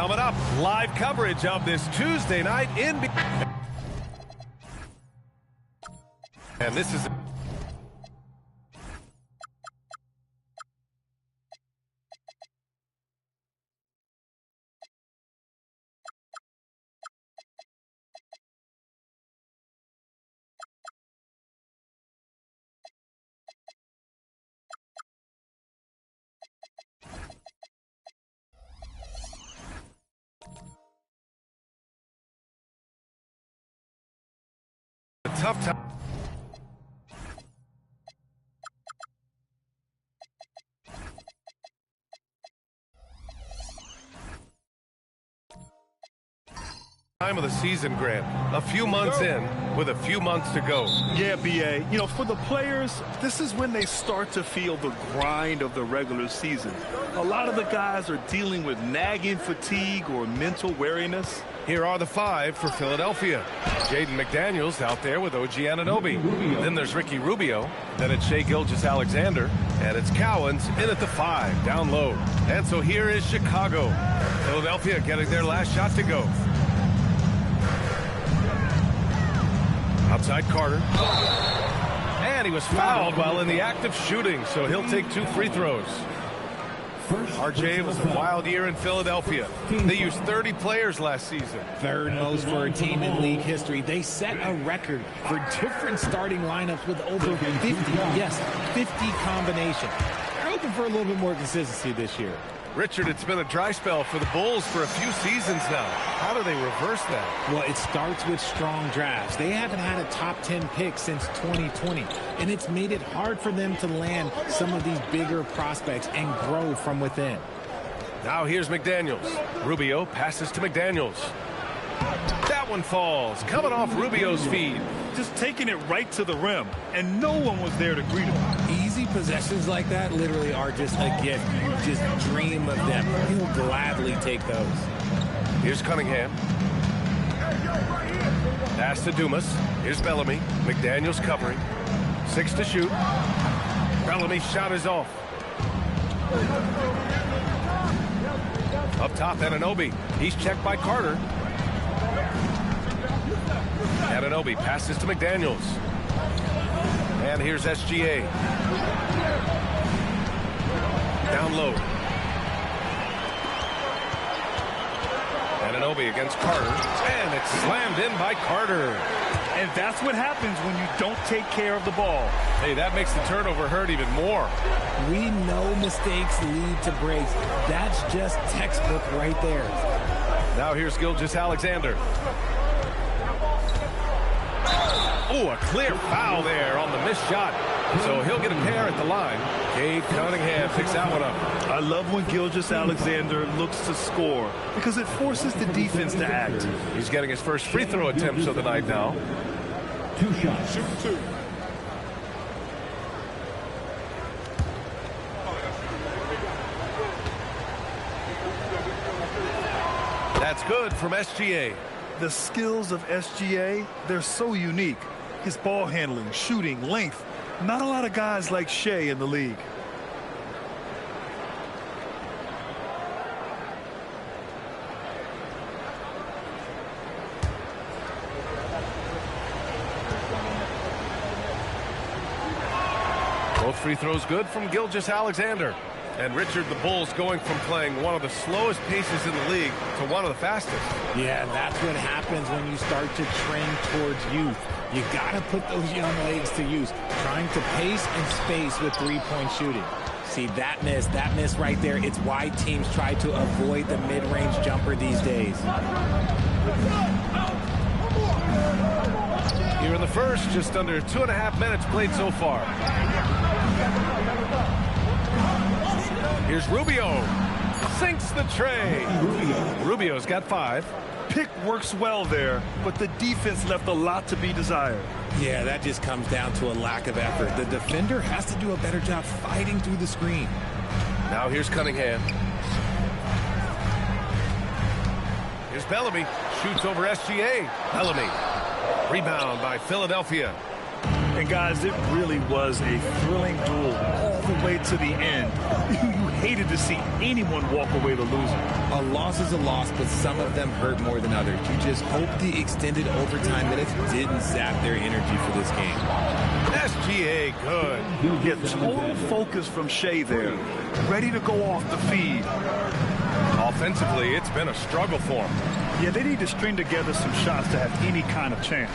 Coming up, live coverage of this Tuesday night in... And this is... a tough time. Time of the season, Grant. A few months in, with a few months to go. Yeah, B.A. You know, for the players, this is when they start to feel the grind of the regular season. A lot of the guys are dealing with nagging fatigue or mental weariness. Here are the five for Philadelphia. Jaden McDaniels out there with OG Anunoby. Then there's Ricky Rubio. Then it's Shai Gilgeous-Alexander. And it's Cowens in at the 5, down low. And so here is Chicago. Philadelphia getting their last shot to go. Outside Carter. And he was fouled while in the act of shooting, so he'll take 2 free throws. RJ was a wild year in Philadelphia. They used 30 players last season. Third most for a team in league history. They set a record for different starting lineups with over 50, yes, 50 combinations. They're hoping for a little bit more consistency this year. Richard, it's been a dry spell for the Bulls for a few seasons now. How do they reverse that? Well, it starts with strong drafts. They haven't had a top 10 pick since 2020, and it's made it hard for them to land some of these bigger prospects and grow from within. Now here's McDaniels. Rubio passes to McDaniels. That one falls, coming off Rubio's feed. Just taking it right to the rim, and no one was there to greet him. Easy possessions like that literally are just a gift. You just dream of them. He'll gladly take those. Here's Cunningham. Pass to Dumas. Here's Bellamy. McDaniels covering. 6 to shoot. Bellamy's shot is off. Up top, Anunoby. He's checked by Carter. Anunoby passes to McDaniels. And here's SGA. Down low. Anunoby against Carter. And it's slammed in by Carter. And that's what happens when you don't take care of the ball. Hey, that makes the turnover hurt even more. We know mistakes lead to breaks. That's just textbook right there. Now here's Gilgeous-Alexander. Oh, a clear foul there on the missed shot. So he'll get a pair at the line. Cade Cunningham picks that one up. I love when Gilgeous-Alexander looks to score because it forces the defense to act. He's getting his first free throw attempts of the night now. 2 shots. Shoot 2. That's good from SGA. The skills of SGA, they're so unique. His ball handling, shooting, length. Not a lot of guys like Shai in the league. Both free throws good from Gilgeous-Alexander. And Richard, the Bulls going from playing one of the slowest paces in the league to one of the fastest. Yeah, that's what happens when you start to trend towards youth. You got to put those young legs to use, trying to pace and space with three-point shooting. See, that miss right there, it's why teams try to avoid the mid-range jumper these days. Here in the first, just under 2.5 minutes played so far. Here's Rubio. Sinks the tray. Rubio's got 5. Pick works well there, but the defense left a lot to be desired. Yeah, that just comes down to a lack of effort. The defender has to do a better job fighting through the screen. Now here's Cunningham. Here's Bellamy. Shoots over SGA. Bellamy. Rebound by Philadelphia. And guys, it really was a thrilling duel all the way to the end. You hated to see anyone walk away the loser. A loss is a loss, but some of them hurt more than others. You just hope the extended overtime minutes didn't zap their energy for this game. SGA, good. Yeah, total focus from Shea there. Ready to go off the feed. Offensively, it's been a struggle for him. Yeah, they need to string together some shots to have any kind of chance.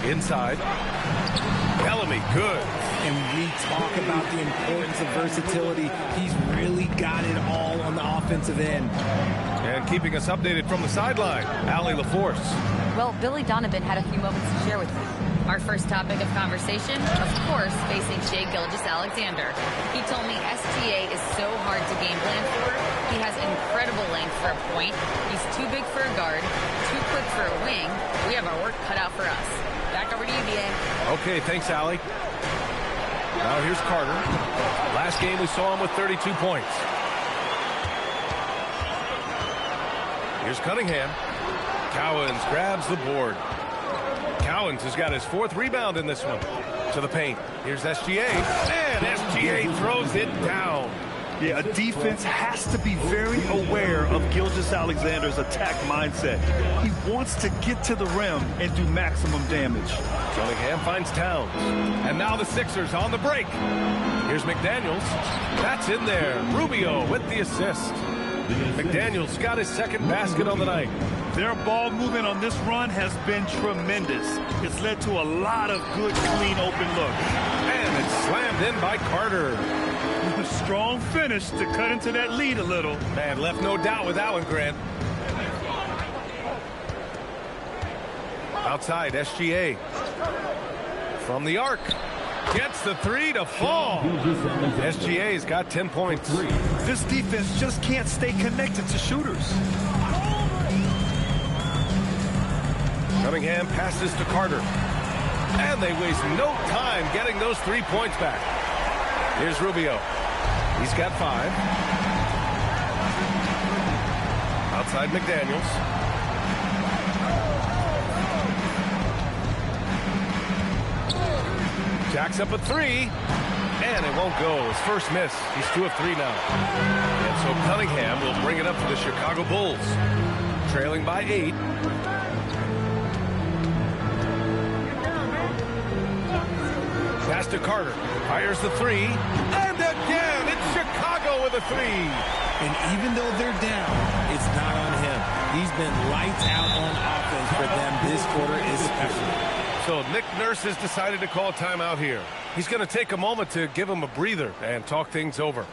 Inside. Bellamy, good. And we talk about the importance of versatility. He's really got it all on the offensive end. And keeping us updated from the sideline, Allie LaForce. Well, Billy Donovan had a few moments to share with me. Our first topic of conversation, of course, facing Shai Gilgeous-Alexander. He told me SGA is so hard to game plan for. He has incredible length for a point. He's too big for a guard, too quick for a wing. We have our work cut out for us. Back over to you, BA. Okay, thanks, Allie. Now here's Carter. Last game we saw him with 32 points. Here's Cunningham. Cowens grabs the board. Cowens has got his 4th rebound in this one. To the paint. Here's SGA. And SGA throws it down. Yeah, a defense has to be very aware of Gilgeous-Alexander's attack mindset. He wants to get to the rim and do maximum damage. Cunningham finds Towns. And now the Sixers on the break. Here's McDaniels. That's in there. Rubio with the assist. McDaniels got his 2nd basket on the night. Their ball movement on this run has been tremendous. It's led to a lot of good, clean, open looks. And it's slammed in by Carter. Strong finish to cut into that lead a little. Man, left no doubt with that one, Grant. Outside, SGA. From the arc. Gets the 3 to fall. SGA's got 10 points. This defense just can't stay connected to shooters. Cunningham passes to Carter. And they waste no time getting those 3 points back. Here's Rubio. He's got 5. Outside McDaniels. Jacks up a 3. And it won't go. His first miss. He's 2 of 3 now. And so Cunningham will bring it up for the Chicago Bulls. Trailing by 8. Pass to Carter. Fires the 3. And again, it's Chicago with a 3. And even though they're down, it's not on him. He's been lights out on offense for them this quarter especially. So Nick Nurse has decided to call timeout here. He's going to take a moment to give him a breather and talk things over.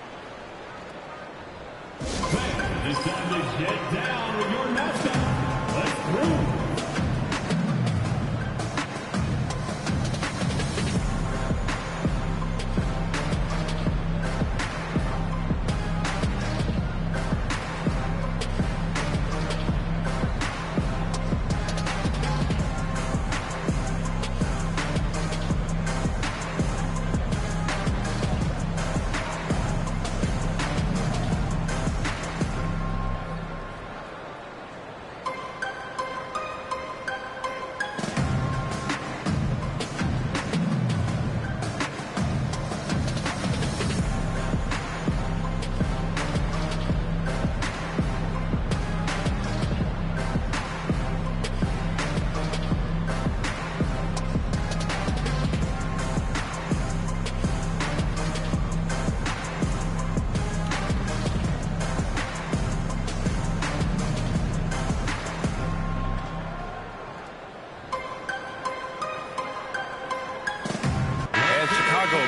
It's time to get down with your mascot. Let's move.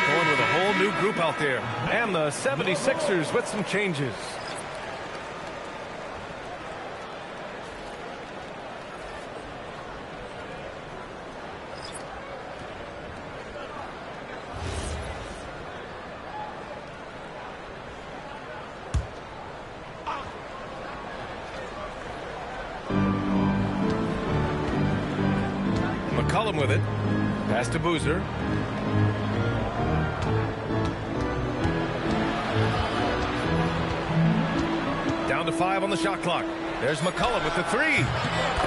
Going with a whole new group out there. And the 76ers with some changes. McCollum with it. Pass to Boozer. Down to 5 on the shot clock. There's McCollum with the 3.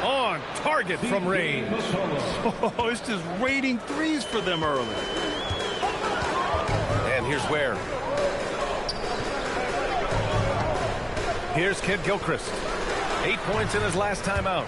On target from range. Oh, it's just raining threes for them early. And here's Ware. Here's Kid Gilchrist. 8 points in his last time out.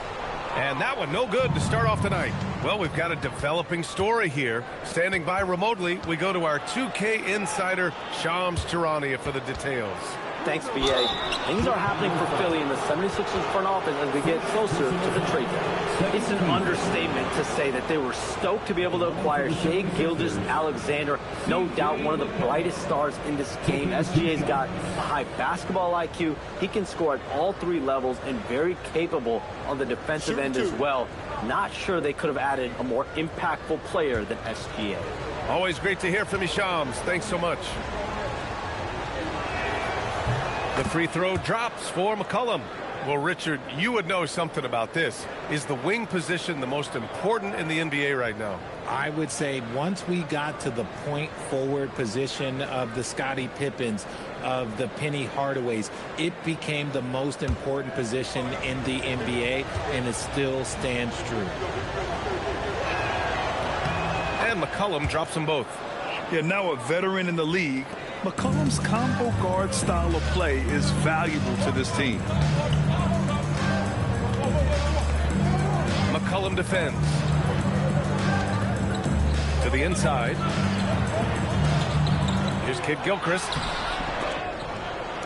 And that one no good to start off the night. Well, we've got a developing story here. Standing by remotely, we go to our 2K insider, Shams Charania, for the details. Thanks, BA. Things are happening for Philly in the 76ers front office as we get closer to the trade deadline. It's an understatement to say that they were stoked to be able to acquire Shai Gilgeous-Alexander. No doubt one of the brightest stars in this game. SGA's got a high basketball IQ. He can score at all three levels and very capable on the defensive end as well. Not sure they could have added a more impactful player than SGA. Always great to hear from you, Shams. Thanks so much. The free throw drops for McCollum. Well, Richard, you would know something about this. Is the wing position the most important in the NBA right now? I would say once we got to the point forward position of the Scottie Pippens, of the Penny Hardaways, it became the most important position in the NBA, and it still stands true. And McCollum drops them both. Yeah, now a veteran in the league, McCollum's combo guard style of play is valuable to this team. McCollum defends. To the inside. Here's Kid Gilchrist.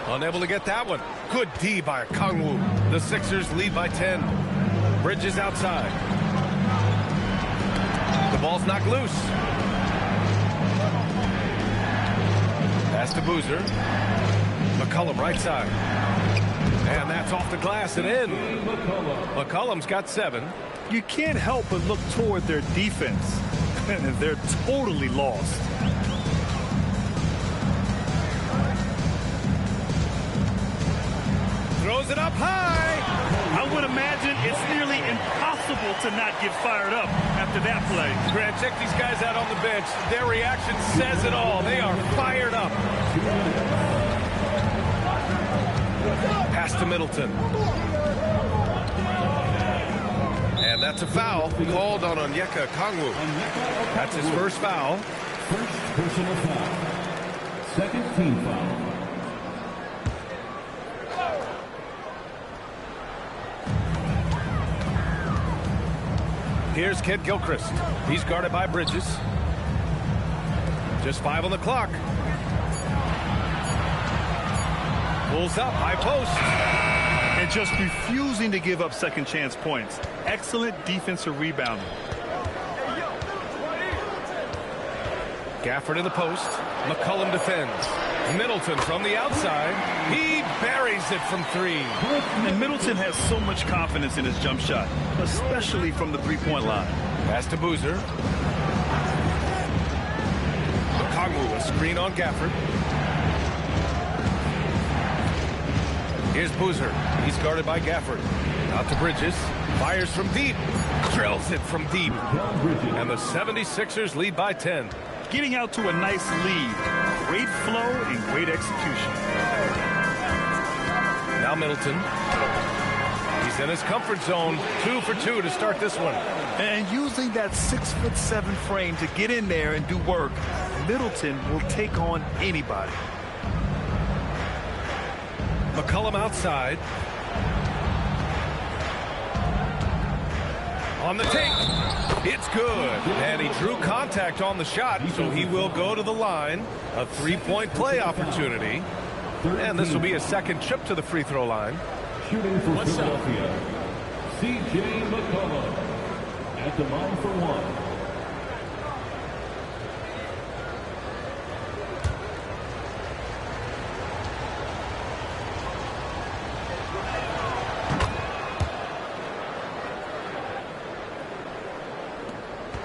Unable to get that one. Good D by Kongwu. The Sixers lead by 10. Bridges outside. The ball's knocked loose. Pass to Boozer. McCollum right side. And that's off the glass and in. McCollum's got 7. You can't help but look toward their defense. They're totally lost. Throws it up high. I would imagine it's nearly impossible to not get fired up after that play. Grant, check these guys out on the bench. Their reaction says it all. They are fired up. Pass to Middleton. And that's a foul called on Onyeka Kongwu. That's his first foul. First personal foul. Second team foul. Here's Kid Gilchrist. He's guarded by Bridges. Just 5 on the clock. Pulls up, high post. And just refusing to give up second chance points. Excellent defensive rebounding. Gafford in the post. McCollum defends. Middleton from the outside. He buries it from 3. And Middleton has so much confidence in his jump shot, especially from the three-point line. Pass to Boozer. Kongwu, a screen on Gafford. Here's Boozer. He's guarded by Gafford. Out to Bridges. Fires from deep. Drills it from deep. And the 76ers lead by 10. Getting out to a nice lead. Great flow and great execution. Now Middleton. He's in his comfort zone. 2 for 2 to start this one. And using that 6'7" frame to get in there and do work, Middleton will take on anybody. McCollum outside. On the take. It's good. And he drew contact on the shot, so he will go to the line. A 3-point play opportunity. And this will be a second trip to the free throw line. Shooting for Philadelphia, C.J. McCollum at the line for 1.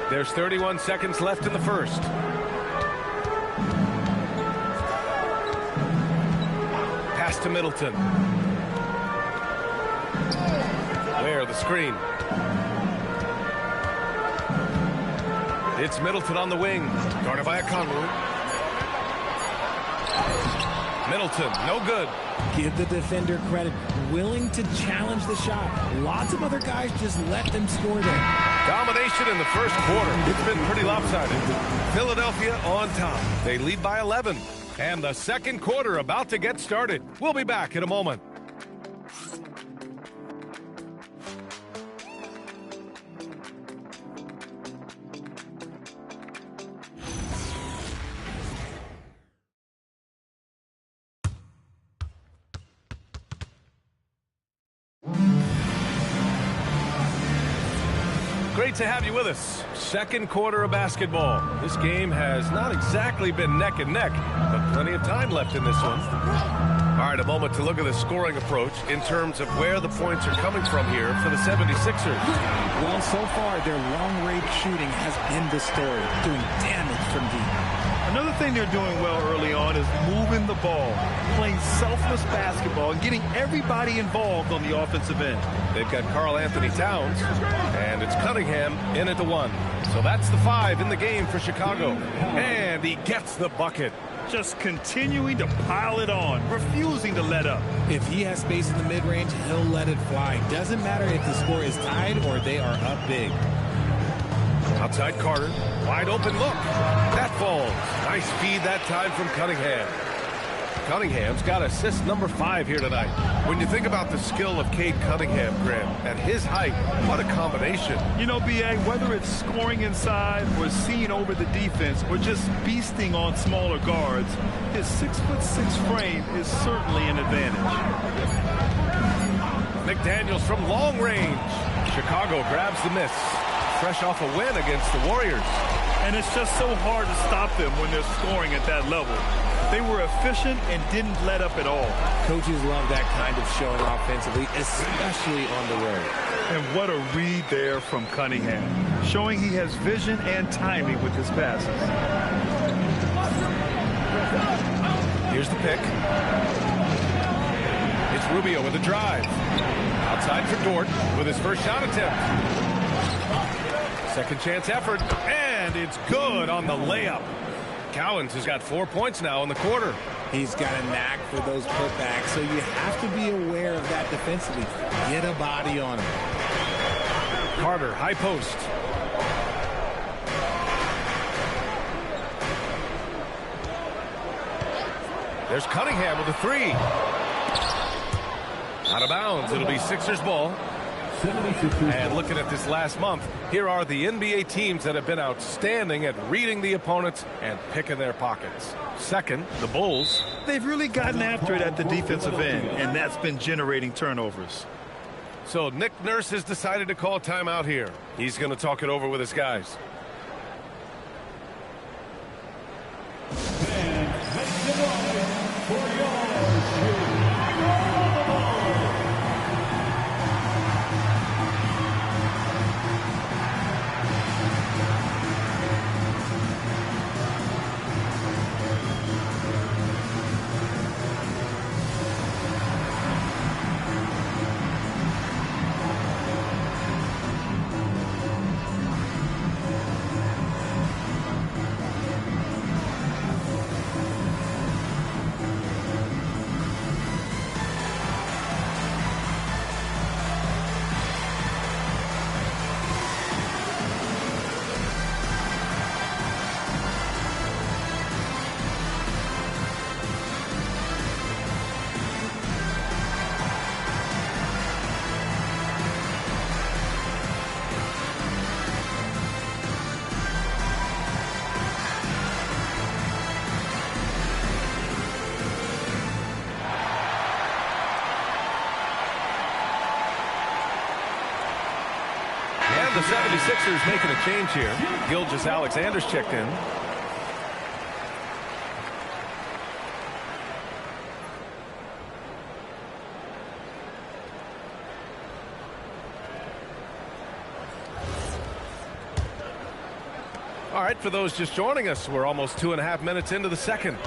There's 31 seconds left in the first. Pass to Middleton. Where the screen. It's Middleton on the wing. Guarded by a Kongwu. Middleton, no good. Give the defender credit. Willing to challenge the shot. Lots of other guys just let them score there. Domination in the first quarter. It's been pretty lopsided. Philadelphia on top. They lead by 11. And the second quarter about to get started. We'll be back in a moment. Great to have you with us. Second quarter of basketball. This game has not exactly been neck and neck, but plenty of time left in this one. All right, a moment to look at the scoring approach in terms of where the points are coming from here for the 76ers. Well, so far, their long-range shooting has been the story, doing damage from deep. Another thing they're doing well early on is moving the ball, playing selfless basketball, and getting everybody involved on the offensive end. They've got Karl Anthony Towns, and it's Cunningham in at the 1. So that's the 5 in the game for Chicago. And he gets the bucket. Just continuing to pile it on, refusing to let up. If he has space in the mid-range, he'll let it fly. Doesn't matter if the score is tied or they are up big. Outside Carter, wide open look. That falls. Nice feed that time from Cunningham. Cunningham's got assist number 5 here tonight. When you think about the skill of Cade Cunningham, Graham, at his height, what a combination. You know, B.A., whether it's scoring inside or seeing over the defense or just beasting on smaller guards, his 6'6" frame is certainly an advantage. McDaniels from long range. Chicago grabs the miss. Fresh off a win against the Warriors. And it's just so hard to stop them when they're scoring at that level. They were efficient and didn't let up at all. Coaches love that kind of showing offensively, especially on the road. And what a read there from Cunningham, showing he has vision and timing with his passes. Here's the pick. It's Rubio with a drive. Outside for Dort with his first shot attempt. Second chance effort, and it's good on the layup. Cowens has got 4 points now in the quarter. He's got a knack for those putbacks, so you have to be aware of that defensively. Get a body on him. Carter, high post. There's Cunningham with a 3. Out of bounds. It'll be Sixers ball. And looking at this last month, here are the NBA teams that have been outstanding at reading the opponents and picking their pockets. Second, the Bulls. They've really gotten after it at the defensive end, and that's been generating turnovers. So Nick Nurse has decided to call timeout here. He's going to talk it over with his guys. And make the line for your The 76ers making a change here. Gilgeous Alexander's checked in. All right, for those just joining us, we're almost 2.5 minutes into the second.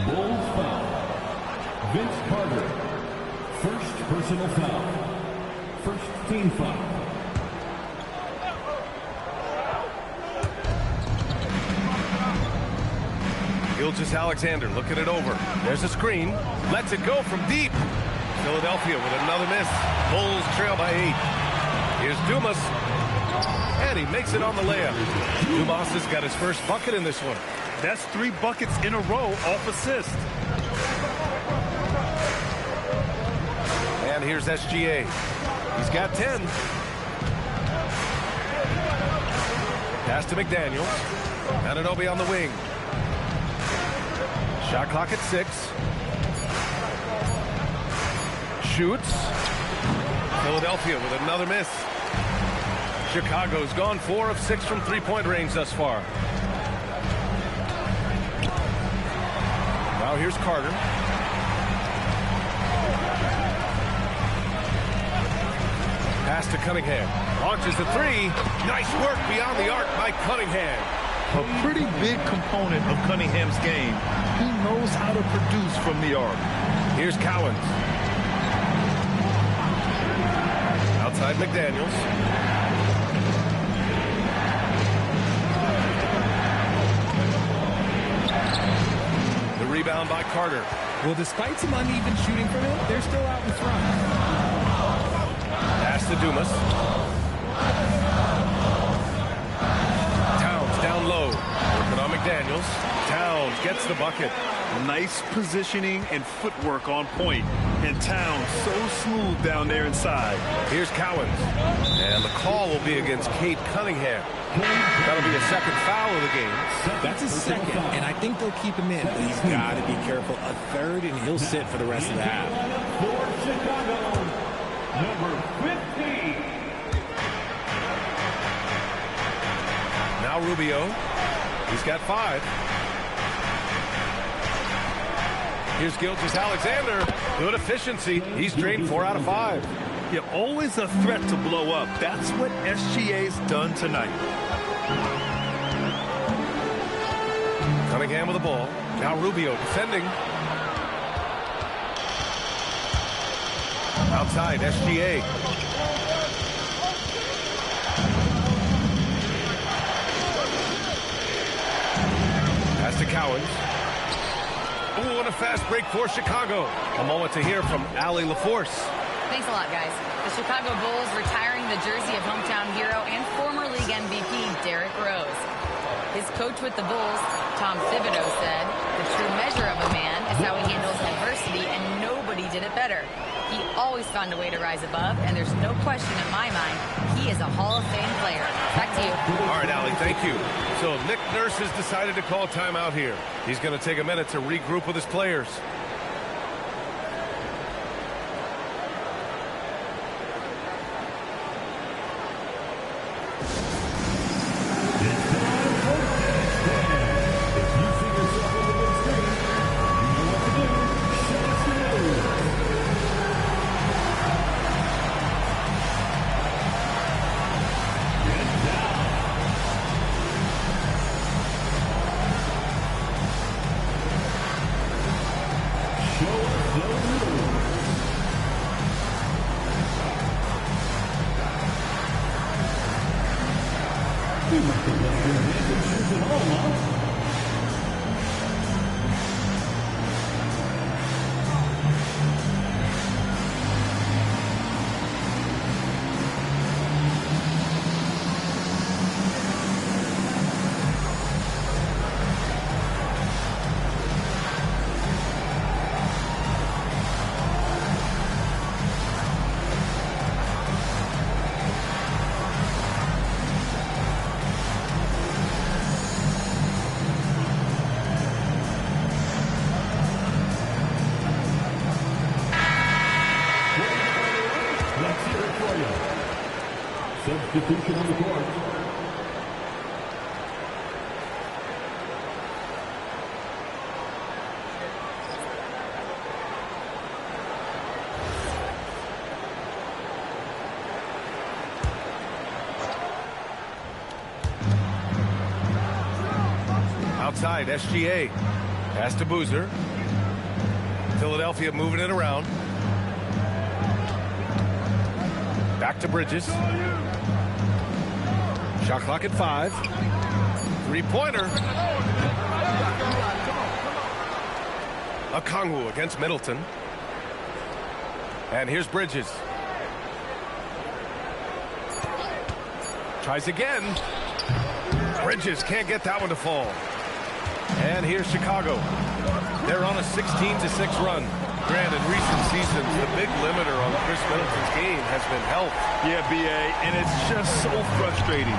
Bulls foul. Vince Carter. First personal foul. First team foul. Gilgeous Alexander looking it over. There's a screen. Lets it go from deep. Philadelphia with another miss. Bulls trail by 8. Here's Dumas. And he makes it on the layup. Dumas has got his first bucket in this one. That's 3 buckets in a row off assist. And here's SGA. He's got 10. Pass to McDaniels. Anunoby on the wing. Shot clock at 6. shoots. Philadelphia with another miss. Chicago's gone 4 of 6 from three-point range thus far. Now here's Carter. Pass to Cunningham. Launches the three. Nice work beyond the arc by Cunningham. A pretty big component of Cunningham's game. He knows how to produce from the arc. Here's Cowens. Outside McDaniels. The rebound by Carter. Well, despite some uneven shooting from him, they're still out in front. Pass to Dumas. Towns down low. Working on McDaniels. Towns gets the bucket. Nice positioning and footwork on point. And Towns so smooth down there inside. Here's Cowens. And the call will be against Cade Cunningham. That'll be a second foul of the game. That's his second, and I think they'll keep him in, but he's got to be careful. A third, and he'll sit for the rest of the half. For Chicago, number 15. Now Rubio. He's got 5. Here's Gilgeous-Alexander. Good efficiency. He's drained 4 out of 5. Yeah, always a threat to blow up. That's what SGA's done tonight. Cunningham with the ball. Now Rubio defending. Outside, SGA. Pass to Cowens. Oh, and a fast break for Chicago. A moment to hear from Allie LaForce. Thanks a lot, guys. The Chicago Bulls retiring the jersey of hometown hero and former league MVP Derrick Rose. His coach with the Bulls, Tom Thibodeau, said, "The true measure of a man is how he handles adversity, and nobody did it better. He always found a way to rise above, and there's no question in my mind he is a Hall of Fame player." Back to you. All right, Allie, thank you. So Nick Nurse has decided to call timeout here. He's going to take a minute to regroup with his players. Substitution on the court. Outside, SGA. Pass to Boozer. Philadelphia moving it around. Back to Bridges. Shot clock at 5. Three-pointer. Okongwu against Middleton. And here's Bridges. Tries again. Bridges can't get that one to fall. And here's Chicago. They're on a 16-6 run. Grant, in recent seasons, the big limiter on Chris Middleton's game has been health. Yeah, B.A., and it's just so frustrating.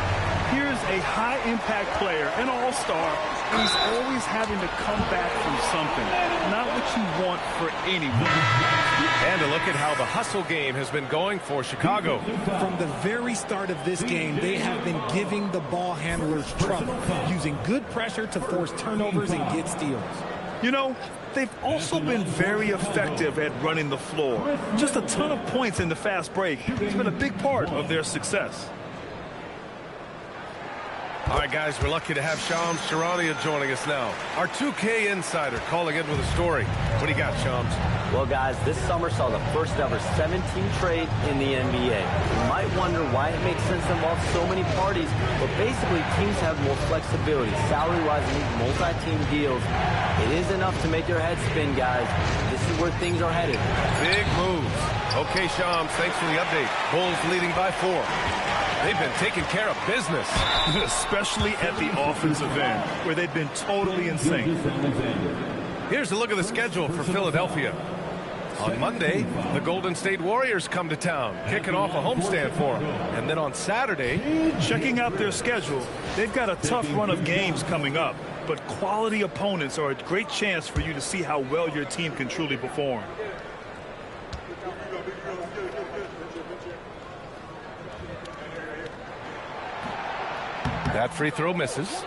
Here's a high-impact player, an all-star, and he's always having to come back from something. Not what you want for anyone. And a look at how the hustle game has been going for Chicago. From the very start of this game, they have been giving the ball handlers trouble, using good pressure to force turnovers and get steals. You know, they've also been very effective at running the floor. Just a ton of points in the fast break. It's been a big part of their success. All right, guys, we're lucky to have Shams Charania joining us now. Our 2K insider calling in with a story. What do you got, Shams? Well, guys, this summer saw the first ever 7-team trade in the NBA. You might wonder why it makes sense to involve so many parties, but basically teams have more flexibility, salary-wise, in these multi-team deals. It is enough to make your head spin, guys. This is where things are headed. Big moves. Okay, Shams, thanks for the update. Bulls leading by 4. They've been taking care of business. Especially at the offensive end, where they've been totally in sync. Here's a look at the schedule for Philadelphia. On Monday, the Golden State Warriors come to town, kicking off a homestand for them. And then on Saturday, checking out their schedule, they've got a tough run of games coming up. But quality opponents are a great chance for you to see how well your team can truly perform. That free throw misses.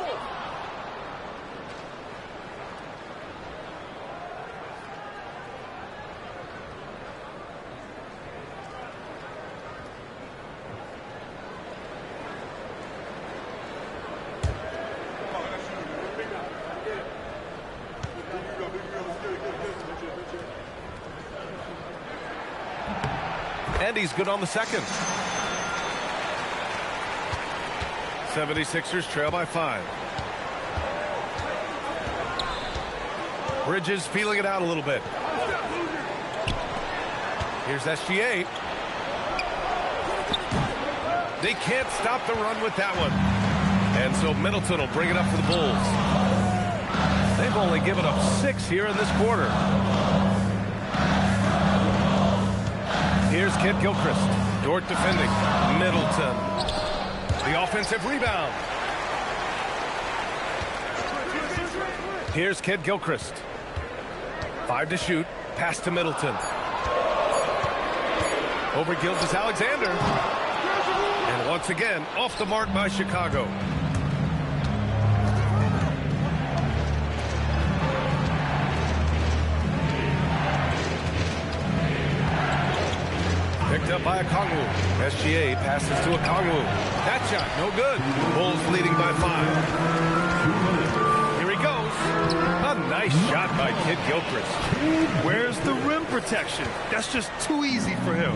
And he's good on the second. 76ers trail by 5. Bridges feeling it out a little bit. Here's SGA. They can't stop the run with that one. And so Middleton will bring it up for the Bulls. They've only given up 6 here in this quarter. Here's Kid Gilchrist. Dort defending. Middleton. The offensive rebound. Here's Kid Gilchrist. 5 to shoot. Pass to Middleton. Over Gilgeous Alexander. And once again, off the mark by Chicago. Picked up by Okongwu. SGA passes to Okongwu. That shot, no good. Bulls leading by 5. Here he goes. A nice shot by Kid Gilchrist. Where's the rim protection? That's just too easy for him.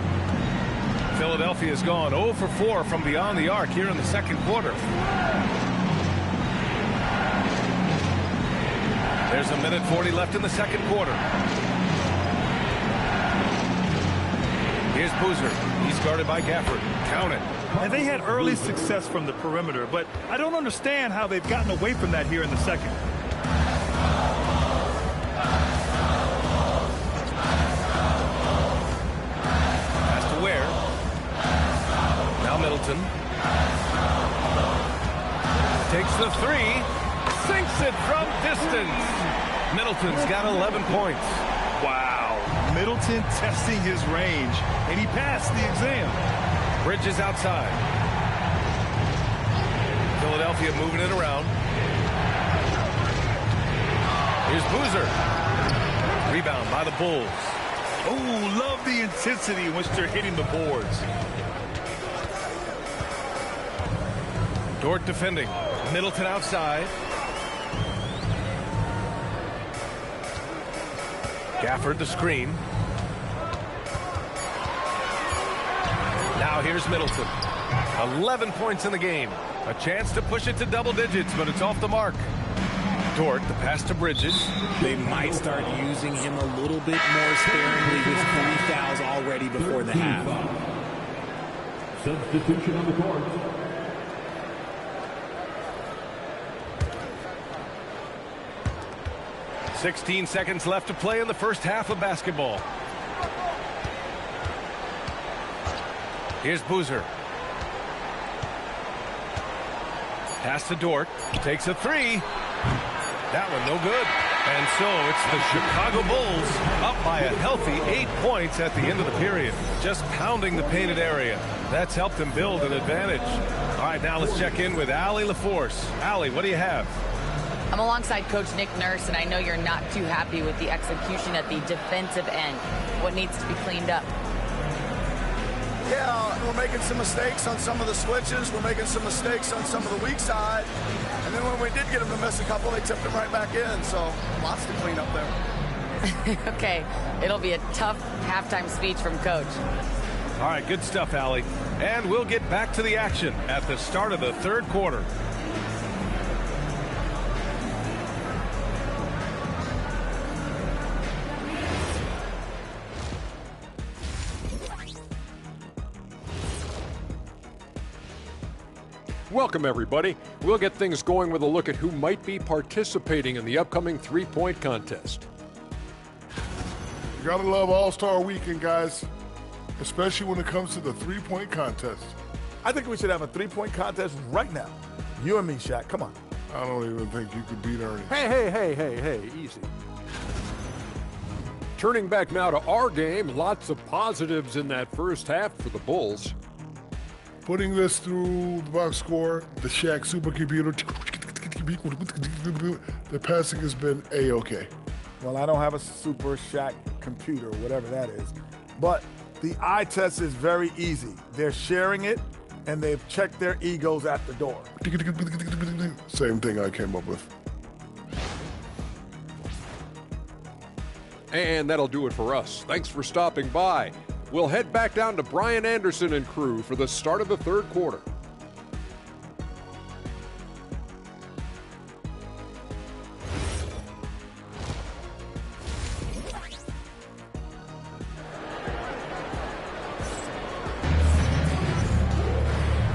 Philadelphia's gone 0 for 4 from beyond the arc here in the second quarter. There's a minute 40 left in the second quarter. Here's Boozer. He's guarded by Gafford. Count it. And they had early success from the perimeter, but I don't understand how they've gotten away from that here in the second. Pass to Ware. Now Middleton. Takes the 3. Sinks it from distance. Middleton's got 11 points. Wow. Middleton testing his range, and he passed the exam. Bridges outside. Philadelphia moving it around. Here's Boozer. Rebound by the Bulls. Oh, love the intensity in which they're hitting the boards. Dort defending. Middleton outside. Gafford the screen. Now here's Middleton. 11 points in the game. A chance to push it to double digits, but it's off the mark. Dort, the pass to Bridges. They might start using him a little bit more sparingly with 3 fouls already before the half. Substitution on the court. 16 seconds left to play in the first half of basketball. Here's Boozer. Pass to Dort. Takes a three. That one no good. And so it's the Chicago Bulls up by a healthy 8 points at the end of the period. Just pounding the painted area. That's helped them build an advantage. All right, now let's check in with Allie LaForce. Allie, what do you have? I'm alongside Coach Nick Nurse, and I know you're not too happy with the execution at the defensive end. What needs to be cleaned up? Yeah, we're making some mistakes on some of the switches. We're making some mistakes on some of the weak side. And then when we did get them to miss a couple, they tipped them right back in. So lots to clean up there. Okay, it'll be a tough halftime speech from Coach. All right, good stuff, Allie. And we'll get back to the action at the start of the third quarter. Welcome, everybody. We'll get things going with a look at who might be participating in the upcoming three-point contest. You gotta love All-Star Weekend, guys, especially when it comes to the three-point contest. I think we should have a three-point contest right now. You and me, Shaq. Come on. I don't even think you could beat Ernie. Hey, easy. Turning back now to our game, lots of positives in that first half for the Bulls. Putting this through the box score, the Shaq supercomputer, the passing has been A-okay. Well, I don't have a super Shaq computer, whatever that is. But the eye test is very easy. They're sharing it, and they've checked their egos at the door. Same thing I came up with. And that'll do it for us. Thanks for stopping by. We'll head back down to Brian Anderson and crew for the start of the third quarter.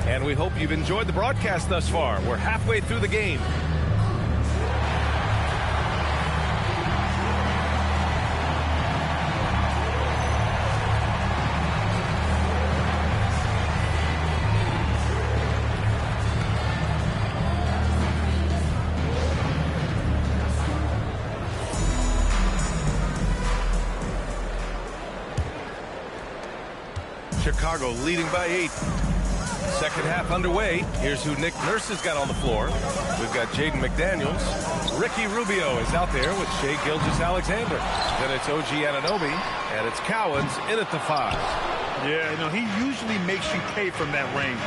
And we hope you've enjoyed the broadcast thus far. We're halfway through the game. Chicago leading by 8. Second half underway. Here's who Nick Nurse has got on the floor. We've got Jaden McDaniels. Ricky Rubio is out there with Shai Gilgeous-Alexander. Then it's OG Anunoby, and it's Cowens in at the 5. Yeah, he usually makes you pay from that range.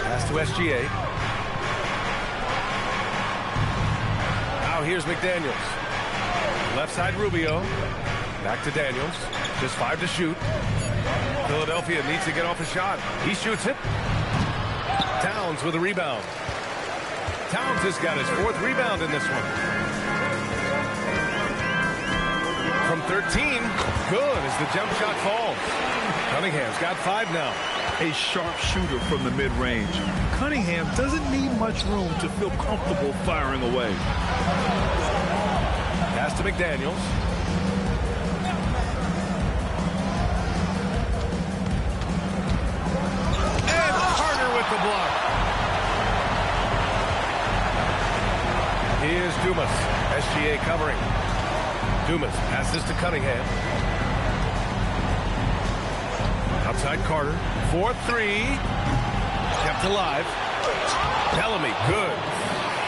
Pass to SGA. Now here's McDaniels. Left side Rubio. Back to Daniels. Just 5 to shoot. Philadelphia needs to get off a shot. He shoots it. Towns with a rebound. Towns has got his 4th rebound in this one. From 13, good as the jump shot falls. Cunningham's got 5 now. A sharp shooter from the mid-range. Cunningham doesn't need much room to feel comfortable firing away. Pass to McDaniels. The block. Here's Dumas. SGA covering. Dumas passes to Cunningham. Outside Carter. 4-3. Kept alive. Bellamy, good.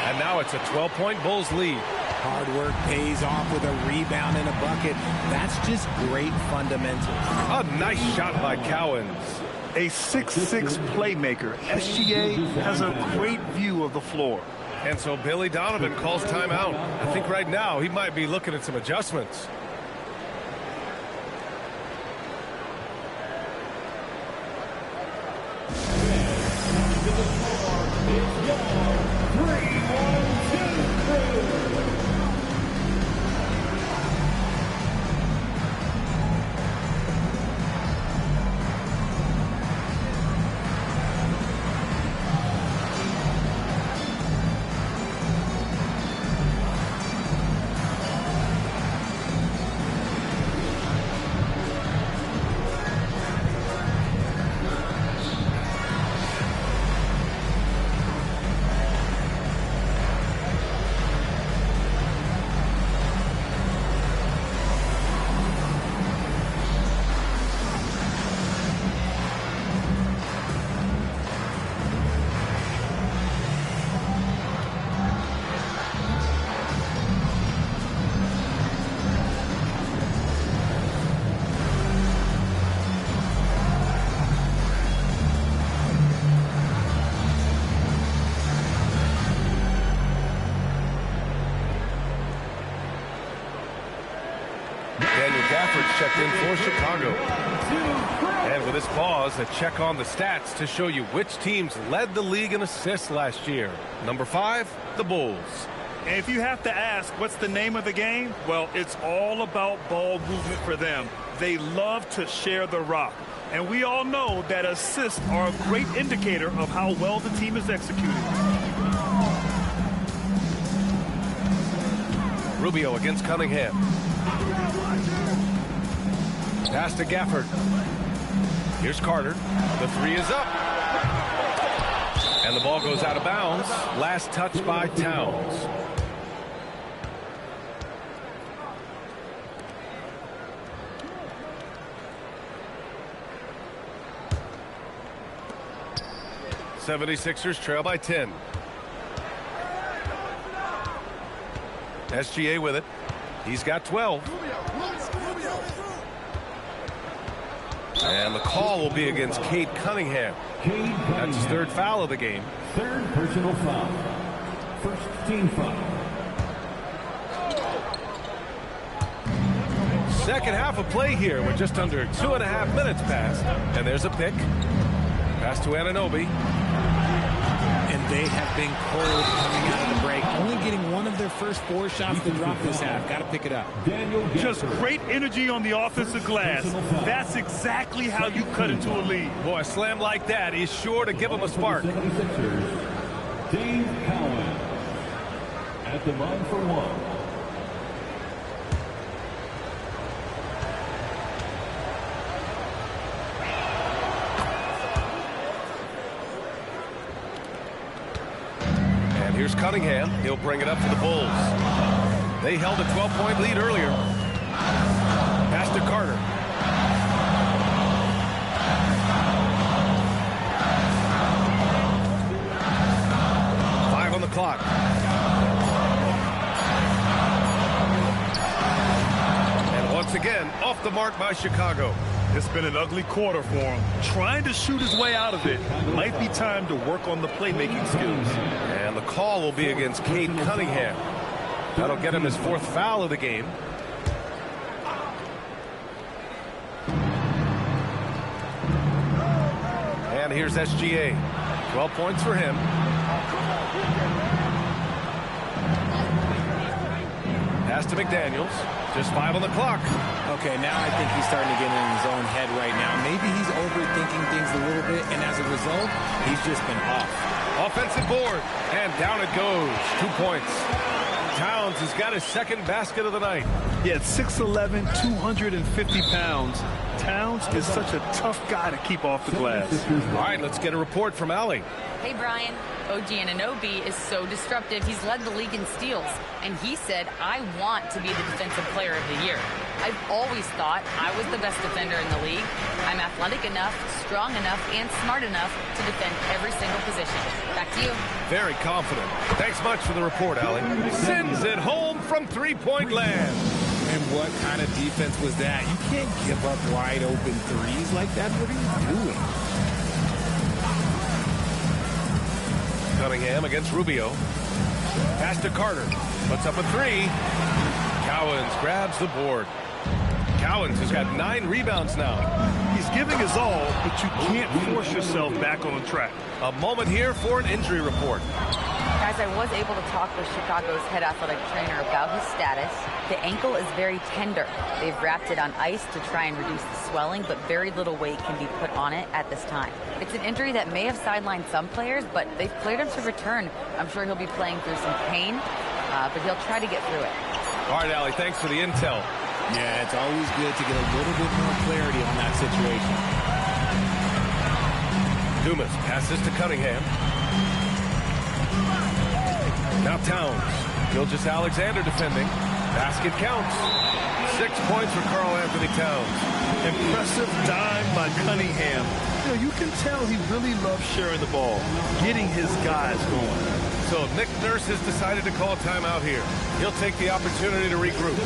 And now it's a 12-point Bulls lead. Hard work pays off with a rebound and a bucket. That's just great fundamentals. A nice shot by Cowens. A 6'6" playmaker. SGA has a great view of the floor. And so Billy Donovan calls timeout. I think right now he might be looking at some adjustments. Gafford's checked in for Chicago. And with this pause, a check on the stats to show you which teams led the league in assists last year. Number 5, the Bulls. And if you have to ask, what's the name of the game? Well, it's all about ball movement for them. They love to share the rock. And we all know that assists are a great indicator of how well the team is executing. Rubio against Cunningham. Pass to Gafford. Here's Carter. The 3 is up. And the ball goes out of bounds. Last touch by Towns. '76ers trail by 10. SGA with it. He's got 12. And the call will be against Cade Cunningham. That's his 3rd foul of the game. 3rd personal foul. First team foul. Second half of play here with just under 2.5 minutes passed. And there's a pick. Pass to Anunoby. And they have been cold coming out of the break. Only getting one of their first 4 shots to drop this half. Got to pick it up. Just great energy on the offensive glass. That's exactly how you cut into a lead. Boy, a slam like that is sure to give them a spark. Dave Cowan at the line for 1. Here's Cunningham. He'll bring it up for the Bulls. They held a 12-point lead earlier. Pass to Carter. On the clock. And once again, off the mark by Chicago. It's been an ugly quarter for him. Trying to shoot his way out of it. Might be time to work on the playmaking skills. And the call will be against Cade Cunningham. That'll get him his 4th foul of the game. And here's SGA. 12 points for him. Pass to McDaniels. Just 5 on the clock. Okay, now I think he's starting to get in his own head right now. Maybe he's overthinking things a little bit, and as a result, he's just been off. Offensive board, and down it goes. 2 points. Towns has got his 2nd basket of the night. Yeah, at 6'11", 250 pounds. Towns is such a tough guy to keep off the glass. All right, let's get a report from Allie. Hey, Brian. OG Anunoby is so disruptive. He's led the league in steals. And he said, I want to be the defensive player of the year. I've always thought I was the best defender in the league. I'm athletic enough, strong enough, and smart enough to defend every single position. Back to you. Very confident. Thanks much for the report, Allie. Sends it home from 3-point land. And what kind of defense was that? You can't give up wide open threes like that. What are you doing? Cunningham against Rubio. Pass to Carter. Puts up a 3. Cowens grabs the board. Cowens has got 9 rebounds now. He's giving his all, but you can't force yourself back on track. A moment here for an injury report. Guys, I was able to talk with Chicago's head athletic trainer about his status. The ankle is very tender. They've wrapped it on ice to try and reduce the swelling, but very little weight can be put on it at this time. It's an injury that may have sidelined some players, but they've cleared him to return. I'm sure he'll be playing through some pain, but he'll try to get through it. All right, Allie, thanks for the intel. Yeah, it's always good to get a little bit more clarity on that situation. Dumas passes to Cunningham. Now Towns. Gilgeous Alexander defending. Basket counts. 6 points for Karl Anthony Towns. Impressive dime by Cunningham. You know, you can tell he really loves sharing the ball, getting his guys going. So Nick Nurse has decided to call a timeout here. He'll take the opportunity to regroup.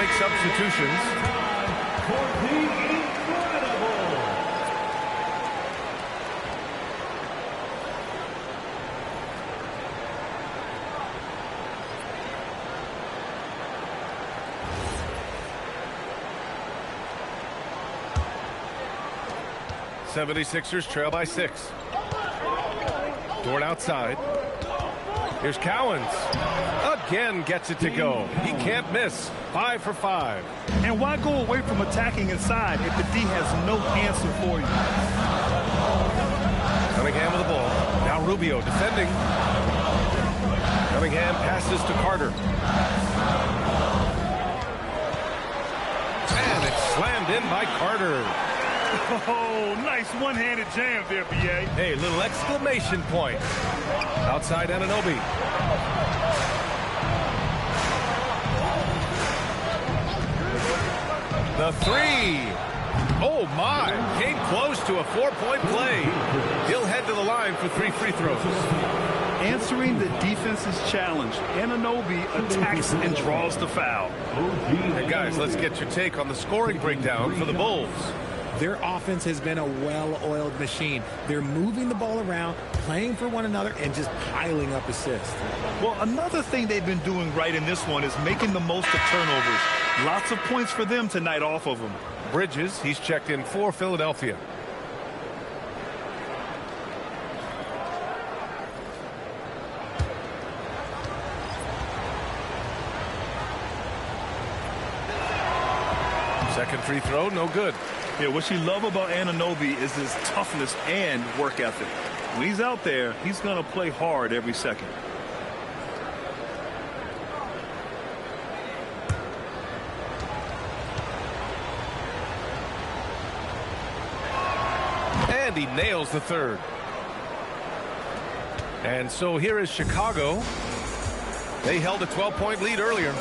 make substitutions. For the Incredible. '76ers trail by 6. Dort outside. Here's Cowens. Again gets it to go. He can't miss. 5 for 5. And why go away from attacking inside if the D has no answer for you? Cunningham with the ball. Now Rubio defending. Cunningham passes to Carter. And it's slammed in by Carter. Oh, nice one-handed jam there, B.A. Hey, little exclamation point. Outside Anunoby. The 3. Oh, my. Came close to a 4-point play. He'll head to the line for 3 free throws. Answering the defense's challenge, Anunoby attacks and draws the foul. Hey, guys, let's get your take on the scoring breakdown for the Bulls. Their offense has been a well-oiled machine. They're moving the ball around, playing for one another, and just piling up assists. Well, another thing they've been doing right in this one is making the most of turnovers. Lots of points for them tonight off of them. Bridges, he's checked in for Philadelphia. Second free throw, no good. Yeah, what you love about Anunoby is his toughness and work ethic. When he's out there, he's going to play hard every second. And he nails the third. And so here is Chicago. They held a 12-point lead earlier.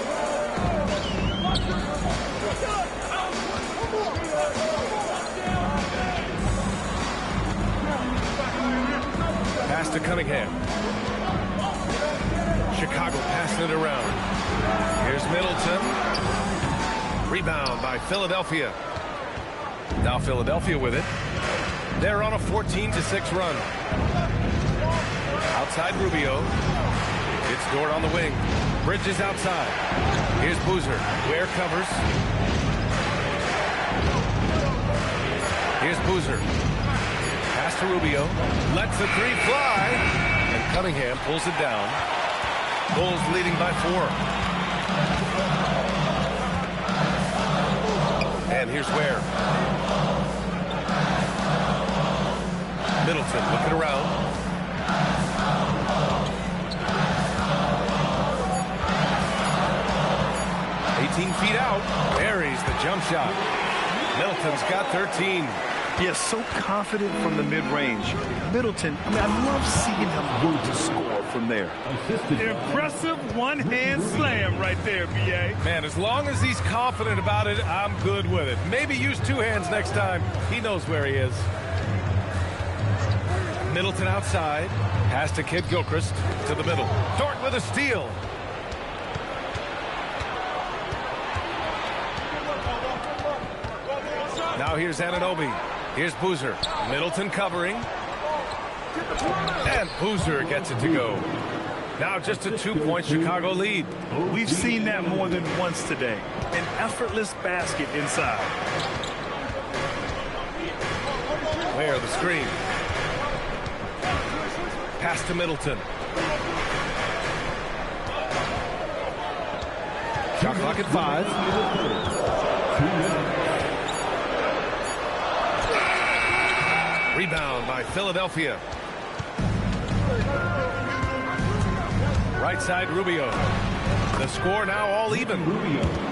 Pass to Cunningham. Chicago passing it around. Here's Middleton. Rebound by Philadelphia. Now Philadelphia with it. They're on a 14-6 run. Outside Rubio. It's Dort on the wing. Bridges outside. Here's Boozer. Ware covers. Here's Boozer. Pass to Rubio. Lets the 3 fly. And Cunningham pulls it down. Bulls leading by 4. And here's Ware. Middleton looking around. Feet out. Buries the jump shot. Middleton's got 13. Yes, so confident from the mid-range. Middleton, I love seeing him go to score from there. Impressive one-hand slam right there, B.A. Man, as long as he's confident about it, I'm good with it. Maybe use 2 hands next time. He knows where he is. Middleton outside. Pass to Kid Gilchrist to the middle. Dort with a steal. Now here's Anunoby. Here's Boozer. Middleton covering. And Boozer gets it to go. Now just a 2-point Chicago lead. We've seen that more than once today. An effortless basket inside. Where the screen. Pass to Middleton. Shot clock at 5. Rebound by Philadelphia. Right side, Rubio. The score now all even.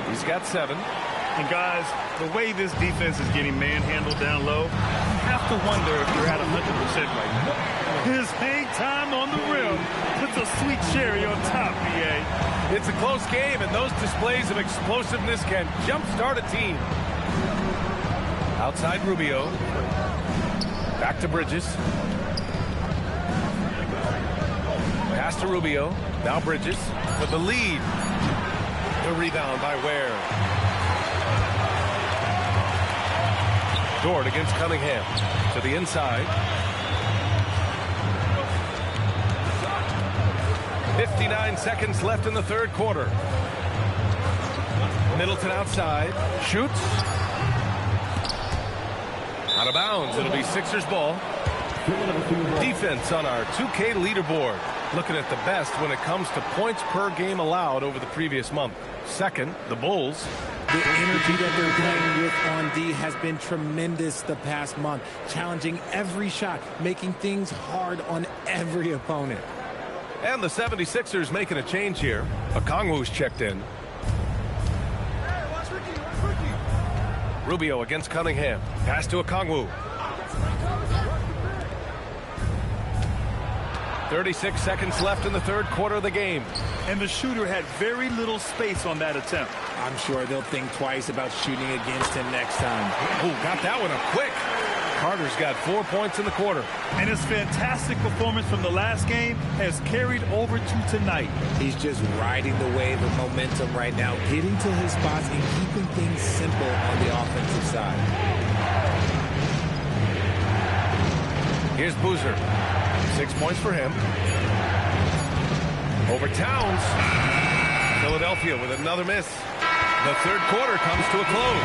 He's got 7. And guys, the way this defense is getting manhandled down low, you have to wonder if they're at 100% right now. His hang time on the rim puts a sweet cherry on top, B.A. It's a close game, and those displays of explosiveness can jumpstart a team. Outside Rubio. Back to Bridges. Pass to Rubio. Now Bridges for the lead. The rebound by Ware. Dort against Cunningham. To the inside. 59 seconds left in the third quarter. Middleton outside. Shoots. Out of bounds. It'll be Sixers ball. Defense on our 2K leaderboard. Looking at the best when it comes to points per game allowed over the previous month. Second, the Bulls. The energy that they're playing with on D has been tremendous the past month. Challenging every shot, making things hard on every opponent. And the 76ers making a change here. Okongwu's checked in. Rubio against Cunningham. Pass to Okongwu. 36 seconds left in the third quarter of the game. And the shooter had very little space on that attempt. I'm sure they'll think twice about shooting against him next time. Oh, got that one up quick. Carter's got 4 points in the quarter. And his fantastic performance from the last game has carried over to tonight. He's just riding the wave of momentum right now, getting to his spots and keeping things simple on the offensive side. Here's Boozer. 6 points for him. Over Towns. Philadelphia with another miss. The third quarter comes to a close.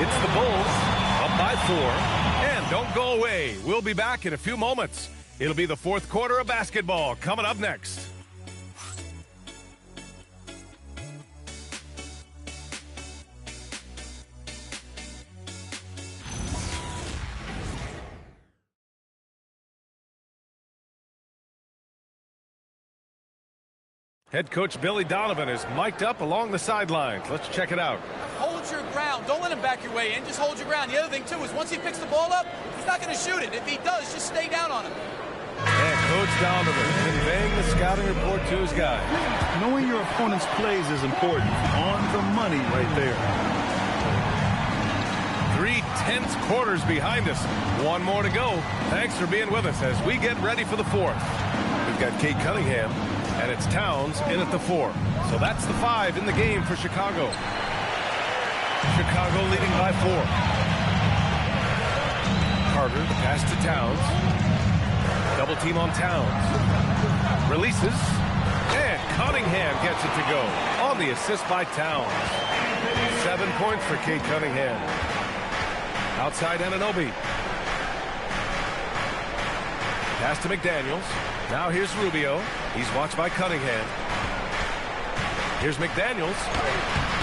It's the Bulls up by 4. And don't go away. We'll be back in a few moments. It'll be the fourth quarter of basketball coming up next. Head coach Billy Donovan is mic'd up along the sidelines. Let's check it out. Hold your ground. Don't let him back your way in. Just hold your ground. The other thing, too, is once he picks the ball up, he's not going to shoot it. If he does, just stay down on him. And Coach Donovan conveying the scouting report to his guys. Knowing your opponent's plays is important. On the money right there. 3 tense quarters behind us. One more to go. Thanks for being with us as we get ready for the fourth. We've got Kate Cunningham. And it's Towns in at the 4. So that's the 5 in the game for Chicago. Chicago leading by 4. Carter, the pass to Towns. Double team on Towns. Releases. And Cunningham gets it to go. On the assist by Towns. 7 points for Kate Cunningham. Outside Anunoby. Pass to McDaniels. Now here's Rubio. He's watched by Cunningham. Here's McDaniels.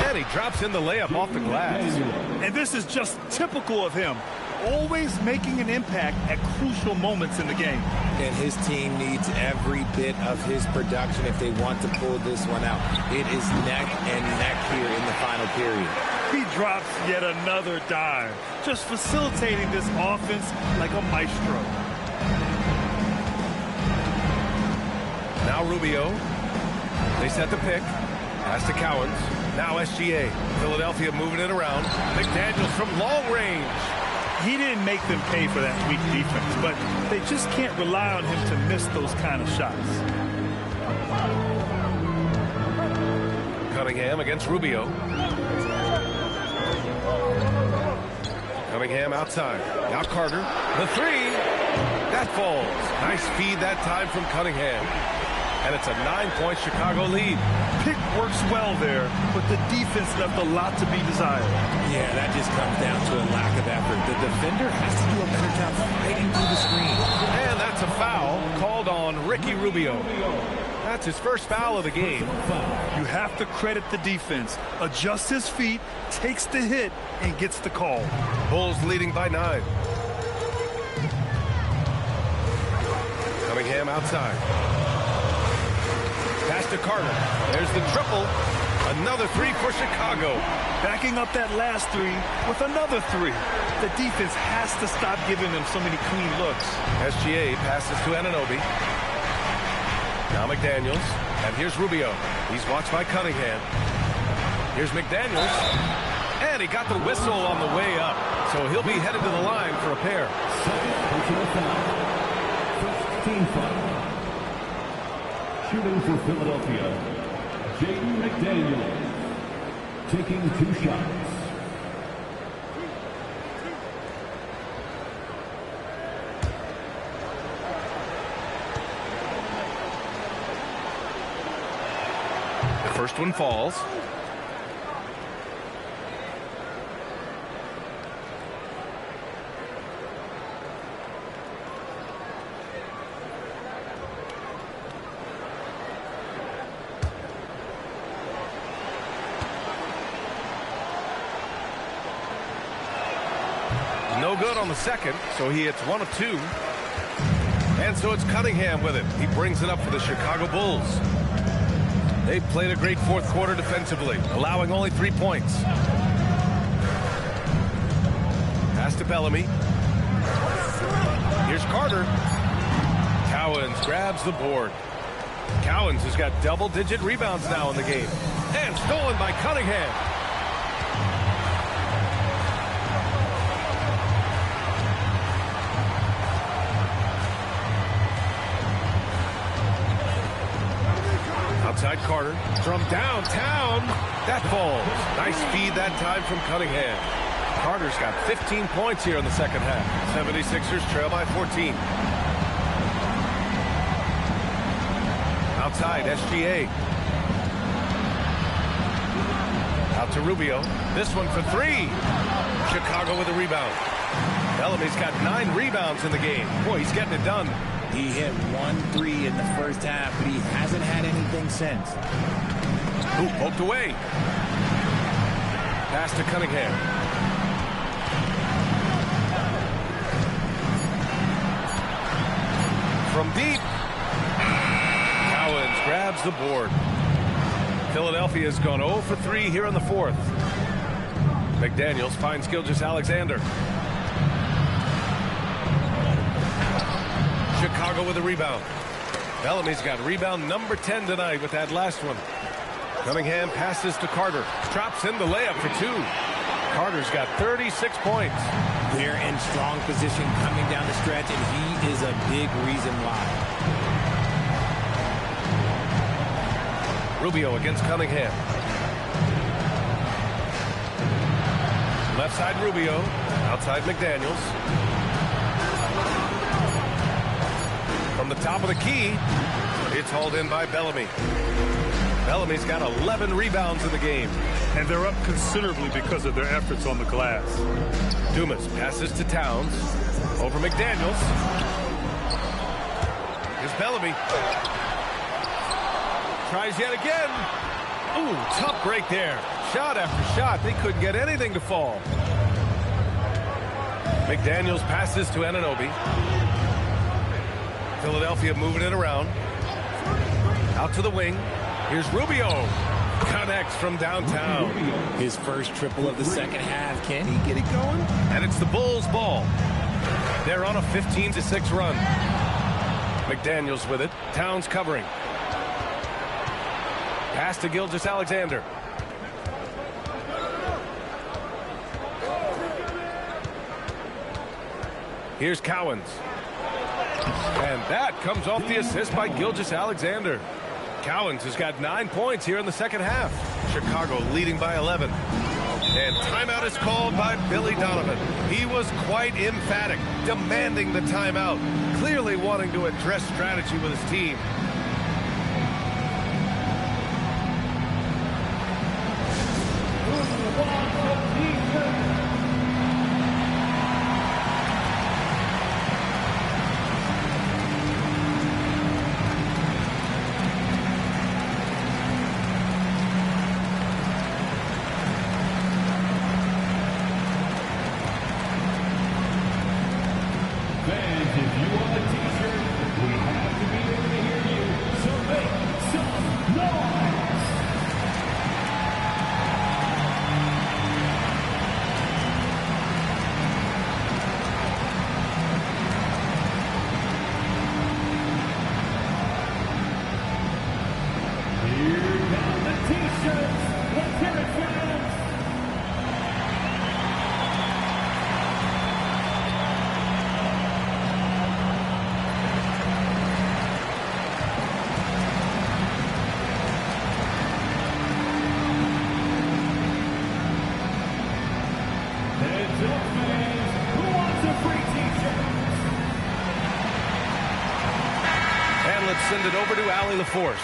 And he drops in the layup off the glass. And this is just typical of him. Always making an impact at crucial moments in the game. And his team needs every bit of his production if they want to pull this one out. It is neck and neck here in the final period. He drops yet another dive. Just facilitating this offense like a maestro. Now Rubio. They set the pick. Pass to Cowens. Now SGA. Philadelphia moving it around. McDaniels from long range. He didn't make them pay for that weak defense, but they just can't rely on him to miss those kind of shots. Cunningham against Rubio. Cunningham outside. Now Carter. The 3. That falls. Nice feed that time from Cunningham. And it's a 9-point Chicago lead. Pick works well there, but the defense left a lot to be desired. Yeah, that just comes down to a lack of effort. The defender has to do a better job fighting through the screen. And that's a foul called on Ricky Rubio. That's his first foul of the game. You have to credit the defense. Adjusts his feet, takes the hit, and gets the call. Bulls leading by 9. Cunningham outside. Pass to Carter. There's the triple. Another 3 for Chicago. Backing up that last 3 with another 3. The defense has to stop giving them so many clean looks. SGA passes to Anunoby. Now McDaniels. And here's Rubio. He's watched by Cunningham. Here's McDaniels. And he got the whistle on the way up. So he'll be headed to the line for a pair. First team foul. Shooting for Philadelphia, Jaden McDaniels, taking 2 shots. First one falls. No good on the second, so he hits 1 of 2. And so it's Cunningham with it. He brings it up for the Chicago Bulls. They've played a great fourth quarter defensively, allowing only 3 points. Pass to Bellamy. Here's Carter. Cowens grabs the board. Cowens has got double-digit rebounds now in the game. And stolen by Cunningham. Outside Carter from downtown. That falls. Nice feed that time from Cunningham. Carter's got 15 points here in the second half. 76ers trail by 14. Outside SGA. Out to Rubio. This one for 3. Chicago with a rebound. Bellamy's got 9 rebounds in the game. Boy, he's getting it done. He hit 1-3 in the first half, but he hasn't had anything since. Ooh, poked away. Pass to Cunningham. From deep. Cowens grabs the board. Philadelphia's gone 0 for 3 here in the fourth. McDaniels finds Gilgeous-Alexander. Chicago with a rebound. Bellamy's got rebound number 10 tonight with that last one. Cunningham passes to Carter. Drops in the layup for 2. Carter's got 36 points. They're in strong position coming down the stretch, and he is a big reason why. Rubio against Cunningham. Left side Rubio. Outside McDaniels. From the top of the key, it's hauled in by Bellamy. Bellamy's got 11 rebounds in the game. And they're up considerably because of their efforts on the glass. Dumas passes to Towns. Over McDaniels. Here's Bellamy. Tries yet again. Ooh, tough break there. Shot after shot. They couldn't get anything to fall. McDaniels passes to Anunoby. Philadelphia moving it around. Out to the wing. Here's Rubio. Connects from downtown. His first triple of the second half. Can he get it going? And it's the Bulls' ball. They're on a 15-6 run. McDaniels with it. Towns covering. Pass to Gilgeous-Alexander. Here's Cowens. And that comes off the assist by Gilgeous-Alexander. Cowens has got 9 points here in the second half. Chicago leading by 11. And timeout is called by Billy Donovan. He was quite emphatic, demanding the timeout, clearly wanting to address strategy with his team. Send it over to Allie LaForce.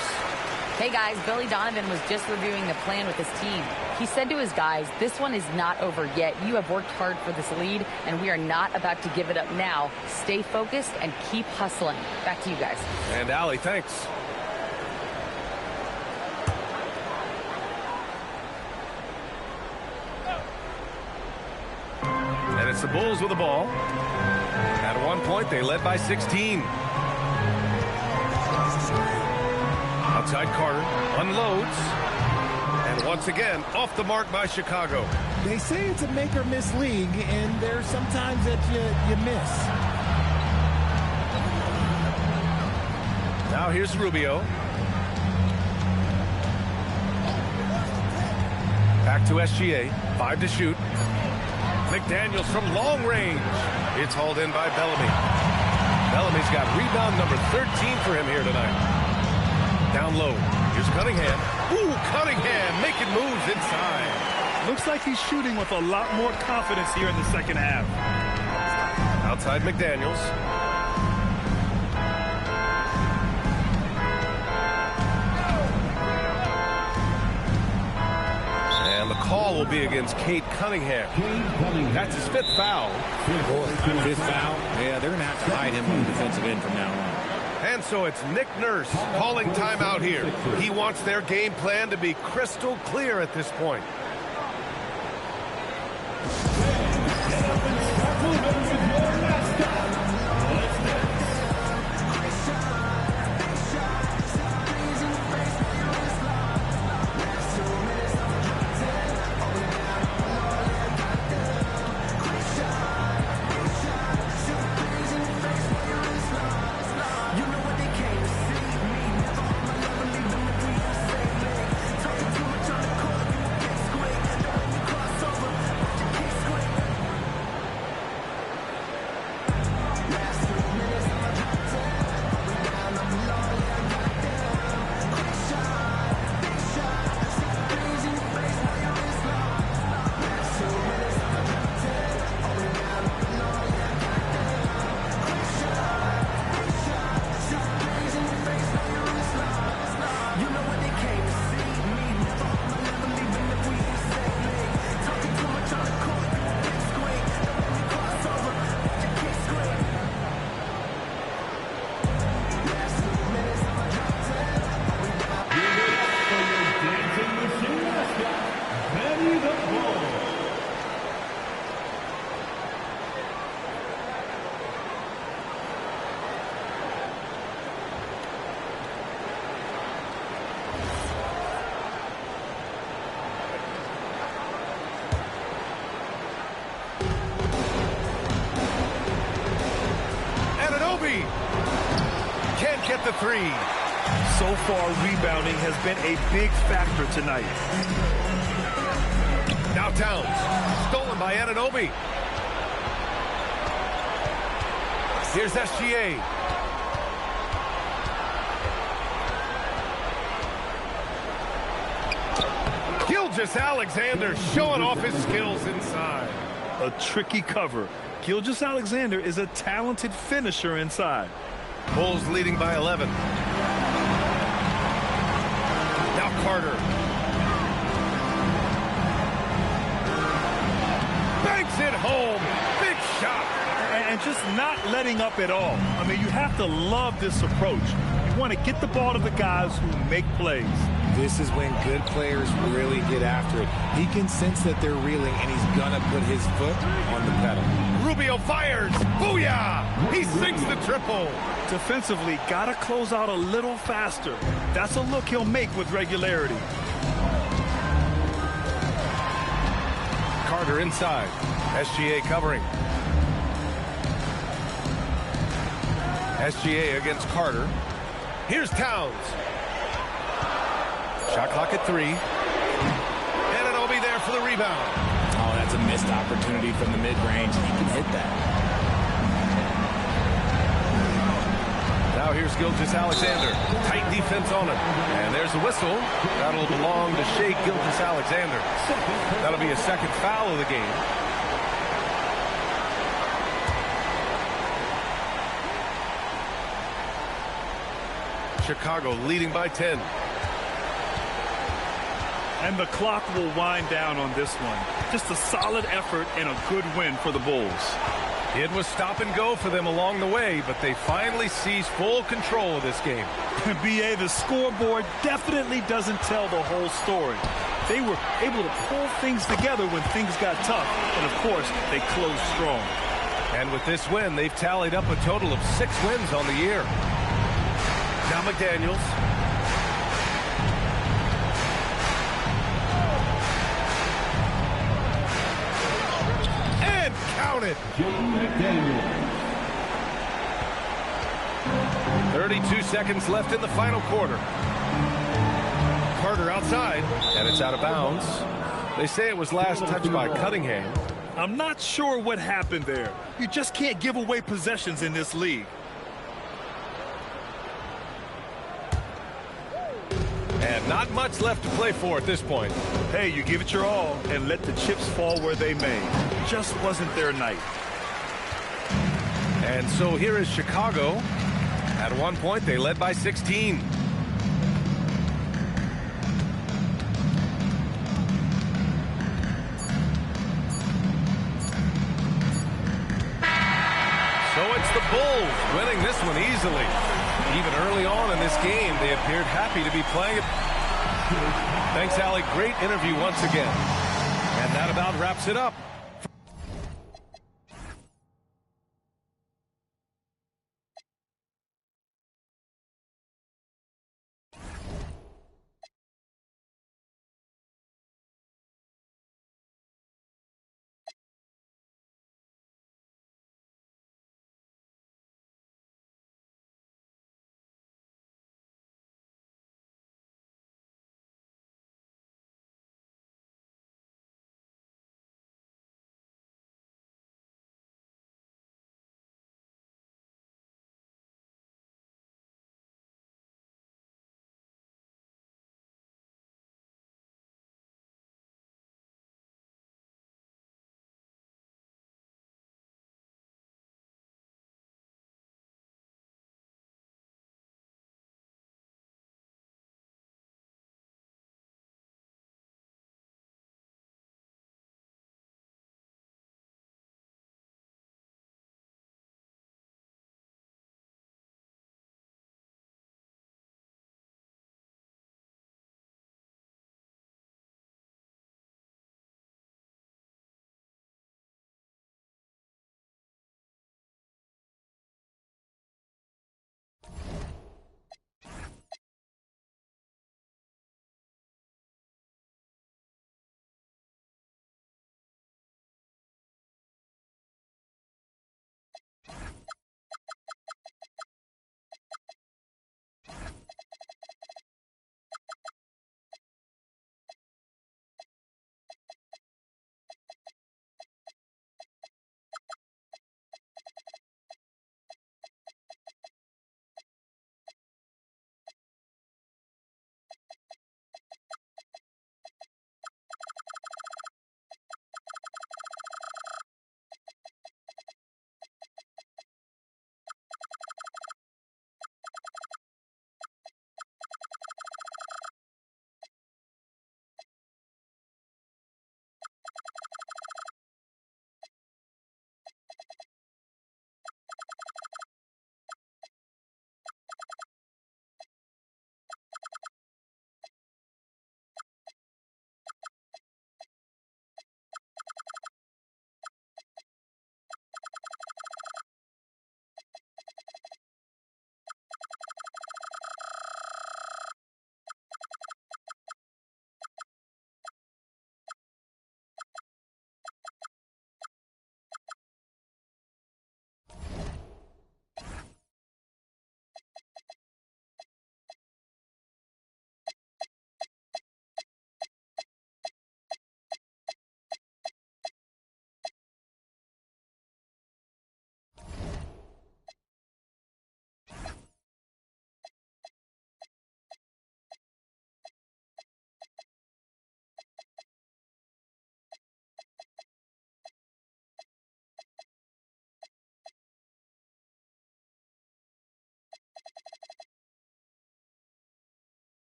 Hey guys, Billy Donovan was just reviewing the plan with his team. He said to his guys, this one is not over yet. You have worked hard for this lead, and we are not about to give it up now. Stay focused and keep hustling. Back to you guys. And Allie, thanks. And it's the Bulls with the ball. At one point, they led by 16. Outside Carter unloads. And once again, off the mark by Chicago. They say it's a make or miss league, and there's sometimes that you miss. Now here's Rubio. Back to SGA. 5 to shoot. McDaniels from long range. It's hauled in by Bellamy. Bellamy's got rebound number 13 for him here tonight. Down low. Here's Cunningham. Ooh, Cunningham making moves inside. Looks like he's shooting with a lot more confidence here in the second half. Outside McDaniels. And the call will be against Cade Cunningham. That's his 5th foul. Fifth foul? Yeah, they're going to have to hide him on the defensive end from now on. And so it's Nick Nurse calling timeout here. He wants their game plan to be crystal clear at this point. Can't get the 3. So far, rebounding has been a big factor tonight. Now Towns. Stolen by Anunoby. Here's SGA. Gilgeous-Alexander showing off his skills inside. A tricky cover. Gilgeous-Alexander is a talented finisher inside. Bulls leading by 11. Now Carter. Banks it home. Big shot. And just not letting up at all. I mean, you have to love this approach. You want to get the ball to the guys who make plays. This is when good players really get after it. He can sense that they're reeling, and he's going to put his foot on the pedal. Rubio fires. Booyah! He sinks the triple. Defensively, got to close out a little faster. That's a look he'll make with regularity. Carter inside. SGA covering. SGA against Carter. Here's Towns. Shot clock at 3. Anunoby there for the rebound. Oh, that's a missed opportunity from the mid-range. He can hit that. Now here's Gilgeous-Alexander. Tight defense on him. And there's the whistle. That'll belong to Shai Gilgeous-Alexander. That'll be a 2nd foul of the game. Chicago leading by 10. And the clock will wind down on this one. Just a solid effort and a good win for the Bulls. It was stop and go for them along the way, but they finally seized full control of this game. B.A., the scoreboard definitely doesn't tell the whole story. They were able to pull things together when things got tough, and of course, they closed strong. And with this win, they've tallied up a total of 6 wins on the year. Now McDaniels. And count it. 32 seconds left in the final quarter. Carter outside, and it's out of bounds. They say it was last touched by Cunningham. I'm not sure what happened there. You just can't give away possessions in this league. And not much left to play for at this point. Hey, you give it your all and let the chips fall where they may. Just wasn't their night. And so here is Chicago. At one point, they led by 16. So it's the Bulls winning this one easily. Even early on in this game, they appeared happy to be playing it. Thanks, Allie. Great interview once again. And that about wraps it up.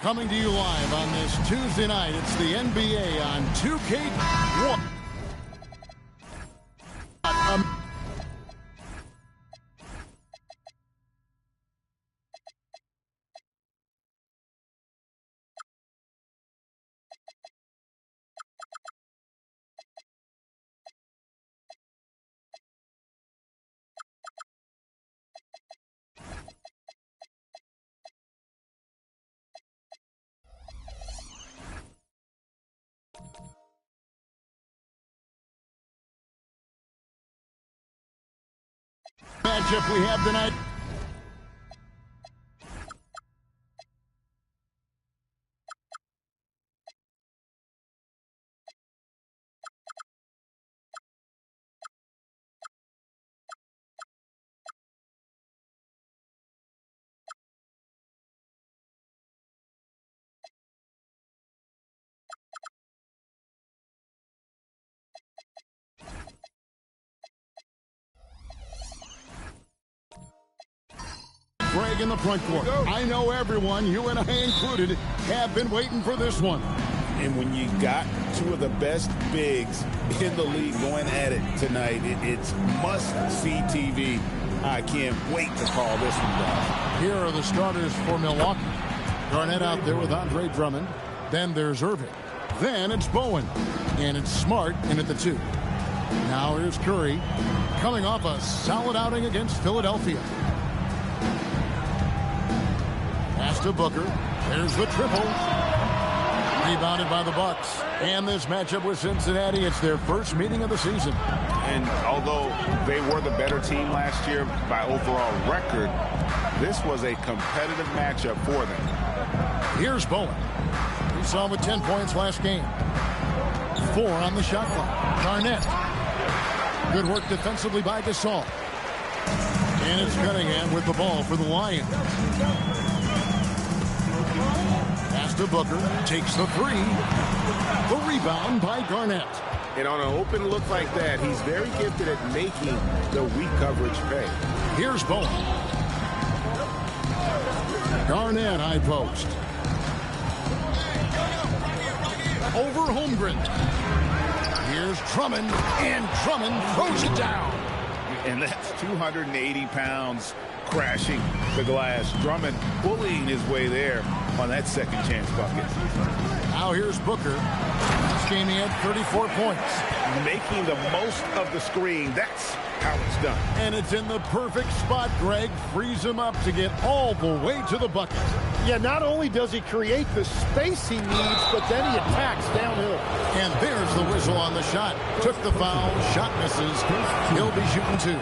Coming to you live on this Tuesday night, it's the NBA on 2K1. Matchup we have tonight. Greg in the front court. I know everyone, you and I included, have been waiting for this one. And when you got two of the best bigs in the league going at it tonight, it's must-see TV. I can't wait to call this one down. Here are the starters for Milwaukee. Garnett out there with Andre Drummond. Then there's Irving. Then it's Bowen. And it's Smart in at the 2. Now here's Curry, coming off a solid outing against Philadelphia. Pass to Booker. There's the triple. Rebounded by the Bucks. And this matchup with Cincinnati, it's their first meeting of the season. And although they were the better team last year by overall record, this was a competitive matchup for them. Here's Bowen. We saw him with 10 points last game. 4 on the shot clock. Garnett. Good work defensively by Gasol. And it's Cunningham with the ball for the Lions. Pass to Booker. Takes the 3. The rebound by Garnett. And on an open look like that, he's very gifted at making the weak coverage pay. Here's Bowen. Garnett high post. Over Holmgren. Here's Drummond, and Drummond throws it down. And that's 280 pounds crashing the glass. Drummond bullying his way there on that second chance bucket. Now here's Booker. This game he had 34 points. Making the most of the screen. That's how it's done. And it's in the perfect spot, Greg. Frees him up to get all the way to the bucket. Yeah, not only does he create the space he needs, but then he attacks downhill. And there's the whistle on the shot. Took the foul. Shot misses. He'll be shooting 2.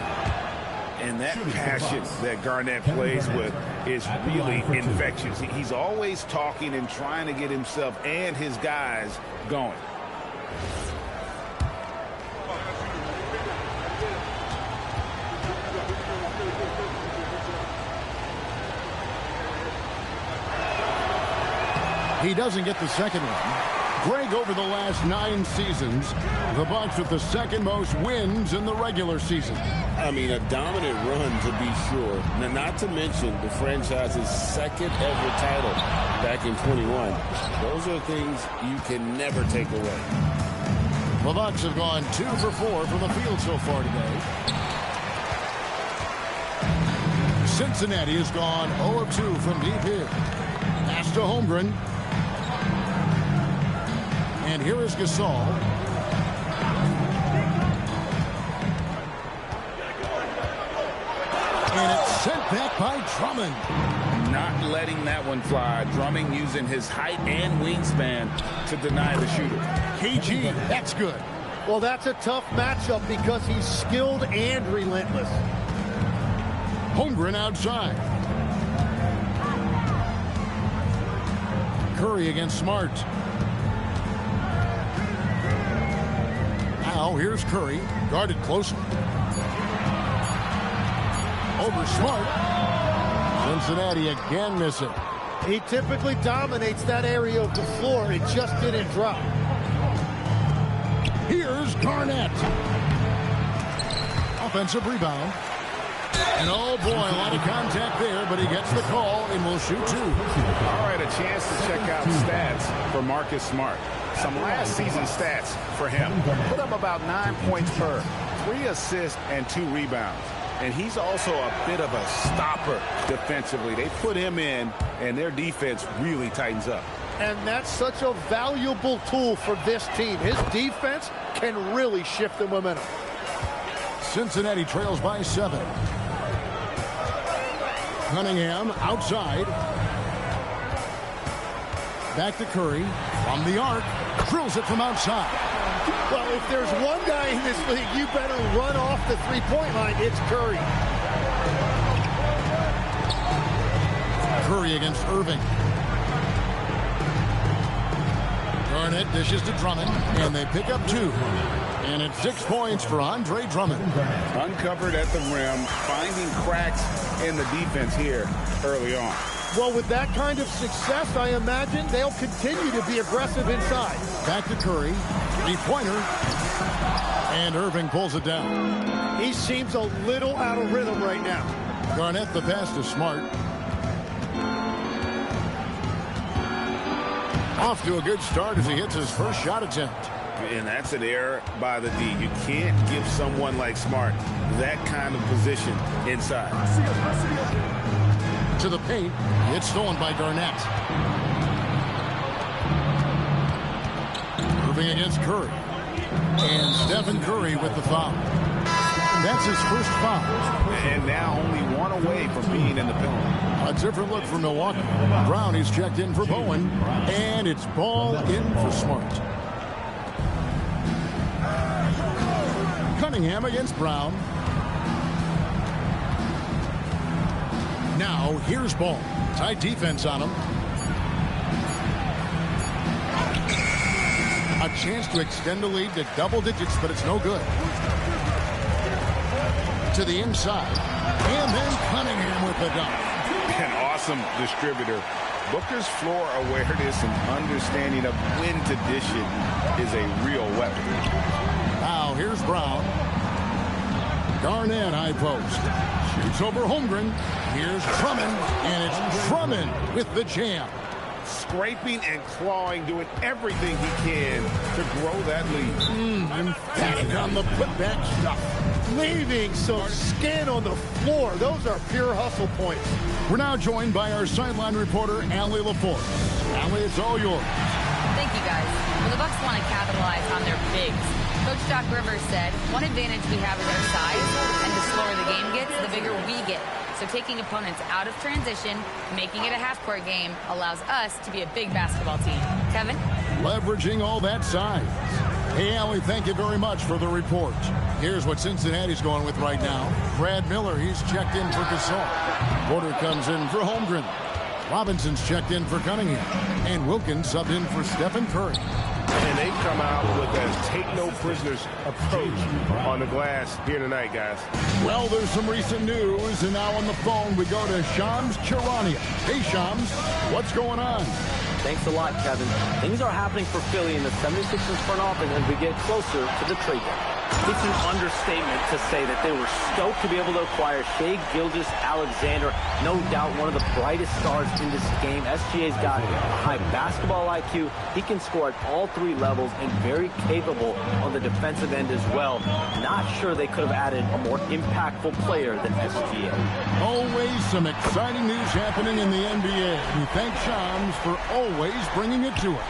And that passion that Garnett plays with is really infectious. He's always talking and trying to get himself and his guys going. He doesn't get the second one. Greg, over the last 9 seasons, the Bucks with the second most wins in the regular season. I mean, a dominant run to be sure. Now, not to mention the franchise's second ever title back in 21. Those are things you can never take away. The Bucks have gone 2 for 4 from the field so far today. Cincinnati has gone 0 of 2 from deep here. Pass to Holmgren. And here is Gasol. And it's sent back by Drummond. Not letting that one fly. Drummond using his height and wingspan to deny the shooter. KG, that's good. Well, that's a tough matchup because he's skilled and relentless. Holmgren outside. Curry against Smart. Now here's Curry, guarded closely. Over Smart. Cincinnati again missing. He typically dominates that area of the floor. It just didn't drop. Here's Garnett. Offensive rebound. And oh boy, a lot of contact there, but he gets the call and will shoot two. All right, a chance to check out stats for Marcus Smart. Some last season stats for him. Put up about 9 points per, 3 assists and 2 rebounds. And he's also a bit of a stopper defensively. They put him in, and their defense really tightens up. And that's such a valuable tool for this team. His defense can really shift the momentum. Cincinnati trails by 7. Cunningham outside. Back to Curry. From the arc. Drills it from outside. Well, if there's one guy in this league, you better run off the three-point line. It's Curry. Curry against Irving. Garnett dishes to Drummond, and they pick up 2. And it's 6 points for Andre Drummond. Uncovered at the rim, finding cracks in the defense here early on. Well, with that kind of success, I imagine they'll continue to be aggressive inside. Back to Curry. Three-pointer. And Irving pulls it down. He seems a little out of rhythm right now. Garnett, the pass to Smart. Off to a good start as he hits his first shot attempt. And that's an error by the D. You can't give someone like Smart that kind of position inside. To the paint. It's stolen by Garnett. Irving against Curry. And Stephen Curry with the foul. That's his first foul. And now only 1 away from being in the penalty. A different look for Milwaukee. Brown is checked in for Bowen. And it's ball in for Smart. Cunningham against Brown. Now here's Ball. Tight defense on him. A chance to extend the lead to double digits, but it's no good. To the inside. And then Cunningham with the dunk. An awesome distributor. Booker's floor awareness and understanding of when to dish it is a real weapon. Now here's Brown. Garnett high post. Shoots over Holmgren. Here's Drummond. And it's Drummond with the jam. Scraping and clawing, doing everything he can to grow that lead. Emphatic on the putback stuff. Leaving some skin on the floor. Those are pure hustle points. We're now joined by our sideline reporter, Allie LaForce. Allie, it's all yours. Thank you, guys. Well, the Bucks want to capitalize on their bigs. Coach Doc Rivers said, one advantage we have is our size, and the slower the game gets, the bigger we get. So taking opponents out of transition, making it a half-court game, allows us to be a big basketball team. Kevin? Leveraging all that size. Hey, Allie, thank you very much for the report. Here's what Cincinnati's going with right now. Brad Miller, he's checked in for Gasol. Porter comes in for Holmgren. Robinson's checked in for Cunningham. And Wilkins subbed in for Stephen Curry. And they come out with a take-no-prisoners approach on the glass here tonight, guys. Well, there's some recent news, and now on the phone we go to Shams Charania. Hey, Shams, what's going on? Thanks a lot, Kevin. Things are happening for Philly in the 76ers front office as we get closer to the trade deadline. It's an understatement to say that they were stoked to be able to acquire Shai Gilgeous-Alexander. No doubt one of the brightest stars in this game. SGA's got a high basketball IQ. He can score at all 3 levels and very capable on the defensive end as well. Not sure they could have added a more impactful player than SGA. Always some exciting news happening in the NBA. We thank Shams for always bringing it to us.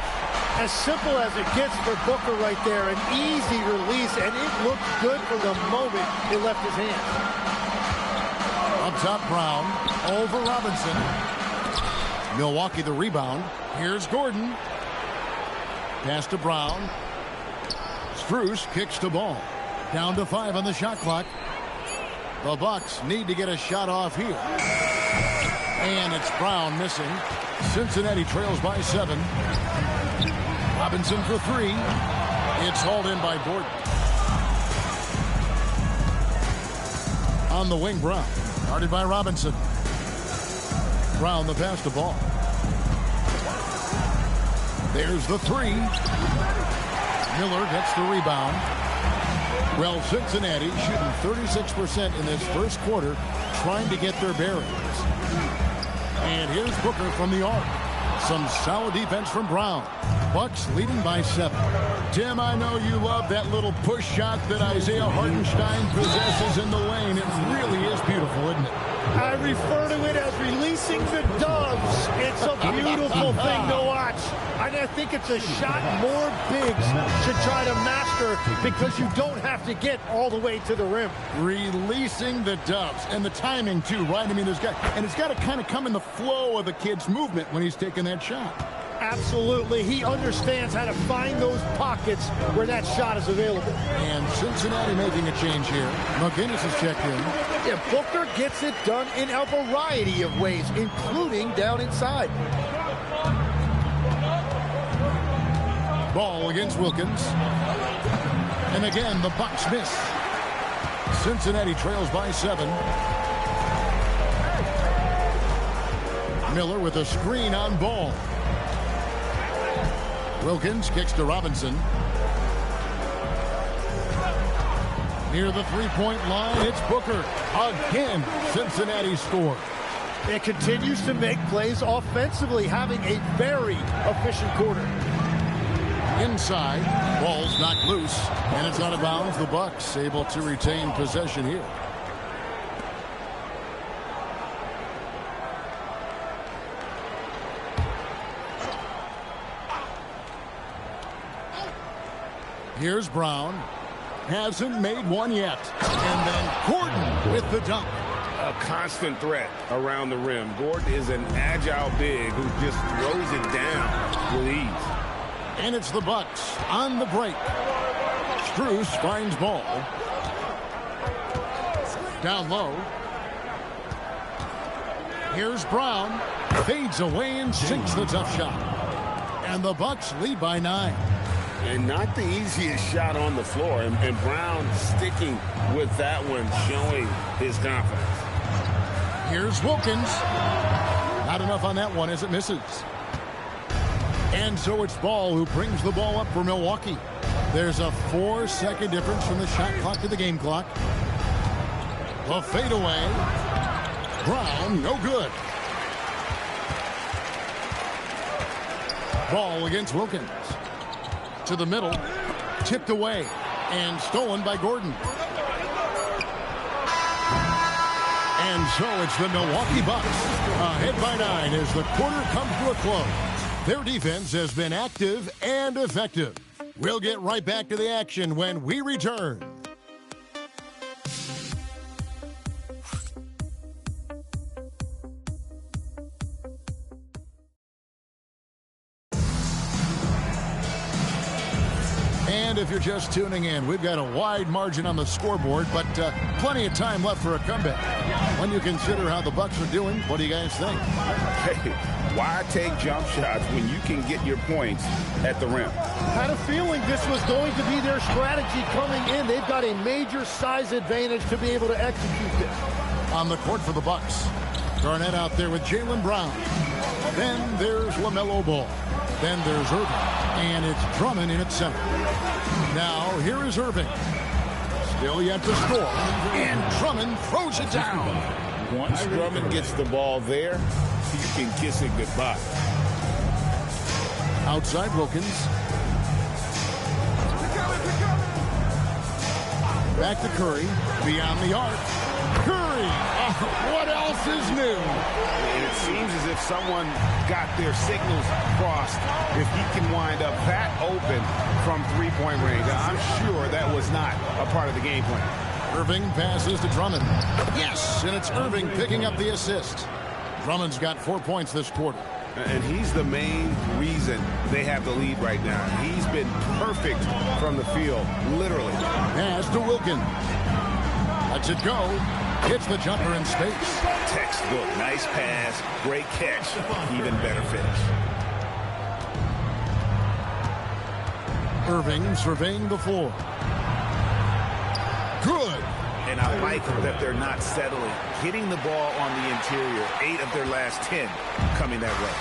As simple as it gets for Booker right there. An easy release, and it looked good for the moment it left his hands. Up top, Brown. Over Robinson. Milwaukee the rebound. Here's Gordon. Pass to Brown. Strus kicks the ball. Down to 5 on the shot clock. The Bucks need to get a shot off here. And it's Brown missing. Cincinnati trails by 7. Robinson for 3. It's hauled in by Gordon. On the wing, Brown. Guarded by Robinson. Brown the pass to Ball. There's the 3. Miller gets the rebound. Well, Cincinnati shooting 36% in this first quarter, trying to get their bearings. And here's Booker from the arc. Some solid defense from Brown. Bucks leading by 7. Tim, I know you love that little push shot that Isaiah Hartenstein possesses in the lane. It really is beautiful, isn't it? I refer to it as releasing the doves. It's a beautiful thing to watch. And I think it's a shot more bigs should try to master because you don't have to get all the way to the rim. Releasing the doves. And the timing, too, right? I mean, it's got to kind of come in the flow of the kid's movement when he's taking that shot. Absolutely. He understands how to find those pockets where that shot is available. And Cincinnati making a change here. McGinnis has checked in. Yeah, Booker gets it done in a variety of ways, including down inside. Ball against Wilkins. And again, the Bucks miss. Cincinnati trails by 7. Miller with a screen on Ball. Wilkins kicks to Robinson. Near the three-point line, it's Booker. Again, Cincinnati scores. It continues to make plays offensively, having a very efficient quarter. Inside, ball's knocked loose, and it's out of bounds. The Bucks able to retain possession here. Here's Brown. Hasn't made one yet. And then Gordon with the dunk. A constant threat around the rim. Gordon is an agile big who just throws it down with ease. And it's the Bucks on the break. Strus finds Ball. Down low. Here's Brown. Fades away and sinks the tough shot. And the Bucks lead by 9. And not the easiest shot on the floor. And Brown sticking with that one, showing his confidence. Here's Wilkins. Not enough on that one as it misses. And so it's Ball who brings the ball up for Milwaukee. There's a 4-second difference from the shot clock to the game clock. A fadeaway. Brown, no good. Ball against Wilkins. To the middle, tipped away, and stolen by Gordon. And so it's the Milwaukee Bucks ahead by 9 as the quarter comes to a close. Their defense has been active and effective. We'll get right back to the action when we return. And if you're just tuning in, we've got a wide margin on the scoreboard, but plenty of time left for a comeback. When you consider how the Bucks are doing, what do you guys think? Hey, why take jump shots when you can get your points at the rim? Had a feeling this was going to be their strategy coming in. They've got a major size advantage to be able to execute this. On the court for the Bucks, Garnett out there with Jaylen Brown. Then there's LaMelo Ball. Then there's Irving. And it's Drummond in at center. Now, here is Irving. Still yet to score. And Drummond throws it down. Once Drummond gets the ball there, you can kiss it goodbye. Outside Wilkins. Back to Curry. Beyond the arc. Curry! What else is new? And it seems as if someone got their signals crossed if he can wind up that open from three-point range. I'm sure that was not a part of the game plan. Irving passes to Drummond. Yes, and it's Irving picking up the assist. Drummond's got 4 points this quarter. And he's the main reason they have the lead right now. He's been perfect from the field, literally. Pass to Wilkins. Lets it go. Hits the jumper in space. Textbook. Nice pass. Great catch. Even better finish. Irving surveying the floor. Good. And I like that they're not settling. Hitting the ball on the interior. 8 of their last 10 coming that way.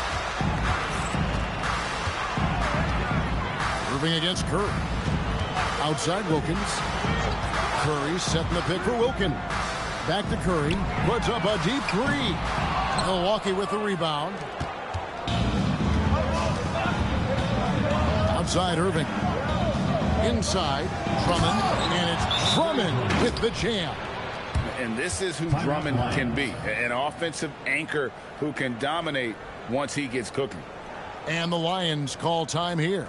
Irving against Curry. Outside Wilkins. Curry setting the pick for Wilkin. Back to Curry. Puts up a deep three. Milwaukee with the rebound. Outside Irving. Inside Drummond. And it's Drummond with the jam. And this is who Drummond can be. An offensive anchor who can dominate once he gets cooking. And the Lions call time here.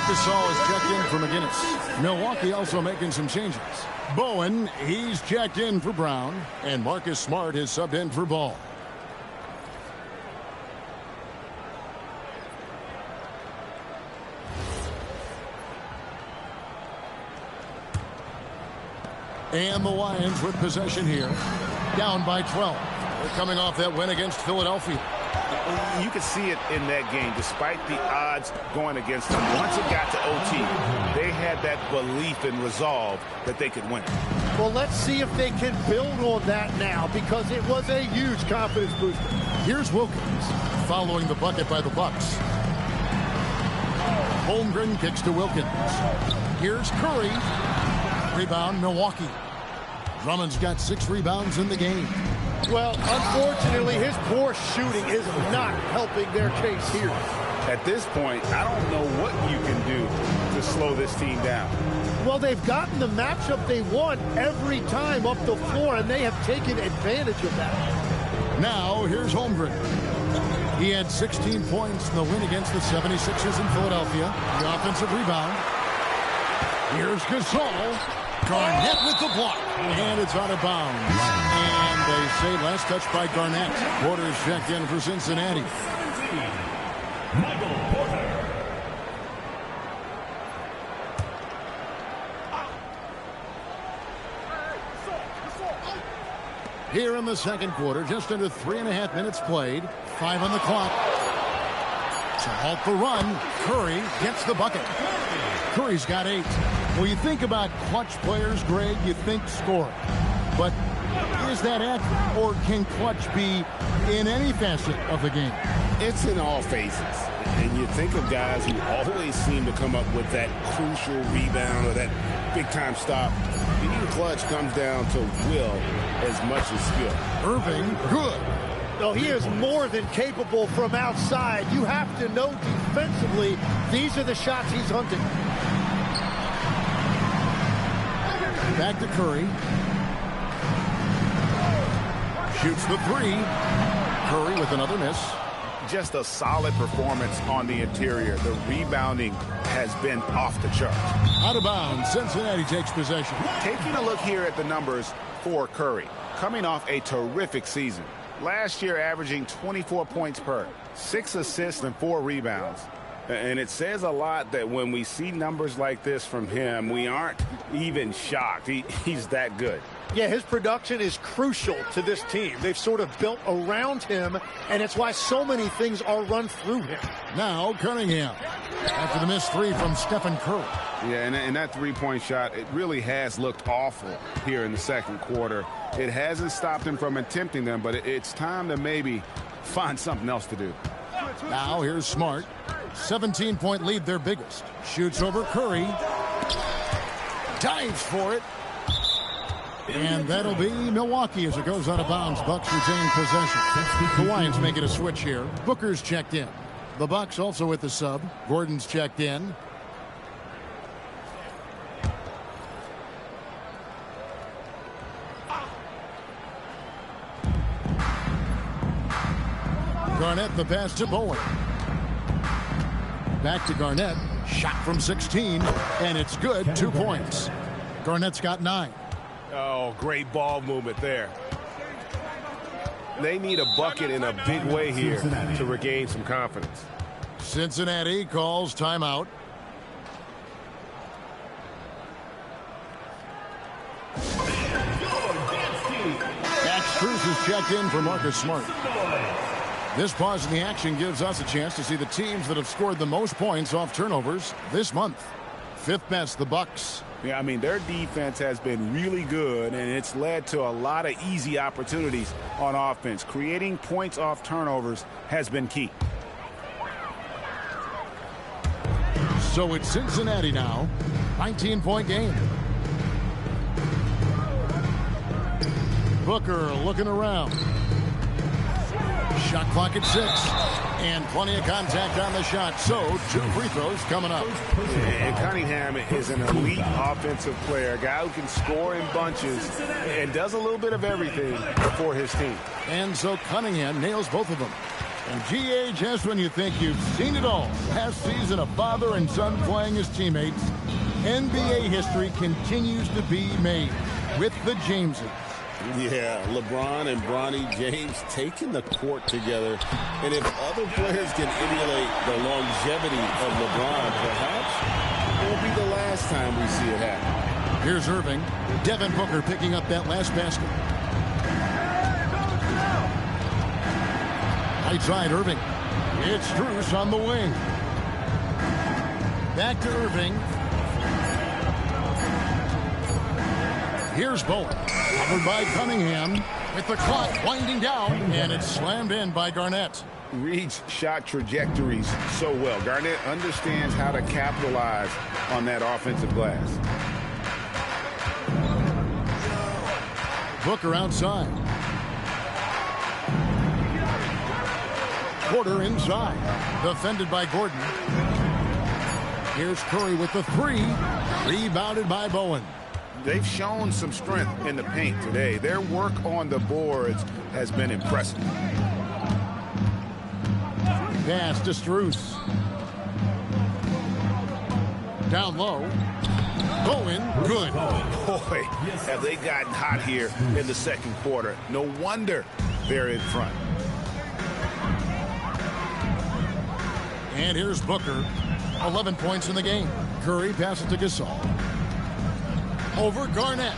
Gasol is checked in for McGinnis. Milwaukee also making some changes. Bowen, he's checked in for Brown. And Marcus Smart is subbed in for Ball. And the Lions with possession here. Down by 12. They're coming off that win against Philadelphia. You could see it in that game, despite the odds going against them. Once it got to OT, they had that belief and resolve that they could win. Well, let's see if they can build on that now, because it was a huge confidence booster. Here's Wilkins following the bucket by the Bucks. Holmgren kicks to Wilkins. Here's Curry. Rebound, Milwaukee. Drummond's got 6 rebounds in the game. Well, unfortunately, his poor shooting is not helping their case here. At this point, I don't know what you can do to slow this team down. Well, they've gotten the matchup they want every time up the floor, and they have taken advantage of that. Now, here's Holmgren. He had 16 points in the win against the 76ers in Philadelphia. The offensive rebound. Here's Gasol. Garnett with the block. And it's out of bounds. And they say last touch by Garnett. Porter's checked in for Cincinnati. Michael Porter. Here in the second quarter, just under 3.5 minutes played. 5 on the clock. To halt the run, Curry gets the bucket. Curry's got 8. When you think about clutch players, Greg, you think scoring. But is that accurate, or can clutch be in any facet of the game? It's in all phases. And you think of guys who always seem to come up with that crucial rebound or that big-time stop. Being clutch comes down to will as much as skill. Irving, good. No, he is more than capable from outside. You have to know defensively, these are the shots he's hunting. Back to Curry. Shoots the 3. Curry with another miss. Just a solid performance on the interior. The rebounding has been off the chart. Out of bounds. Cincinnati takes possession. Taking a look here at the numbers for Curry. Coming off a terrific season. Last year averaging 24 points per, 6 assists and 4 rebounds. And it says a lot that when we see numbers like this from him, we aren't even shocked. He's that good. Yeah, his production is crucial to this team. They've sort of built around him, and it's why so many things are run through him. Now Cunningham. After the missed 3 from Stephen Curry. Yeah, and that three-point shot, it really has looked awful here in the second quarter. It hasn't stopped him from attempting them, but it's time to maybe find something else to do. Now here's Smart. 17-point lead, their biggest. Shoots over Curry. Dives for it. And that'll be Milwaukee as it goes out of bounds. Bucks retain possession. The Lions making a switch here. Booker's checked in. The Bucks also with the sub. Gordon's checked in. Garnett the pass to Bowen. Back to Garnett. Shot from 16, and it's good. 2 points. Garnett's got 9. Oh, great ball movement there. They need a bucket in a big way here to regain some confidence. Cincinnati calls timeout. Max Strus is checked in for Marcus Smart. This pause in the action gives us a chance to see the teams that have scored the most points off turnovers this month. 5th best, the Bucks. Yeah, I mean, their defense has been really good, and it's led to a lot of easy opportunities on offense. Creating points off turnovers has been key. So it's Cincinnati now. 19-point game. Booker looking around. Shot clock at 6. And plenty of contact on the shot. So 2 free throws coming up. And Cunningham is an elite offensive player. A guy who can score in bunches and does a little bit of everything for his team. And so Cunningham nails both of them. And GA, just when you think you've seen it all, last season a father and son playing as teammates, NBA history continues to be made with the Jameses. Yeah, LeBron and Bronny James taking the court together. And if other players can emulate the longevity of LeBron, perhaps it will be the last time we see it happen. Here's Irving. Devin Booker picking up that last basket. Right side, Irving. It's Strus on the wing. Back to Irving. Here's Bowen. Covered by Cunningham with the clock winding down, and it's slammed in by Garnett. Reads shot trajectories so well. Garnett understands how to capitalize on that offensive glass. Booker outside. Porter inside. Defended by Gordon. Here's Curry with the 3. Rebounded by Bowen. They've shown some strength in the paint today. Their work on the boards has been impressive. Pass to Strus. Down low. Bowen, good. Boy, have they gotten hot here in the second quarter. No wonder they're in front. And here's Booker. 11 points in the game. Curry passes to Gasol. Over Garnett.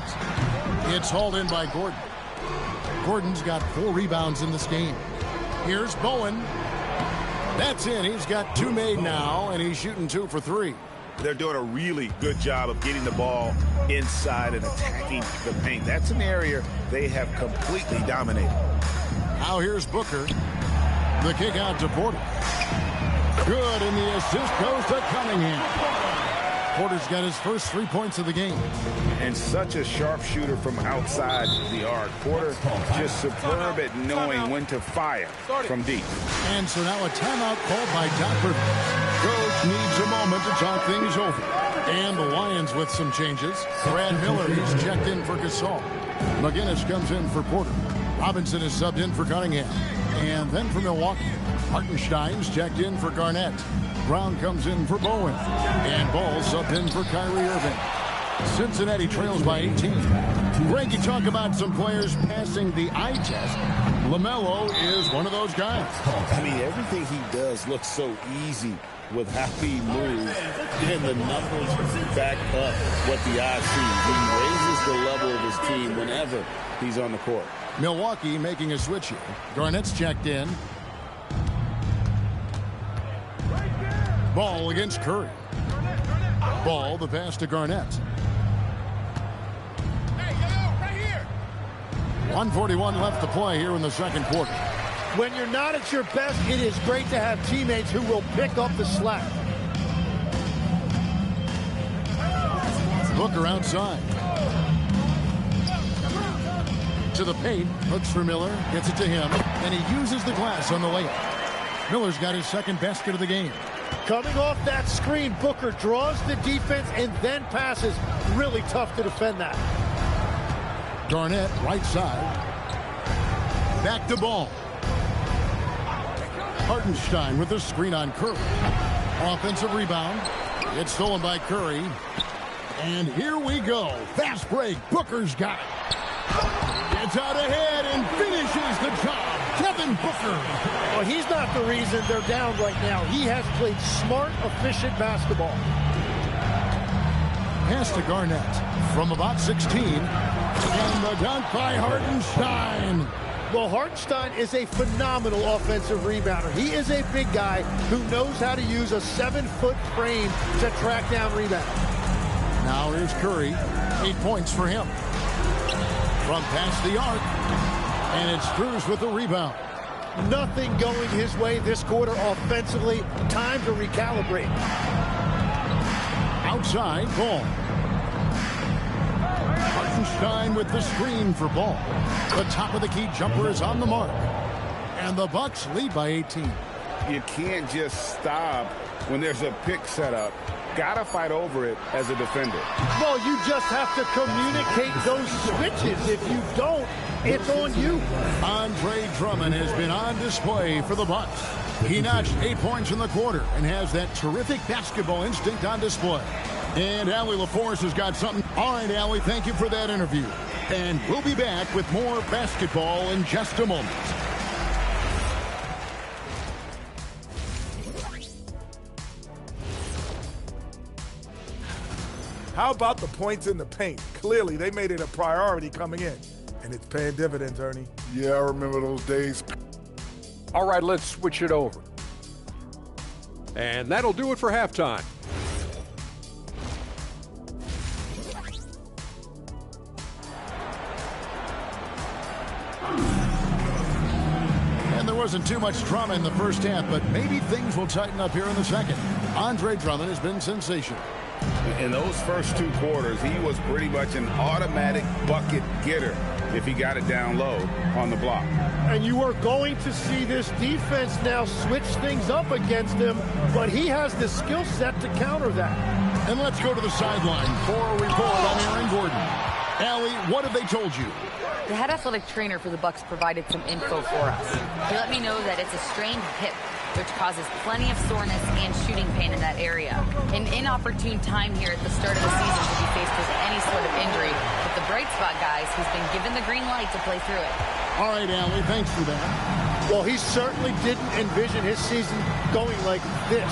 It's hauled in by Gordon. Gordon's got 4 rebounds in this game. Here's Bowen. That's in. He's got 2 made now, and he's shooting 2 for 3. They're doing a really good job of getting the ball inside and attacking the paint. That's an area they have completely dominated. Now here's Booker. The kick out to Porter. Good, and the assist goes to Cunningham. Porter's got his first 3 points of the game. And such a sharpshooter from outside the arc. Porter just superb at knowing when to fire from deep. And so now a timeout called by Doc Rivers. Coach needs a moment to talk things over. And the Lions with some changes. Brad Miller is checked in for Gasol. McGinnis comes in for Porter. Robinson is subbed in for Cunningham. And then for Milwaukee, Hartenstein's checked in for Garnett. Brown comes in for Bowen. And Ball subbed in for Kyrie Irving. Cincinnati trails by 18. Greg, you talk about some players passing the eye test. LaMelo is one of those guys. I mean, everything he does looks so easy with how he moves, and the numbers back up what the eye sees. He raises the level of his team whenever he's on the court. Milwaukee making a switch here. Garnett's checked in. Ball against Curry. Ball, the pass to Garnett. 1:41 left to play here in the second quarter. When you're not at your best, it is great to have teammates who will pick up the slack. Booker outside. To the paint, looks for Miller, gets it to him, and he uses the glass on the layup. Miller's got his second basket of the game. Coming off that screen, Booker draws the defense and then passes. Really tough to defend that. Garnett, right side. Back to Ball. Hartenstein with the screen on Curry. Offensive rebound. It's stolen by Curry. And here we go. Fast break. Booker's got it. Gets out ahead and finishes the job. Kevin Booker. Well, he's not the reason they're down right now. He has played smart, efficient basketball. Pass to Garnett from about 16. And the dunk by Hartenstein. Well, Hartenstein is a phenomenal offensive rebounder. He is a big guy who knows how to use a 7-foot frame to track down rebounds. Now here's Curry. 8 points for him. From past the arc. And it's Cruz with the rebound. Nothing going his way this quarter offensively. Time to recalibrate. Outside, Ball. Hartenstein with the screen for Ball. The top of the key jumper is on the mark. And the Bucks lead by 18. You can't just stop when there's a pick set up. Gotta fight over it as a defender. Well, you just have to communicate those switches. If you don't, it's on you. Andre Drummond has been on display for the Bucks. He notched 8 points in the quarter and has that terrific basketball instinct on display. And Allie LaForce has got something. All right, Allie, thank you for that interview. And we'll be back with more basketball in just a moment. How about the points in the paint? Clearly, they made it a priority coming in. And it's paying dividends, Ernie. Yeah, I remember those days. All right, let's switch it over. And that'll do it for halftime. And there wasn't too much drama in the first half, but maybe things will tighten up here in the second. Andre Drummond has been sensational. In those first 2 quarters, he was pretty much an automatic bucket getter if he got it down low on the block. And you are going to see this defense now switch things up against him, but he has the skill set to counter that. And let's go to the sideline for a report on Aaron Gordon. Allie, what have they told you? The head athletic trainer for the Bucks provided some info for us. He let me know that it's a strained hip, which causes plenty of soreness and shooting pain in that area. An inopportune time here at the start of the season to be faced with any sort of injury. But the bright spot, guys, he's been given the green light to play through it. All right, Allie, thanks for that. Well, he certainly didn't envision his season going like this.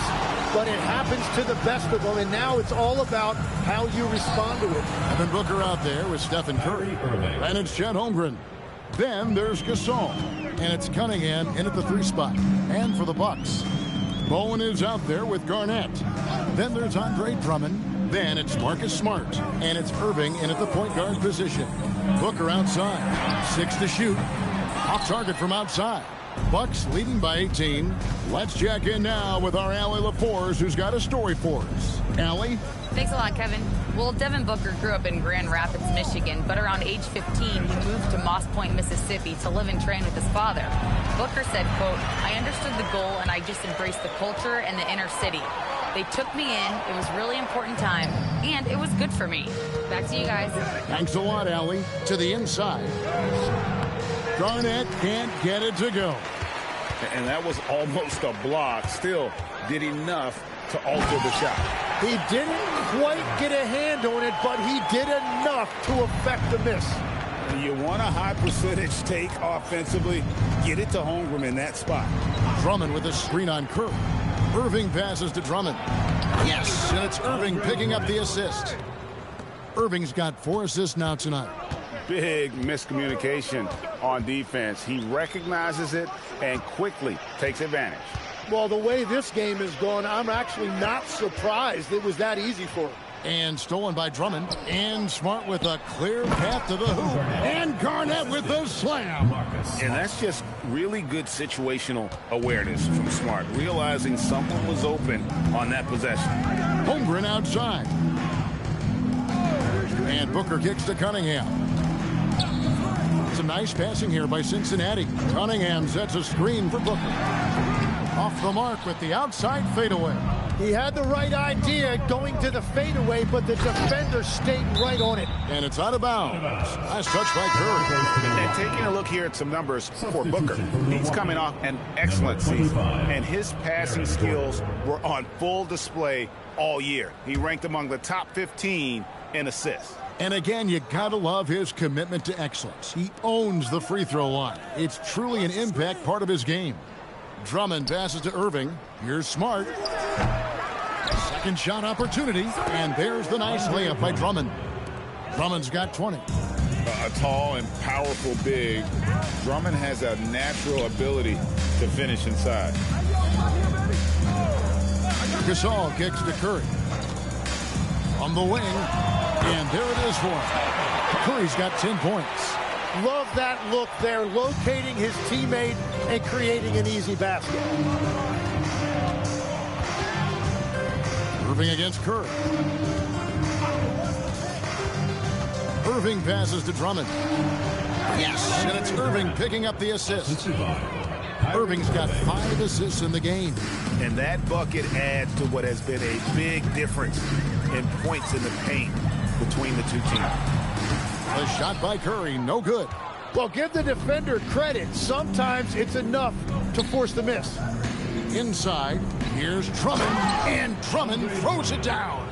But it happens to the best of them, and now it's all about how you respond to it. Evan Booker out there with Stephen Curry. And it's Chet Holmgren. Then there's Gasol. And it's Cunningham in at the 3 spot. And for the Bucks, Bowen is out there with Garnett. Then there's Andre Drummond. Then it's Marcus Smart. And it's Irving in at the point guard position. Booker outside. 6 to shoot. Off target from outside. Bucks leading by 18. Let's check in now with our Allie LaForce, who's got a story for us. Allie? Thanks a lot, Kevin. Well, Devin Booker grew up in Grand Rapids, Michigan, but around age 15, he moved to Moss Point, Mississippi to live and train with his father. Booker said, quote, "I understood the goal and I just embraced the culture and the inner city. They took me in, it was a really important time, and it was good for me." Back to you guys. Thanks a lot, Allie. To the inside. Garnett can't get it to go. And that was almost a block. Still did enough to alter the shot. He didn't quite get a hand on it, but he did enough to affect the miss. You want a high percentage take offensively, get it to Holmgren in that spot. Drummond with a screen on Curry. Irving passes to Drummond. Yes, and it's Irving picking up the assist. Irving's got 4 assists now tonight. Big miscommunication on defense. He recognizes it and quickly takes advantage. Well, the way this game is going, I'm actually not surprised it was that easy for him. And stolen by Drummond. And Smart with a clear path to the hoop. And Garnett with the slam. And that's just really good situational awareness from Smart, realizing someone was open on that possession. Holmgren outside. And Booker kicks to Cunningham. Some nice passing here by Cincinnati. Cunningham sets a screen for Booker. Off the mark with the outside fadeaway. He had the right idea going to the fadeaway, but the defender stayed right on it. And it's out of bounds. Nice touch by Curry. And taking a look here at some numbers for Booker. He's coming off an excellent season, and his passing skills were on full display all year. He ranked among the top 15 in assists. And again, you gotta love his commitment to excellence. He owns the free throw line. It's truly an impact part of his game. Drummond passes to Irving. Here's Smart. Second shot opportunity, and there's the nice layup by Drummond. Drummond's got 20. A tall and powerful big. Drummond has a natural ability to finish inside. Gasol kicks to Curry. On the wing, and there it is for him. Curry's got 10 points. Love that look there, locating his teammate and creating an easy basket. Irving against Curry. Irving passes to Drummond. Yes, and it's Irving picking up the assist. Irving's got 5 assists in the game. And that bucket adds to what has been a big difference in points in the paint between the two teams. A shot by Curry, no good. Well, give the defender credit. Sometimes it's enough to force the miss. Inside, here's Drummond, and Drummond throws it down.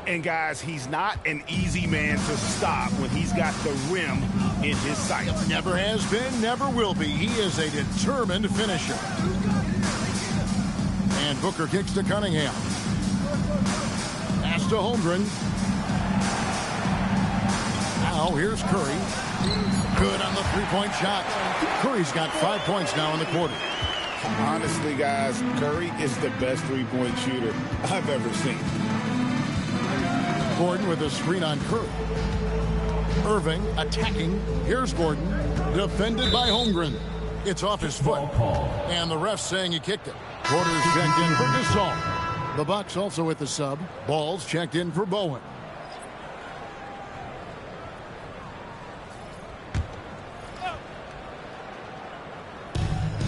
And guys, he's not an easy man to stop when he's got the rim in his sights. Never has been, never will be. He is a determined finisher. And Booker kicks to Cunningham. Pass to Holmgren. Now here's Curry. Good on the three-point shot. Curry's got 5 points now in the quarter. Honestly, guys, Curry is the best three-point shooter I've ever seen. Gordon with a screen on Curry. Irving attacking. Here's Gordon. Defended by Holmgren. It's off his foot. And the ref's saying he kicked it. Porter's checked in for Gasol. The Bucks also with the sub. Ball's checked in for Bowen.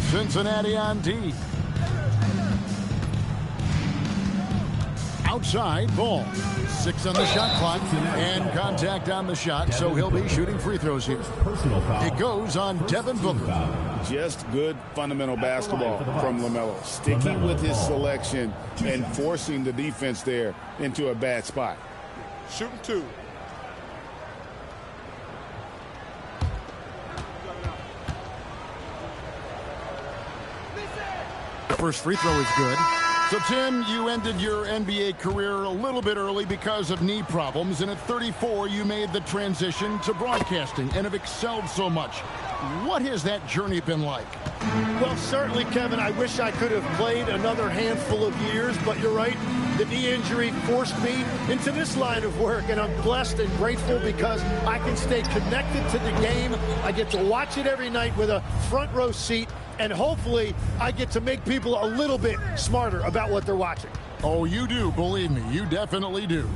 Cincinnati on D. Outside, ball. 6 on the shot clock, and contact on the shot, so he'll be shooting free throws here. It goes on Devin Booker. Just good fundamental basketball from LaMelo. Sticking with his selection and forcing the defense there into a bad spot. Shooting 2. First free throw is good. So, Tim, you ended your NBA career a little bit early because of knee problems, and at 34, you made the transition to broadcasting and have excelled so much. What has that journey been like? Well, certainly, Kevin, I wish I could have played another handful of years, but you're right. The knee injury forced me into this line of work, and I'm blessed and grateful because I can stay connected to the game. I get to watch it every night with a front row seat, and hopefully I get to make people a little bit smarter about what they're watching. Oh, you do, believe me. You definitely do.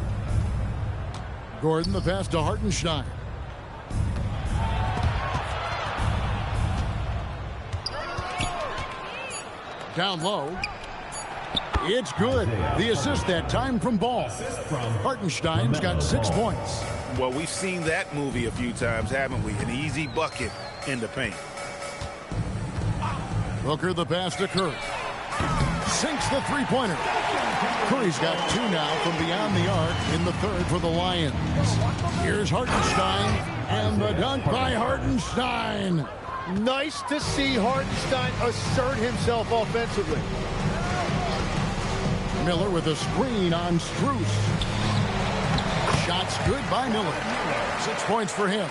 Gordon, the pass to Hartenstein. Down low. It's good. The assist that time from Ball. Hartenstein's got 6 points. Well, we've seen that movie a few times, haven't we? An easy bucket in the paint. Booker the pass to Curry. Sinks the three-pointer. Curry's got 2 now from beyond the arc in the third for the Lions. Here's Hartenstein, and the dunk by Hartenstein. Nice to see Hartenstein assert himself offensively. Miller with a screen on Strus. Shots good by Miller. 6 points for him.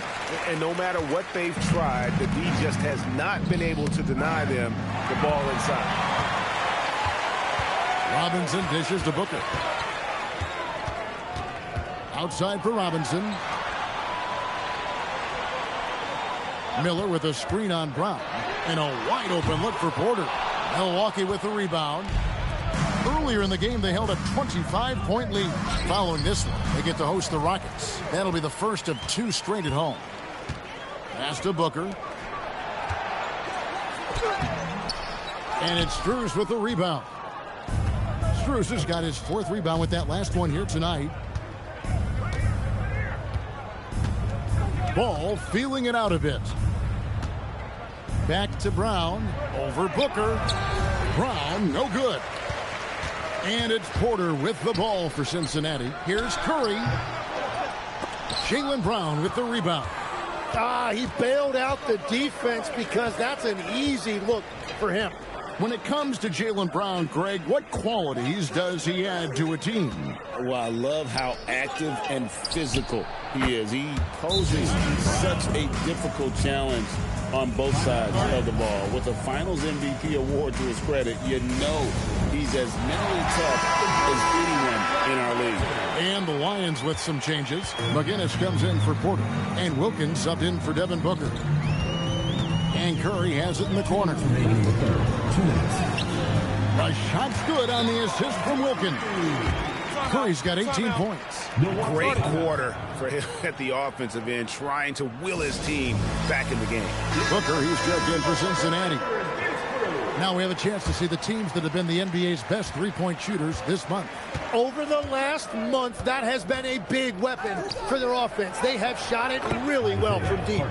And no matter what they've tried, the D just has not been able to deny them the ball inside. Robinson dishes to Booker. Outside for Robinson. Miller with a screen on Brown. And a wide open look for Porter. Milwaukee with the rebound. Earlier in the game, they held a 25-point lead. Following this one, they get to host the Rockets. That'll be the first of 2 straight at home. Pass to Booker. And it's Strus with the rebound. Strus has got his 4th rebound with that last one here tonight. Ball feeling it out a bit. Back to Brown. Over Booker. Brown, no good. And it's Porter with the ball for Cincinnati. Here's Curry. Jaylen Brown with the rebound. He bailed out the defense because that's an easy look for him. When it comes to Jaylen Brown, Greg, what qualities does he add to a team? Well, I love how active and physical he is. He poses such a difficult challenge on both sides of the ball. With a Finals MVP award to his credit, you know he's as mentally tough as anyone in our league. And the Lions with some changes. McGinnis comes in for Porter, and Wilkins subbed in for Devin Booker. And Curry has it in the corner. The shot's good on the assist from Wilkins. Curry's got 18 points. Great quarter for him at the offensive end, trying to will his team back in the game. Booker, he's checked in for Cincinnati. Now we have a chance to see the teams that have been the NBA's best three-point shooters this month. Over the last month, that has been a big weapon for their offense. They have shot it really well from deep.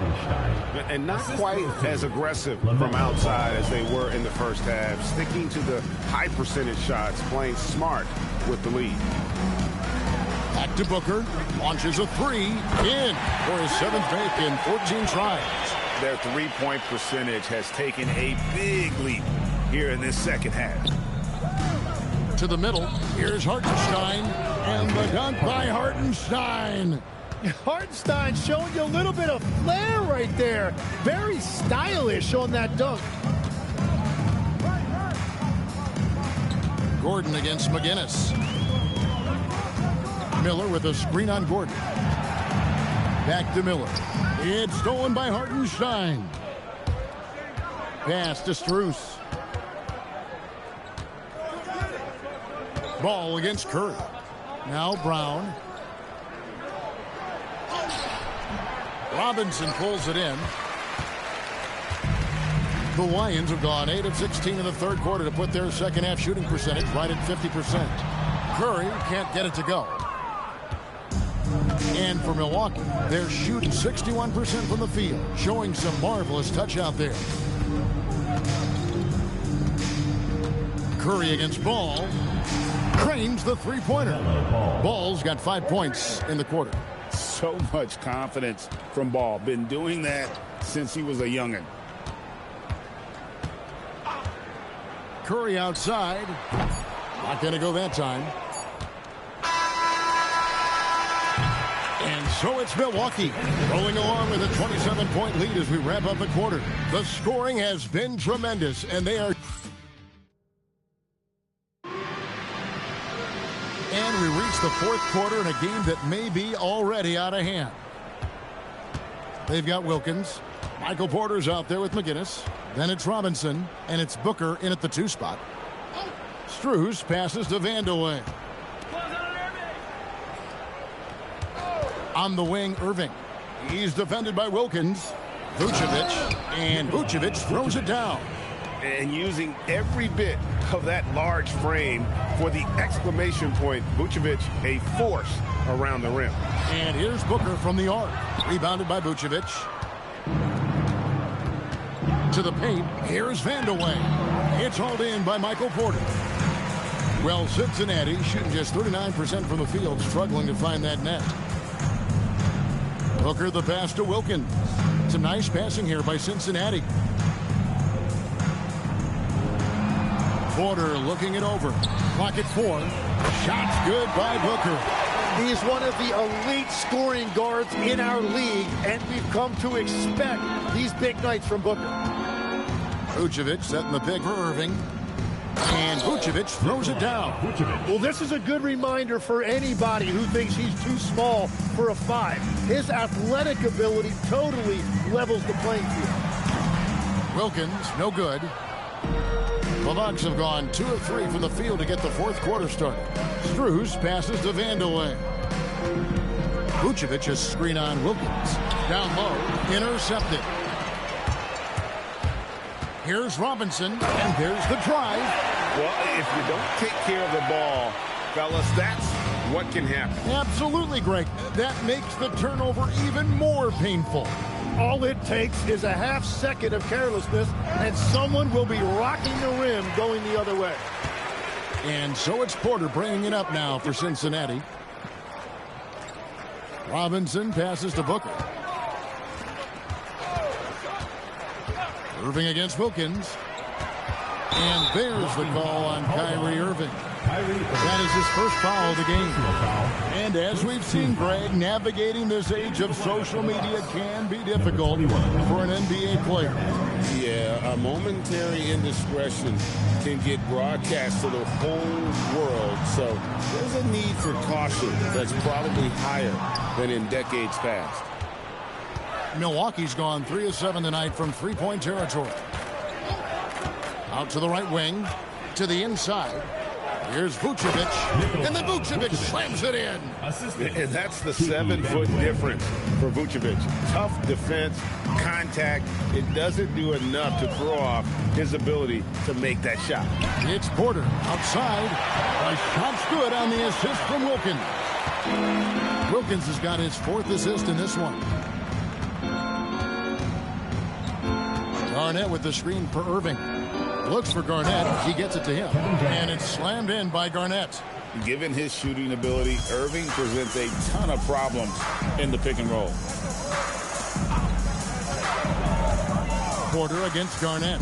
And not quite as aggressive from outside as they were in the first half, sticking to the high percentage shots, playing smart with the lead. Back to Booker, launches a three, in for his 7th make in 14 tries. Their three-point percentage has taken a big leap here in this second half. To the middle, here's Hartenstein, and the dunk by Hartenstein. Hartenstein showing you a little bit of flair right there. Very stylish on that dunk. Gordon against McGinnis. Miller with a screen on Gordon. Back to Miller. It's stolen by Hartenstein. Pass to Strus. Ball against Curry. Now Brown. Robinson pulls it in. The Lions have gone 8 of 16 in the third quarter to put their second half shooting percentage right at 50%. Curry can't get it to go. And for Milwaukee, they're shooting 61% from the field, showing some marvelous touch out there. Curry against Ball. Cranes the three-pointer. Ball's got 5 points in the quarter. So much confidence from Ball. Been doing that since he was a youngin'. Curry outside. Not going to go that time. And so it's Milwaukee rolling along with a 27-point lead as we wrap up the quarter. The scoring has been tremendous, and they are... And we reach the fourth quarter in a game that may be already out of hand. They've got Wilkins. Michael Porter's out there with McGinnis. Then it's Robinson, and it's Booker in at the 2 spot. Strus passes to Vandeweghe. On the wing, Irving. He's defended by Wilkins. Vucevic, and Vucevic throws it down. And using every bit of that large frame for the exclamation point, Vucevic, a force around the rim. And here's Booker from the arc. Rebounded by Vucevic. To the paint, here's Vandeweghe. It's hauled in by Michael Porter. Well, Cincinnati shooting just 39% from the field, struggling to find that net. Booker the pass to Wilkins. Some nice passing here by Cincinnati. Porter looking it over. Clock at 4. Shots good by Booker. He is one of the elite scoring guards in our league, and we've come to expect these big nights from Booker. Vucevic setting the pick for Irving. And Vucevic throws it down. Well, this is a good reminder for anybody who thinks he's too small for a 5. His athletic ability totally levels the playing field. Wilkins, no good. The Bucks have gone 2 of 3 from the field to get the fourth quarter started. Strus passes to Vandeweghe. Vucevic has screen on Wilkins. Down low, intercepted. Here's Robinson, and there's the drive. Well, if you don't take care of the ball, fellas, that's what can happen. Absolutely, Greg. That makes the turnover even more painful. All it takes is a half second of carelessness, and someone will be rocking the rim going the other way. And so it's Porter bringing it up now for Cincinnati. Robinson passes to Booker. Irving against Wilkins. And there's the call on Kyrie Irving. That is his first foul of the game. And as we've seen, Greg, navigating this age of social media can be difficult for an NBA player. Yeah, a momentary indiscretion can get broadcast to the whole world. So there's a need for caution that's probably higher than in decades past. Milwaukee's gone 3 of 7 tonight from three-point territory. Out to the right wing, to the inside. Here's Vucevic, and then Vucevic slams it in. And that's the 7-foot difference for Vucevic. Tough defense, contact. It doesn't do enough to throw off his ability to make that shot. It's Porter outside. A shot's good on the assist from Wilkins. Wilkins has got his 4th assist in this one. Garnett with the screen for Irving. Looks for Garnett. He gets it to him. And it's slammed in by Garnett. Given his shooting ability, Irving presents a ton of problems in the pick and roll. Porter against Garnett.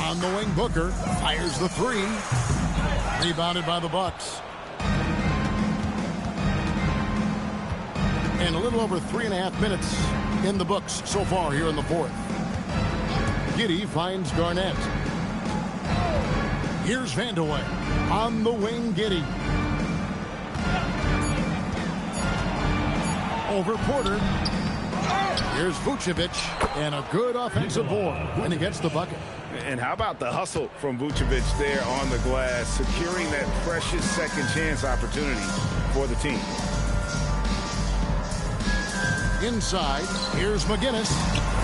On the wing, Booker fires the 3. Rebounded by the Bucks. And a little over 3.5 minutes in the books so far here in the 4th. Giddey finds Garnett. Here's Vandeweghe. On the wing, Giddey. Over Porter. Here's Vucevic. And a good offensive board when he gets the bucket. And how about the hustle from Vucevic there on the glass, securing that precious second chance opportunity for the team. Inside, here's McGinnis.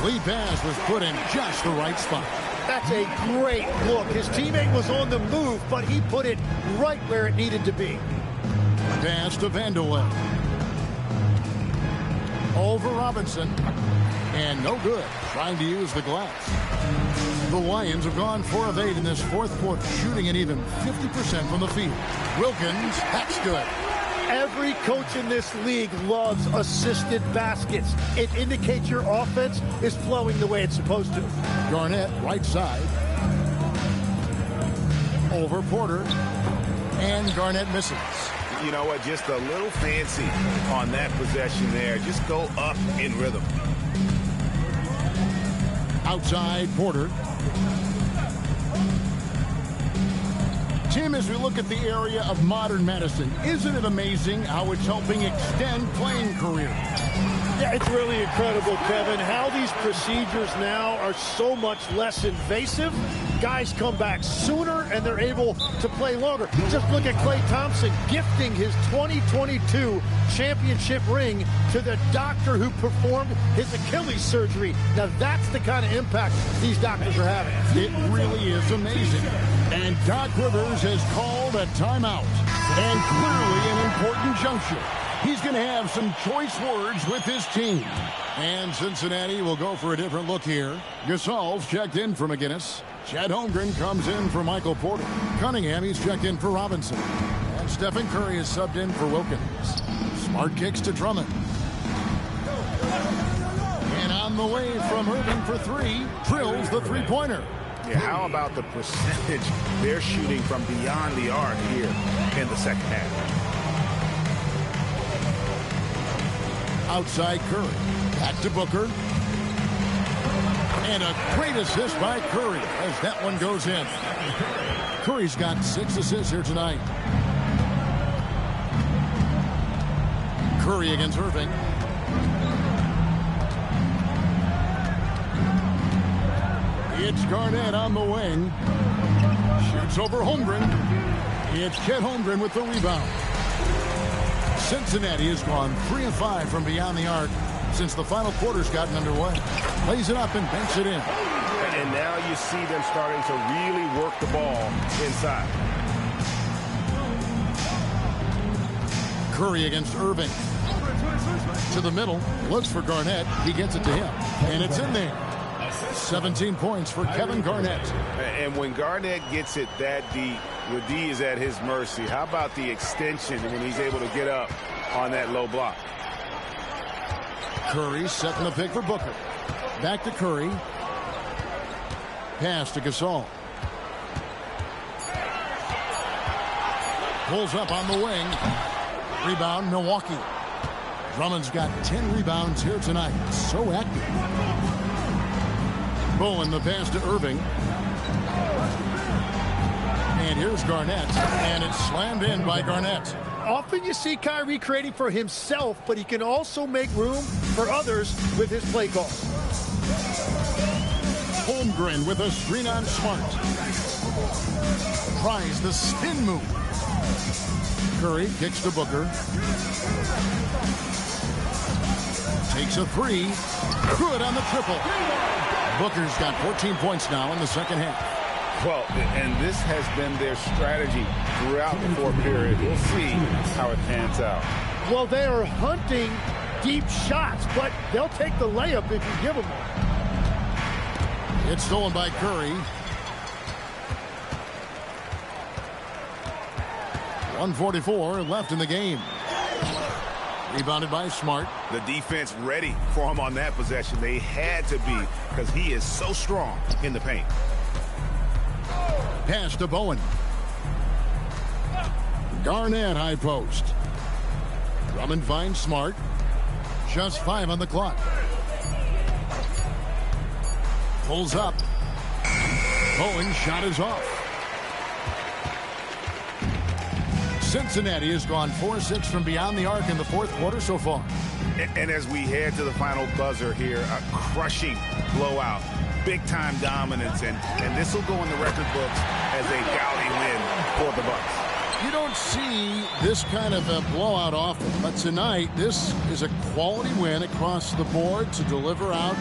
Lead pass was put in just the right spot. That's a great look. His teammate was on the move, but he put it right where it needed to be. Pass to Vandeweghe. Over Robinson. And no good. Trying to use the glass. The Lions have gone 4 of 8 in this 4th quarter, shooting an even 50% from the field. Wilkins, that's good. Every coach in this league loves assisted baskets. It indicates your offense is flowing the way it's supposed to. Garnett, right side. Over Porter. And Garnett misses. You know what? Just a little fancy on that possession there. Just go up in rhythm. Outside, Porter. Tim, as we look at the area of modern medicine, isn't it amazing how it's helping extend playing careers? Yeah, it's really incredible, Kevin, how these procedures now are so much less invasive. Guys come back sooner, and they're able to play longer. Just look at Klay Thompson gifting his 2022 championship ring to the doctor who performed his Achilles surgery. Now, that's the kind of impact these doctors are having. It really is amazing. And Doc Rivers has called a timeout. And clearly an important juncture. He's going to have some choice words with his team. And Cincinnati will go for a different look here. Gasol's checked in for McGinnis. Chet Holmgren comes in for Michael Porter. Cunningham, he's checked in for Robinson. And Stephen Curry is subbed in for Wilkins. Smart kicks to Drummond. And on the way from Irving for 3, drills the three-pointer. Yeah, how about the percentage they're shooting from beyond the arc here in the second half? Outside Curry. Back to Booker. And a great assist by Curry as that one goes in. Curry's got 6 assists here tonight. Curry against Irving. It's Garnett on the wing. Shoots over Holmgren. It's Chet Holmgren with the rebound. Cincinnati has gone 3 of 5 from beyond the arc since the final quarter's gotten underway. Lays it up and banks it in. And now you see them starting to really work the ball inside. Curry against Irving. To the middle, looks for Garnett. He gets it to him, and it's in there. 17 points for Kevin Garnett. And when Garnett gets it that deep, the D is at his mercy. How about the extension when he's able to get up on that low block? Curry setting the pick for Booker. Back to Curry. Pass to Gasol. Pulls up on the wing. Rebound, Milwaukee. Drummond's got 10 rebounds here tonight. So active. Bowen, the pass to Irving. And here's Garnett. And it's slammed in by Garnett. Often you see Kyrie creating for himself, but he can also make room for others with his play call. Holmgren with a screen on Smart. Tries the spin move. Curry kicks to Booker. Takes a three. Good on the triple. Booker's got 14 points now in the second half. Well, and this has been their strategy throughout the fourth period. We'll see how it pans out. Well, they are hunting deep shots, but they'll take the layup if you give them one. It's stolen by Curry. 1:44 left in the game. Rebounded by Smart. The defense ready for him on that possession. They had to be because he is so strong in the paint. Pass to Bowen. Garnett high post. Drummond finds Smart. Just 5 on the clock. Pulls up. Bowen shot is off. Cincinnati has gone 4-6 from beyond the arc in the fourth quarter so far. And as we head to the final buzzer here, a crushing blowout, big-time dominance, and this will go in the record books as a gaudy win for the Bucks. You don't see this kind of a blowout often, but tonight this is a quality win across the board to deliver out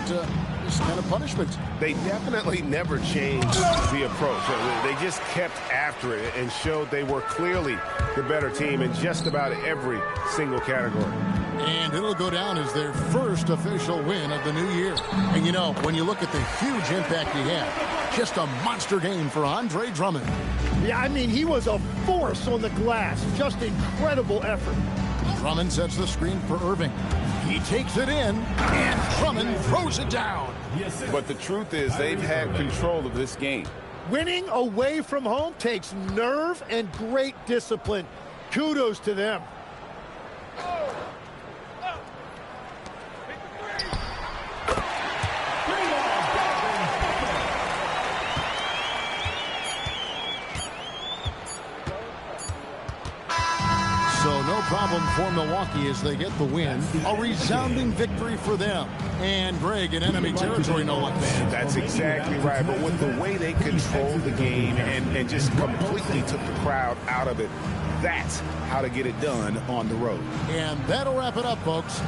this kind of punishment. They definitely never changed the approach. They just kept after it and showed they were clearly the better team in just about every single category. And it'll go down as their first official win of the new year. And you know, when you look at the huge impact he had, just a monster game for Andre Drummond. Yeah, I mean, he was a force on the glass. Just incredible effort. Drummond sets the screen for Irving. He takes it in, and Drummond throws it down. But the truth is they've had control of this game. Winning away from home takes nerve and great discipline. Kudos to them. So no problem for Milwaukee as they get the win. A resounding victory for them. And Greg in enemy territory, no less. That's exactly right. But with the way they controlled the game and just completely took the crowd out of it, that's how to get it done on the road. And that'll wrap it up, folks.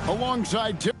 Alongside Tim.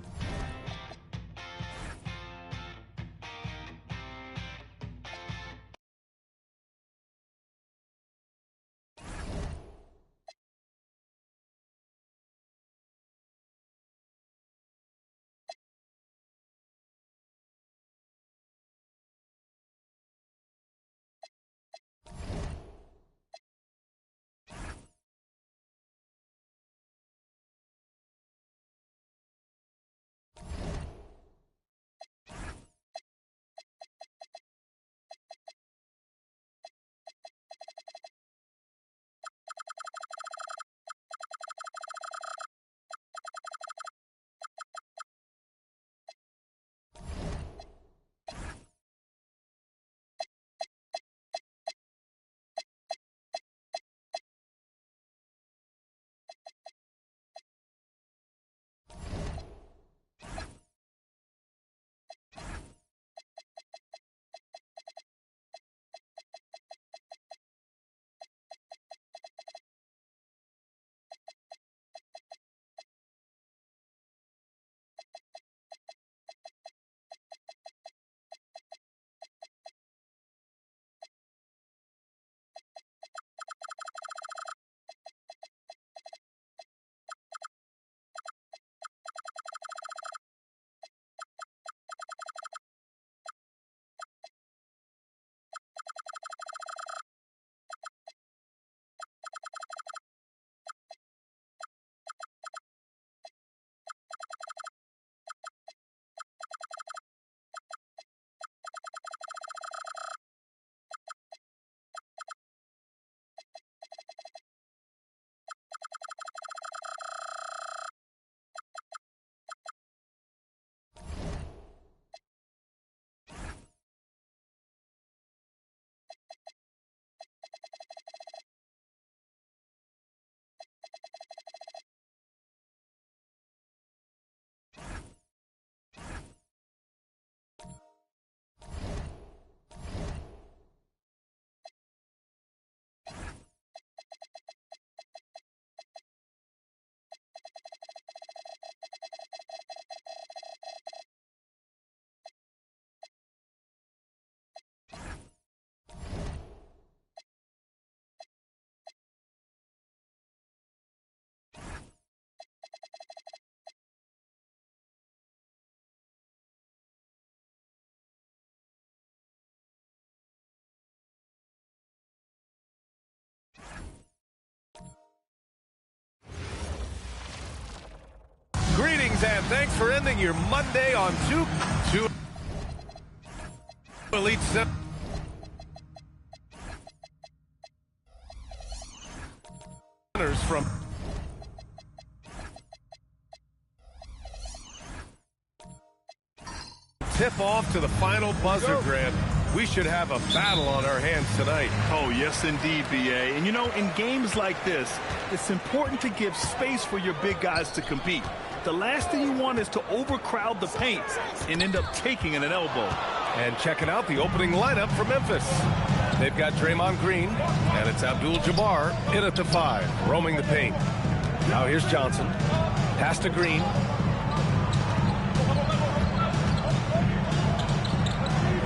Greetings and thanks for ending your Monday on two Elite Seven. From tip off to the final buzzer, Grant. We should have a battle on our hands tonight. Oh, yes, indeed, B.A. And, you know, in games like this, it's important to give space for your big guys to compete. The last thing you want is to overcrowd the paint and end up taking an elbow. And checking out the opening lineup for Memphis. They've got Draymond Green, and it's Abdul-Jabbar in at the 5, roaming the paint. Now here's Johnson. Pass to Green.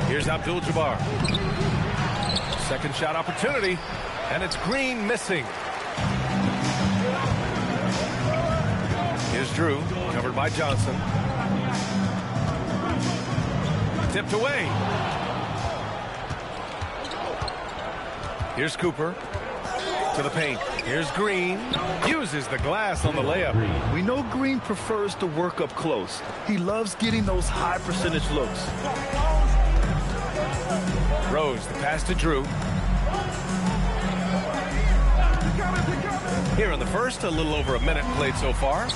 Here's Abdul-Jabbar. Second shot opportunity, and it's Green missing. Here's Drew, covered by Johnson. Tipped away. Here's Cooper to the paint. Here's Green. Uses the glass on the layup. We know Green prefers to work up close. He loves getting those high percentage looks. Rose, the pass to Drew. Here in the first, a little over a minute played so far.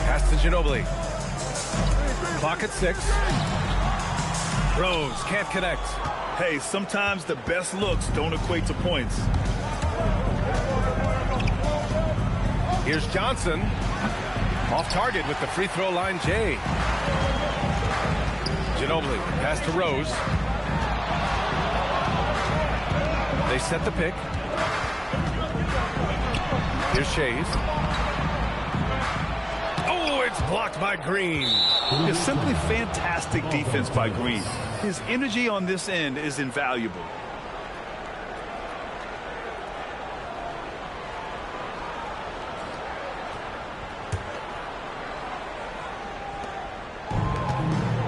Pass to Ginobili. Clock at 6. Rose can't connect. Hey, sometimes the best looks don't equate to points. Here's Johnson. Off target with the free throw line, Jay. Ginobili, pass to Rose. They set the pick. Here's Shays. Oh, it's blocked by Green. It's simply fantastic defense by Green. His energy on this end is invaluable.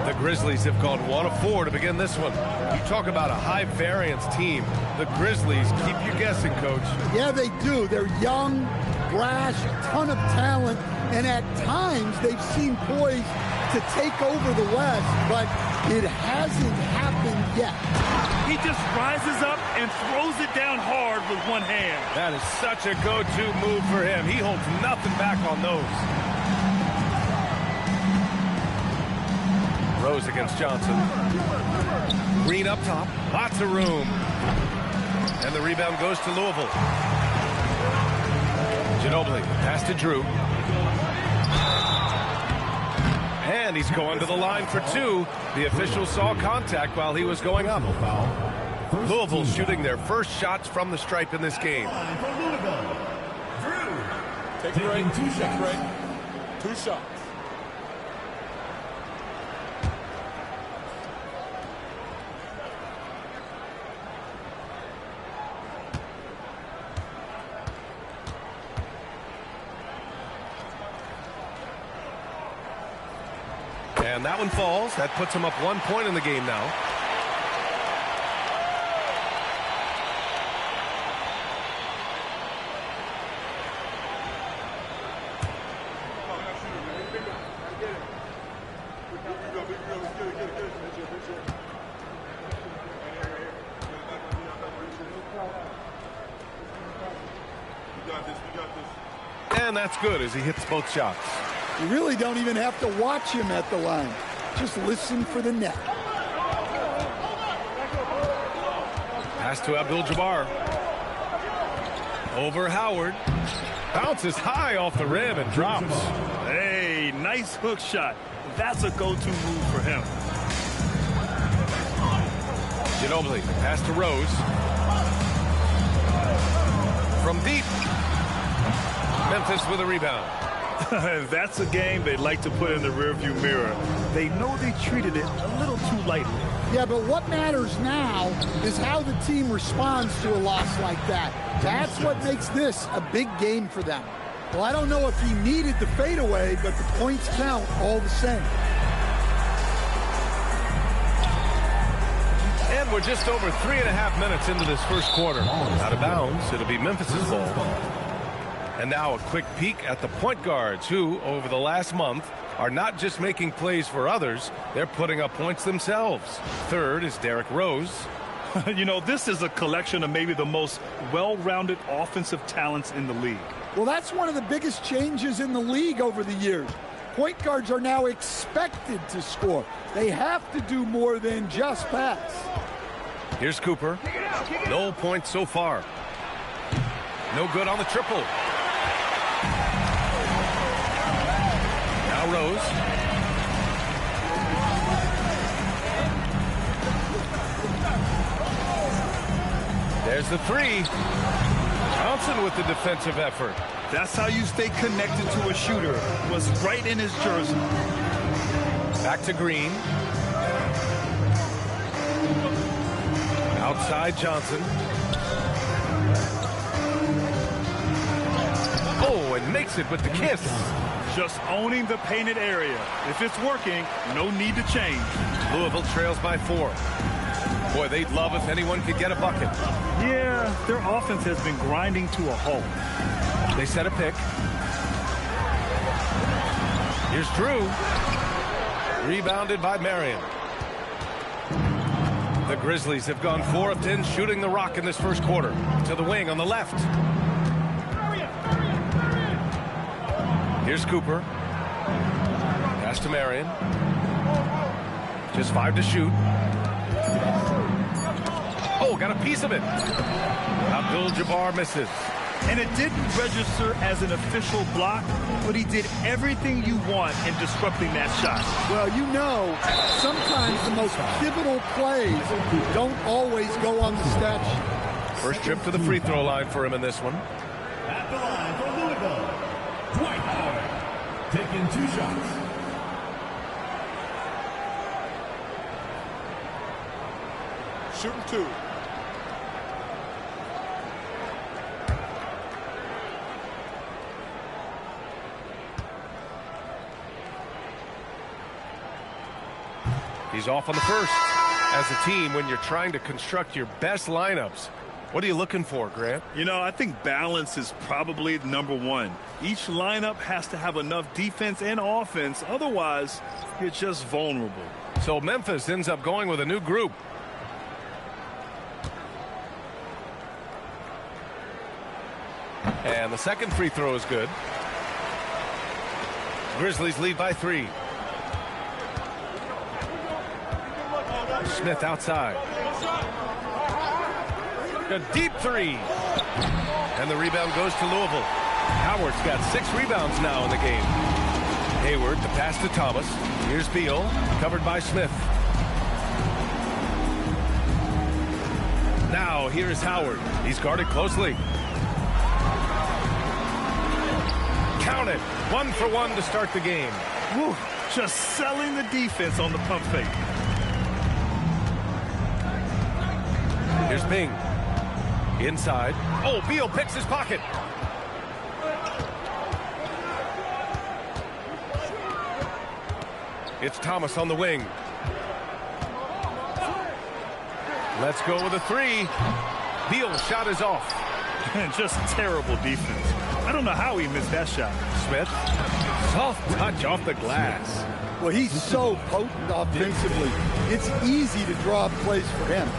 The Grizzlies have gone 1 of 4 to begin this one. You talk about a high variance team. The Grizzlies keep you guessing, Coach. Yeah, they do. They're young, brash, ton of talent, and at times they've seemed poised to take over the West, but it hasn't happened yet. He just rises up and throws it down hard with one hand. That is such a go-to move for him. He holds nothing back on those. Rose against Johnson. Green up top. Lots of room. And the rebound goes to Louisville. Ginobili. Pass to Drew. And he's going to the line for 2. The official saw contact while he was going up. Louisville shooting their first shots from the stripe in this game. Take a break. Take a break. 2 shots. And that one falls. That puts him up 1 point in the game now. And that's good as he hits both shots. You really don't even have to watch him at the line. Just listen for the net. Pass to Abdul-Jabbar. Over Howard. Bounces high off the rim and drops. Hey, nice hook shot. That's a go-to move for him. Ginobili, pass to Rose. From deep. Memphis with a rebound. That's a game they'd like to put in the rearview mirror. They know they treated it a little too lightly. Yeah, but what matters now is how the team responds to a loss like that. That's what makes this a big game for them. Well, I don't know if he needed the fadeaway, but the points count all the same. And we're just over 3.5 minutes into this first quarter. Out of bounds, it'll be Memphis's ball. And now a quick peek at the point guards who, over the last month, are not just making plays for others, they're putting up points themselves. Third is Derrick Rose. You know, this is a collection of maybe the most well-rounded offensive talents in the league. Well, that's one of the biggest changes in the league over the years. Point guards are now expected to score. They have to do more than just pass. Here's Cooper. No points so far. No good on the triple. Now Rose. There's the three. Johnson with the defensive effort. That's how you stay connected to a shooter. Was right in his jersey. Back to Green. Outside Johnson. Oh, and makes it with the kiss. Just owning the painted area. If it's working, no need to change. Louisville trails by 4. Boy, they'd love if anyone could get a bucket. Yeah, their offense has been grinding to a halt. They set a pick. Here's Drew. Rebounded by Marion. The Grizzlies have gone 4 of 10 shooting the rock in this first quarter. To the wing on the left. Here's Cooper. Pass to Marion. Just 5 to shoot. Oh, got a piece of it. Abdul-Jabbar misses. And it didn't register as an official block, but he did everything you want in disrupting that shot. Well, you know, sometimes the most pivotal plays don't always go on the stat sheet. First trip to the free throw line for him in this one. At the line for Louisville, Dwight Howard, taking 2 shots. Shooting 2. He's off on the first. As a team, when you're trying to construct your best lineups, what are you looking for, Grant? You know, I think balance is probably number one. Each lineup has to have enough defense and offense. Otherwise, you're just vulnerable. So Memphis ends up going with a new group. And the second free throw is good. Grizzlies lead by 3. Smith outside. A deep 3. And the rebound goes to Louisville. Howard's got 6 rebounds now in the game. Hayward, the pass to Thomas. Here's Beal, covered by Smith. Now here is Howard. He's guarded closely. Count it. 1 for 1 to start the game. Woo, just selling the defense on the pump fake. Here's Bing. Inside. Oh, Beal picks his pocket. It's Thomas on the wing. Let's go with a 3. Beal's shot is off. Just terrible defense. I don't know how he missed that shot. Smith. Soft touch off the glass. Well, he's so potent offensively. It's easy to draw up plays for him.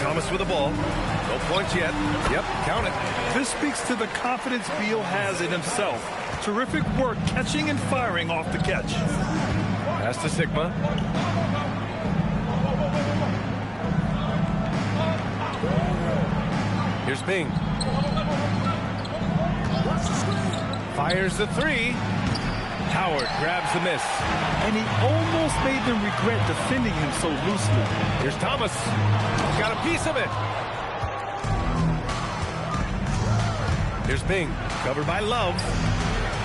Thomas with the ball. No points yet. Yep, count it. This speaks to the confidence Beal has in himself. Terrific work catching and firing off the catch. Pass to Sigma. Here's Bing. Fires the 3. Howard grabs the miss. And he almost made them regret defending him so loosely. Here's Thomas. He's got a piece of it. Here's Bing. Covered by Love.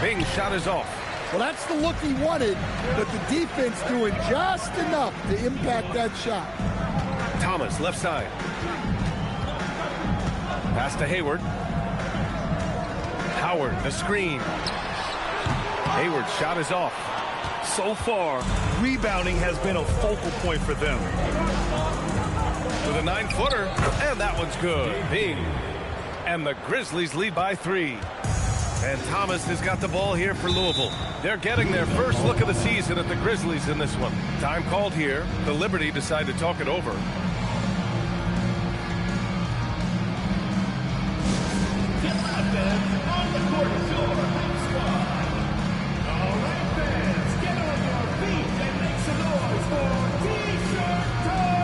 Bing's shot is off. Well, that's the look he wanted, but the defense doing just enough to impact that shot. Thomas, left side. Pass to Hayward. Howard, the screen. Hayward's shot is off. So far, rebounding has been a focal point for them. with a 9-footer, and that one's good. Bing. And the Grizzlies lead by 3. And Thomas has got the ball here for Louisville. They're getting their first look of the season at the Grizzlies in this one. Time called here. The Liberty decide to talk it over. On the court, your home squad. All right, fans, get on your feet and make some noise for T-shirt time!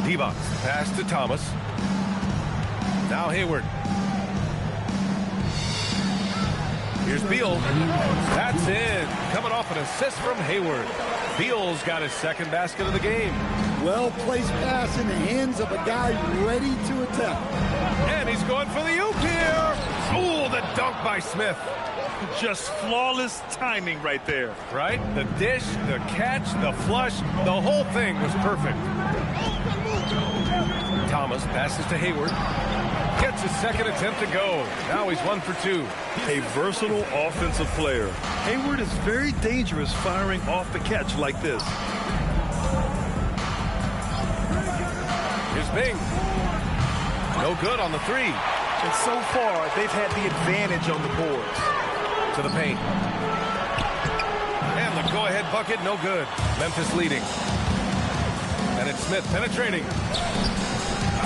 D-box pass to Thomas. Now Hayward. Here's Beal. That's in. Coming off an assist from Hayward. Beal's got his second basket of the game. Well-placed pass in the hands of a guy ready to attack. And he's going for the oop here. Oh, the dunk by Smith. Just flawless timing right there. Right? The dish, the catch, the flush, the whole thing was perfect. Thomas passes to Hayward. Gets his second attempt to go. Now he's 1 for 2. A versatile offensive player. Hayward is very dangerous firing off the catch like this. Here's Bing. No good on the 3. And so far, they've had the advantage on the boards. To the paint. And the go-ahead bucket, no good. Memphis leading. And it's Smith penetrating.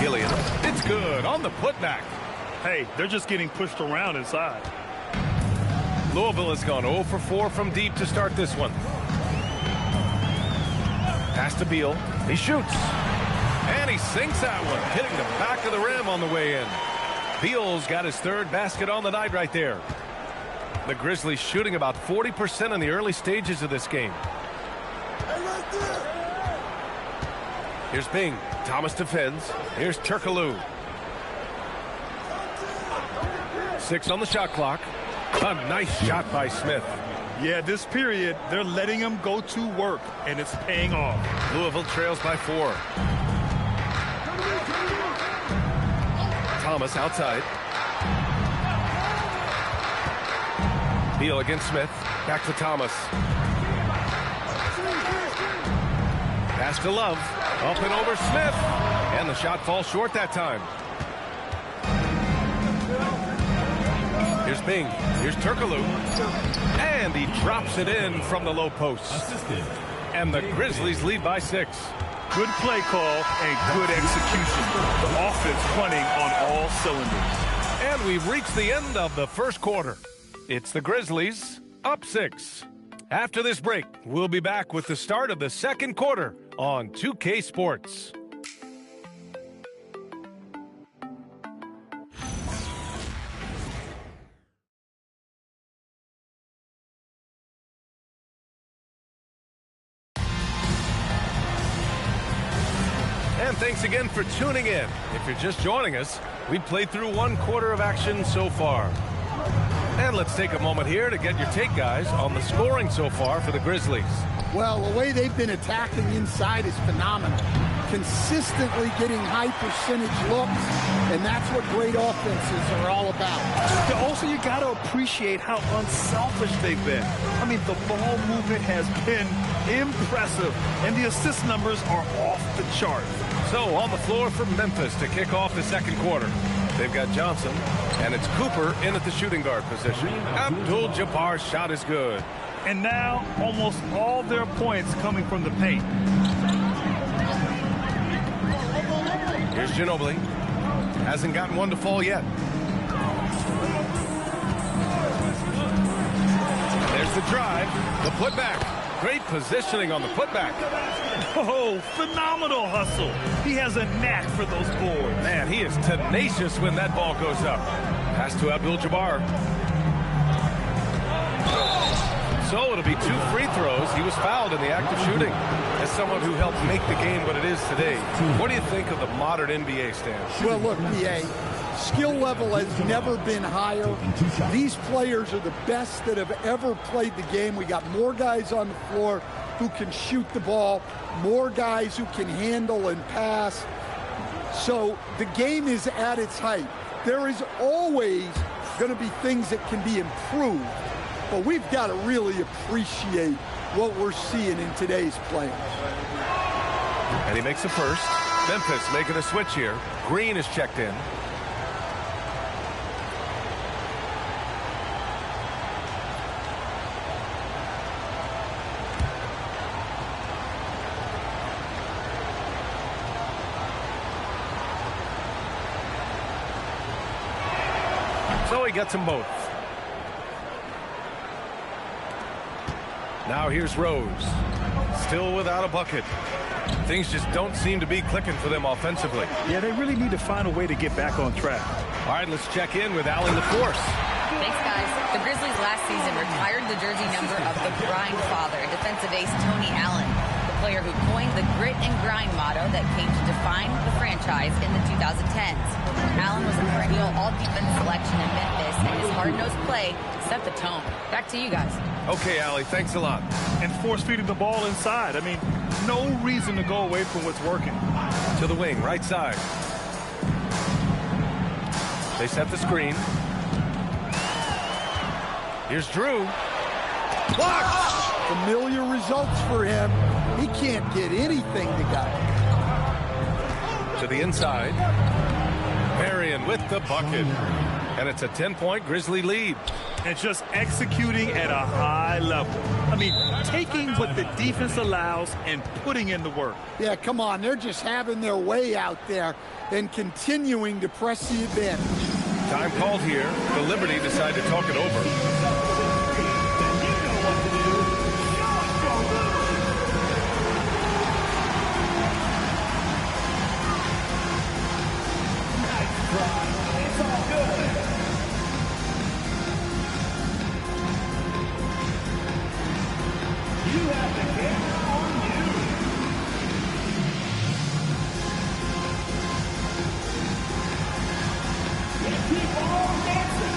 Gillian, it's good on the putback. Hey, they're just getting pushed around inside. Louisville has gone 0 for 4 from deep to start this one. Pass to Beal. He shoots. And he sinks that one, hitting the back of the rim on the way in. Beal's got his third basket on the night right there. The Grizzlies shooting about 40% in the early stages of this game. Here's Bing. Thomas defends. Here's Turkoglu. 6 on the shot clock. A nice shot by Smith. Yeah, this period, they're letting him go to work, and it's paying off. Louisville trails by 4. Thomas outside. Beal against Smith. Back to Thomas. Pass to Love. Up and over Smith. And the shot falls short that time. Here's Bing. Here's Turkoglu. And he drops it in from the low post. And the Grizzlies lead by 6. Good play call and good execution. The offense running on all cylinders. And we've reached the end of the first quarter. It's the Grizzlies up 6. After this break, we'll be back with the start of the second quarter on 2K Sports. And thanks again for tuning in. If you're just joining us, we've played through 1 quarter of action so far. And let's take a moment here to get your take, guys, on the scoring so far for the Grizzlies. Well, the way they've been attacking inside is phenomenal. consistently getting high percentage looks, and that's what great offenses are all about. Also, you got to appreciate how unselfish they've been. I mean, the ball movement has been impressive, and the assist numbers are off the chart. So on the floor for Memphis to kick off the second quarter. They've got Johnson, and it's Cooper in at the shooting guard position. Abdul-Jabbar's shot is good. And now almost all their points coming from the paint. Here's Ginobili. Hasn't gotten one to fall yet. There's the drive, the putback. Great positioning on the putback. Oh, phenomenal hustle. He has a knack for those boards. Man, he is tenacious when that ball goes up. Pass to Abdul-Jabbar. So it'll be 2 free throws. He was fouled in the act of shooting. As someone who helped make the game what it is today, what do you think of the modern NBA stands? Well, look, PA, skill level has never been higher. These players are the best that have ever played the game. We got more guys on the floor who can shoot the ball, more guys who can handle and pass. So the game is at its height. There is always going to be things that can be improved, but we've got to really appreciate what we're seeing in today's players. And he makes the first. Memphis making a switch here. Green is checked in. So he gets them both. Now here's Rose. Still without a bucket. Things just don't seem to be clicking for them offensively. Yeah, they really need to find a way to get back on track. All right, let's check in with Allie LaForce. Thanks, guys. The Grizzlies last season retired the jersey number of the grind father, defensive ace Tony Allen, the player who coined the grit and grind motto that came to define the franchise in the 2010s. Allen was a perennial all-defense selection in Memphis, and his hard-nosed play set the tone. Back to you guys. Okay, Allie, thanks a lot. And force-feeding the ball inside. I mean, no reason to go away from what's working. To the wing, right side. They set the screen. Here's Drew. Blocked! Familiar results for him. He can't get anything together. To the inside. Marion with the bucket. And it's a 10-point Grizzly lead. And just executing at a high level. I mean, taking what the defense allows and putting in the work. Yeah, come on. They're just having their way out there and continuing to press the advantage. Time called here. The Liberty decide to talk it over. It's all good. You have the camera on you. And keep on dancing.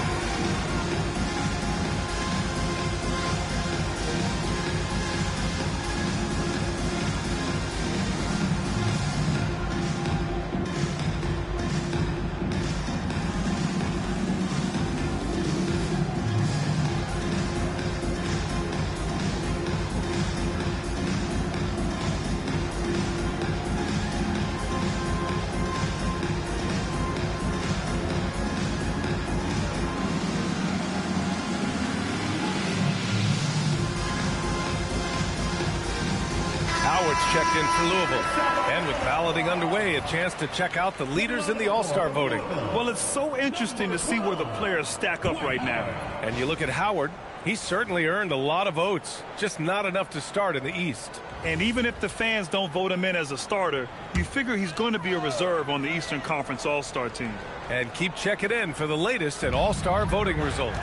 Checked in for Louisville. And with balloting underway, a chance to check out the leaders in the All-Star voting. Well, it's so interesting to see where the players stack up right now. And you look at Howard, he's certainly earned a lot of votes, just not enough to start in the East. And even if the fans don't vote him in as a starter, you figure he's going to be a reserve on the Eastern Conference All-Star team. And keep checking in for the latest at All-Star voting results.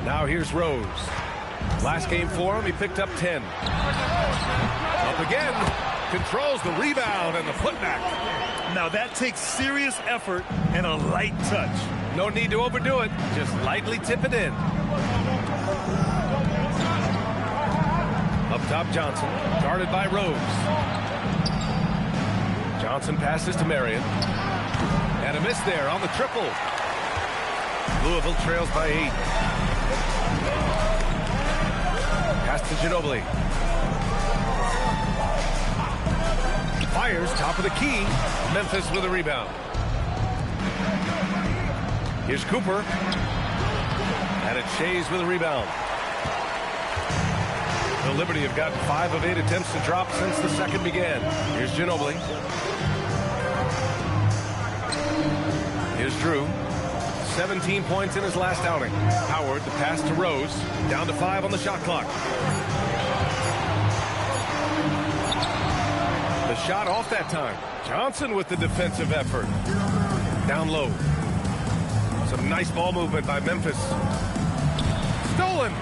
Now here's Rose. Last game for him, he picked up 10. Up again, controls the rebound and the putback. Now that takes serious effort and a light touch. No need to overdo it, just lightly tip it in. Up top, Johnson, guarded by Rose. Johnson passes to Marion. And a miss there on the triple. Louisville trails by 8. Pass to Ginobili. Fires, top of the key. Memphis with a rebound. Here's Cooper. And it's Shays with a rebound. The Liberty have gotten 5 of 8 attempts to drop since the second began. Here's Ginobili. Here's Drew. 17 points in his last outing. Howard, the pass to Rose. Down to 5 on the shot clock. The shot off that time. Johnson with the defensive effort. Down low. Some nice ball movement by Memphis. Stolen.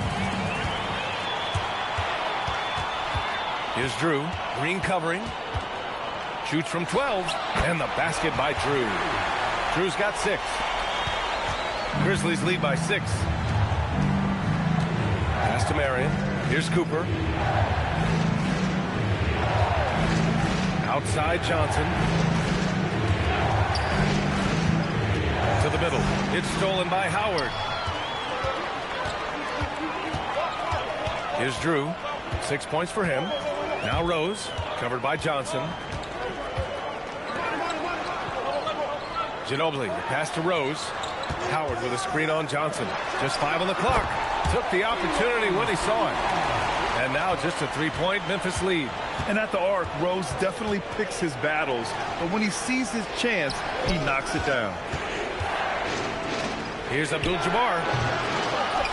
Here's Drew. Green covering. Shoots from 12. And the basket by Drew. Drew's got 6. Grizzlies lead by 6. Pass to Marion. Here's Cooper. Outside Johnson. To the middle. It's stolen by Howard. Here's Drew. 6 points for him. Now Rose. Covered by Johnson. Ginobili. The pass to Rose. Howard with a screen on Johnson. Just 5 on the clock. Took the opportunity when he saw it. And now just a 3-point Memphis lead. And at the arc, Rose definitely picks his battles. But when he sees his chance, he knocks it down. Here's Abdul-Jabbar.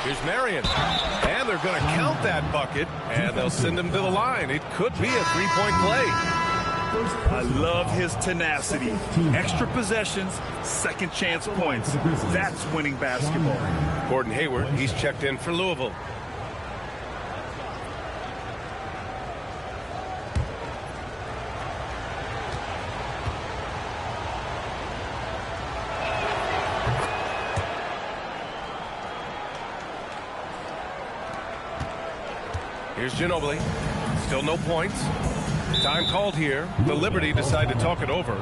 Here's Marion. And they're going to count that bucket. And they'll send him to the line. It could be a 3-point play. I love his tenacity. Extra possessions, second chance points. That's winning basketball. Gordon Hayward, he's checked in for Louisville. Here's Ginobili. Still no points. Time called here. The Liberty decide to talk it over.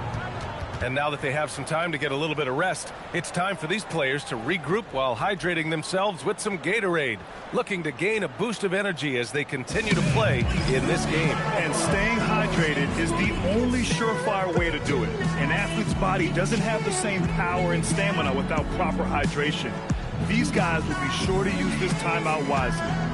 And now that they have some time to get a little bit of rest, it's time for these players to regroup while hydrating themselves with some Gatorade, looking to gain a boost of energy as they continue to play in this game. And staying hydrated is the only surefire way to do it. An athlete's body doesn't have the same power and stamina without proper hydration. These guys will be sure to use this timeout wisely.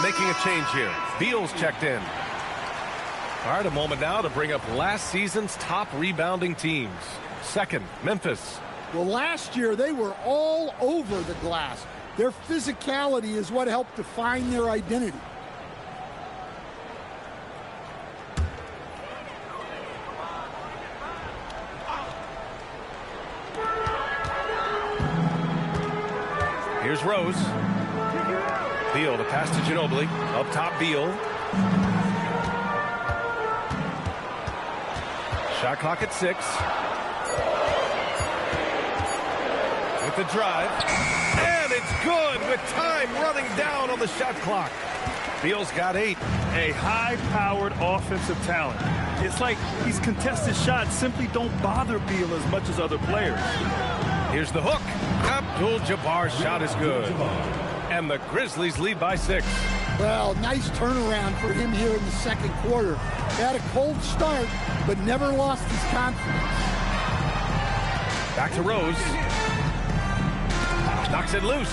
Making a change here. Beal's checked in. All right, a moment now to bring up last season's top rebounding teams. Second, Memphis. Well, last year they were all over the glass. Their physicality is what helped define their identity. Here's Rose. Beal, the pass to Ginobili. Up top, Beal. Shot clock at 6. With the drive. And it's good with time running down on the shot clock. Beal's got 8. A high-powered offensive talent. It's like these contested shots simply don't bother Beal as much as other players. Here's the hook. Abdul-Jabbar's shot is good. And the Grizzlies lead by 6. Well, nice turnaround for him here in the second quarter. He had a cold start, but never lost his confidence. Back to Rose. Knocks it loose.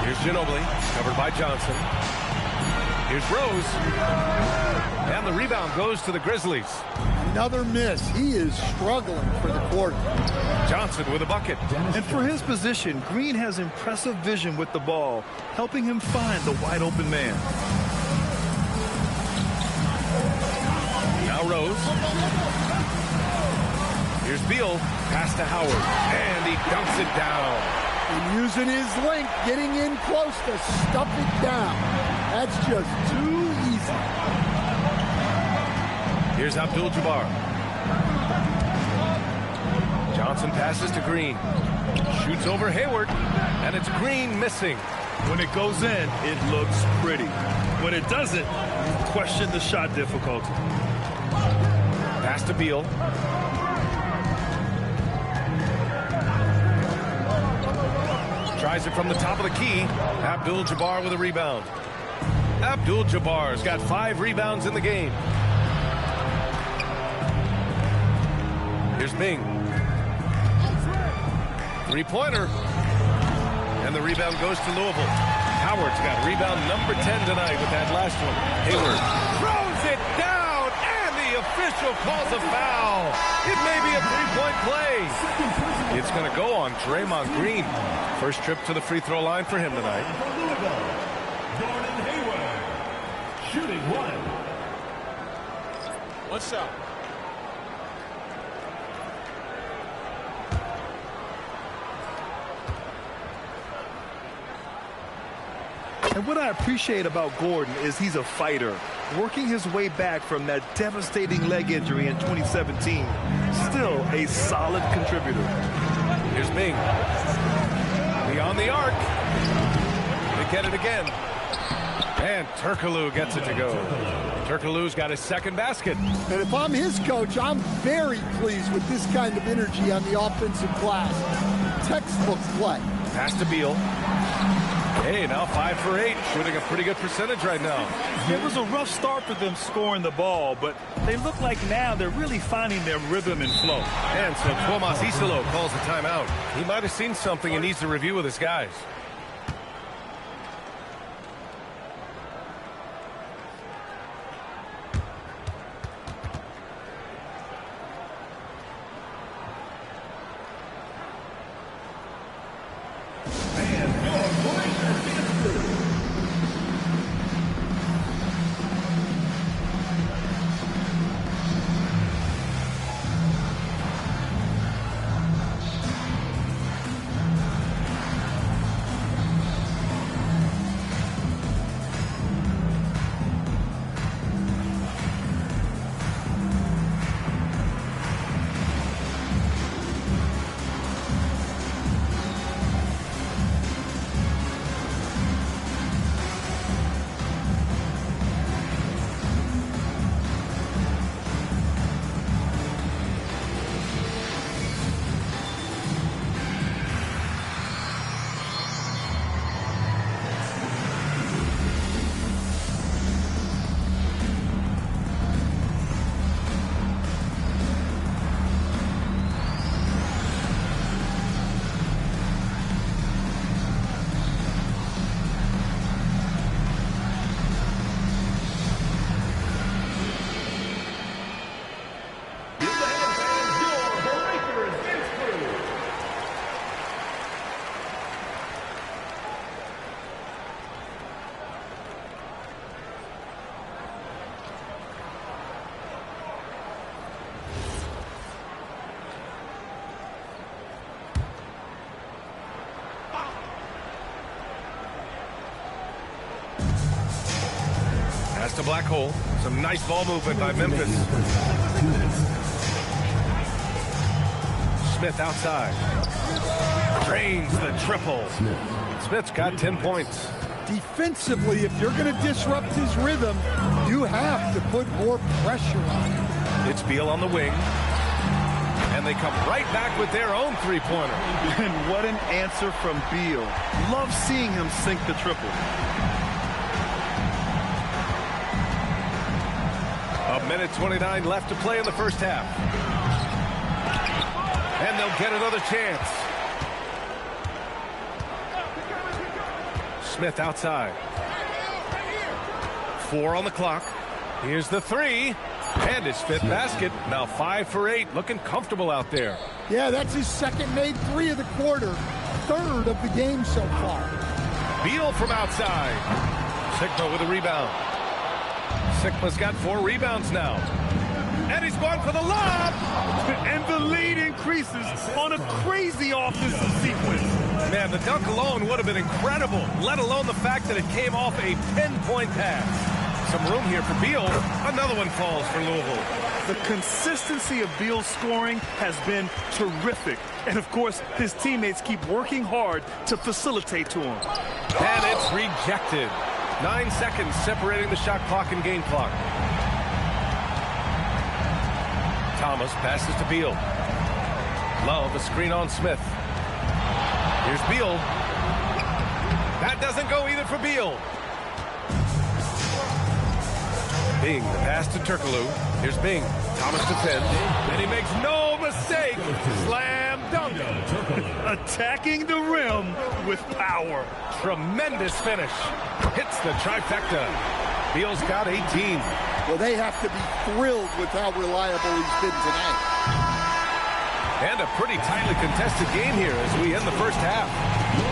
Here's Ginobili, covered by Johnson. Here's Rose. And the rebound goes to the Grizzlies. Another miss. He is struggling for the quarter. Johnson with a bucket. And for his position, Green has impressive vision with the ball, helping him find the wide open man. Now Rose. Here's Beal. Pass to Howard. And he dunks it down. And using his length, getting in close to stuff it down. That's just too easy. Here's Abdul-Jabbar. Johnson passes to Green. Shoots over Hayward. And it's Green missing. When it goes in, it looks pretty. When it doesn't, you question the shot difficulty. Pass to Beal. Tries it from the top of the key. Abdul-Jabbar with a rebound. Abdul-Jabbar's got 5 rebounds in the game. Here's Bing. Three-pointer. And the rebound goes to Louisville. Howard's got rebound number 10 tonight with that last one. Hayward throws it down, and the official calls a foul. It may be a 3-point play. It's going to go on Draymond Green. First trip to the free throw line for him tonight. Gordon Hayward, shooting 1. One shot. And what I appreciate about Gordon is he's a fighter, working his way back from that devastating leg injury in 2017. Still a solid contributor. Here's Bing. Beyond the arc. They get it again. And Turkoglu gets it to go. Turkoglu's got his second basket. And if I'm his coach, I'm very pleased with this kind of energy on the offensive glass. Textbook play. Pass to Beal. Hey, now 5 for 8, shooting a pretty good percentage right now. It was a rough start for them scoring the ball, but they look like now they're really finding their rhythm and flow. And so Tomas Isolo calls the timeout. He might have seen something and needs to review with his guys. Pass to Black Hole. Some nice ball movement by Memphis. Smith outside. Drains the triple. Smith's got 10 points. Defensively, if you're going to disrupt his rhythm, you have to put more pressure on him. It's Beal on the wing. And they come right back with their own three-pointer. And what an answer from Beal. Love seeing him sink the triple. A minute 29 left to play in the first half. And they'll get another chance. Smith outside. 4 on the clock. Here's the 3. And his 5th basket. Now 5 for 8. Looking comfortable out there. Yeah, that's his second made 3 of the quarter. 3rd of the game so far. Beal from outside. Sigma with a rebound. Sigma's got 4 rebounds now. And he's going for the lob. And the lead increases on a crazy offensive sequence. Man, the dunk alone would have been incredible, let alone the fact that it came off a 10-point pass. Some room here for Beal. Another one falls for Louisville. The consistency of Beal's scoring has been terrific. And, of course, his teammates keep working hard to facilitate to him. And it's rejected. 9 seconds separating the shot clock and game clock. Thomas passes to Beal. Love, a screen on Smith. Here's Beal. That doesn't go either for Beal. Bing, the pass to Turkoglu. Here's Bing. Thomas defends. And he makes no mistake. Slam dunk. Attacking the rim with power. Tremendous finish. Hits the trifecta. Beal's got 18. Well, they have to be thrilled with how reliable he's been tonight. And a pretty tightly contested game here as we end the first half.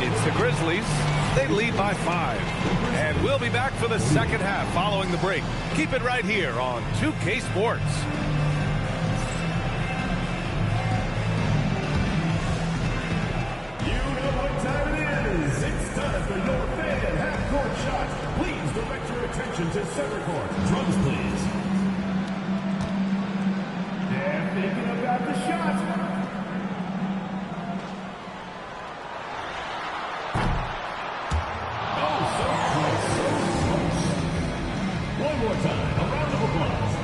It's the Grizzlies. They lead by 5. And we'll be back for the second half following the break. Keep it right here on 2K Sports. You know what time it is. It's time for your fan half-court shot. Please direct your attention to center court. Drums, please. They're thinking about the shot. One more time, a round of applause.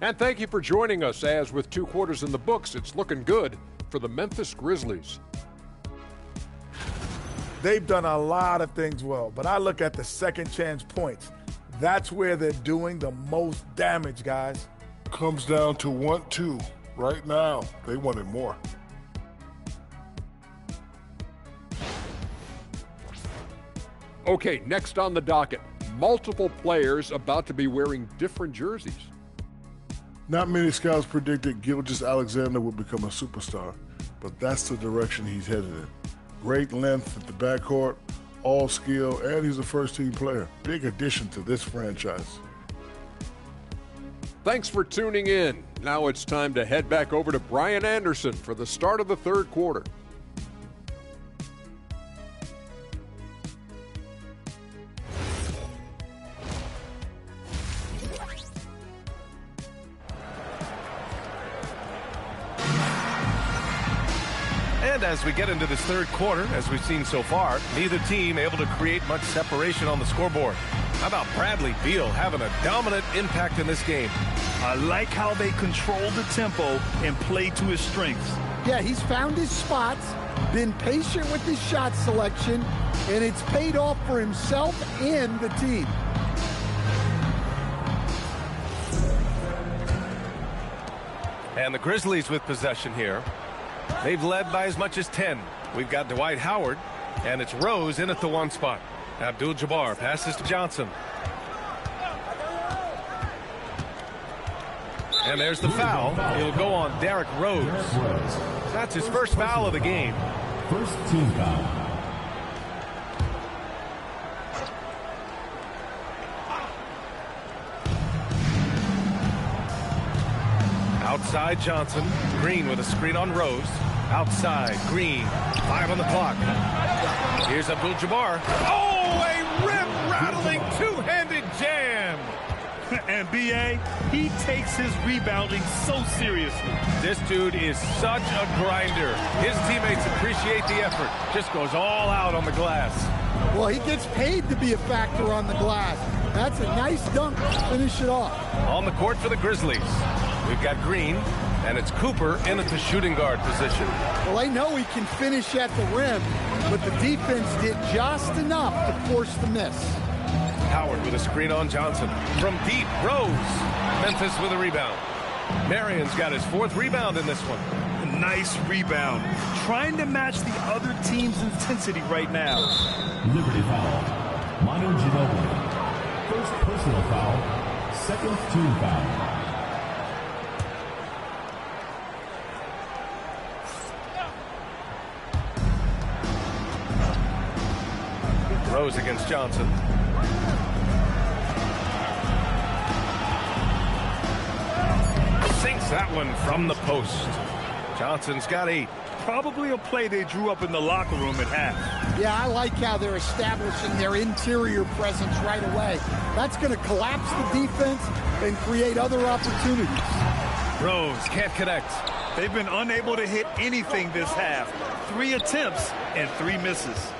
And thank you for joining us as with 2 quarters in the books, it's looking good for the Memphis Grizzlies. They've done a lot of things well, but I look at the second chance points. That's where they're doing the most damage, guys. Comes down to 1-2. Right now, they wanted more. Okay, next on the docket, multiple players about to be wearing different jerseys. Not many scouts predicted Gilgeous-Alexander would become a superstar, but that's the direction he's headed in. Great length at the backcourt, all skill, and he's a first-team player. Big addition to this franchise. Thanks for tuning in. Now it's time to head back over to Brian Anderson for the start of the third quarter. And as we get into this third quarter, as we've seen so far, neither team able to create much separation on the scoreboard. How about Bradley Beal having a dominant impact in this game? I like how they control the tempo and play to his strengths. Yeah, he's found his spots, been patient with his shot selection, and it's paid off for himself and the team. And the Grizzlies with possession here. They've led by as much as 10. We've got Dwight Howard, and it's Rose in at the 1 spot. Abdul-Jabbar passes to Johnson. And there's the foul. It'll go on Derrick Rose. That's his first foul of the game. First team foul. Outside Johnson. Green with a screen on Rose. Outside Green. 5 on the clock. Here's Abdul-Jabbar. Oh, a rim-rattling two-handed jam. And B.A., he takes his rebounding so seriously. This dude is such a grinder. His teammates appreciate the effort. Just goes all out on the glass. Well, he gets paid to be a factor on the glass. That's a nice dunk to finish it off. On the court for the Grizzlies. We've got Green. And it's Cooper in at the shooting guard position. Well, I know he can finish at the rim, but the defense did just enough to force the miss. Howard with a screen on Johnson. From deep, Rose. Memphis with a rebound. Marion's got his 4th rebound in this one. Nice rebound. Trying to match the other team's intensity right now. Liberty foul. Manu Ginobili. First personal foul. Second team foul. Rose against Johnson. Sinks that one from the post. Johnson's got 8. Probably a play they drew up in the locker room at half. Yeah, I like how they're establishing their interior presence right away. That's going to collapse the defense and create other opportunities. Rose can't connect. They've been unable to hit anything this half. 3 attempts and 3 misses.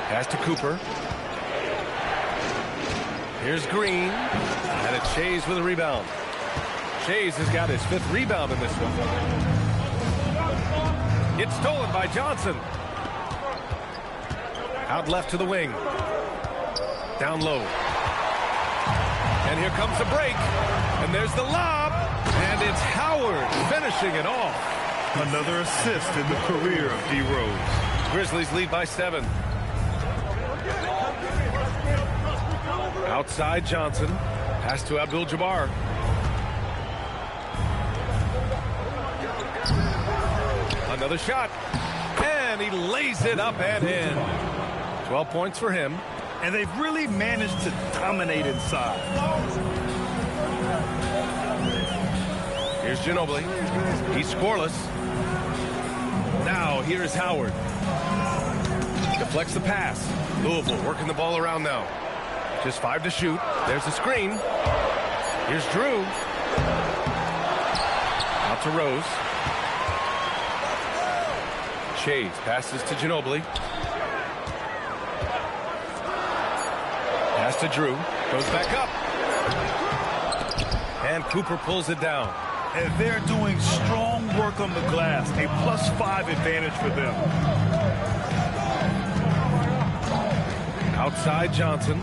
Pass to Cooper. Here's Green. And it's Shays with a rebound. Shays has got his 5th rebound in this one. It's stolen by Johnson. Out left to the wing. Down low. And here comes the break. And there's the lob. And it's Howard finishing it off. Another assist in the career of D. Rose. Grizzlies lead by 7. Outside Johnson. Pass to Abdul-Jabbar. Another shot. And he lays it up and in. 12 points for him. And they've really managed to dominate inside. Here's Ginobili. He's scoreless. Now here's Howard. Deflects the pass. Louisville working the ball around now. Just 5 to shoot. There's the screen. Here's Drew. Out to Rose. Shays passes to Ginobili. Pass to Drew. Goes back up. And Cooper pulls it down. And they're doing strong work on the glass. A +5 advantage for them. Outside Johnson.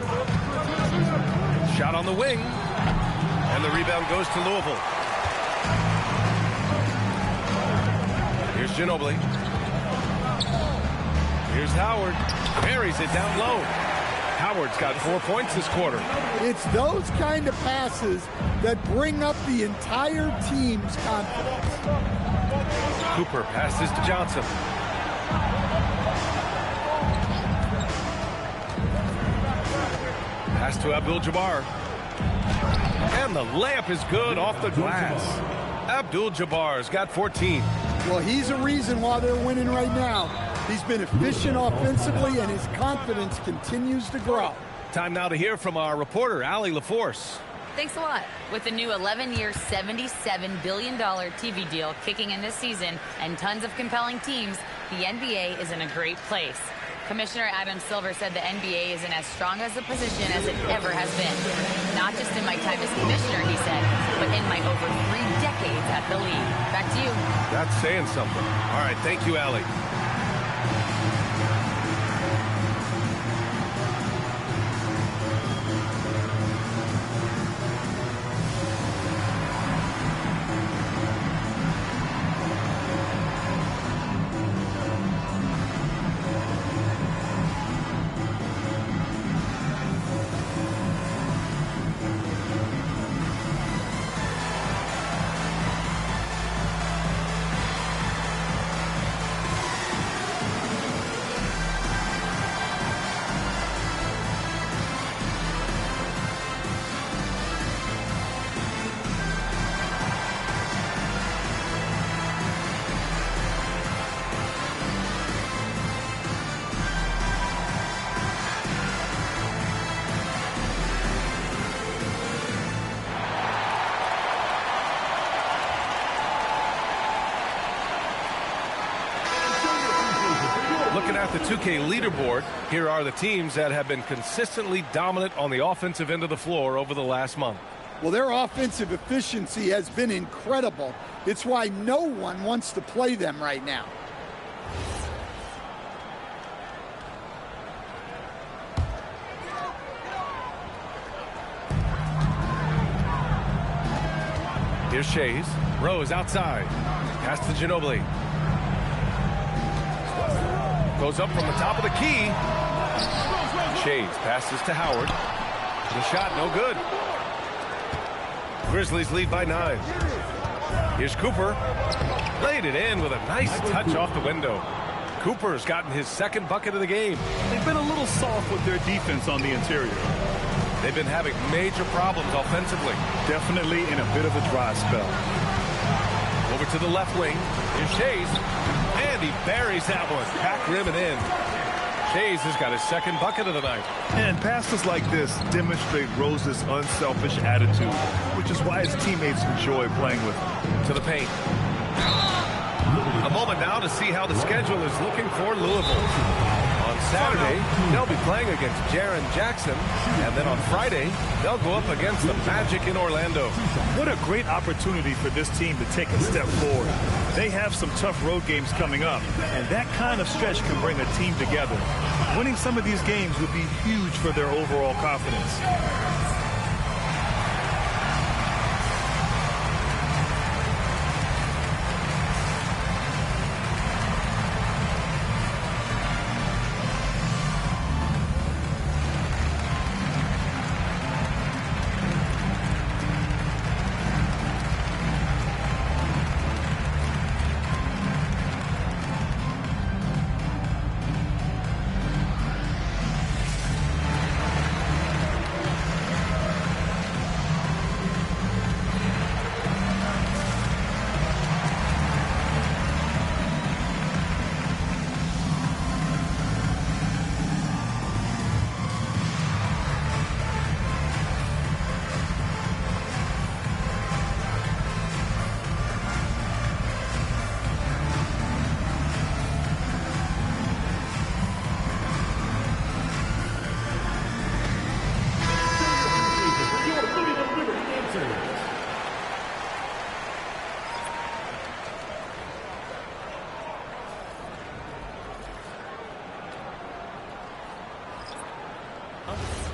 Shot on the wing. And the rebound goes to Louisville. Here's Ginobili. Here's Howard. Buries it down low. Howard's got 4 points this quarter. It's those kind of passes that bring up the entire team's confidence. Cooper passes to Johnson. Pass to Abdul-Jabbar. And the layup is good off the glass. Abdul-Jabbar's got 14. Well, he's a reason why they're winning right now. He's been efficient offensively, and his confidence continues to grow. Time now to hear from our reporter, Allie LaForce. Thanks a lot. With the new 11-year, $77 billion TV deal kicking in this season and tons of compelling teams, the NBA is in a great place. Commissioner Adam Silver said the NBA is in as strong as a position as it ever has been. Not just in my time as commissioner, he said, but in my over 3 decades at the league. Back to you. That's saying something. All right, thank you, Allie. Looking at the 2K leaderboard, here are the teams that have been consistently dominant on the offensive end of the floor over the last month. Well, their offensive efficiency has been incredible. It's why no one wants to play them right now. Here's Shays. Rose outside. Pass to Ginobili. Goes up from the top of the key. Shays passes to Howard. The shot no good. Grizzlies lead by 9. Here's Cooper. Laid it in with a nice touch off the window. Cooper's gotten his second bucket of the game. They've been a little soft with their defense on the interior. They've been having major problems offensively. Definitely in a bit of a dry spell. Over to the left wing. Here's Shays. And he buries that one. Back rim and in. Shays has got his second bucket of the night. And passes like this demonstrate Rose's unselfish attitude, which is why his teammates enjoy playing with him. To the paint. A moment now to see how the schedule is looking for Louisville. On Saturday, they'll be playing against Jaren Jackson. And then on Friday, they'll go up against the Magic in Orlando. What a great opportunity for this team to take a step forward. They have some tough road games coming up, and that kind of stretch can bring a team together. Winning some of these games would be huge for their overall confidence.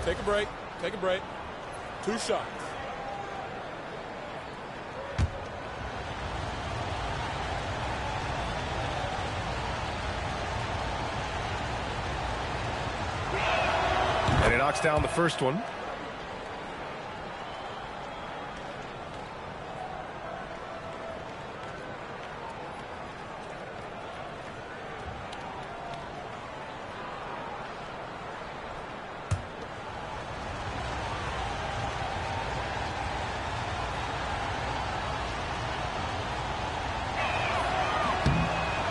Take a break. Take a break. 2 shots. And he knocks down the first one.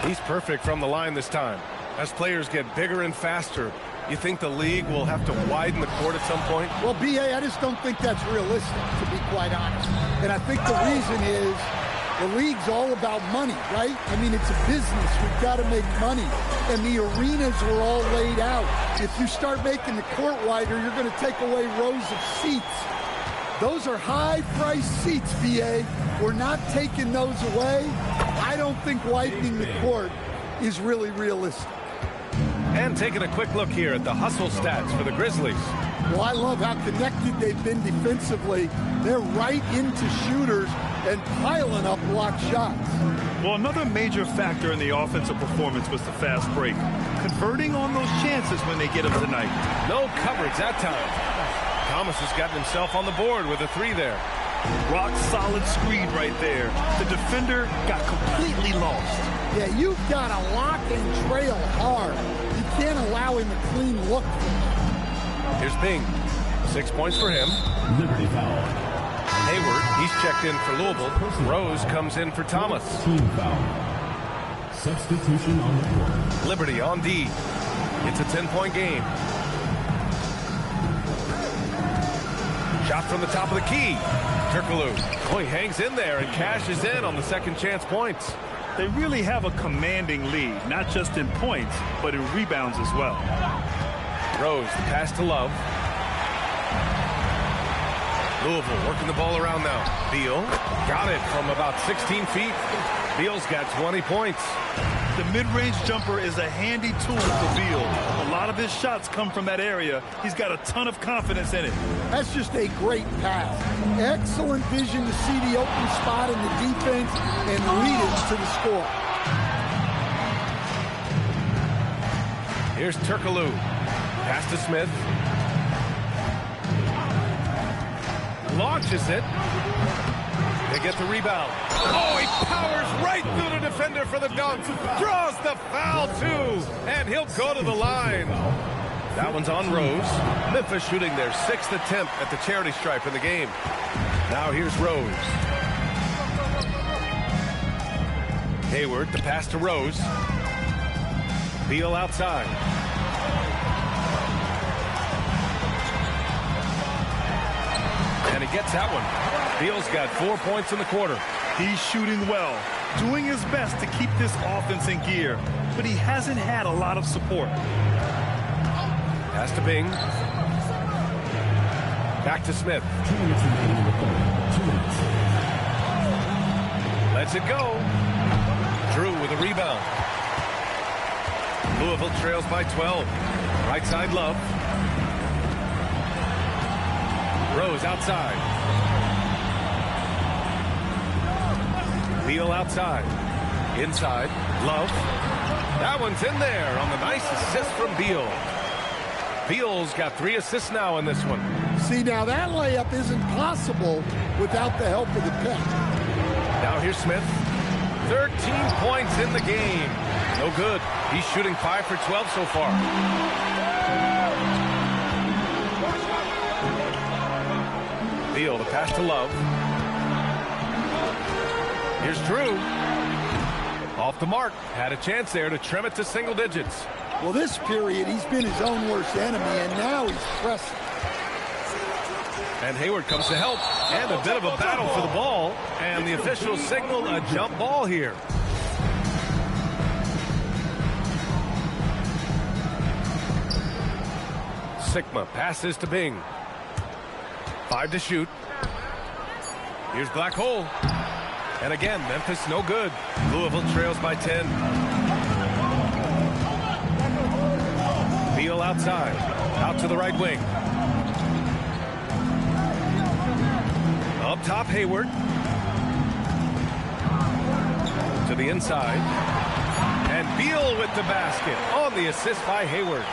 He's perfect from the line this time. As players get bigger and faster, you think the league will have to widen the court at some point? Well, B.A., I just don't think that's realistic, to be quite honest. And I think the reason is the league's all about money, right? I mean, it's a business. We've got to make money. And the arenas were all laid out. If you start making the court wider, you're going to take away rows of seats. Those are high-priced seats, B.A. We're not taking those away. I don't think widening the court is really realistic. And taking a quick look here at the hustle stats for the Grizzlies. Well, I love how connected they've been defensively. They're right into shooters and piling up blocked shots. Well, another major factor in the offensive performance was the fast break. Converting on those chances when they get them tonight. No coverage that time. Thomas has gotten himself on the board with a 3 there. Rock solid screen right there. The defender got completely lost. Yeah, you've got to lock and trail hard. You can't allow him a clean look. Here's Ping. 6 points for him. Liberty foul. Hayward, he's checked in for Louisville. Rose comes in for Thomas. Team foul. Substitution on the court. Liberty on D. It's a 10-point game. Shot from the top of the key. Turkoglu. Oh, he hangs in there and cashes in on the second chance points. They really have a commanding lead, not just in points, but in rebounds as well. Rose, the pass to Love. Louisville working the ball around now. Beal got it from about 16 feet. Beal's got 20 points. The mid-range jumper is a handy tool for Beal. A lot of his shots come from that area. He's got a ton of confidence in it. That's just a great pass. Excellent vision to see the open spot in the defense and lead it to the score. Here's Turkoglu. Pass to Smith. Launches it. They get the rebound. Oh, he powers right through the defender for the dunk. Draws the foul, too. And he'll go to the line. That one's on Rose. Memphis shooting their 6th attempt at the charity stripe in the game. Now here's Rose. Hayward, the pass to Rose. Beal outside. And he gets that one. Beal's got 4 points in the quarter. He's shooting well, doing his best to keep this offense in gear, but he hasn't had a lot of support. Pass to Bing. Back to Smith. Lets it go. Drew with a rebound. Louisville trails by 12. Right side, Love. Rose outside. Beal outside. Inside. Love. That one's in there on the nice assist from Beal. Beal's got 3 assists now in this one. See, now that layup isn't possible without the help of the pick. Now here's Smith. 13 points in the game. No good. He's shooting 5 for 12 so far. Beal, the pass to Love. Here's Drew. Off the mark. Had a chance there to trim it to single digits. Well, this period, he's been his own worst enemy, and now he's pressing. And Hayward comes to help. And a bit of a battle for the ball. And the officials signal a jump ball here. Sigma passes to Bing. 5 to shoot. Here's Black Hole. And again, Memphis no good. Louisville trails by 10. Beal outside. Out to the right wing. Up top, Hayward. To the inside. And Beal with the basket on the assist by Hayward.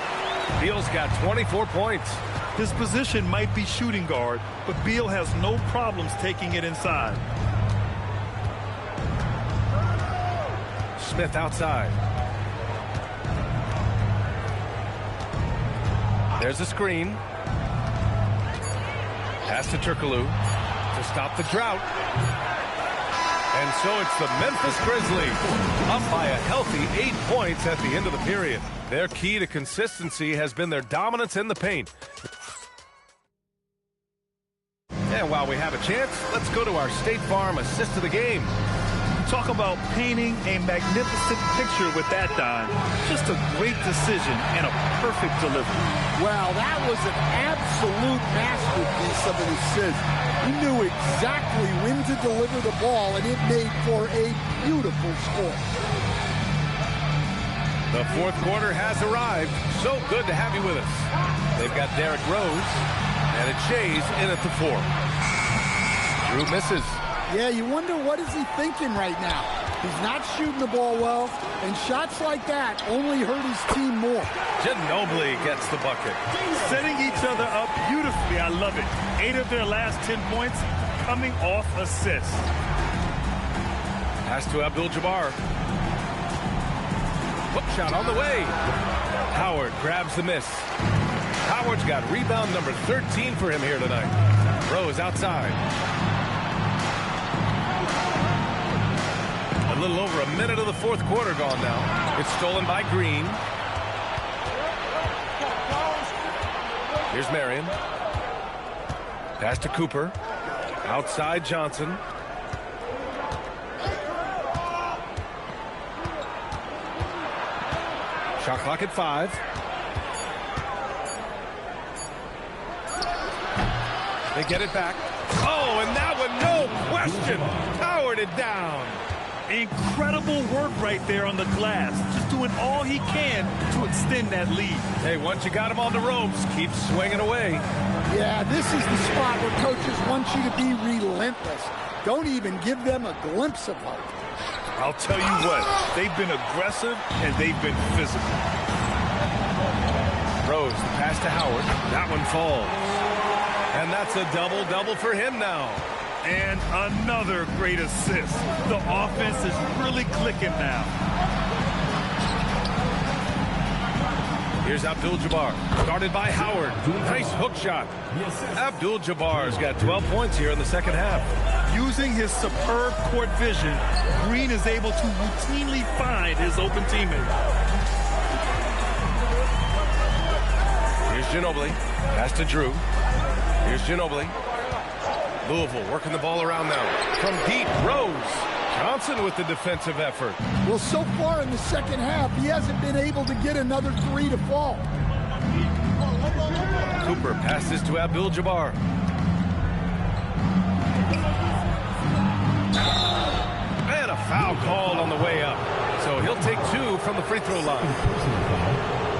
Beal's got 24 points. His position might be shooting guard, but Beal has no problems taking it inside. Smith outside. There's a screen. Pass to Turkoglu to stop the drought. And so it's the Memphis Grizzlies up by a healthy 8 points at the end of the period. Their key to consistency has been their dominance in the paint. And while we have a chance, let's go to our State Farm assist of the game. Talk about painting a magnificent picture with that dime. Just a great decision and a perfect delivery. Wow, that was an absolute masterpiece of an assist. He knew exactly when to deliver the ball, and it made for a beautiful score. The fourth quarter has arrived. So good to have you with us. They've got Derrick Rose, and it's Shays in at the 4. Drew misses. Yeah, you wonder what is he thinking right now. He's not shooting the ball well, and shots like that only hurt his team more. Ginobili gets the bucket. Setting each other up beautifully. I love it. 8 of their last 10 points coming off assists. Pass to Abdul-Jabbar. Hook shot on the way. Howard grabs the miss. Howard's got rebound number 13 for him here tonight. Rose outside. A little over a minute of the fourth quarter gone now. It's stolen by Green. Here's Marion. Pass to Cooper. Outside Johnson. Shot clock at 5. They get it back. with no question powered it down. Incredible work right there on the glass. Just doing all he can to extend that lead. Hey, once you got him on the ropes, keep swinging away. Yeah, this is the spot where coaches want you to be relentless. Don't even give them a glimpse of hope. I'll tell you what, they've been aggressive and they've been physical. Rose, the pass to Howard. That one falls. And that's a double-double for him now. And another great assist. The offense is really clicking now. Here's Abdul-Jabbar, guarded by Howard. Nice hook shot. Abdul-Jabbar's got 12 points here in the second half. Using his superb court vision, Green is able to routinely find his open teammate. Here's Ginobili, pass to Drew. Here's Ginobili. Louisville working the ball around now. From deep, Rose. Johnson with the defensive effort. Well, so far in the second half, he hasn't been able to get another three to fall. Cooper passes to Abdul-Jabbar. And a foul called on the way up. So he'll take two from the free throw line.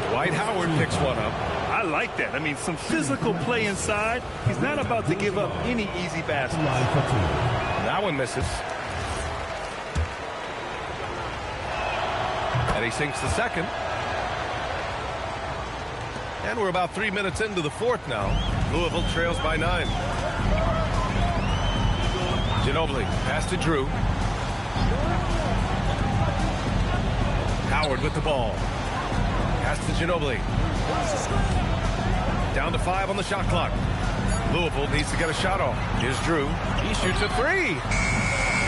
Dwight Howard picks one up. I like that. I mean, some physical play inside. He's not about to give up any easy baskets. That one misses. And he sinks the second. And we're about 3 minutes into the fourth now. Louisville trails by 9. Ginobili, pass to Drew. Howard with the ball. Pass to Ginobili. Down to 5 on the shot clock. Louisville needs to get a shot off. Here's Drew. He shoots a three.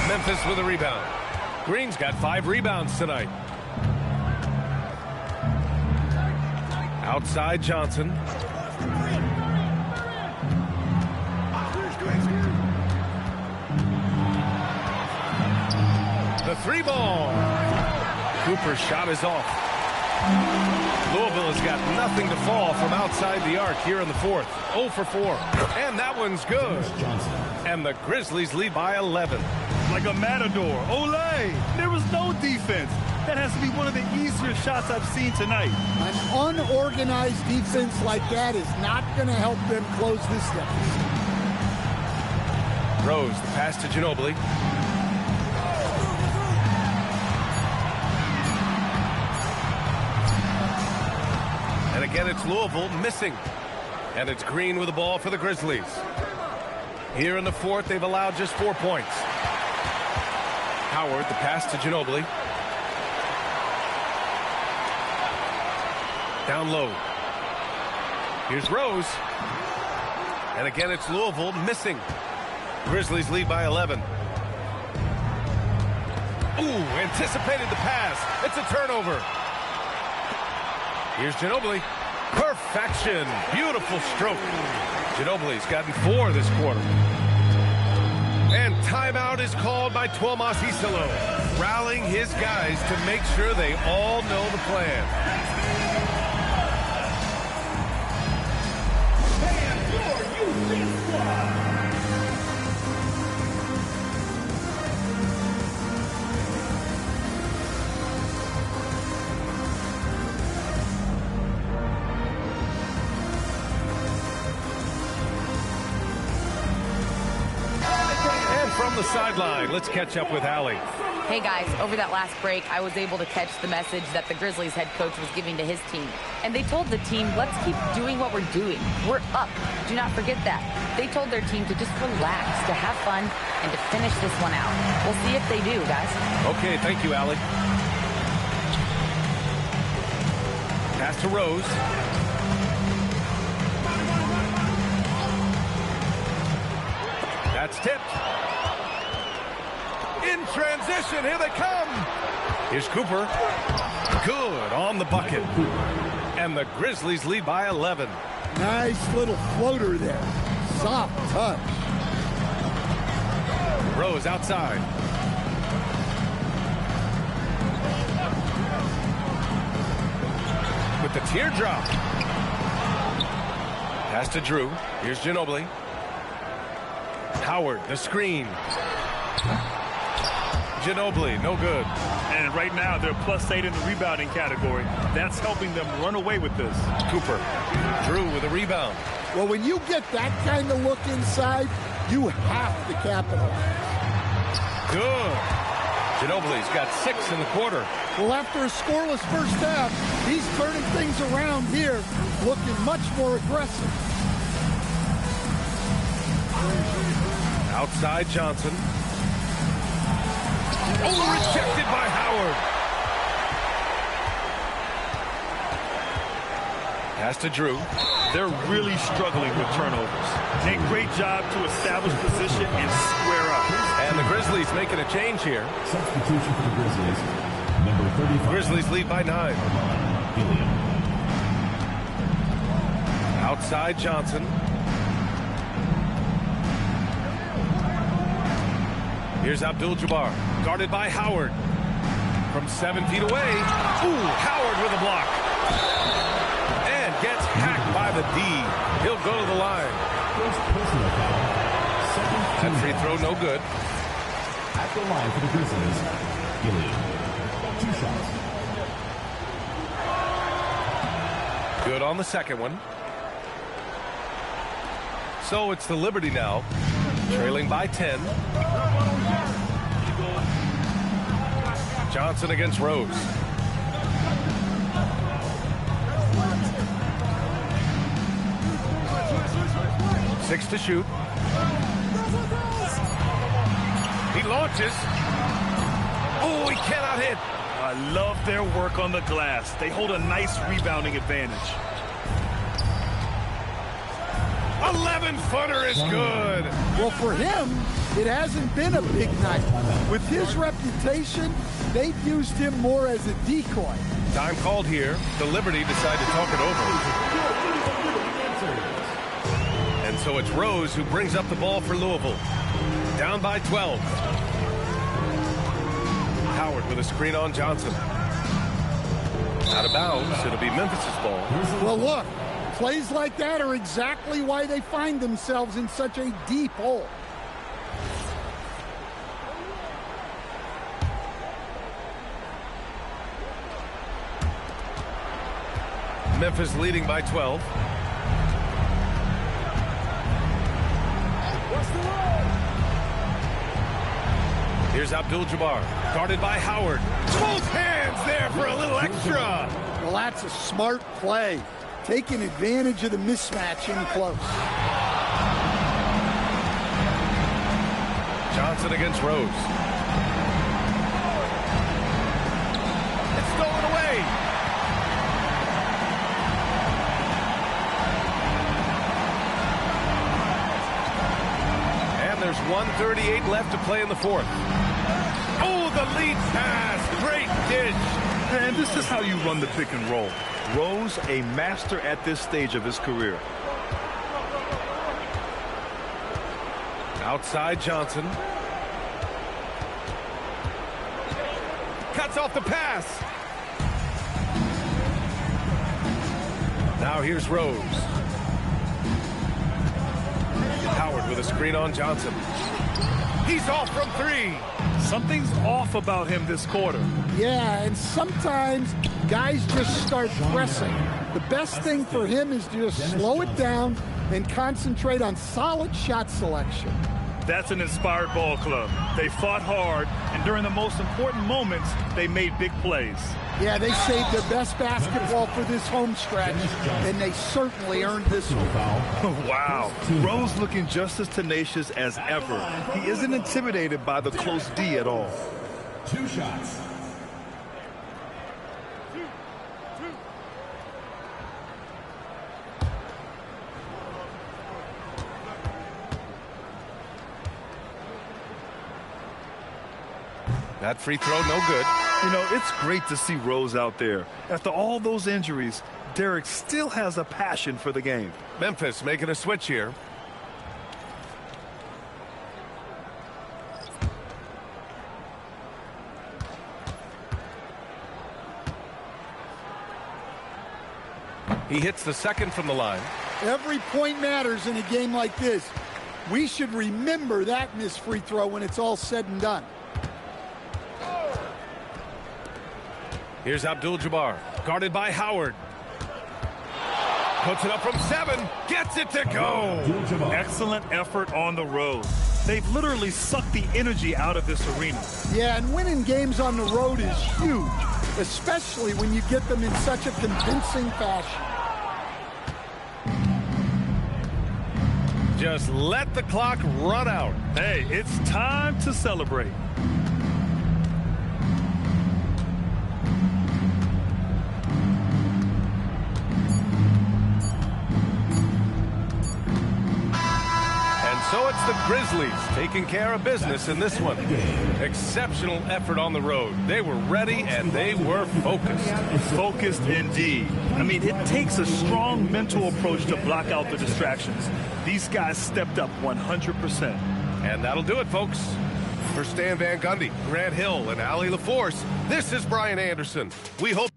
Memphis with a rebound. Green's got 5 rebounds tonight. Outside Johnson. The 3-ball. Cooper's shot is off. Louisville has got nothing to fall from outside the arc here in the fourth. 0 for 4. And that one's good. And the Grizzlies lead by 11. Like a matador. Olay! There was no defense. That has to be one of the easier shots I've seen tonight. An unorganized defense like that is not going to help them close this deficit. Rose, the pass to Ginobili. And again, it's Louisville missing. And it's Green with the ball for the Grizzlies. Here in the fourth, they've allowed just 4 points. Howard, the pass to Ginobili. Down low. Here's Rose. And again, it's Louisville missing. Grizzlies lead by 11. Ooh, anticipated the pass. It's a turnover. Here's Ginobili. Perfection. Beautiful stroke. Ginobili's gotten 4 this quarter. And timeout is called by Tuomas Isalo, rallying his guys to make sure they all know the plan. From the sideline, let's catch up with Allie. Hey guys, over that last break, I was able to catch the message that the Grizzlies head coach was giving to his team. And they told the team, let's keep doing what we're doing. We're up. Do not forget that. They told their team to just relax, to have fun, and to finish this one out. We'll see if they do, guys. Okay, thank you, Allie. Pass to Rose. That's tipped. In transition, here they come. Here's Cooper. Good on the bucket. And the Grizzlies lead by 11. Nice little floater there. Soft touch. Rose outside. With the teardrop. Pass to Drew. Here's Ginobili. Howard, the screen. Ginobili, no good. And right now, they're +8 in the rebounding category. That's helping them run away with this. Cooper, Drew with a rebound. Well, when you get that kind of look inside, you have to capitalize. Good. Ginobili's got 6 in the quarter. Well, after a scoreless first half, he's turning things around here, looking much more aggressive. Outside Johnson. Oh, rejected by Howard. Pass to Drew. They're really struggling with turnovers. A great job to establish position and square up. And the Grizzlies making a change here. Substitution for the Grizzlies. Number 35. Grizzlies lead by 9. Outside Johnson. Here's Abdul-Jabbar, guarded by Howard. From 7 feet away. Ooh, Howard with a block. And gets hacked by the D. He'll go to the line. That free throw no good. At the line for the Grizzlies, Gilliam. 2 shots. Good on the second one. So it's the Liberty now, trailing by 10. Johnson against Rose. Six to shoot. He launches. Oh, he cannot hit. I love their work on the glass. They hold a nice rebounding advantage. 11-footer is good. Well, for him, it hasn't been a big night. With his reputation, they've used him more as a decoy. Time called here. The Liberty decide to talk it over. And so it's Rose who brings up the ball for Louisville. Down by 12. Howard with a screen on Johnson. Out of bounds. It'll be Memphis's ball. Well, look. Plays like that are exactly why they find themselves in such a deep hole. Memphis leading by 12. Here's Abdul-Jabbar, guarded by Howard. Both hands there for a little extra. Well, that's a smart play. Taking advantage of the mismatch in close. Johnson against Rose. It's stolen away. And there's 1:38 left to play in the fourth. Oh, the lead pass. Great dish. And this is how you run the pick and roll. Rose, a master at this stage of his career. Outside Johnson. Cuts off the pass. Now here's Rose. Howard with a screen on Johnson. He's off from 3. Something's off about him this quarter. Yeah, and sometimes guys just start pressing. The best thing for him is to just slow it down and concentrate on solid shot selection. That's an inspired ball club. They fought hard, and during the most important moments, they made big plays. Yeah, they saved their best basketball for this home stretch, and they certainly earned this one. Wow. Rose looking just as tenacious as ever. He isn't intimidated by the close D at all. 2 shots. That free throw, no good. You know, it's great to see Rose out there. After all those injuries, Derek still has a passion for the game. Memphis making a switch here. He hits the second from the line. Every point matters in a game like this. We should remember that missed free throw when it's all said and done. Here's Abdul-Jabbar, guarded by Howard. Puts it up from 7, gets it to go. Excellent effort on the road. They've literally sucked the energy out of this arena. Yeah, and winning games on the road is huge, especially when you get them in such a convincing fashion. Just let the clock run out. Hey, it's time to celebrate. So it's the Grizzlies taking care of business in this one. Exceptional effort on the road. They were ready and they were focused. Focused indeed. I mean, it takes a strong mental approach to block out the distractions. These guys stepped up 100%. And that'll do it, folks. For Stan Van Gundy, Grant Hill, and Allie LaForce, this is Brian Anderson. We hope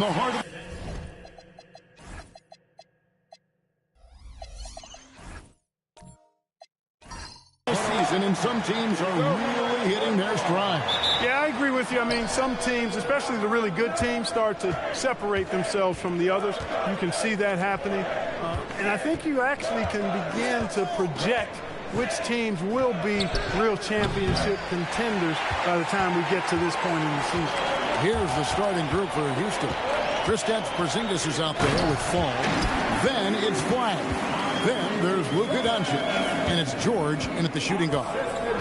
the heart of season, and some teams are really hitting their stride. Yeah, I agree with you. I mean, some teams, especially the really good teams, start to separate themselves from the others. You can see that happening. And I think you actually can begin to project which teams will be real championship contenders by the time we get to this point in the season. Here's the starting group for Houston. Kristaps Porzingis is out there with Fall. Then it's Flag. Then there's Luka Doncic. And it's George in at the shooting guard.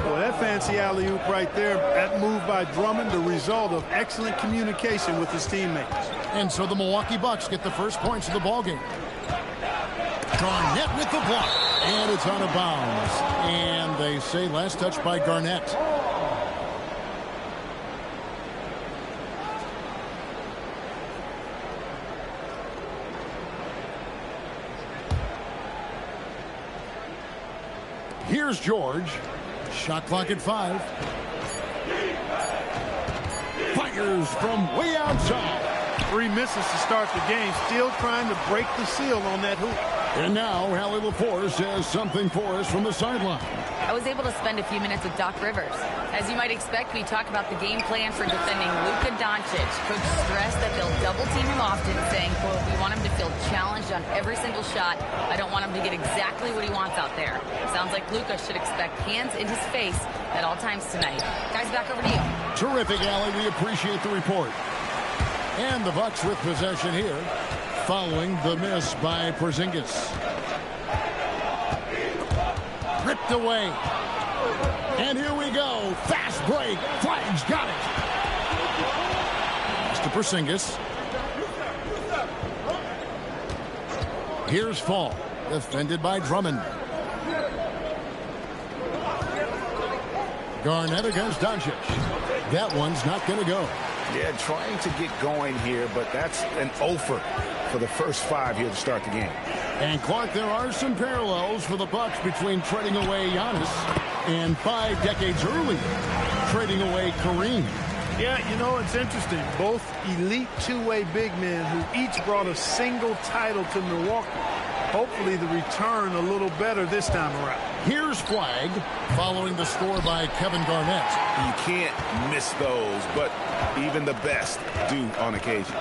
Well, that fancy alley-oop right there, that move by Drummond, the result of excellent communication with his teammates. And so the Milwaukee Bucks get the first points of the ballgame. Garnett with the block. And it's out of bounds. And they say last touch by Garnett. Here's George. Shot clock at 5. Fires from way outside. 3 misses to start the game. Still trying to break the seal on that hoop. And now Hallie LaForce has something for us from the sideline. I was able to spend a few minutes with Doc Rivers. As you might expect, we talk about the game plan for defending Luka Doncic. Coach stressed that they'll double team him often, saying, quote, we want him to feel challenged on every single shot. I don't want him to get exactly what he wants out there. Sounds like Luka should expect hands in his face at all times tonight. Guys, back over to you. Terrific, Allie. We appreciate the report. And the Bucks with possession here, following the miss by Porzingis. Ripped away. And here we go. Fast break. Flag's got it. It's to Porzingis. Here's Fall. Defended by Drummond. Garnett against Doncic. That one's not going to go. Yeah, trying to get going here, but that's an offer for the first 5 here to start the game. And Clark, there are some parallels for the Bucks between trading away Giannis and 5 decades earlier, trading away Kareem. Yeah, you know, it's interesting. Both elite two-way big men who each brought a single title to Milwaukee. Hopefully the return a little better this time around. Here's Flag, following the score by Kevin Garnett. You can't miss those, but even the best do on occasion.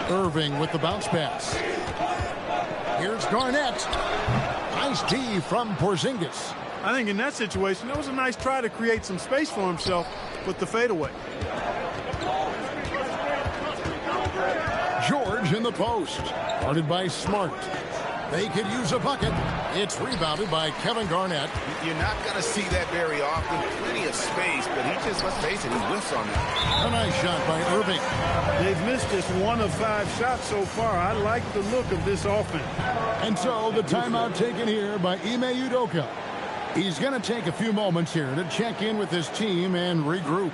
Irving with the bounce pass. Here's Garnett. Nice D from Porzingis. I think in that situation, that was a nice try to create some space for himself with the fadeaway. George in the post. Guarded by Smart. They could use a bucket. It's rebounded by Kevin Garnett. You're not going to see that very often. Plenty of space, but he just, let's face it, he whiffs on it. A nice shot by Irving. They've missed just 1 of 5 shots so far. I like the look of this offense. And so the timeout taken here by Ime Udoka. He's going to take a few moments here to check in with his team and regroup.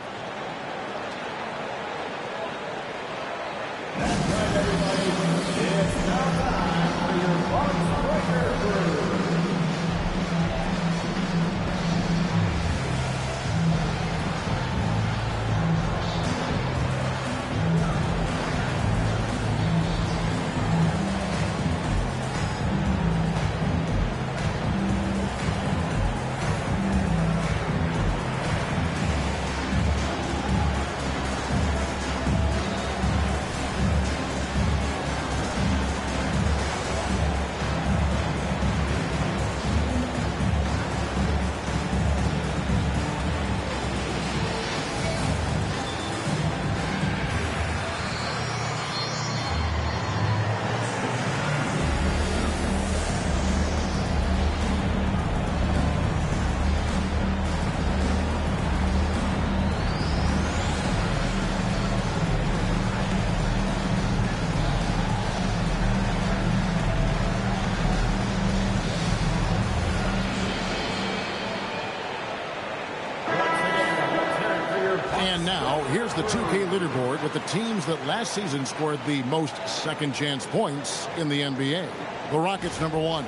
And now, here's the 2K leaderboard with the teams that last season scored the most second-chance points in the NBA. The Rockets, number 1.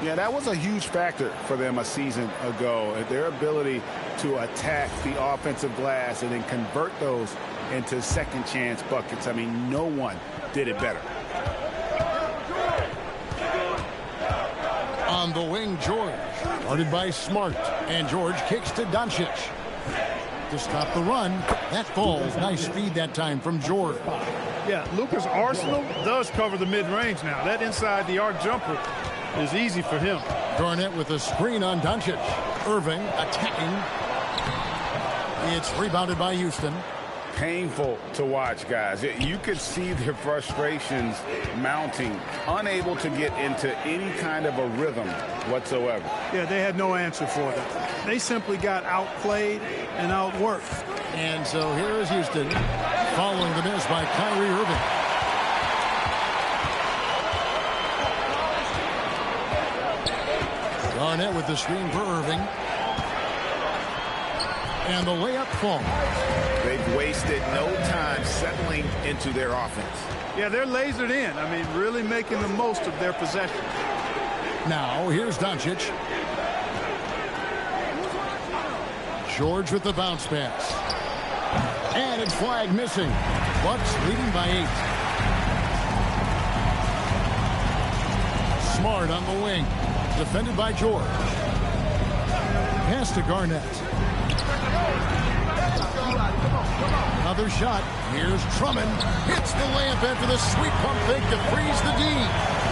Yeah, that was a huge factor for them a season ago. Their ability to attack the offensive glass and then convert those into second-chance buckets. I mean, no one did it better. On the wing, George. Guarded by Smart. And George kicks to Doncic. To stop the run. That falls. Nice speed that time from George. Yeah, Luka's arsenal does cover the mid-range now. That inside the arc jumper is easy for him. Garnett with a screen on Doncic. Irving attacking. It's rebounded by Houston. painful to watch, guys. You could see their frustrations mounting, unable to get into any kind of a rhythm whatsoever. Yeah, they had no answer for them. They simply got outplayed and outworked. And so here is Houston following the miss by Kyrie Irving. Garnett with the screen for Irving. And the layup falls. They've wasted no time settling into their offense. Yeah, they're lasered in. I mean, really making the most of their possession. Now, here's Doncic. George with the bounce pass. And it's flag missing. Bucks leading by 8. Smart on the wing. Defended by George. Pass to Garnett. Another shot. Here's Drummond. Hits the layup after the sweet pump fake to freeze the D.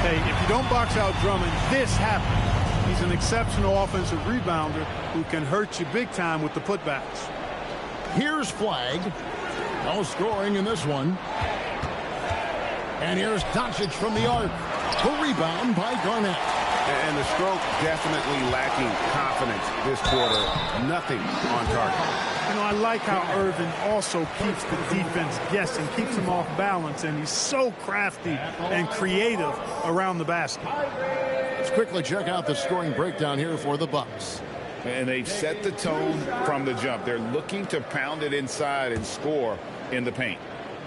Hey, if you don't box out Drummond, this happens. He's an exceptional offensive rebounder who can hurt you big time with the putbacks. Here's Flag. No scoring in this one. And here's Doncic from the arc. The rebound by Garnett. And the stroke definitely lacking confidence this quarter. Nothing on target. You know, I like how Irvin also keeps the defense guessing, keeps them off balance, and he's so crafty and creative around the basket. Let's quickly check out the scoring breakdown here for the Bucks. And they've set the tone from the jump. They're looking to pound it inside and score in the paint.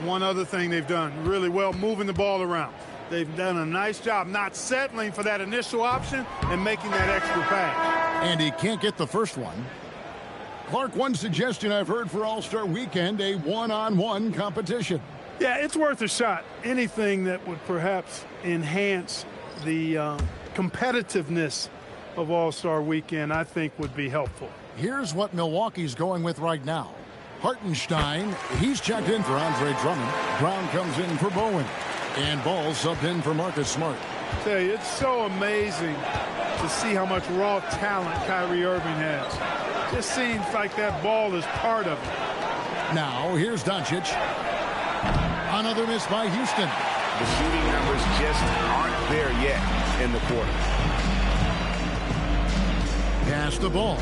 One other thing they've done really well, moving the ball around. They've done a nice job not settling for that initial option and making that extra pass. And he can't get the first one. Clark, one suggestion I've heard for All-Star Weekend, a one-on-one competition. Yeah, it's worth a shot. Anything that would perhaps enhance the competitiveness of All-Star Weekend, I think, would be helpful. Here's what Milwaukee's going with right now. Hartenstein, he's checked in for Andre Drummond. Brown comes in for Bowen. And Ball subbed in for Marcus Smart. I tell you, it's so amazing to see how much raw talent Kyrie Irving has. Just seems like that Ball is part of it. Now, here's Doncic. Another miss by Houston. The shooting numbers just aren't there yet in the quarter. Pass the ball.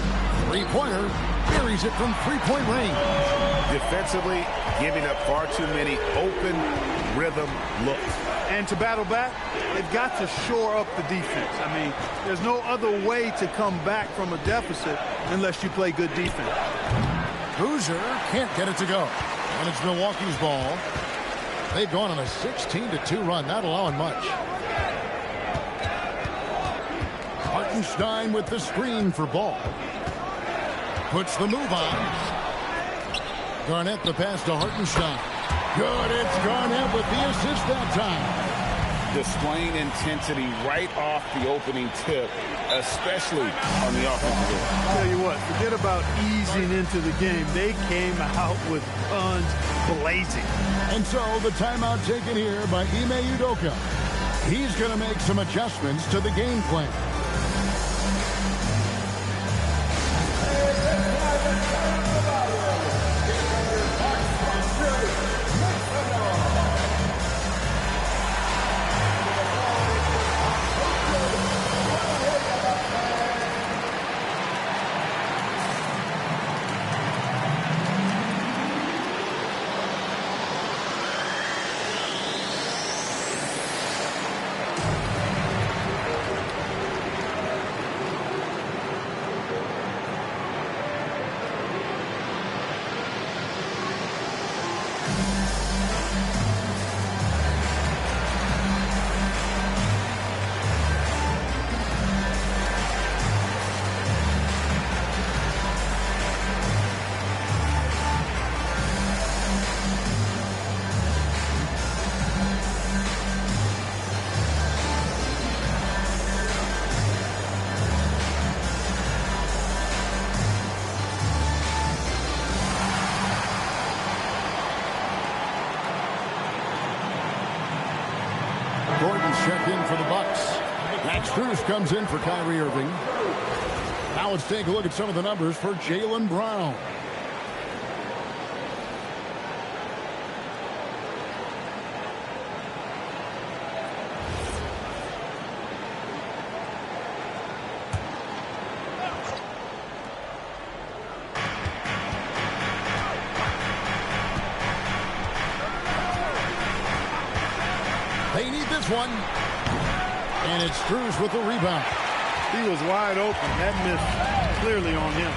Three-pointer. Buries it from three-point range. Defensively, giving up far too many open rhythm looks. And to battle back, they've got to shore up the defense. I mean, there's no other way to come back from a deficit unless you play good defense. Boozer can't get it to go. And it's Milwaukee's ball. They've gone on a 16-2 run, not allowing much. Hartenstein with the screen for Ball. Puts the move on. Garnett the pass to Hartenstein. Good, it's Garnett with the assist that time. Displaying intensity right off the opening tip, especially on the offensive end. I'll tell you what, forget about easing into the game. They came out with guns blazing. And so the timeout taken here by Ime Udoka. He's going to make some adjustments to the game plan. Gordon's checked in for the Bucks. Max Strus comes in for Kyrie Irving. Now let's take a look at some of the numbers for Jaylen Brown. this one. And it's Struz with the rebound. He was wide open. That miss clearly on him.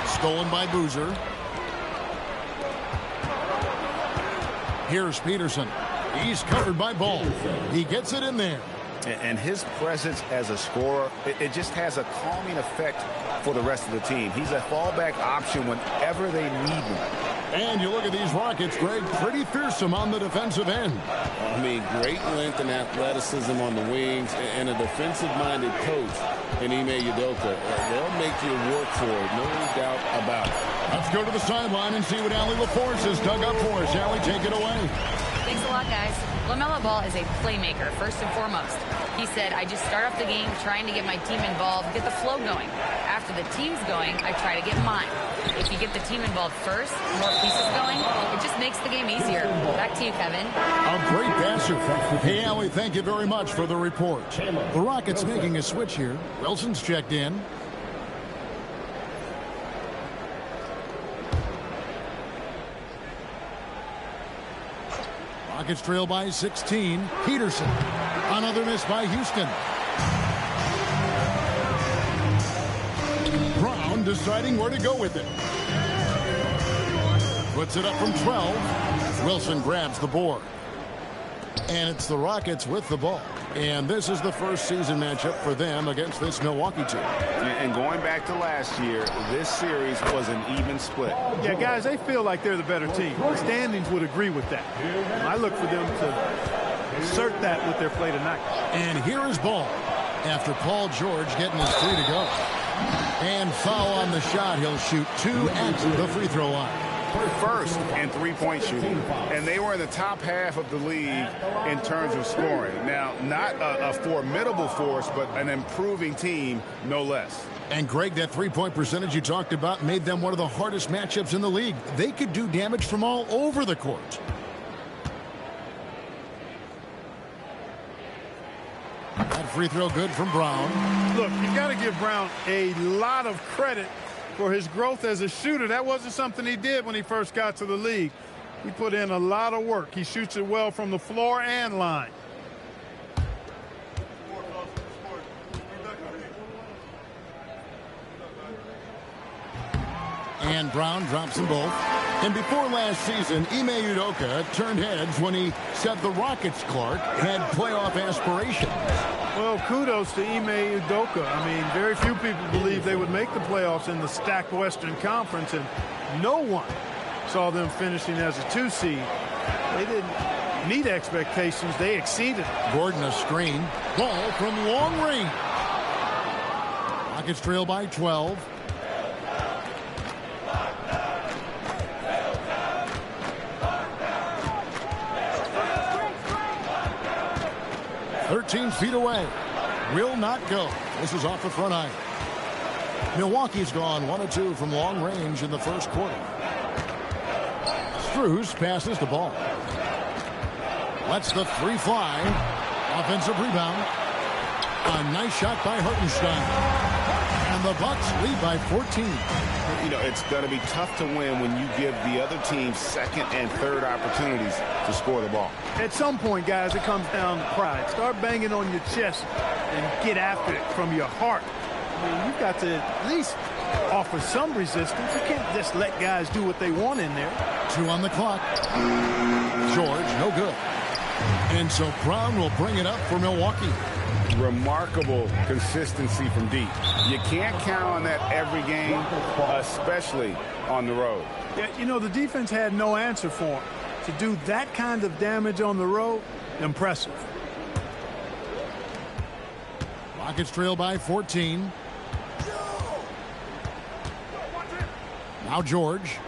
Stolen by Boozer. Here's Peterson. He's covered by Ball. He gets it in there. And his presence as a scorer, it just has a calming effect for the rest of the team. He's a fallback option whenever they need him. And you look at these Rockets, Greg, pretty fearsome on the defensive end. I mean, great length and athleticism on the wings, and a defensive-minded coach in Ime Udoka. They'll make you work for it, no doubt about it. Let's go to the sideline and see what Allie LaForce has dug up for us. Allie, take it away. Thanks a lot, guys. LaMelo Ball is a playmaker, first and foremost. He said, I just start off the game trying to get my team involved, get the flow going. After the team's going, I try to get mine. If you get the team involved first, more pieces going, it just makes the game easier. Back to you, Kevin. A great passer. Hey, Allie, thank you very much for the report. The Rockets making a switch here. Wilson's checked in. Rockets trail by 16. Peterson. Another miss by Houston. Brown deciding where to go with it. Puts it up from 12. Wilson grabs the board. And it's the Rockets with the ball. And this is the first season matchup for them against this Milwaukee team. And going back to last year, this series was an even split. Yeah, guys, they feel like they're the better team. The standings would agree with that. I look for them to assert that with their play tonight. And here is Ball after Paul George getting his 3 to go. And foul on the shot. He'll shoot 2 at the free throw line. First in three-point shooting, and they were in the top half of the league in terms of scoring. Now, not a formidable force, but an improving team, no less. And, Greg, that three-point percentage you talked about made them one of the hardest matchups in the league. They could do damage from all over the court. That free throw good from Brown. Look, you've got to give Brown a lot of credit for his growth as a shooter. That wasn't something he did when he first got to the league. He put in a lot of work. He shoots it well from the floor and line. And Brown drops them both. And before last season, Ime Udoka turned heads when he said the Rockets, Clark, had playoff aspirations. Well, kudos to Ime Udoka. I mean, very few people believe they would make the playoffs in the stacked Western Conference, and no one saw them finishing as a 2 seed. They didn't meet expectations. They exceeded. Gordon a screen. Ball from long range. Rockets trail by 12. Feet away. Will not go. This is off the front iron. Milwaukee's gone 1 of 2 from long range in the first quarter. Struz passes the ball. Lets the 3 fly. Offensive rebound. A nice shot by Hartenstein. And the Bucks lead by 14. You know, it's going to be tough to win when you give the other team second and third opportunities to score the ball. At some point, guys, it comes down to pride. Start banging on your chest and get after it from your heart. I mean, you've got to at least offer some resistance. You can't just let guys do what they want in there. 2 on the clock. George, no good. And so Brown will bring it up for Milwaukee. Remarkable consistency from deep. You can't count on that every game, especially on the road. Yeah, you know, the defense had no answer for him. To do that kind of damage on the road, impressive. Rockets trail by 14. Now George.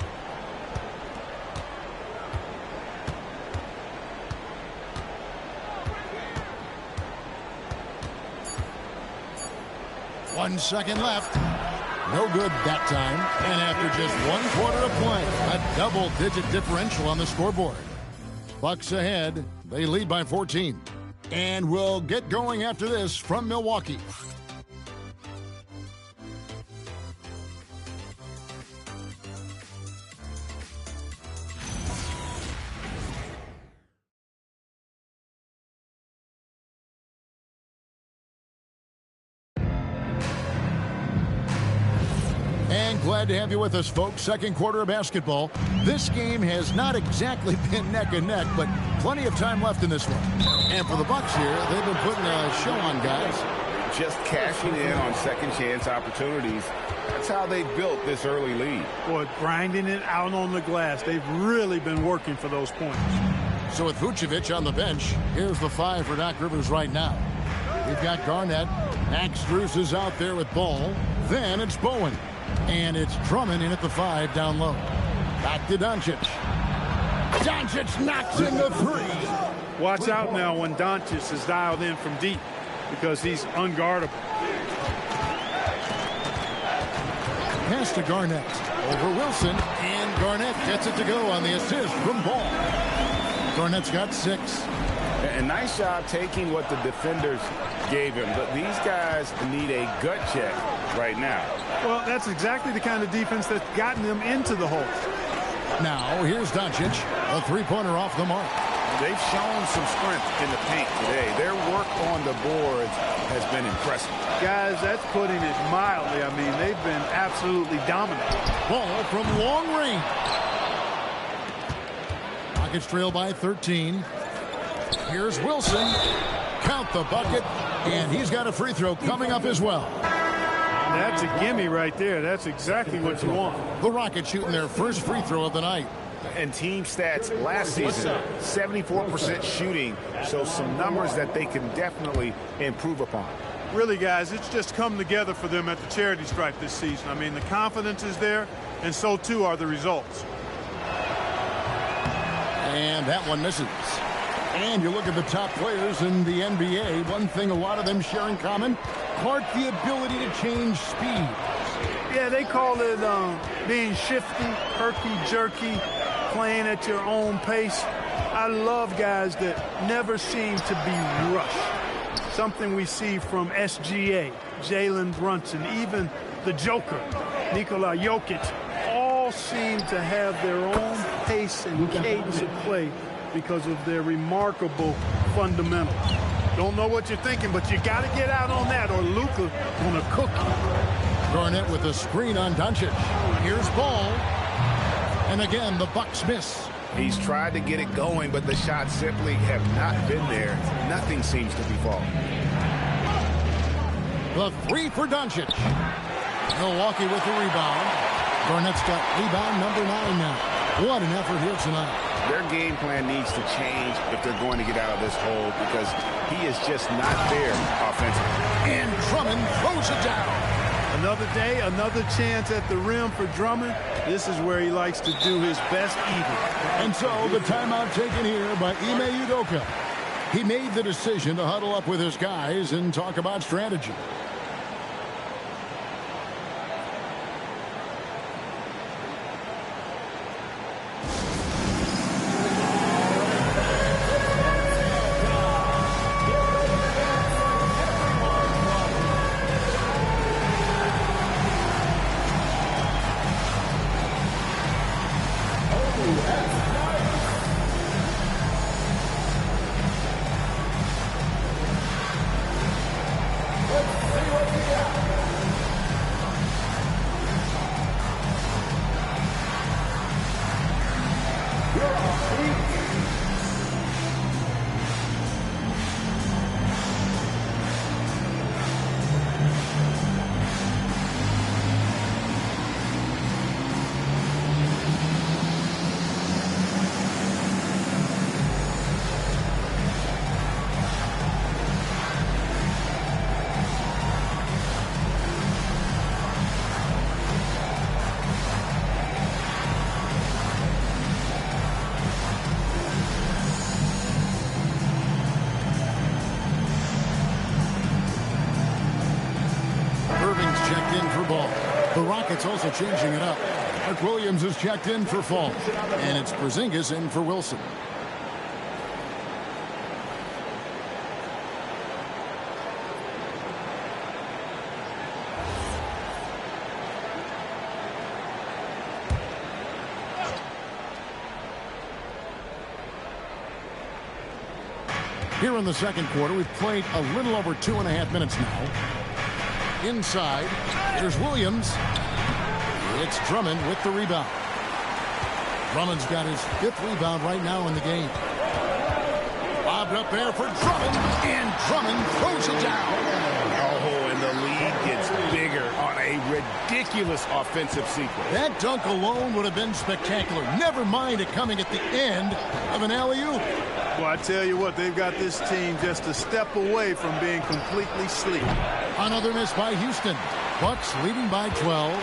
One second left. No good that time. And after just 1 quarter of play, a double-digit differential on the scoreboard. Bucks ahead. They lead by 14. And we'll get going after this from Milwaukee. And glad to have you with us, folks. Second quarter of basketball. This game has not exactly been neck and neck, but plenty of time left in this one. And for the Bucks here, they've been putting a show on, guys. Just cashing in on second chance opportunities. That's how they built this early lead. Boy, grinding it out on the glass. They've really been working for those points. So with Vucevic on the bench, here's the 5 for Doc Rivers right now. We've got Garnett. Max Strus is out there with ball. Then it's Bowen. And it's Drummond in at the 5 down low. Back to Doncic. Doncic knocks in the 3. Watch out now when Doncic is dialed in from deep because he's unguardable. Pass to Garnett. Over Wilson. And Garnett gets it to go on the assist from Ball. Garnett's got 6. And nice job taking what the defenders gave him. But these guys need a gut check right now. Well, that's exactly the kind of defense that's gotten them into the hole. Now, here's Doncic. A 3-pointer off the mark. They've shown some strength in the paint today. Their work on the boards has been impressive. Guys, that's putting it mildly. I mean, they've been absolutely dominant. Ball from long range. Rockets trail by 13. Here's Wilson. Count the bucket. And he's got a free throw coming up as well. That's a gimme right there. That's exactly what you want. The Rockets shooting their first free throw of the night. And team stats last season, 74% shooting. So some numbers that they can definitely improve upon. Really, guys, it's just come together for them at the charity stripe this season. I mean, the confidence is there, and so too are the results. And that one misses. And you look at the top players in the NBA, one thing a lot of them share in common, Clark, the ability to change speed. Yeah, they call it being shifty, herky-jerky, playing at your own pace. I love guys that never seem to be rushed. Something we see from SGA, Jalen Brunson, even the Joker, Nikola Jokic, all seem to have their own pace and cadence of play because of their remarkable fundamentals. Don't know what you're thinking, but you got to get out on that or Luka gonna cook you. Garnett with a screen on Doncic. Here's Ball. And again, the Bucks miss. He's tried to get it going, but the shots simply have not been there. Nothing seems to be falling. The 3 for Doncic. Milwaukee with the rebound. Garnett's got rebound number 9 now. What an effort here tonight. Their game plan needs to change if they're going to get out of this hole because he is just not there offensively. And Drummond throws it down. Another day, another chance at the rim for Drummond. This is where he likes to do his best eating. And so the timeout taken here by Ime Udoka. He made the decision to huddle up with his guys and talk about strategy. The Rockets also changing it up. Mark Williams is checked in for Fall. And it's Porzingis in for Wilson. Here in the second quarter, we've played a little over 2.5 minutes now. Inside, there's Williams. It's Drummond with the rebound. Drummond's got his 5th rebound right now in the game. Lobbed up there for Drummond, and Drummond throws it down. Oh, and the lead gets bigger on a ridiculous offensive sequence. That dunk alone would have been spectacular. Never mind it coming at the end of an alley-oop. Well, I tell you what, they've got this team just a step away from being completely sleep. Another miss by Houston. Bucks leading by 12.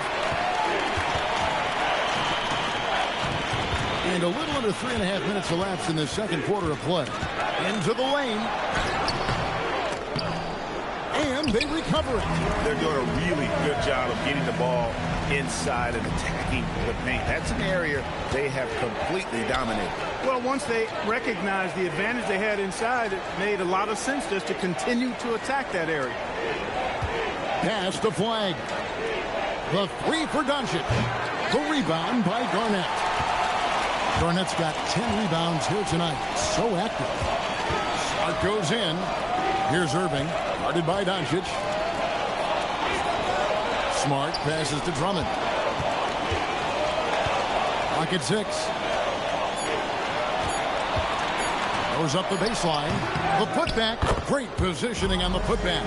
And a little under 3.5 minutes elapsed in the second quarter of play. Into the lane. And they recover it. They're doing a really good job of getting the ball inside and attacking the paint. That's an area they have completely dominated. Well, once they recognized the advantage they had inside, it made a lot of sense just to continue to attack that area. Pass the flag. The 3 for Doncic. The rebound by Garnett. Garnett's got 10 rebounds here tonight. So active. Smart goes in. Here's Irving. Guarded by Doncic. Smart passes to Drummond. Clock at 6. Goes up the baseline. The putback. Great positioning on the putback.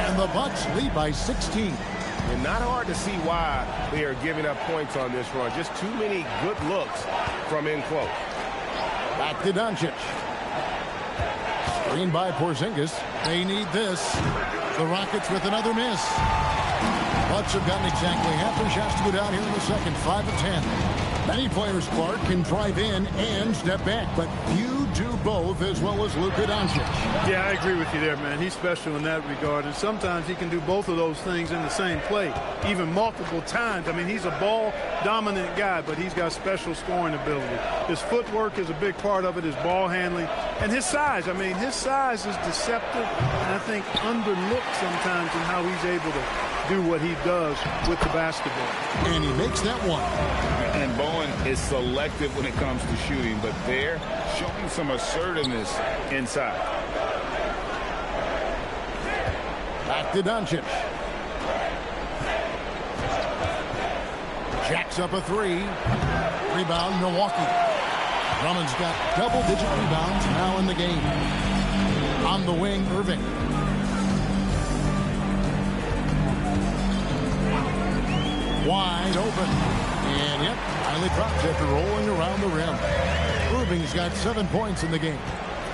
And the Bucks lead by 16. And not hard to see why they are giving up points on this run. Just too many good looks from in close. Back to Doncic. Screen by Porzingis. They need this. The Rockets with another miss. Bucks have gotten exactly half their shots to go down here in the second. 5 of 10. Many players, Clark, can drive in and step back, but few do both as well as Luka Doncic. Yeah, I agree with you there, man. He's special in that regard, and sometimes he can do both of those things in the same play, even multiple times. I mean, he's a ball-dominant guy, but he's got special scoring ability. His footwork is a big part of it, his ball handling, and his size. I mean, his size is deceptive, and I think underlooked sometimes in how he's able to do what he does with the basketball. And he makes that one. And Bowen is selective when it comes to shooting, but they're showing some assertiveness inside. Back to Doncic. Jacks up a 3. Rebound, Milwaukee. Drummond's got double-digit rebounds now in the game. On the wing, Irving. Wide open. And yep, finally drops after rolling around the rim. Irving's got 7 points in the game.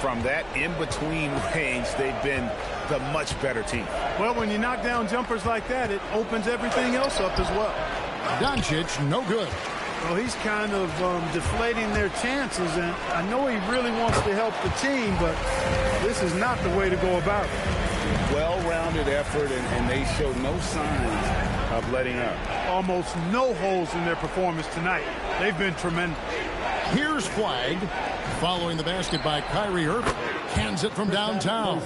From that in-between range, they've been the much better team. Well, when you knock down jumpers like that, it opens everything else up as well. Doncic, no good. Well, he's kind of deflating their chances, and I know he really wants to help the team, but this is not the way to go about it. Well-rounded effort, and they show no signs of letting up. Almost no holes in their performance tonight. They've been tremendous. Here's flag. Following the basket by Kyrie Irving. Hands it from downtown.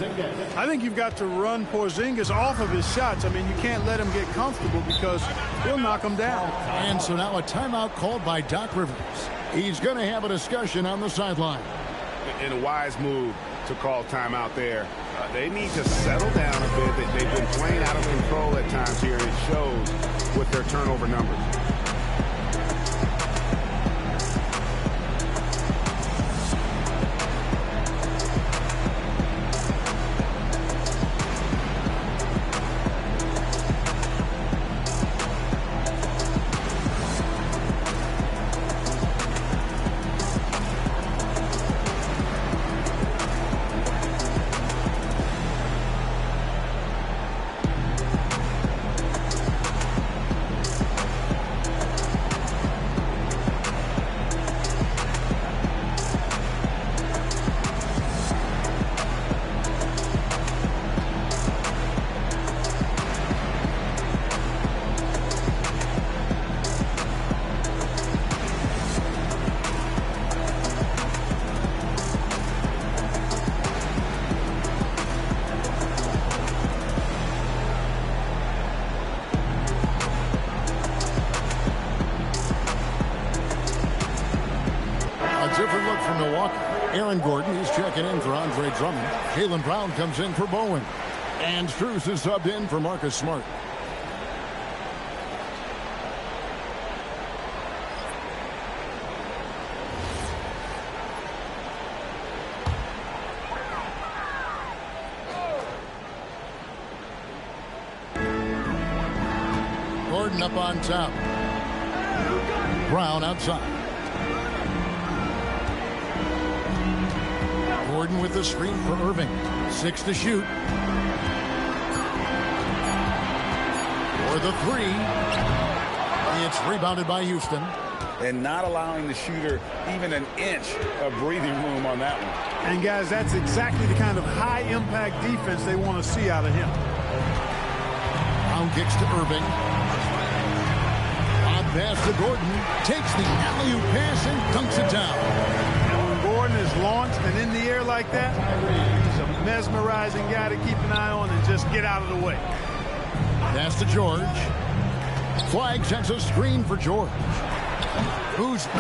I think you've got to run Porzingis off of his shots. I mean, you can't let him get comfortable because he'll knock him down. And so now a timeout called by Doc Rivers. He's going to have a discussion on the sideline. In a wise move to call timeout there. They need to settle down a bit. They've been playing out of control at times here. It shows with their turnover numbers. Different look from Milwaukee. Aaron Gordon, he's checking in for Andre Drummond. Jaylen Brown comes in for Bowen. And Strus is subbed in for Marcus Smart. Gordon up on top. Brown outside. Gordon with the screen for Irving. 6 to shoot. For the 3. It's rebounded by Houston. And not allowing the shooter even an inch of breathing room on that one. And, guys, that's exactly the kind of high-impact defense they want to see out of him. Brown kicks to Irving. On pass to Gordon. Takes the alley-oop pass and dunks it down. And when Gordon is launched and in the air like that, he's a mesmerizing guy to keep an eye on and just get out of the way. Pass to George. Flag sends a screen for George.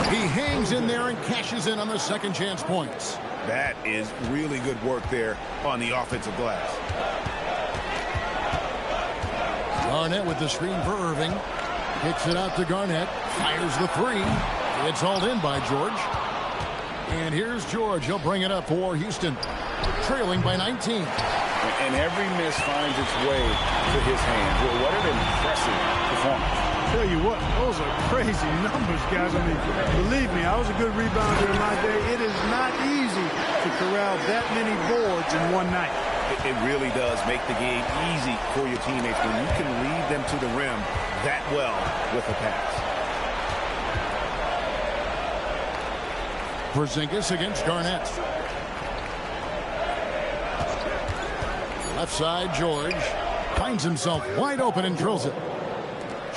He hangs in there and cashes in on the second chance points. That is really good work there on the offensive glass. Garnett with the screen for Irving. Kicks it out to Garnett. Fires the 3. It's hauled in by George. And here's George. He'll bring it up for Houston. Trailing by 19. And every miss finds its way to his hands. Well, what an impressive performance. Tell you what, those are crazy numbers, guys. I mean, believe me, I was a good rebounder in my day. It is not easy to corral that many boards in one night. It really does make the game easy for your teammates when you can lead them to the rim that well with a pass. Porzingis against Garnett. Left side, George finds himself wide open and drills it.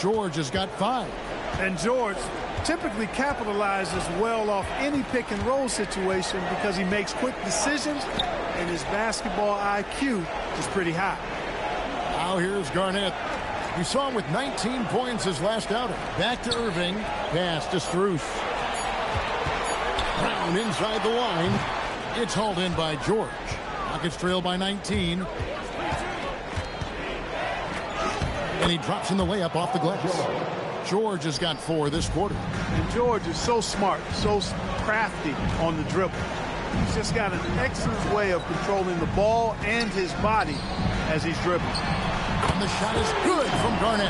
George has got 5. And George typically capitalizes well off any pick and roll situation because he makes quick decisions and his basketball IQ is pretty high. Now here's Garnett. You saw him with 19 points his last outing. Back to Irving. Pass to Strus. Brown inside the line. It's hauled in by George. Rockets trail by 19. And he drops in the layup off the glass. George has got 4 this quarter. And George is so smart, so crafty on the dribble. He's just got an excellent way of controlling the ball and his body as he's dribbling. And the shot is good from Garnett.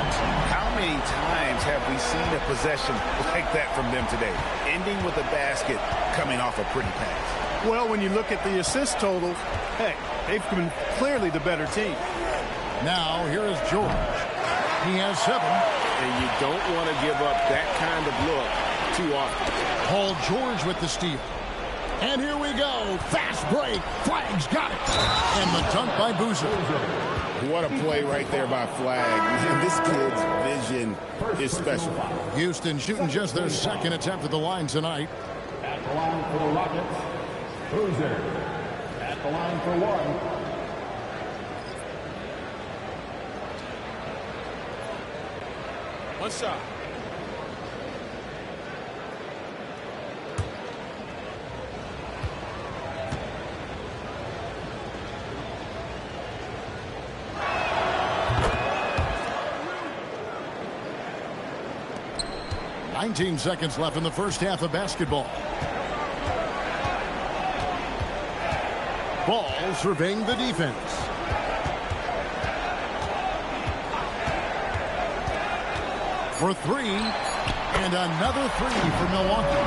How many times have we seen a possession like that from them today? Ending with a basket coming off a pretty pass. Well, when you look at the assist totals, hey, they've been clearly the better team. Now, here is George. He has 7. And you don't want to give up that kind of look too often. Paul George with the steal. And here we go. Fast break. Flag's got it. And the dunk by Boozer. What a play right there by Flag. Man, this kid's vision is special. Houston shooting just their second attempt at the line tonight. At the line for the Rockets, Boozer. At the line for 1. One shot. Nineteen seconds left in the first half of basketball. Ball surveying the defense. For 3, and another 3 for Milwaukee.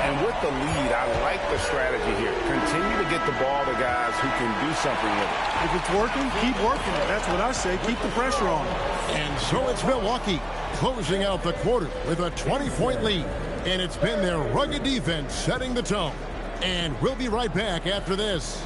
And with the lead, I like the strategy here. Continue to get the ball to guys who can do something with it. If it's working, keep working it. That's what I say. Keep the pressure on. And so it's Milwaukee closing out the quarter with a 20-point lead. And it's been their rugged defense setting the tone. And we'll be right back after this.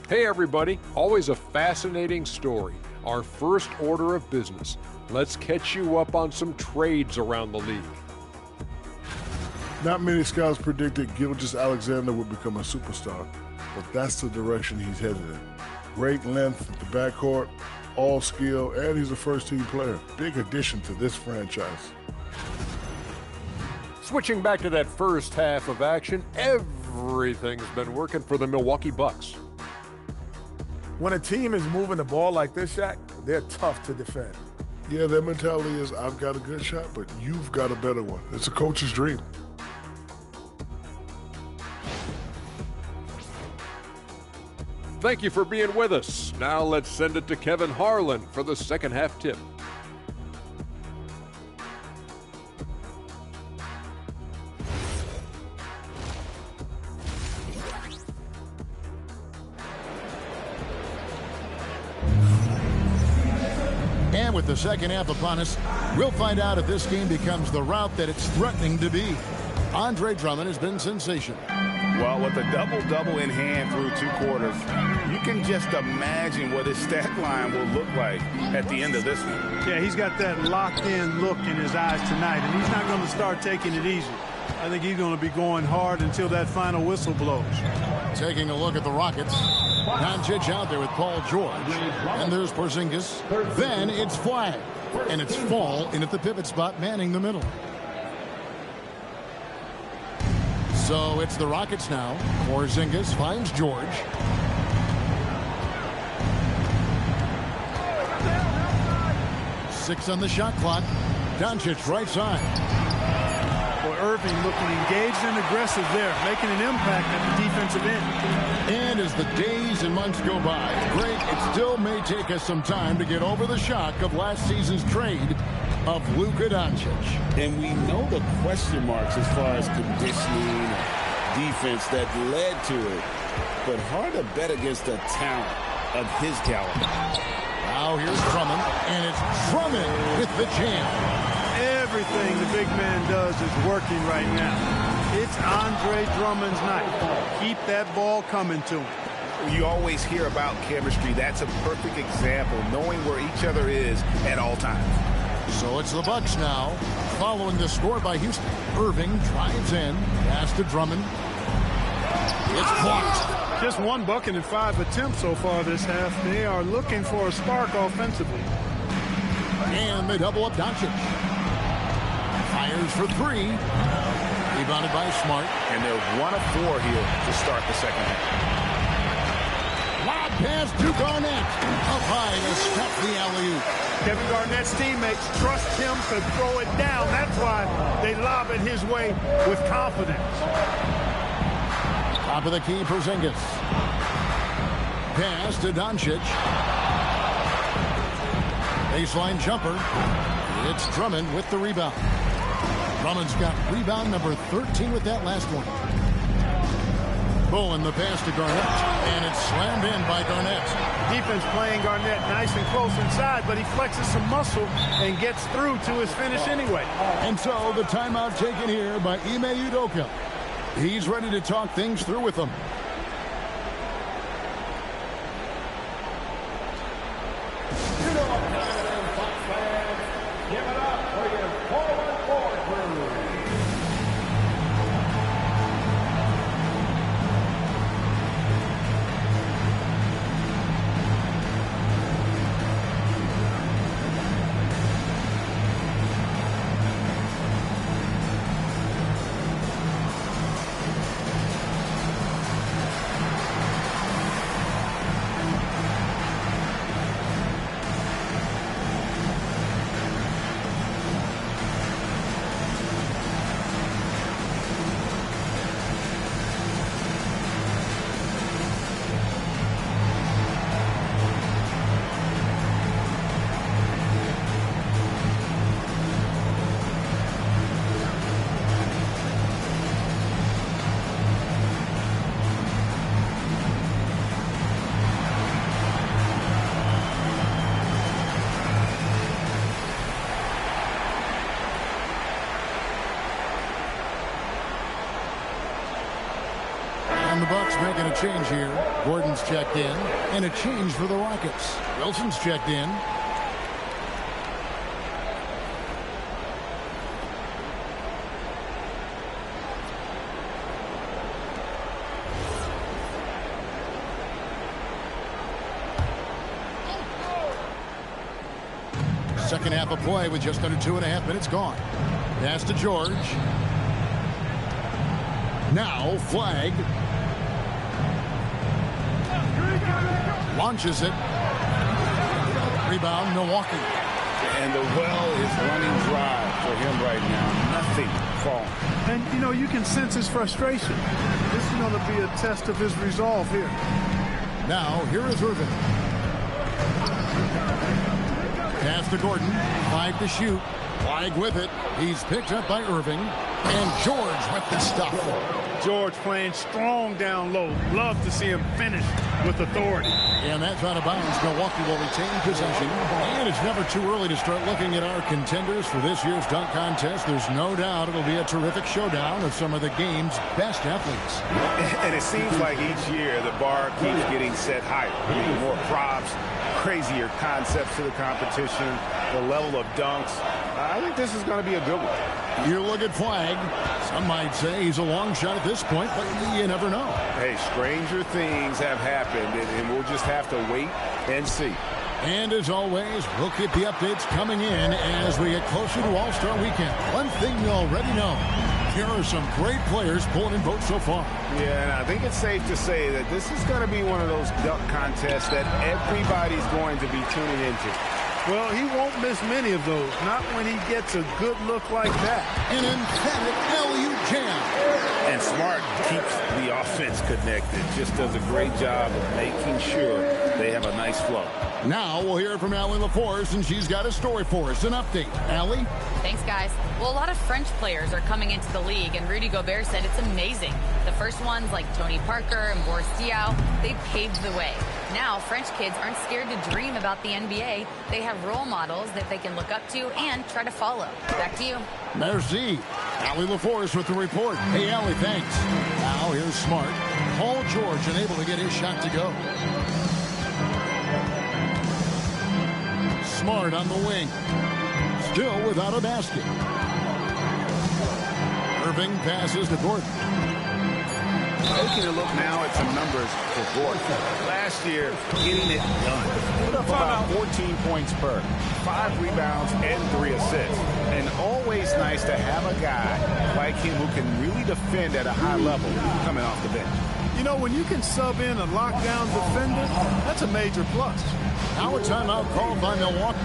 Hey everybody, always a fascinating story. Our first order of business. Let's catch you up on some trades around the league. Not many scouts predicted Gilgeous-Alexander would become a superstar, but that's the direction he's headed in. Great length at the backcourt, all skill, and he's a first-team player. Big addition to this franchise. Switching back to that first half of action, everything's been working for the Milwaukee Bucks. When a team is moving the ball like this, Shaq, they're tough to defend. Yeah, their mentality is, I've got a good shot, but you've got a better one. It's a coach's dream. Thank you for being with us. Now let's send it to Kevin Harlan for the second half tip. And with the second half upon us, we'll find out if this game becomes the route that it's threatening to be. Andre Drummond has been sensational. Well, with a double-double in hand through 2 quarters, you can just imagine what his stat line will look like at the end of this one. Yeah, he's got that locked-in look in his eyes tonight, and he's not going to start taking it easy. I think he's going to be going hard until that final whistle blows. Taking a look at the Rockets. Doncic out there with Paul George. And there's Porzingis. Then it's flag. And it's Fall in at the pivot spot, manning the middle. So it's the Rockets now. Porzingis finds George. Six on the shot clock. Doncic right side. Boy, Irving looking engaged and aggressive there, making an impact at the defensive end. And as the days and months go by, Greg, it still may take us some time to get over the shock of last season's trade of Luka Doncic. And we know the question marks as far as conditioning, defense that led to it. But hard to bet against the talent of his caliber. Now here's Drummond, and it's Drummond with the jam. Everything the big man does is working right now. It's Andre Drummond's night. Keep that ball coming to him. You always hear about chemistry. That's a perfect example, knowing where each other is at all times. So it's the Bucks now, following the score by Houston. Irving drives in, pass to Drummond. It's blocked. Just 1 bucket in 5 attempts so far this half. They are looking for a spark offensively. And they double up Doncic. Fires for 3. Rebounded by Smart. And they're 1 of 4 here to start the second half. Lob pass to Garnett. Up high to stop the alley-oop. Kevin Garnett's teammates trust him to throw it down. That's why they lob it his way with confidence. Top of the key, Porzingis. Pass to Doncic. Baseline jumper. It's Drummond with the rebound. Drummond's got rebound number 13 with that last one. Bowen the pass to Garnett, and it's slammed in by Garnett. Defense playing Garnett nice and close inside, but he flexes some muscle and gets through to his finish anyway. And so the timeout taken here by Ime Udoka. He's ready to talk things through with them. Give it up for your forward crew. And the Bucks making a change here. Gordon's checked in, and a change for the Rockets. Wilson's checked in. Second half of play with just under 2.5 minutes gone. Pass to George. Now Flag. Launches it. Rebound, Milwaukee. And the well is running dry for him right now. Nothing falling. And, you know, you can sense his frustration. This is going to be a test of his resolve here. Now, here is Irving. Pass to Gordon. 5 to shoot. Flag with it. He's picked up by Irving. And George with the stuff. George playing strong down low. Love to see him finish with authority. And that's out of bounds. Milwaukee will retain possession. And it's never too early to start looking at our contenders for this year's dunk contest. There's no doubt it'll be a terrific showdown of some of the game's best athletes. And it seems like each year the bar keeps getting set higher. More props, crazier concepts to the competition, the level of dunks. I think this is going to be a good one. You look at Flag. Some might say he's a long shot at this point, but you never know. Hey, stranger things have happened, and we'll just have to wait and see. And as always, we'll keep the updates coming in as we get closer to All-Star Weekend. One thing you already know, here are some great players pulling in votes so far. Yeah, and I think it's safe to say that this is going to be one of those dunk contests that everybody's going to be tuning into. Well, he won't miss many of those, not when he gets a good look like that. An emphatic LU jam. And Smart keeps the offense connected, just does a great job of making sure they have a nice flow. Now we'll hear from Allie LaForce, and she's got a story for us. An update. Allie? Thanks, guys. Well, a lot of French players are coming into the league, and Rudy Gobert said it's amazing. The first ones, like Tony Parker and Boris Diaw, they paved the way. Now, French kids aren't scared to dream about the NBA. They have role models that they can look up to and try to follow. Back to you. Merci. Allie LaForce with the report. Hey, Allie, thanks. Now here's Smart. Paul George unable to get his shot to go. Smart on the wing. Still without a basket. Irving passes to Gordon. Taking a look now at some numbers for Gordon. Last year, getting it done. Put up about 14 points per, 5 rebounds, and 3 assists. And always nice to have a guy like him who can really defend at a high level coming off the bench. You know, when you can sub in a lockdown defender, that's a major plus. Now a timeout called by Milwaukee.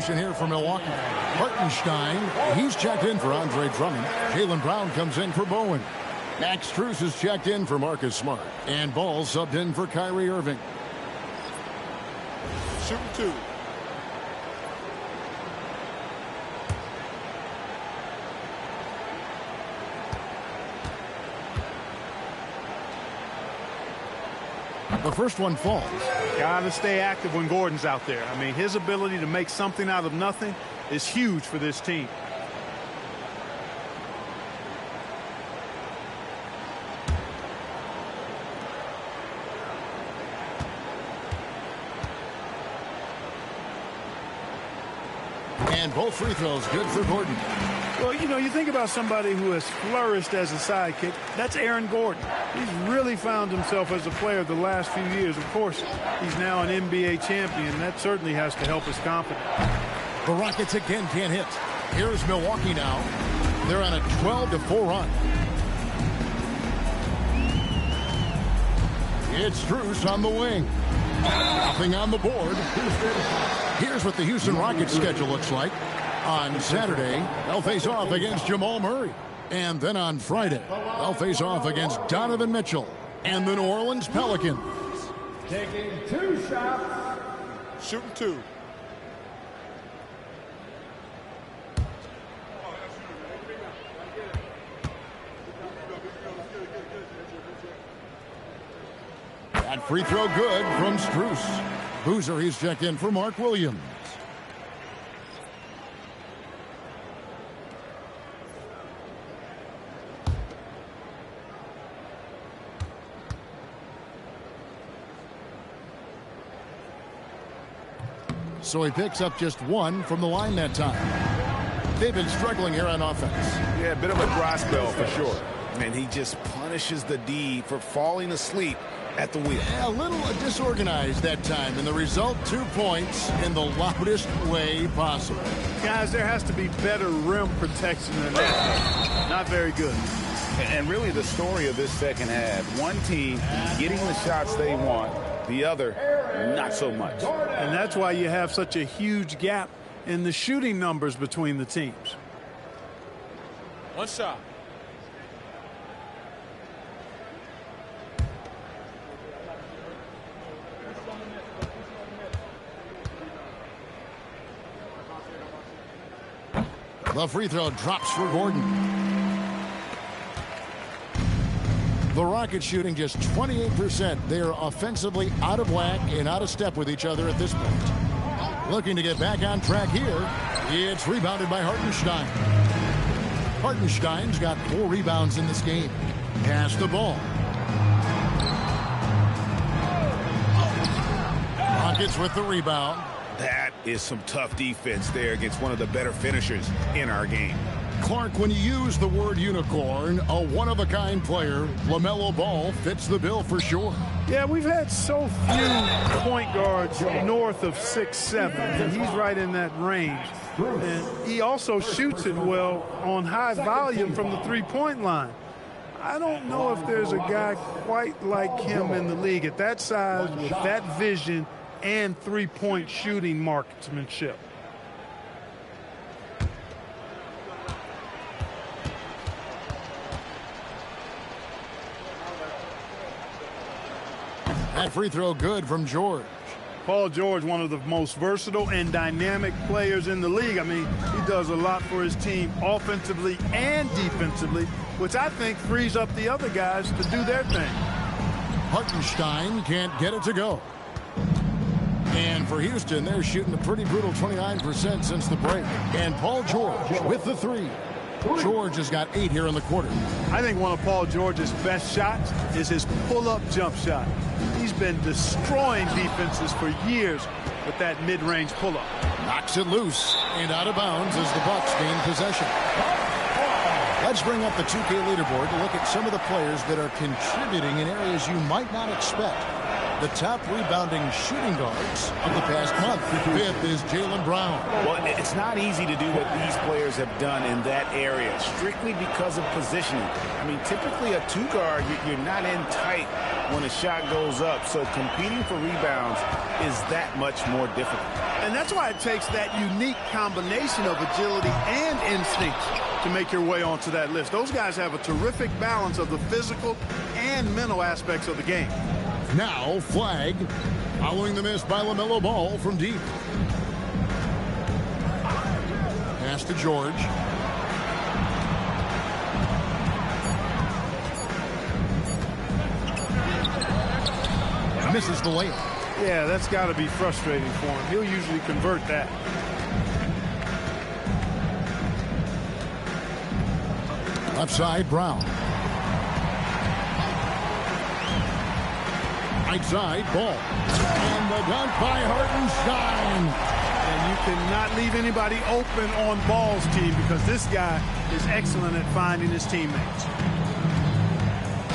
Here for Milwaukee. Hartenstein, he's checked in for Andre Drummond. Jaylen Brown comes in for Bowen. Max Strus is checked in for Marcus Smart. And Ball subbed in for Kyrie Irving. Shooting 2. The first one falls. Got to stay active when Gordon's out there. I mean, his ability to make something out of nothing is huge for this team. And both free throws good for Gordon. Well, you know, you think about somebody who has flourished as a sidekick. That's Aaron Gordon. He's really found himself as a player the last few years. Of course, he's now an NBA champion. That certainly has to help his confidence. The Rockets again can't hit. Here's Milwaukee now. They're on a 12-4 run. It's Strus on the wing. Nothing on the board. Here's what the Houston Rockets schedule looks like. On Saturday, they'll face off against Jamal Murray. And then on Friday, they'll face off against Donovan Mitchell and the New Orleans Pelicans. Taking 2 shots. Shooting 2. That free throw good from Strus. Boozer, he's checked in for Mark Williams. So he picks up just 1 from the line that time. They've been struggling here on offense. Yeah, a bit of a dry spell for sure. And he just punishes the D for falling asleep at the wheel. A little disorganized that time, and the result, 2 points in the loudest way possible. Guys, there has to be better rim protection than that. Not very good. And really the story of this second half, one team getting the shots they want, the other not so much. And that's why you have such a huge gap in the shooting numbers between the teams. 1 shot. The free throw drops for Gordon. The Rockets shooting just 28%. They are offensively out of whack and out of step with each other at this point. Looking to get back on track here. It's rebounded by Hartenstein. Hartenstein's got 4 rebounds in this game. Pass the ball. Rockets with the rebound. That is some tough defense there against one of the better finishers in our game. Clark, when you use the word unicorn, a one-of-a-kind player, LaMelo Ball fits the bill for sure. Yeah, we've had so few point guards north of 6'7", and he's right in that range. And he also shoots it well on high volume from the three-point line. I don't know if there's a guy quite like him in the league at that size, with that vision, and three-point shooting marksmanship. That free throw good from George. Paul George, one of the most versatile and dynamic players in the league. I mean, he does a lot for his team offensively and defensively, which I think frees up the other guys to do their thing. Hartenstein can't get it to go. And for Houston, they're shooting a pretty brutal 29% since the break. And Paul George with the 3. George has got 8 here in the quarter. I think one of Paul George's best shots is his pull-up jump shot. He's been destroying defenses for years with that mid-range pull-up. Knocks it loose and out of bounds as the Bucks gain possession. Let's bring up the 2K leaderboard to look at some of the players that are contributing in areas you might not expect. The top rebounding shooting guards of the past month. 5th is Jaylen Brown. Well, it's not easy to do what these players have done in that area, strictly because of positioning. I mean, typically a 2 guard, you're not in tight when a shot goes up, so competing for rebounds is that much more difficult. And that's why it takes that unique combination of agility and instinct to make your way onto that list. Those guys have a terrific balance of the physical and mental aspects of the game. Now, flag, following the miss by LaMelo Ball from deep. Pass to George. Misses the layup. Yeah, that's got to be frustrating for him. He'll usually convert that. Left side, Brown. Right side, Ball. And the dunk by Hartenstein. And you cannot leave anybody open on Ball's team because this guy is excellent at finding his teammates.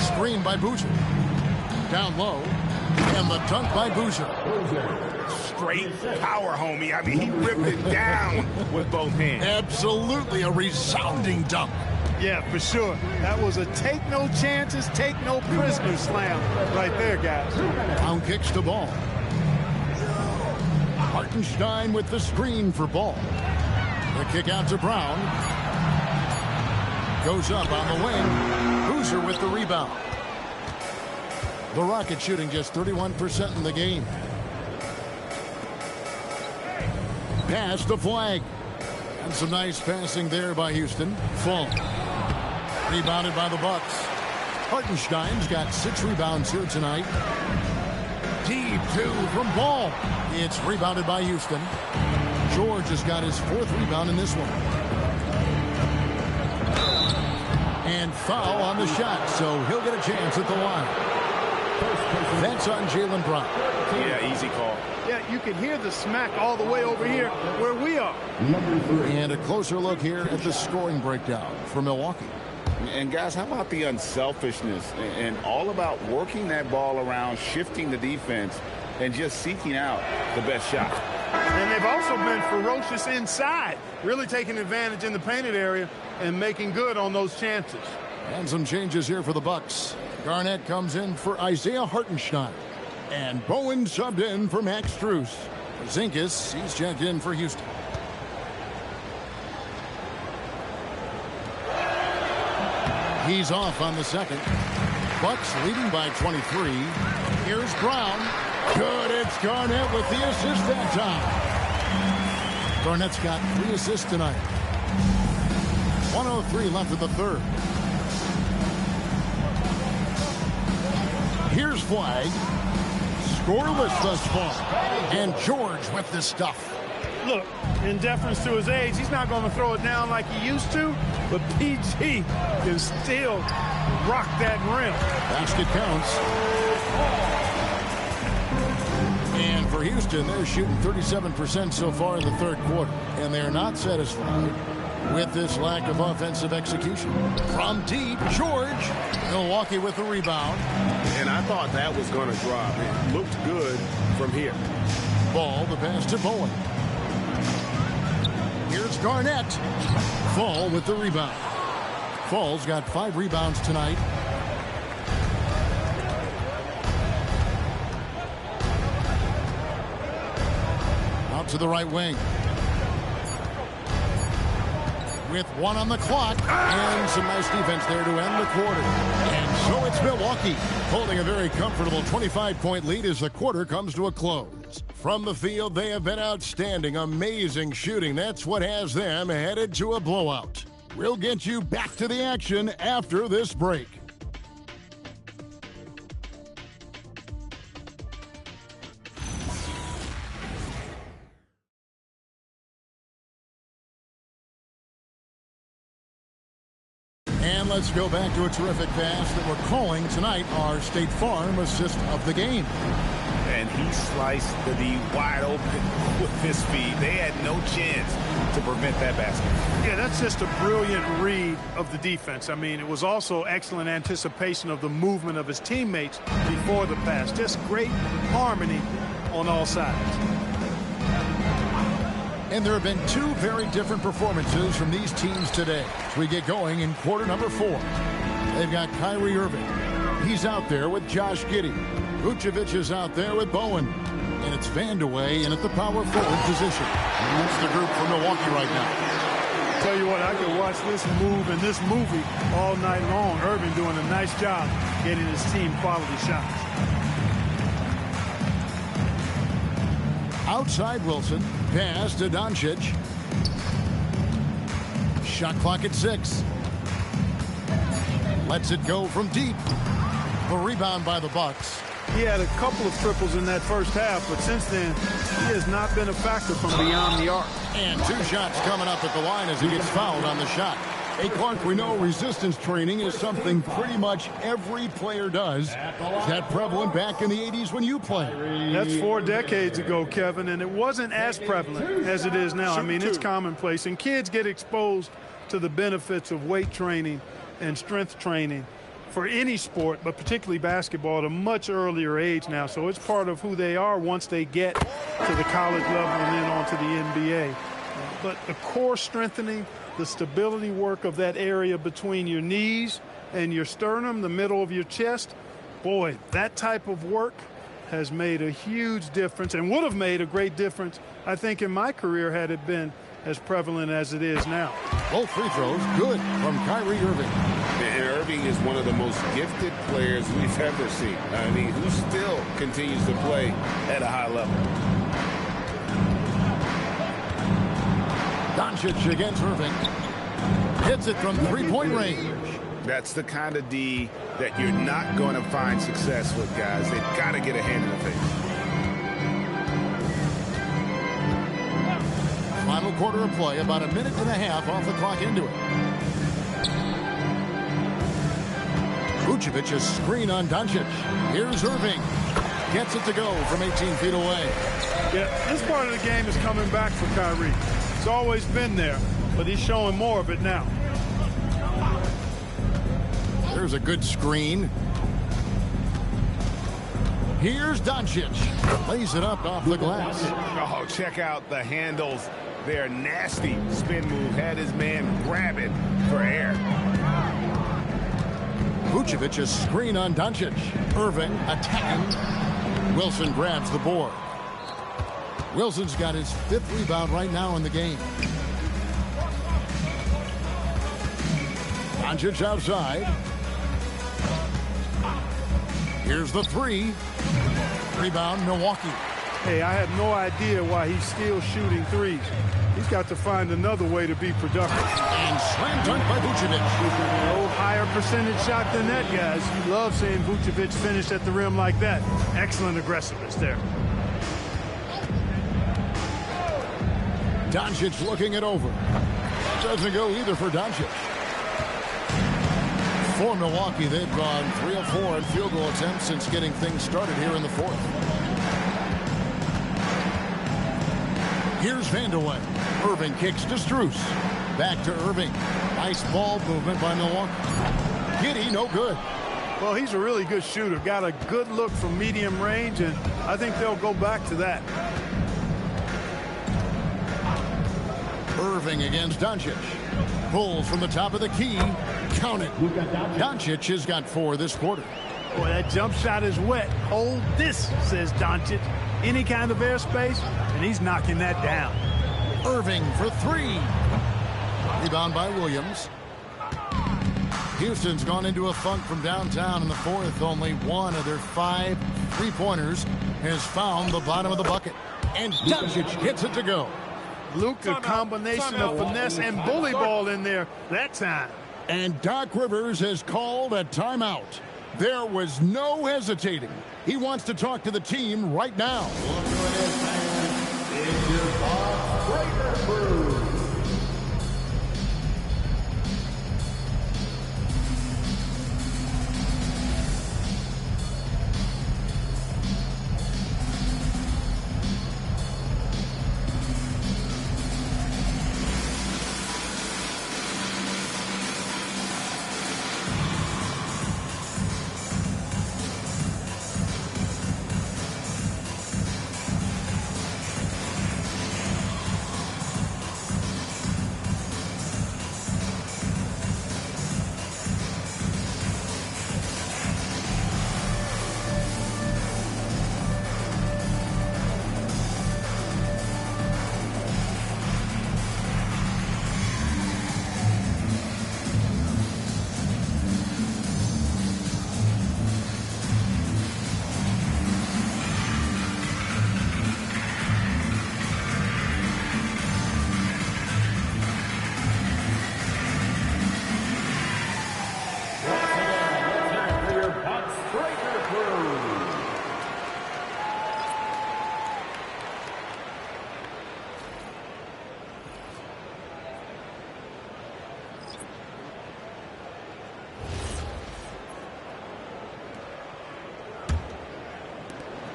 Screen by Boozer. Down low. And the dunk by Boozer. Straight power, homie. I mean, he ripped it down with both hands. Absolutely a resounding dunk. Yeah, for sure. That was a take no chances, take no prisoners slam right there, guys. Brown kicks the ball. Hartenstein with the screen for Ball. The kick out to Brown. Goes up on the wing. Boozer with the rebound. The Rockets shooting just 31% in the game. Pass the flag. And some nice passing there by Houston. Full. Rebounded by the Bucks. Hartenstein's got 6 rebounds here tonight. Deep 2 from Ball. It's rebounded by Houston. George has got his 4th rebound in this one. And foul on the shot, so he'll get a chance at the line. That's on Jaylen Brown. Yeah, easy call. Yeah, you can hear the smack all the way over here where we are. And a closer look here at the scoring breakdown for Milwaukee. And guys, how about the unselfishness and all about working that ball around, shifting the defense, and just seeking out the best shot. And they've also been ferocious inside, really taking advantage in the painted area and making good on those chances. And some changes here for the Bucks. Garnett comes in for Isaiah Hartenstein. And Bowen subbed in for Max Strus. Zinkis, he's checked in for Houston. He's off on the second. Bucks leading by 23. Here's Brown. Good, it's Garnett with the assist that time. Garnett's got 3 assists tonight. 1:03 left in the third. Here's Flag. Scoreless thus far. And George with the stuff. Look, in deference to his age, he's not going to throw it down like he used to, but PG can still rock that rim. Basket counts. And for Houston, they're shooting 37% so far in the third quarter, and they're not satisfied with this lack of offensive execution. From deep, George. Milwaukee with the rebound. And I thought that was going to drop. It looked good from here. Ball, the pass to Bowen. Here's Garnett. Fall with the rebound. Fall's got 5 rebounds tonight. Out to the right wing. With 1 on the clock. And some nice defense there to end the quarter. And so it's Milwaukee holding a very comfortable 25-point lead as the quarter comes to a close. From the field, they have been outstanding. Amazing shooting. That's what has them headed to a blowout. We'll get you back to the action after this break. And let's go back to a terrific pass that we're calling tonight our State Farm assist of the game. And he sliced the D wide open with his speed. They had no chance to prevent that basket. Yeah, that's just a brilliant read of the defense. I mean, it was also excellent anticipation of the movement of his teammates before the pass. Just great harmony on all sides. And there have been 2 very different performances from these teams today as we get going in quarter number 4. They've got Kyrie Irving. He's out there with Josh Giddey. Vucevic is out there with Bowen. And it's Vandeweghe in at the power forward position. And that's the group for Milwaukee right now. Tell you what, I could watch this move and this movie all night long. Irving doing a nice job getting his team quality shots. Outside Wilson. Pass to Doncic. Shot clock at 6. Lets it go from deep. The rebound by the Bucks. He had a couple of triples in that first half, but since then, he has not been a factor from beyond the arc. And 2 shots coming up at the line as he gets fouled on the shot. Hey, Clark, we know resistance training is something pretty much every player does. Is that prevalent back in the 80s when you played? That's 4 decades ago, Kevin, and it wasn't as prevalent as it is now. I mean, it's commonplace, and kids get exposed to the benefits of weight training and strength training for any sport, but particularly basketball, at a much earlier age now. So it's part of who they are once they get to the college level and then on to the NBA. But the core strengthening, the stability work of that area between your knees and your sternum, the middle of your chest, boy, that type of work has made a huge difference and would have made a great difference, I think, in my career had it been as prevalent as it is now. Both free throws good from Kyrie Irving. And Irving is one of the most gifted players we've ever seen. I mean, who still continues to play at a high level. Doncic against Irving. Hits it from three-point range. That's the kind of D that you're not going to find success with, guys. They've got to get a hand in the face. Final quarter of play, about a minute and a half off the clock into it. Vucevic, a screen on Doncic. Here's Irving. Gets it to go from 18 feet away. Yeah, this part of the game is coming back for Kyrie. It's always been there, but he's showing more of it now. There's a good screen. Here's Doncic. Lays it up off the glass. Oh, check out the handles. They're nasty. Spin move. Had his man grab it for air. Vucevic, a screen on Doncic. Irving attacking. Wilson grabs the board. Wilson's got his 5th rebound right now in the game. Doncic outside. Here's the 3. Rebound, Milwaukee. Hey, I have no idea why he's still shooting threes. He's got to find another way to be productive. And slam dunk by Vucevic. No higher percentage shot than that, guys. You love seeing Vucevic finish at the rim like that. Excellent aggressiveness there. Doncic looking it over. Doesn't go either for Doncic. For Milwaukee, they've gone 3 of 4 in field goal attempts since getting things started here in the 4th. Here's Vandeweghe. Irving kicks to Strus. Back to Irving. Nice ball movement by Milwaukee. Giddey, no good. Well, he's a really good shooter. Got a good look from medium range, and I think they'll go back to that. Irving against Doncic. Pulls from the top of the key. Count it. Doncic has got 4 this quarter. Boy, that jump shot is wet. Hold this, says Doncic. Any kind of airspace, and he's knocking that down. Irving for 3. Rebound by Williams. Houston's gone into a funk from downtown in the 4th. Only one of their 5 three-pointers has found the bottom of the bucket. And Doncic gets it to go. Luke, a combination of finesse and bully ball in there that time. And Doc Rivers has called a timeout. There was no hesitating. He wants to talk to the team right now.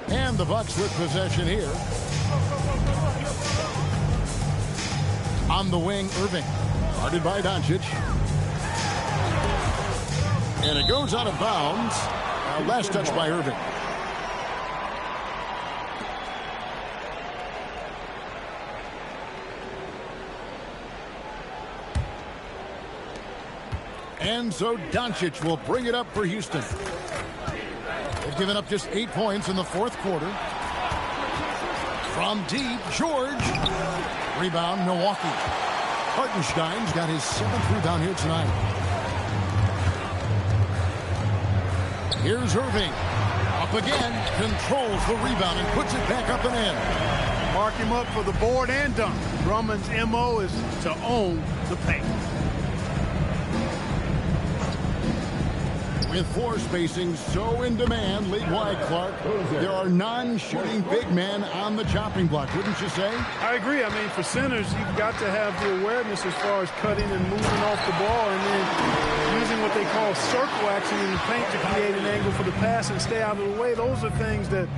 And the Bucks with possession here. On the wing, Irving. Guarded by Doncic. And it goes out of bounds. Last touch by Irving. And so Doncic will bring it up for Houston. They've given up just 8 points in the 4th quarter. From deep, George. Rebound, Milwaukee. Hartenstein's got his 7th rebound here tonight. Here's Irving. Up again. Controls the rebound and puts it back up and in. Mark him up for the board and dunk. Drummond's MO is to own the paint. With floor spacing so in demand, league-wide, Clark, there are non-shooting big men on the chopping block, wouldn't you say? I agree. I mean, for centers, you've got to have the awareness as far as cutting and moving off the ball and then using what they call circle action in the paint to create an angle for the pass and stay out of the way. Those are things that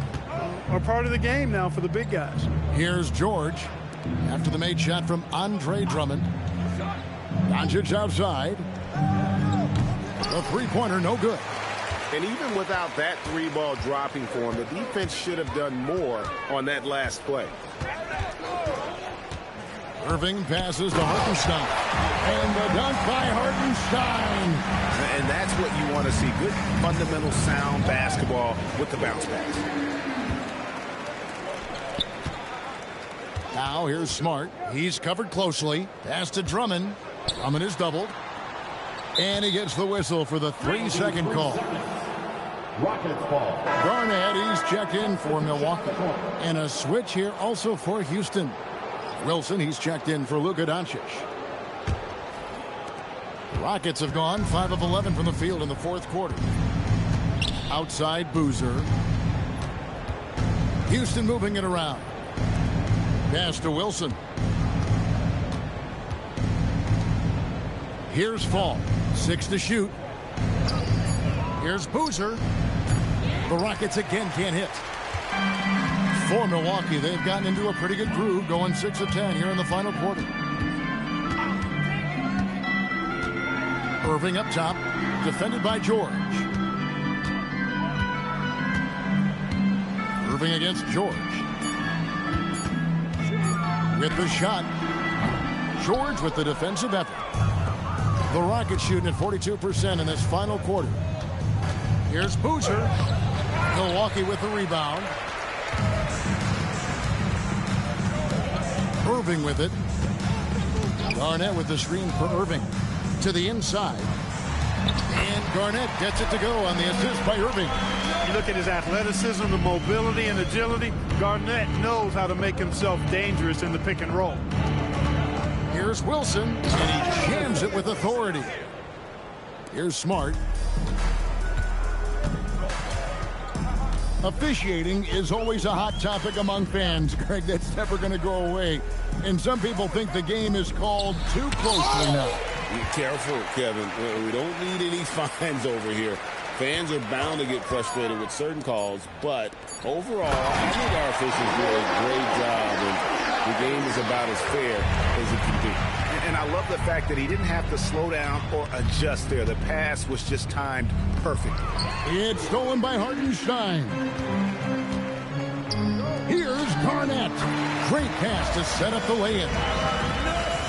are part of the game now for the big guys. Here's George after the made shot from Andre Drummond. Doncic outside. The three-pointer, no good. And even without that 3-ball dropping for him, the defense should have done more on that last play. Irving passes to Hartenstein. And the dunk by Hartenstein. And that's what you want to see. Good, fundamental, sound basketball with the bounce pass. Now here's Smart. He's covered closely. Pass to Drummond. Drummond is doubled. And he gets the whistle for the 3-second call. Rockets ball. Garnett, he's checked in for Milwaukee. And a switch here also for Houston. Wilson, he's checked in for Luka Doncic. Rockets have gone 5 of 11 from the field in the fourth quarter. Outside Boozer. Houston moving it around. Pass to Wilson. Here's Fall. 6 to shoot. Here's Boozer. The Rockets again can't hit. For Milwaukee, they've gotten into a pretty good groove, going 6 of 10 here in the final quarter. Irving up top, defended by George. Irving against George. With the shot. George with the defensive effort. The Rockets shooting at 42% in this final quarter. Here's Boozer. Milwaukee with the rebound. Irving with it. Garnett with the screen for Irving. To the inside. And Garnett gets it to go on the assist by Irving. You look at his athleticism, the mobility and agility. Garnett knows how to make himself dangerous in the pick and roll. Here's Wilson, and he jams it with authority. Here's Smart. Officiating is always a hot topic among fans, Greg. That's never going to go away. And some people think the game is called too closely now. Be careful, Kevin. We don't need any fines over here. Fans are bound to get frustrated with certain calls, but overall, I think our officials do a great job, and the game is about as fair as it can be. And I love the fact that he didn't have to slow down or adjust there. The pass was just timed perfectly. It's stolen by Hartenstein. Here's Garnett. Great pass to set up the lay-in.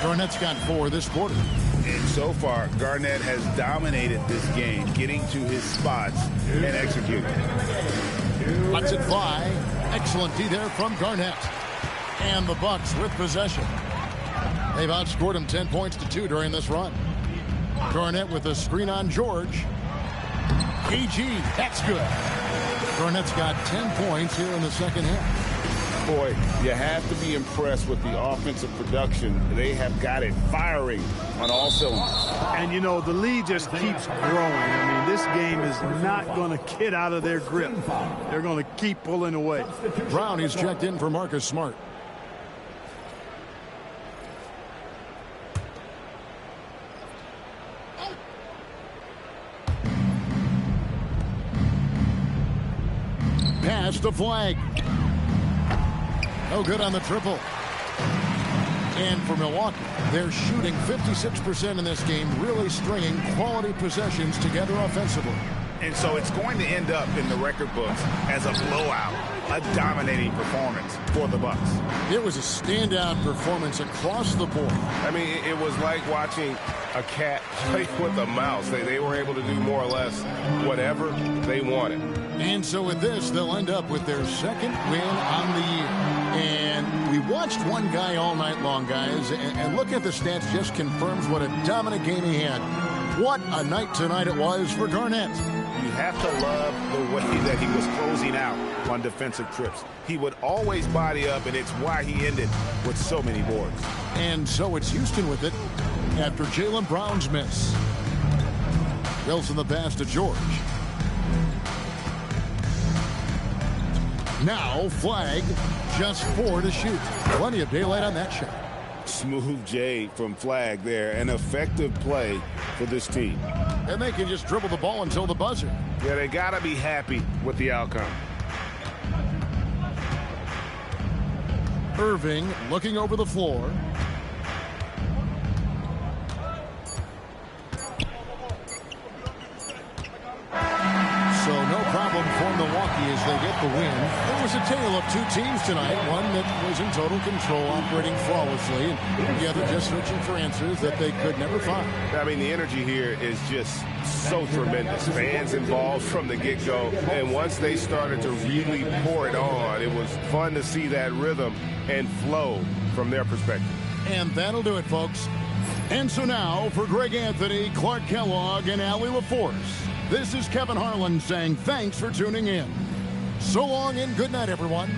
Garnett's got 4 this quarter. And so far, Garnett has dominated this game, getting to his spots and executing. Lets it fly. Excellent D there from Garnett. And the Bucks with possession. They've outscored him 10 points to 2 during this run. Garnett with a screen on George. KG, that's good. Garnett's got 10 points here in the second half. Boy, you have to be impressed with the offensive production. They have got it firing on all cylinders. And, you know, the lead just keeps growing. I mean, this game is not going to get out of their grip. They're going to keep pulling away. Brown, he's checked in for Marcus Smart. Pass to Flag. No good on the triple. And for Milwaukee, they're shooting 56% in this game, really stringing quality possessions together offensively. And so it's going to end up in the record books as a blowout, a dominating performance for the Bucks. It was a standout performance across the board. I mean, it was like watching a cat play with a mouse. They were able to do more or less whatever they wanted. And so with this, they'll end up with their second win on the year. And we watched one guy all night long, guys, and looking at the stats just confirms what a dominant game he had. What a night tonight it was for Garnett. You have to love the way that he was closing out on defensive trips. He would always body up, and it's why he ended with so many boards. And so it's Houston with it after Jaylen Brown's miss. Wilson the pass to George. Now Flag, just 4 to shoot. Plenty of daylight on that shot. Smooth J from Flag there. An effective play for this team. And they can just dribble the ball until the buzzer. Yeah, they got to be happy with the outcome. Irving looking over the floor. So no problem for Milwaukee as they get the win. It was a tale of two teams tonight. One that was in total control, operating flawlessly, and the other just searching for answers that they could never find. I mean, the energy here is just so tremendous. Fans involved from the get-go, and once they started to really pour it on, it was fun to see that rhythm and flow from their perspective. And that'll do it, folks. And so now, for Greg Anthony, Clark Kellogg, and Allie LaForce, this is Kevin Harlan saying thanks for tuning in. So long and good night, everyone.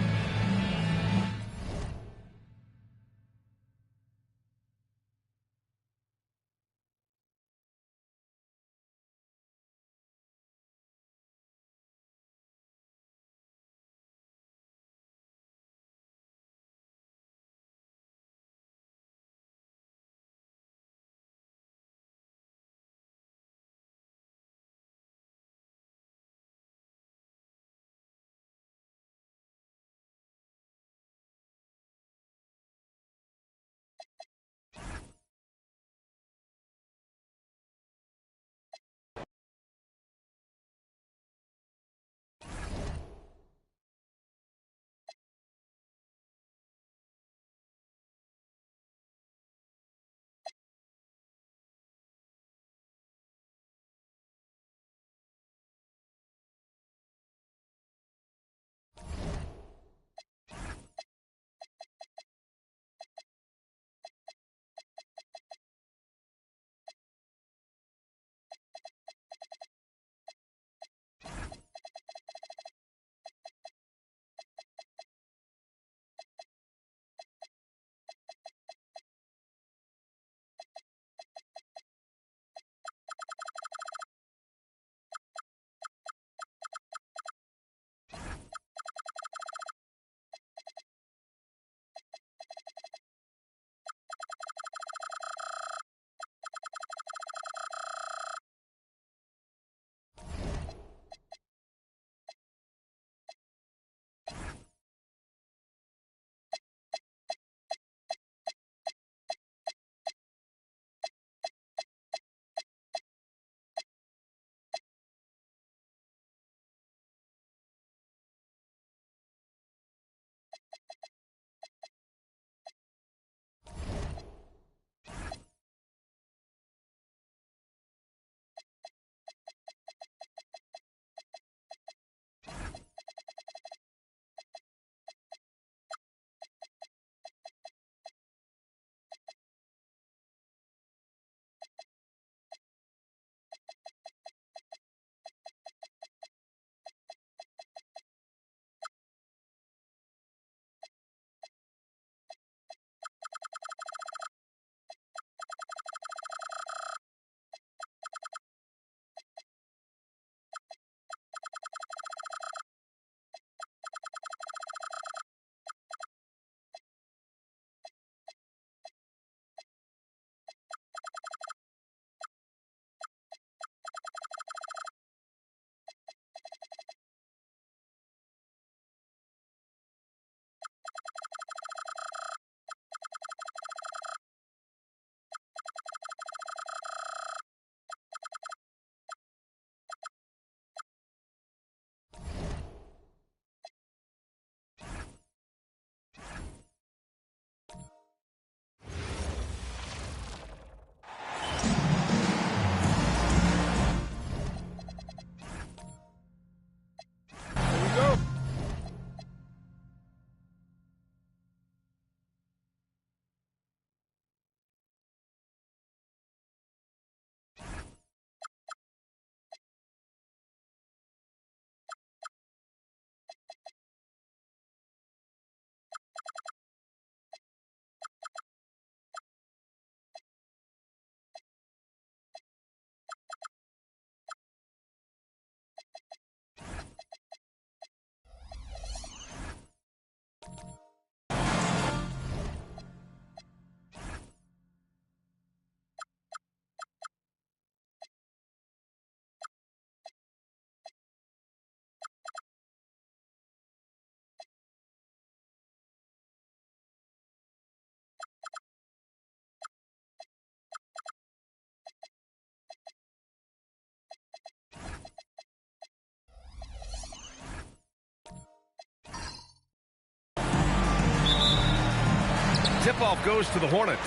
Tip-off goes to the Hornets.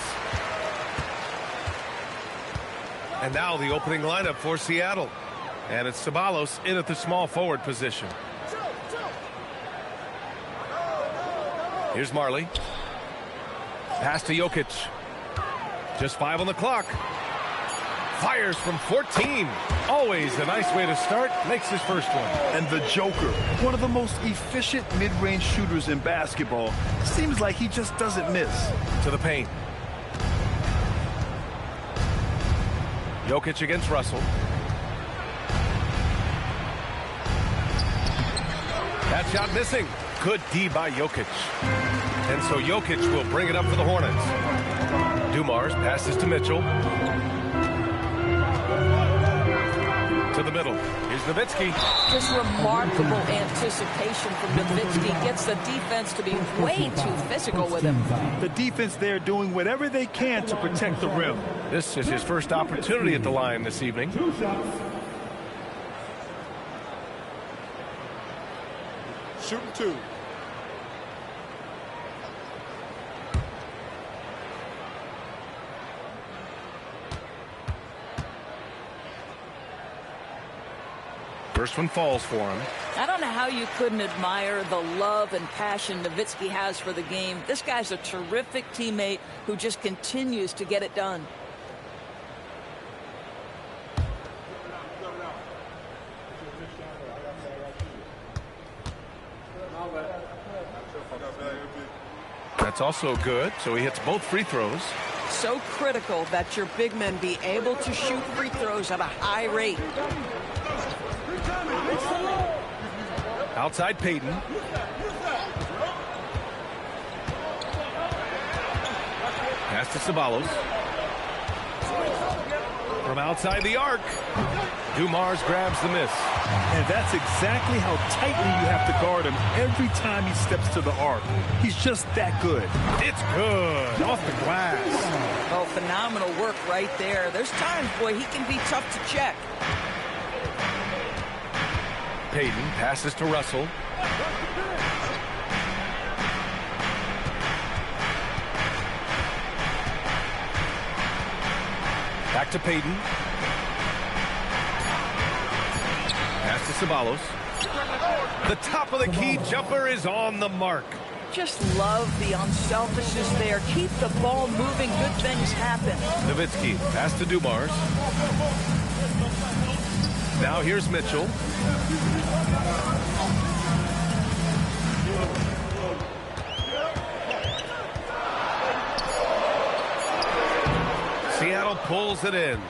And now the opening lineup for Seattle. And it's Ceballos in at the small forward position. Here's Marley. Pass to Jokic. Just 5 on the clock. Fires from 14. Always a nice way to start. Makes his first one. And the Joker, one of the most efficient mid-range shooters in basketball. Seems like he just doesn't miss. To the paint. Jokic against Russell. That shot missing. Good D by Jokic. And so Jokic will bring it up for the Hornets. Dumars passes to Mitchell. To the middle. Here's Nowitzki. Just remarkable anticipation from Nowitzki. Gets the defense to be way too physical with him. The defense there doing whatever they can to protect the rim. This is his first opportunity at the line this evening. Shooting 2. First one falls for him. I don't know how you couldn't admire the love and passion Nowitzki has for the game. This guy's a terrific teammate who just continues to get it done. That's also good, so he hits both free throws. So critical that your big men be able to shoot free throws at a high rate. Outside Payton. Pass to Ceballos. From outside the arc. Dumars grabs the miss. And that's exactly how tightly you have to guard him every time he steps to the arc. He's just that good. It's good. Off the glass. Oh, phenomenal work right there. There's times, boy, he can be tough to check. Payton passes to Russell. Back to Payton. Pass to Ceballos. The top of the key jumper is on the mark. Just love the unselfishness there. Keep the ball moving. Good things happen. Nowitzki, pass to Dumars. Now here's Mitchell. Seattle pulls it in.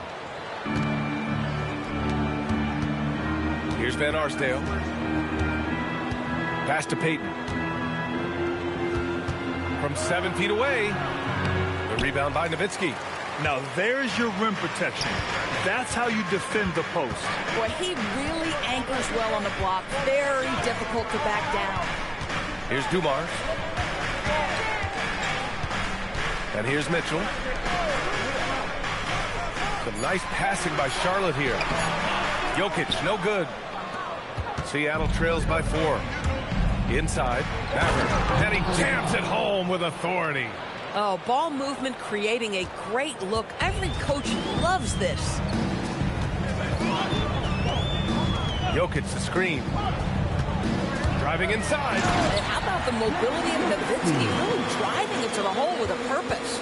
Here's Van Arsdale. Pass to Payton. From 7 feet away. The rebound by Nowitzki. Now there's your rim protection. That's how you defend the post. Boy, he really anchors well on the block. Very difficult to back down. Here's Dumars. And here's Mitchell. Some nice passing by Charlotte here. Jokic, no good. Seattle trails by 4. Inside, Maverick. And he jams it home with authority. Oh, ball movement creating a great look. Every coach loves this. Jokic the screen. Driving inside. And how about the mobility of Nowitzki? Really driving it to the hole with a purpose.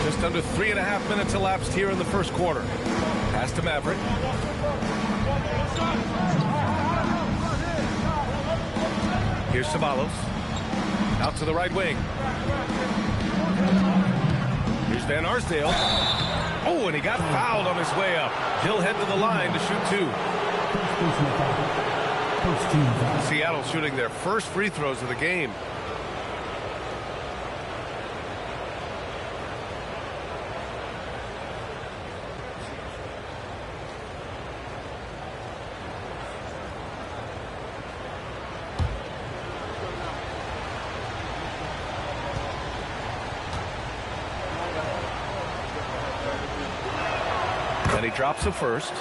Just under 3.5 minutes elapsed here in the first quarter. Pass to Maverick. Here's Ceballos. Out to the right wing. Here's Van Arsdale. Oh, and he got fouled on his way up. He'll head to the line to shoot 2. Seattle shooting their first free throws of the game. And he drops the first.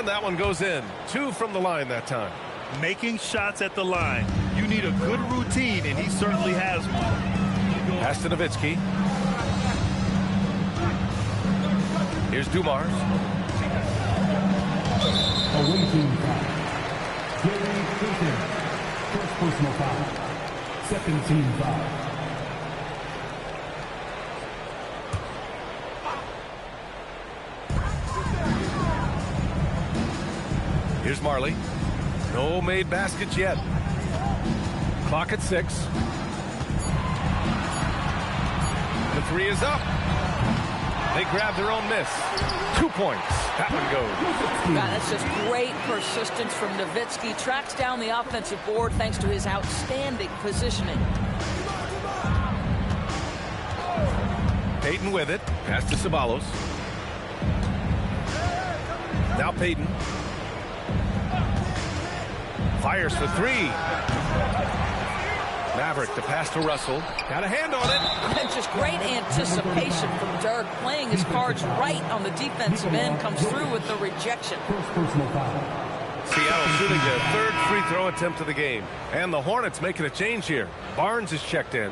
And that one goes in. 2 from the line that time. Making shots at the line. You need a good routine, and he certainly has one. Pass to Nowitzki. Here's Dumars. Away team foul. Gary Clinton. First personal foul. Second team foul. Here's Marley. No made baskets yet. Clock at 6. The 3 is up. They grab their own miss. 2 points. That one goes. God, that's just great persistence from Nowitzki. Tracks down the offensive board thanks to his outstanding positioning. Payton with it. Pass to Ceballos. Now Payton. Fires for 3. Maverick, the pass to Russell. Got a hand on it. And just great anticipation from Dirk, playing his cards right on the defensive end, comes through with the rejection. Seattle shooting their 3rd free throw attempt of the game. And the Hornets making a change here. Barnes is checked in.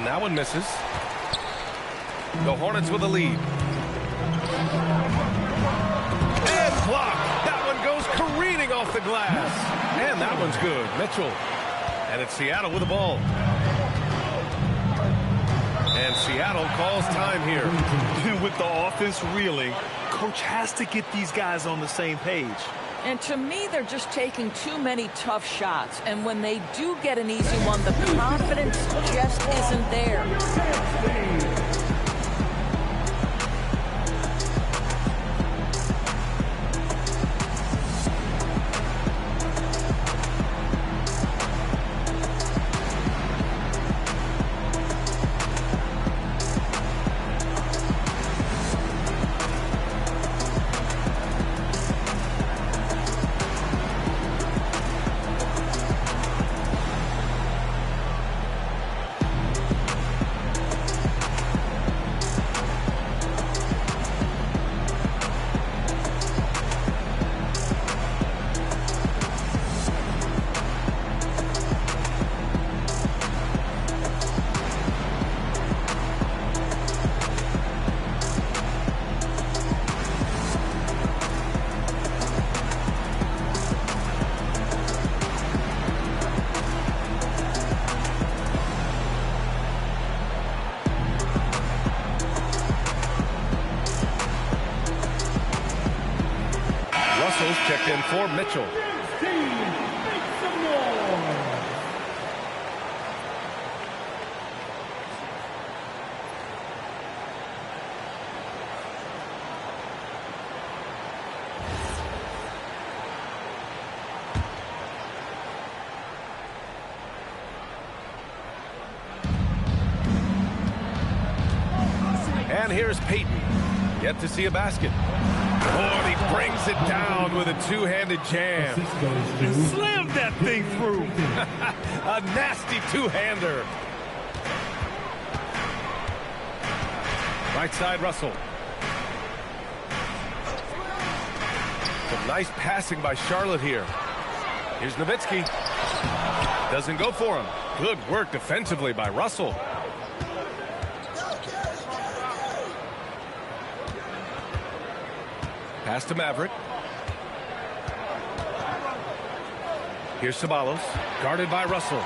That one misses. The Hornets with a lead. And blocked. That one goes careening off the glass. And that one's good. Mitchell. And it's Seattle with the ball. And Seattle calls time here. With the offense reeling, coach has to get these guys on the same page. And to me, they're just taking too many tough shots. And when they do get an easy one, the confidence just isn't there. Checked in for Mitchell. And here's Payton. Yet to see a basket. Oh, and he brings it down with a two-handed jam. Slammed that thing through. A nasty two-hander. Right side, Russell. Some nice passing by Charlotte here. Here's Nowitzki. Doesn't go for him. Good work defensively by Russell. Pass to Maverick. Here's Ceballos, guarded by Russell.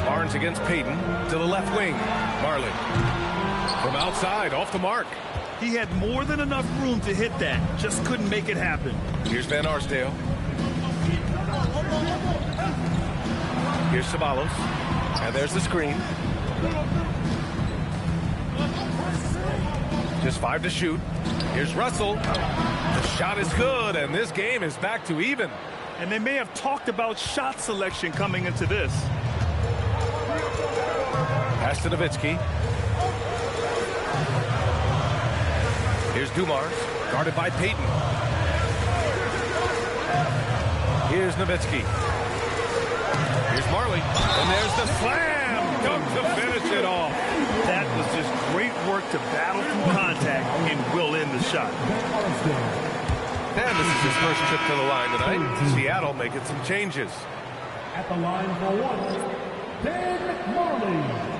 Barnes against Payton to the left wing. Marley from outside, off the mark. He had more than enough room to hit that, just couldn't make it happen. Here's Van Arsdale. Here's Ceballos, and there's the screen. Just 5 to shoot. Here's Russell. The shot is good, and this game is back to even. And they may have talked about shot selection coming into this. Pass to Nowitzki. Here's Dumars, guarded by Payton. Here's Nowitzki. Here's Marley. And there's the slam dunk to finish it off. That was just great work to battle through contact and will in the shot. And this is his first trip to the line tonight. Seattle making some changes. At the line for one, Dan Marley.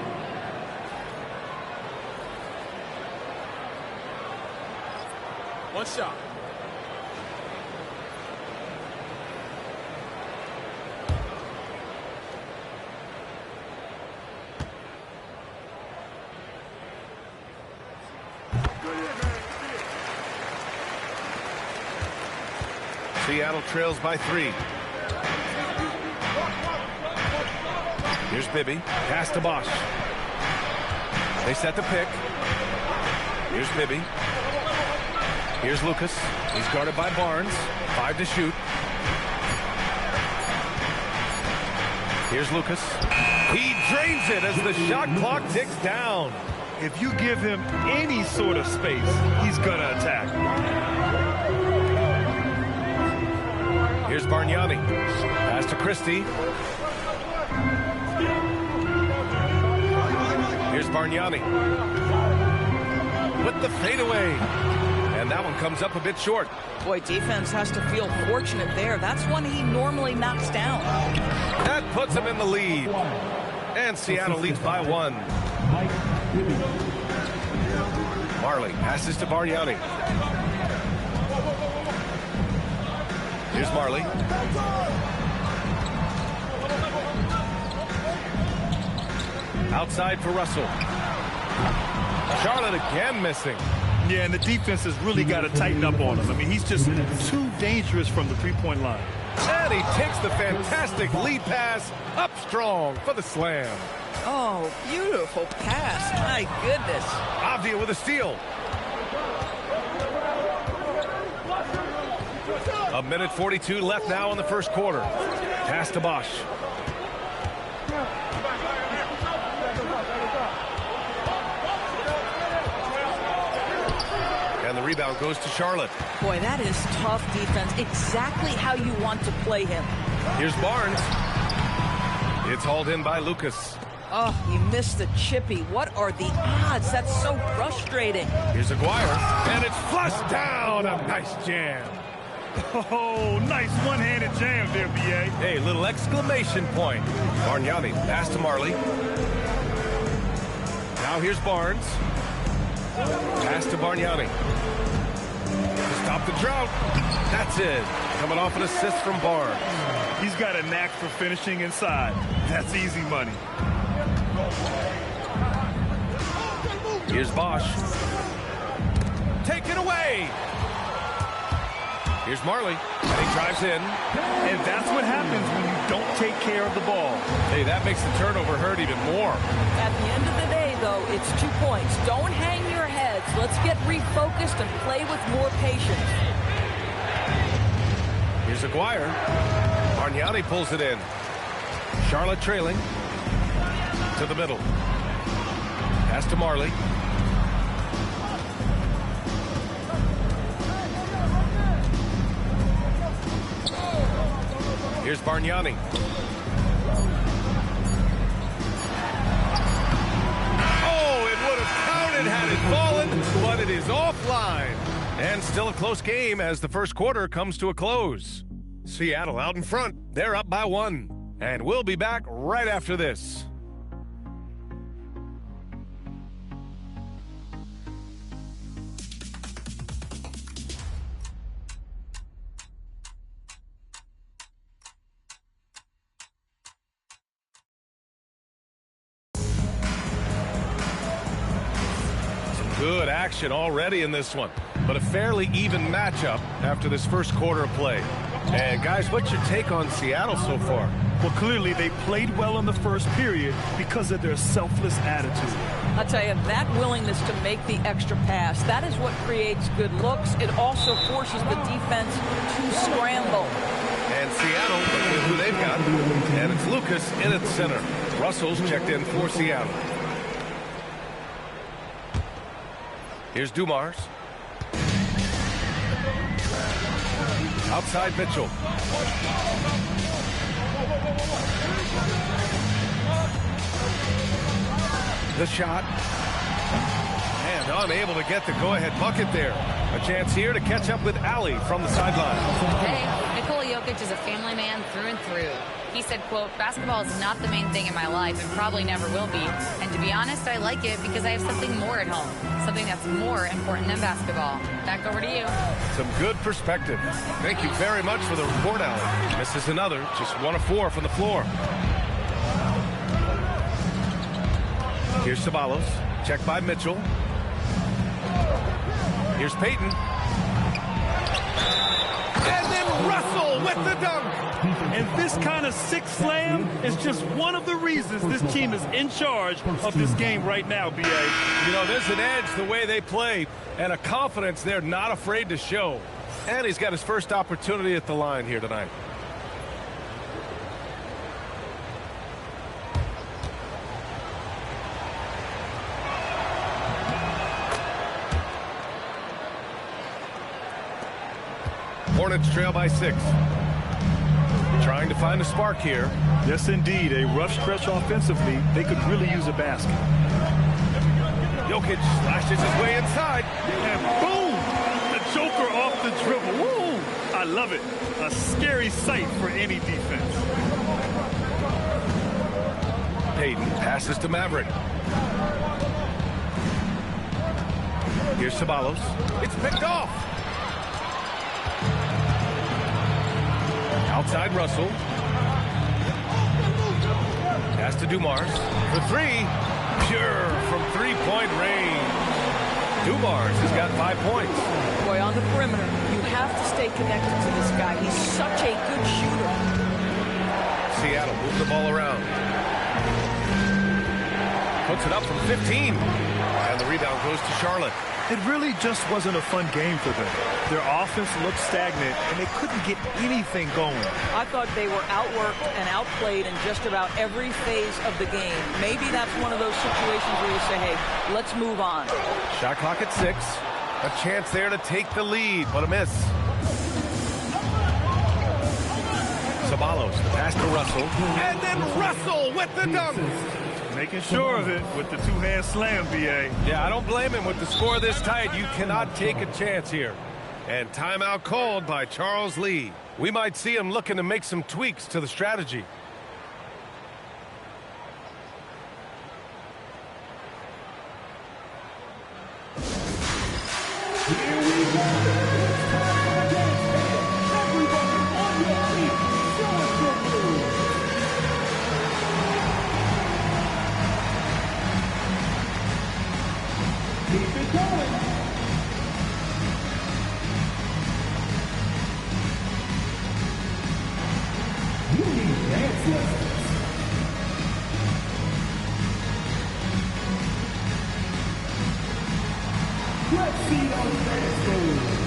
One shot. Seattle trails by 3. Here's Bibby. Pass to Bosch. They set the pick. Here's Bibby. Here's Lucas. He's guarded by Barnes. 5 to shoot. Here's Lucas. He drains it as the shot clock ticks down. If you give him any sort of space, he's going to attack. Here's Bargnani. Pass to Christie. Here's Bargnani. With the fadeaway. And that one comes up a bit short. Boy, defense has to feel fortunate there. That's one he normally knocks down. That puts him in the lead. And Seattle leads by 1. Marley passes to Bargnani. Here's Marley. Outside for Russell. Charlotte again missing. Yeah, and the defense has really got to tighten up on him. I mean, he's just too dangerous from the three-point line. And he takes the fantastic lead pass up strong for the slam. Oh, beautiful pass. My goodness. Avdia with a steal. A minute 42 left now in the first quarter. Pass to Bosch. And the rebound goes to Charlotte. Boy, that is tough defense. Exactly how you want to play him. Here's Barnes. It's hauled in by Lucas. Oh, he missed the chippy. What are the odds? That's so frustrating. Here's Aguirre. And it's flushed down. A nice jam. Oh, nice one-handed jam there, B.A. Hey, little exclamation point. Bargnani, pass to Marley. Now here's Barnes. Pass to Bargnani. Stop the drought. That's it. Coming off an assist from Barnes. He's got a knack for finishing inside. That's easy money. Here's Bosch. Take it away. Here's Marley, and he drives in. And that's what happens when you don't take care of the ball. Hey, that makes the turnover hurt even more. At the end of the day, though, it's 2 points. Don't hang your heads. Let's get refocused and play with more patience. Here's Aguirre. Bargnani pulls it in. Charlotte trailing. To the middle. Pass to Marley. Here's Bargnani. Oh, it would have counted had it fallen, but it is offline. And still a close game as the first quarter comes to a close. Seattle out in front. They're up by 1. And we'll be back right after this. Good action already in this one, but a fairly even matchup after this first quarter of play. And guys, what's your take on Seattle so far? Well, clearly they played well in the first period because of their selfless attitude. I'll tell you, that willingness to make the extra pass, that is what creates good looks. It also forces the defense to scramble. And Seattle, look at who they've got. And it's Lucas in at center. Russell's checked in for Seattle. Here's Dumars. Outside Mitchell. The shot. And unable to get the go-ahead bucket there. A chance here to catch up with Ali from the sideline. Hey, Nikola Jokic is a family man through and through. He said, quote, basketball is not the main thing in my life and probably never will be. And to be honest, I like it because I have something more at home. Something that's more important than basketball. Back over to you. Some good perspective. Thank you very much for the report, Ali. Misses another. Just 1 of 4 from the floor. Here's Ceballos. Check by Mitchell. Here's Payton. And then Russell with the dunk. And this kind of six slam is just one of the reasons this team is in charge of this game right now, B.A. You know, there's an edge the way they play and a confidence they're not afraid to show. And he's got his first opportunity at the line here tonight. Hornets trail by 6. Trying to find a spark here. Yes, indeed. A rough stretch offensively. They could really use a basket. Jokic slashes his way inside. And boom! The Joker off the dribble. Woo! I love it. A scary sight for any defense. Payton passes to Maverick. Here's Ceballos. It's picked off. Outside Russell. Pass to Dumars. For 3. Pure from three-point range. Dumars has got 5 points. Boy, on the perimeter, you have to stay connected to this guy. He's such a good shooter. Seattle moves the ball around. Puts it up from 15. And the rebound goes to Charlotte. It really just wasn't a fun game for them. Their offense looked stagnant, and they couldn't get anything going. I thought they were outworked and outplayed in just about every phase of the game. Maybe that's one of those situations where you say, hey, let's move on. Shot clock at 6. A chance there to take the lead, but a miss. Ceballos, the pass to Russell. And then Russell with the dunk. Making sure of it with the two-hand slam, B.A. Yeah, I don't blame him with the score this tight. You cannot take a chance here. And timeout called by Charles Lee. We might see him looking to make some tweaks to the strategy. Here we go. Everybody on your feet. Show us your moves. Keep it going. You need dance lessons. Let's see those dance moves.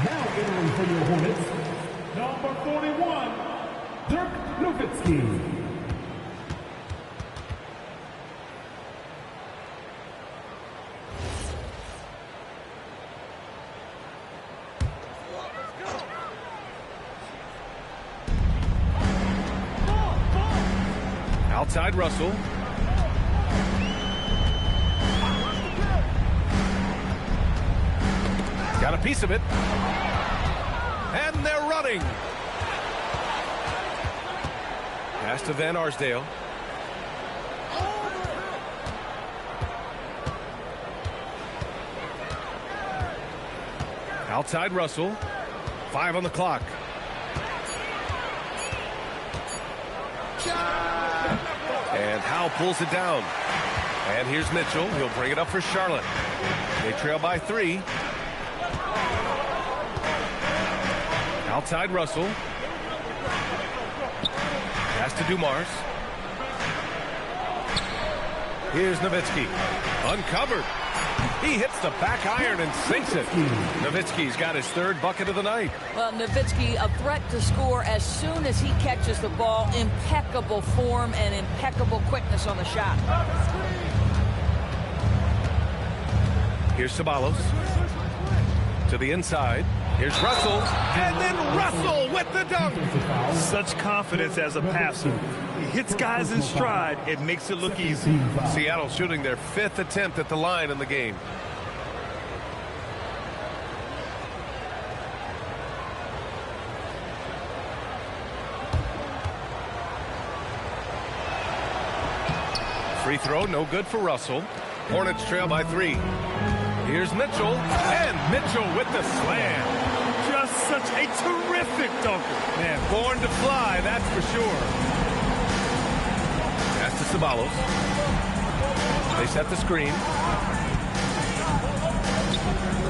Now entering for your Hornets, number 41, Dirk Nowitzki. Outside Russell. Got a piece of it. And they're running. Pass to Van Arsdale. Outside Russell. 5 on the clock. And Howe pulls it down. And here's Mitchell. He'll bring it up for Charlotte. They trail by 3. Outside Russell. Pass to Dumars. Here's Nowitzki. Uncovered. He hits the back iron and sinks it. Nowitzki's got his 3rd bucket of the night. Well, Nowitzki, a threat to score as soon as he catches the ball. Impeccable form and impeccable quickness on the shot. Here's Ceballos. To the inside. Here's Russell. And then Russell with the dunk. Such confidence as a passer. He hits guys in stride. It makes it look easy. Seattle shooting their 5th attempt at the line in the game. Free throw, no good for Russell. Hornets trail by 3. Here's Mitchell. And Mitchell with the slam. Just such a terrific dunker. Man, born to fly, that's for sure. Pass to Ceballos. They set the screen.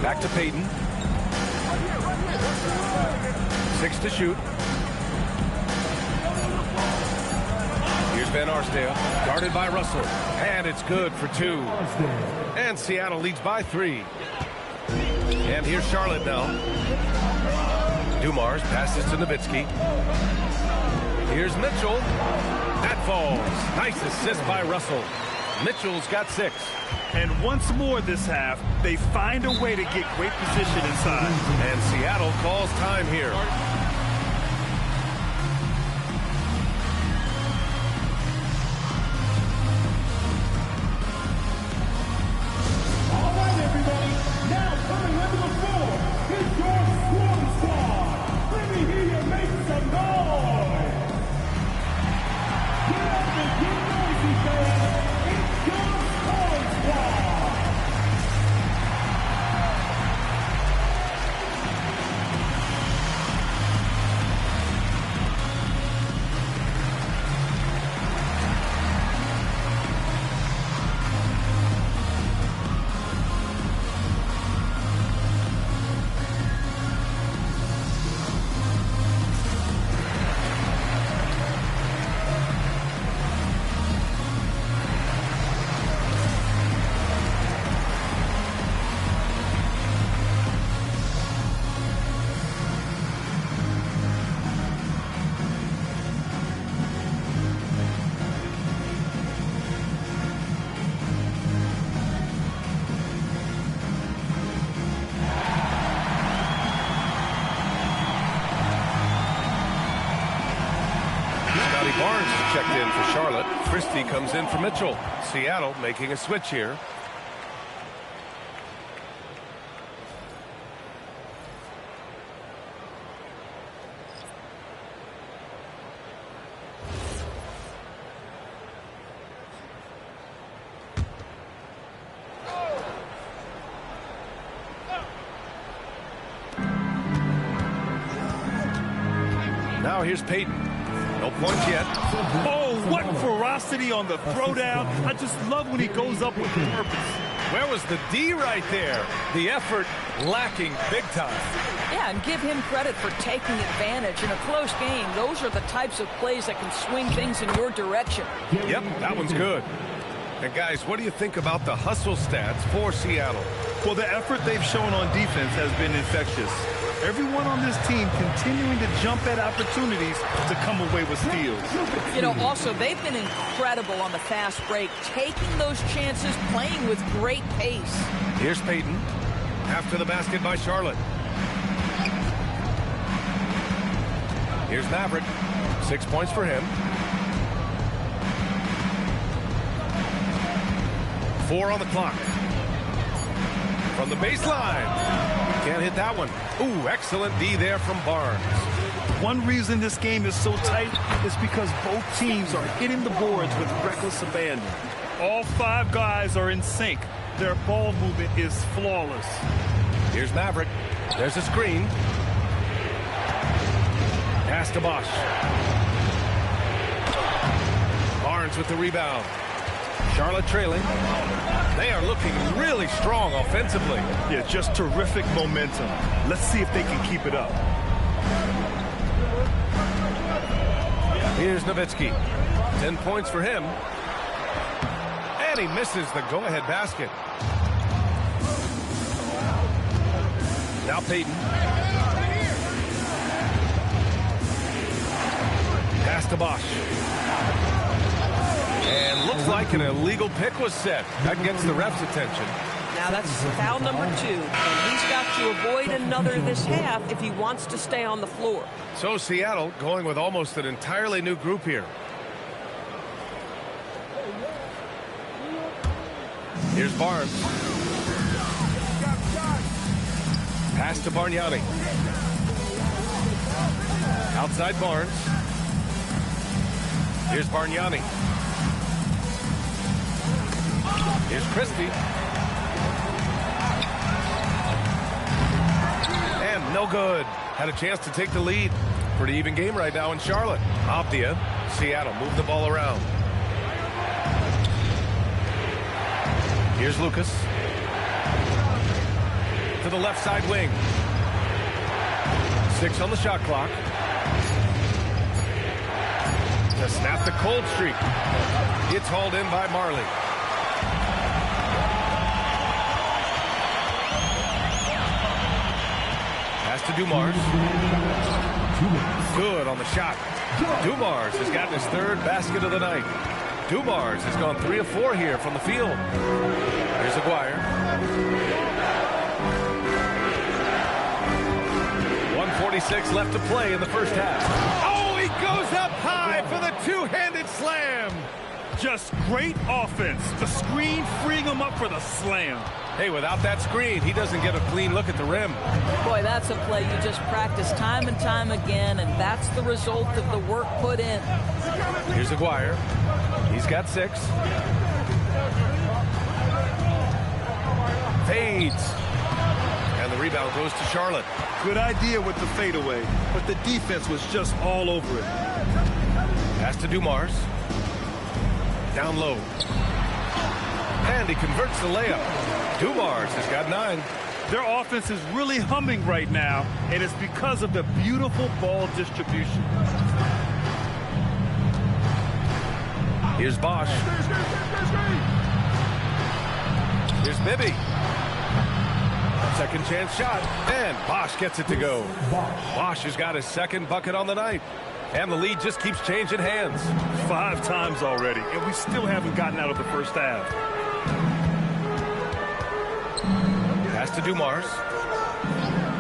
Back to Payton. 6 to shoot. Here's Van Arsdale. Guarded by Russell. And it's good for 2. And Seattle leads by 3. And here's Charlotte now. Dumars passes to Nowitzki. Here's Mitchell. That falls. Nice assist by Russell. Mitchell's got 6. And once more this half, they find a way to get great position inside. And Seattle calls time here. All right, everybody. Now coming under the floor is your Swarm Squad. Let me hear you make some noise. Get up and get noisy, fans. It's your Swarm Squad. Barnes is checked in for Charlotte. Christie comes in for Mitchell. Seattle making a switch here. Now here's Payton. No points yet. Oh, what ferocity on the throwdown. I just love when he goes up with purpose. Where was the D right there? The effort lacking big time. Yeah, and give him credit for taking advantage in a close game. Those are the types of plays that can swing things in your direction. Yep, that one's good. And guys, what do you think about the hustle stats for Seattle? Well, the effort they've shown on defense has been infectious. Everyone on this team continuing to jump at opportunities to come away with steals. You know, also, they've been incredible on the fast break, taking those chances, playing with great pace. Here's Payton. After the basket by Charlotte. Here's Maverick. 6 points for him. 4 on the clock. From the baseline. Can't hit that one. Ooh, excellent D there from Barnes. One reason this game is so tight is because both teams are hitting the boards with reckless abandon. All 5 guys are in sync. Their ball movement is flawless. Here's Maverick. There's a screen. Pass to Bosch. Barnes with the rebound. Charlotte trailing. They are looking really strong offensively. Yeah, just terrific momentum. Let's see if they can keep it up. Here's Nowitzki. 10 points for him. And he misses the go-ahead basket. Now Payton. Pass to Bosch. And looks like an illegal pick was set. That gets the ref's attention. Now that's foul number 2, and he's got to avoid another this half if he wants to stay on the floor. So Seattle going with almost an entirely new group here. Here's Barnes. Pass to Bargnani. Outside Barnes. Here's Bargnani. Here's Christie. And no good. Had a chance to take the lead. Pretty even game right now in Charlotte. Abdia. Seattle move the ball around. Here's Lucas. To the left side wing. 6 on the shot clock. To snap the cold streak. It's hauled in by Marley. Pass to Dumars. Good on the shot. Dumars has gotten his 3rd basket of the night. Dumars has gone 3 of 4 here from the field. Here's Aguirre. 1:46 left to play in the first half. Oh, he goes up high for the two-handed slam. Just great offense. The screen freeing him up for the slam. Hey, without that screen, he doesn't get a clean look at the rim. Boy, that's a play you just practice time and time again, and that's the result of the work put in. Here's Aguirre. He's got 6. Fades. And the rebound goes to Charlotte. Good idea with the fadeaway, but the defense was just all over it. Pass to Dumars. Down low. And he converts the layup. Dumars has got 9. Their offense is really humming right now, and it's because of the beautiful ball distribution. Here's Bosch. Here's Bibby. Second chance shot, and Bosch gets it to go. Bosch has got his 2nd bucket on the night, and the lead just keeps changing hands. 5 times already, and we still haven't gotten out of the first half. Pass to Dumars.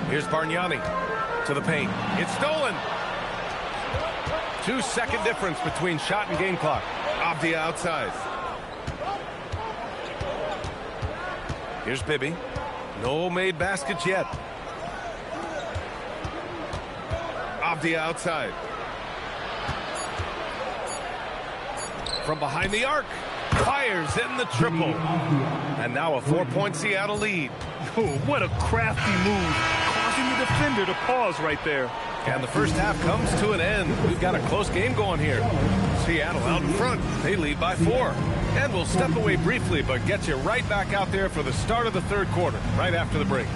Here's Bargnani to the paint. It's stolen. 2-second difference between shot and game clock. Abdia outside. Here's Bibby. No made baskets yet. Abdia outside. From behind the arc. Fires in the triple. And now a 4-point Seattle lead. Oh, what a crafty move. Causing the defender to pause right there. And the first half comes to an end. We've got a close game going here. Seattle out in front. They lead by 4. And we'll step away briefly, but get you right back out there for the start of the 3rd quarter, right after the break.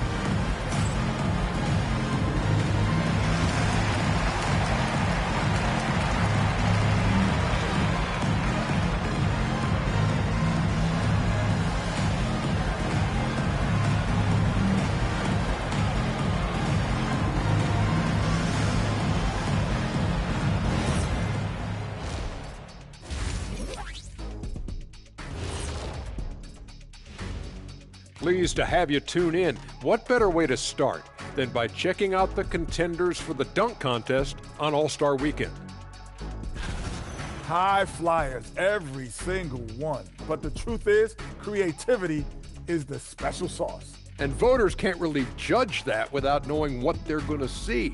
Pleased to have you tune in. What better way to start than by checking out the contenders for the dunk contest on All-Star Weekend? High flyers, every single one. But the truth is, creativity is the special sauce. And voters can't really judge that without knowing what they're going to see.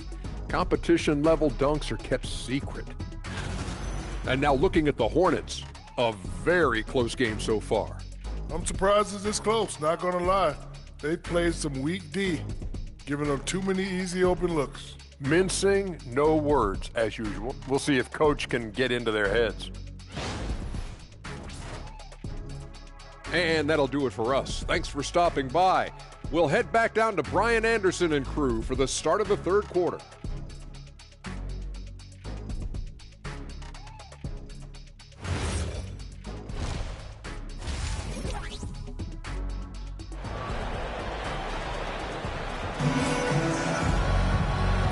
Competition-level dunks are kept secret. And now looking at the Hornets, a very close game so far. I'm surprised it's this close, not gonna lie. They played some weak D, giving them too many easy open looks. Mincing, no words, as usual. We'll see if Coach can get into their heads. And that'll do it for us. Thanks for stopping by. We'll head back down to Brian Anderson and crew for the start of the third quarter.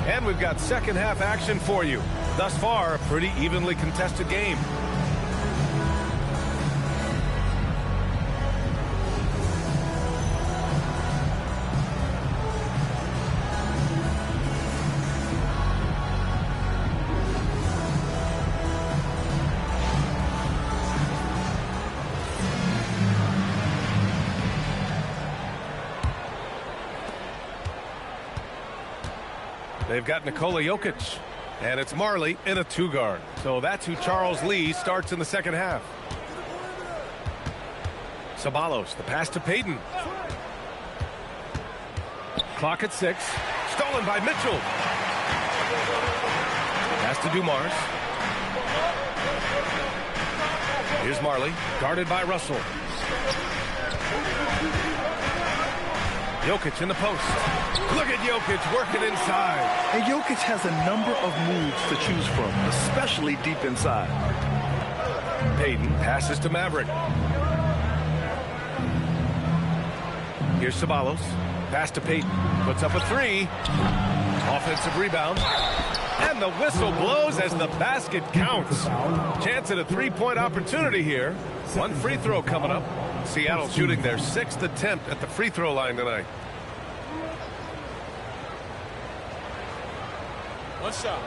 And we've got second half action for you. Thus far, a pretty evenly contested game. They've got Nikola Jokic, and it's Marley in a two-guard. So that's who Charles Lee starts in the second half. Ceballos, the pass to Payton. Clock at 6. Stolen by Mitchell. Pass to Dumars. Here's Marley, guarded by Russell. Jokic in the post. Look at Jokic working inside. And Jokic has a number of moves to choose from, especially deep inside. Payton passes to Maverick. Here's Ceballos. Pass to Payton. Puts up a 3. Offensive rebound. And the whistle blows as the basket counts. Chance at a three-point opportunity here. One free throw coming up. Seattle shooting their 6th attempt at the free throw line tonight. One shot.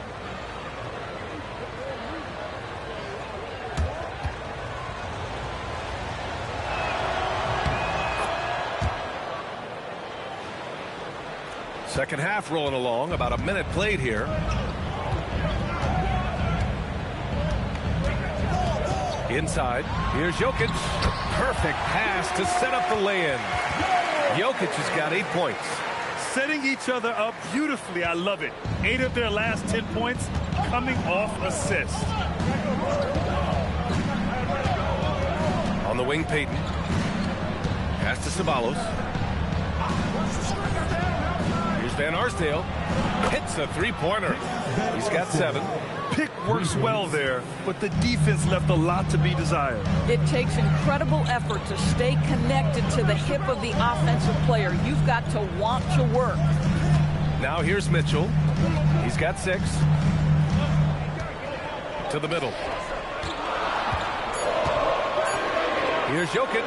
Second half rolling along. About a minute played here. Inside. Here's Jokic. Perfect pass to set up the lay-in. Jokic has got 8 points. Setting each other up beautifully. I love it. 8 of their last 10 points coming off assists. On the wing, Payton. Pass to Ceballos. Here's Van Arsdale. Hits a three-pointer. He's got 7. Pick works well there, but the defense left a lot to be desired. It takes incredible effort to stay connected to the hip of the offensive player. You've got to want to work. Now here's Mitchell. He's got 6. To the middle. Here's Jokic.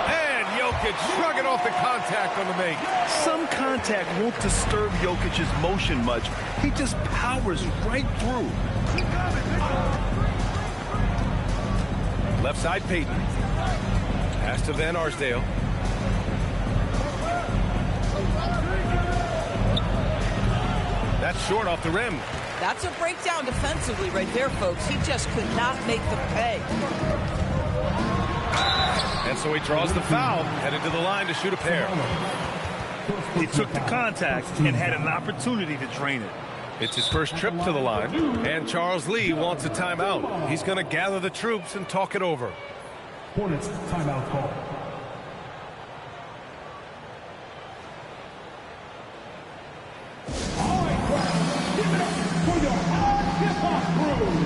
And Jokic shrugging off the contact on the make. Some contact won't disturb Jokic's motion much. He just powers right through. Left side, Payton. Pass to Van Arsdale. That's short off the rim. That's a breakdown defensively right there, folks. He just could not make them pay. And so he draws the foul, headed to the line to shoot a pair. He took the contact and had an opportunity to drain it. It's his first trip to the line, and Charles Lee wants a timeout. He's going to gather the troops and talk it over. Hornets timeout call. All right, crowd, give it up for your hard hip-hop crew.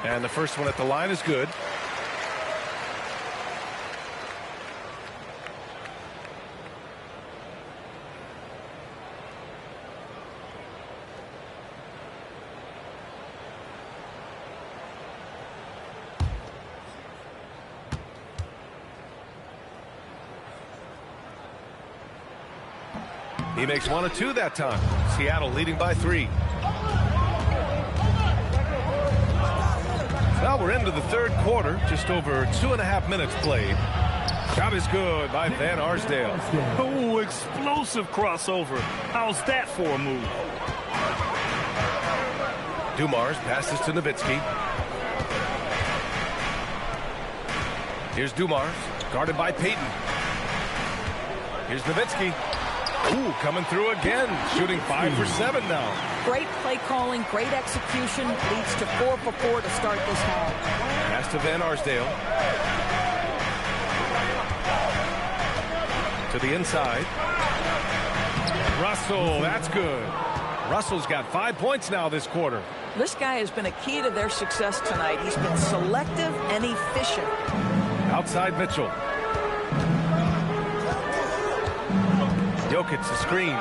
And the first one at the line is good. He makes 1 of 2 that time. Seattle leading by 3. Well, we're into the third quarter. Just over 2.5 minutes played. Shot is good by Van Arsdale. Oh, explosive crossover. How's that for a move? Dumars passes to Nowitzki. Here's Dumars, guarded by Payton. Here's Nowitzki. Ooh, coming through again, shooting 5 for 7 now. Great play calling, great execution, leads to 4 for 4 to start this half. Pass to Van Arsdale. To the inside. Russell, that's good. Russell's got 5 points now this quarter. This guy has been a key to their success tonight. He's been selective and efficient. Outside Mitchell. Jokic, the screen.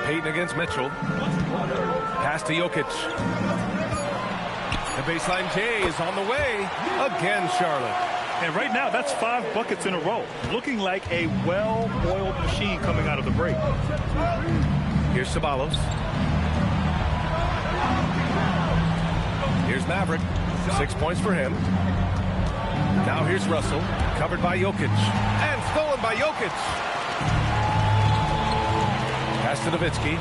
Payton against Mitchell. Pass to Jokic. The baseline J is on the way. Again, Charlotte. And right now, that's 5 buckets in a row. Looking like a well-oiled machine coming out of the break. Here's Ceballos. Here's Maverick. 6 points for him. Now here's Russell, covered by Jokic, and stolen by Jokic. Pass to Nowitzki.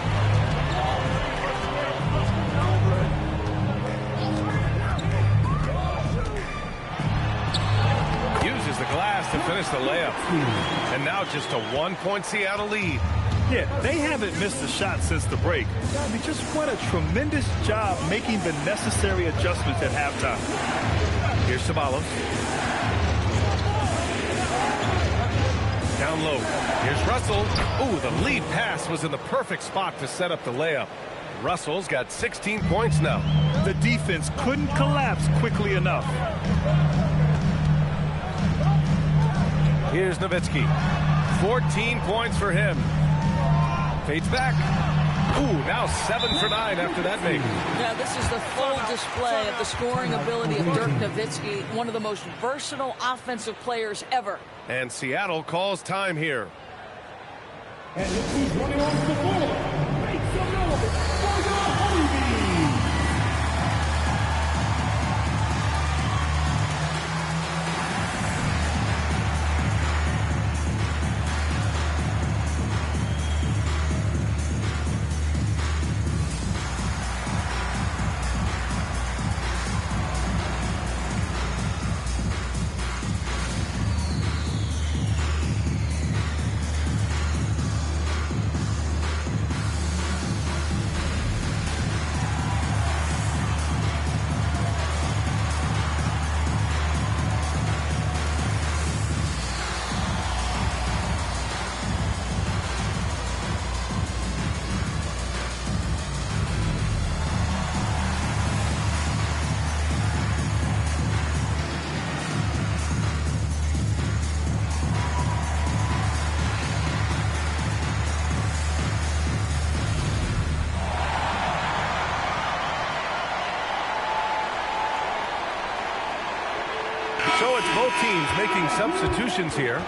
Uses the glass to finish the layup. And now just a 1-point Seattle lead. Yeah, they haven't missed a shot since the break. They just went a tremendous job making the necessary adjustments at halftime. Here's Ceballos. Down low. Here's Russell. Ooh, the lead pass was in the perfect spot to set up the layup. Russell's got 16 points now. The defense couldn't collapse quickly enough. Here's Nowitzki. 14 points for him. Fades back. Ooh, now 7 for 9 after that make. Yeah, this is the full display of the scoring ability of Dirk Nowitzki, one of the most versatile offensive players ever. And Seattle calls time here. And look who's running off the floor. Make some noise for the Honeybees. So it's both teams making substitutions here.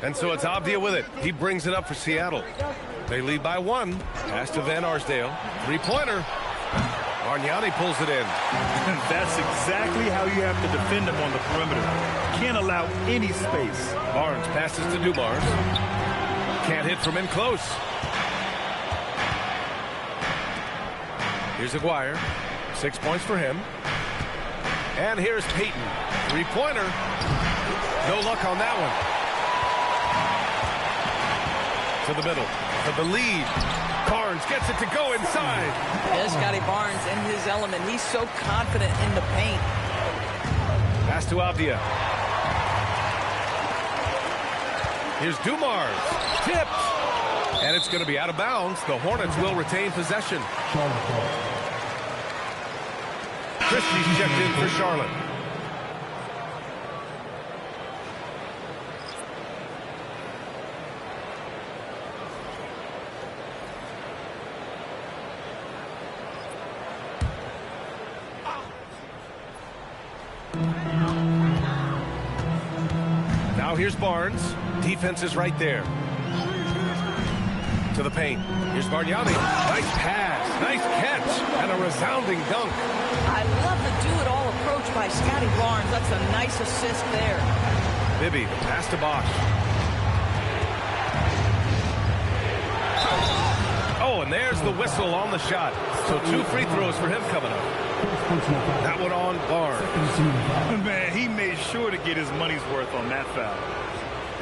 And so it's Abdia with it. He brings it up for Seattle. They lead by 1. Pass to Van Arsdale. 3-pointer. Bargnani pulls it in. That's exactly how you have to defend him on the perimeter. Can't allow any space. Barnes passes to Dumars. Can't hit from in close. Here's Aguirre. 6 points for him. And here's Payton. 3-pointer. No luck on that one. To the middle. To the lead. Barnes gets wants it to go inside. Yeah, Scotty Barnes in his element. He's so confident in the paint. Pass to Avdia. Here's Dumars. Tipped. And it's going to be out of bounds. The Hornets will retain possession. Christie's checked in for Charlotte. Now here's Barnes. Defense is right there. To the paint. Here's Bargnani. Nice pass. Nice catch. And a resounding dunk. I love the do-it-all approach by Scotty Barnes. That's a nice assist there. Bibby, the pass to Bosch. Oh, and there's the whistle on the shot. So 2 free throws for him coming up. That one on Barnes. Man, he made sure to get his money's worth on that foul.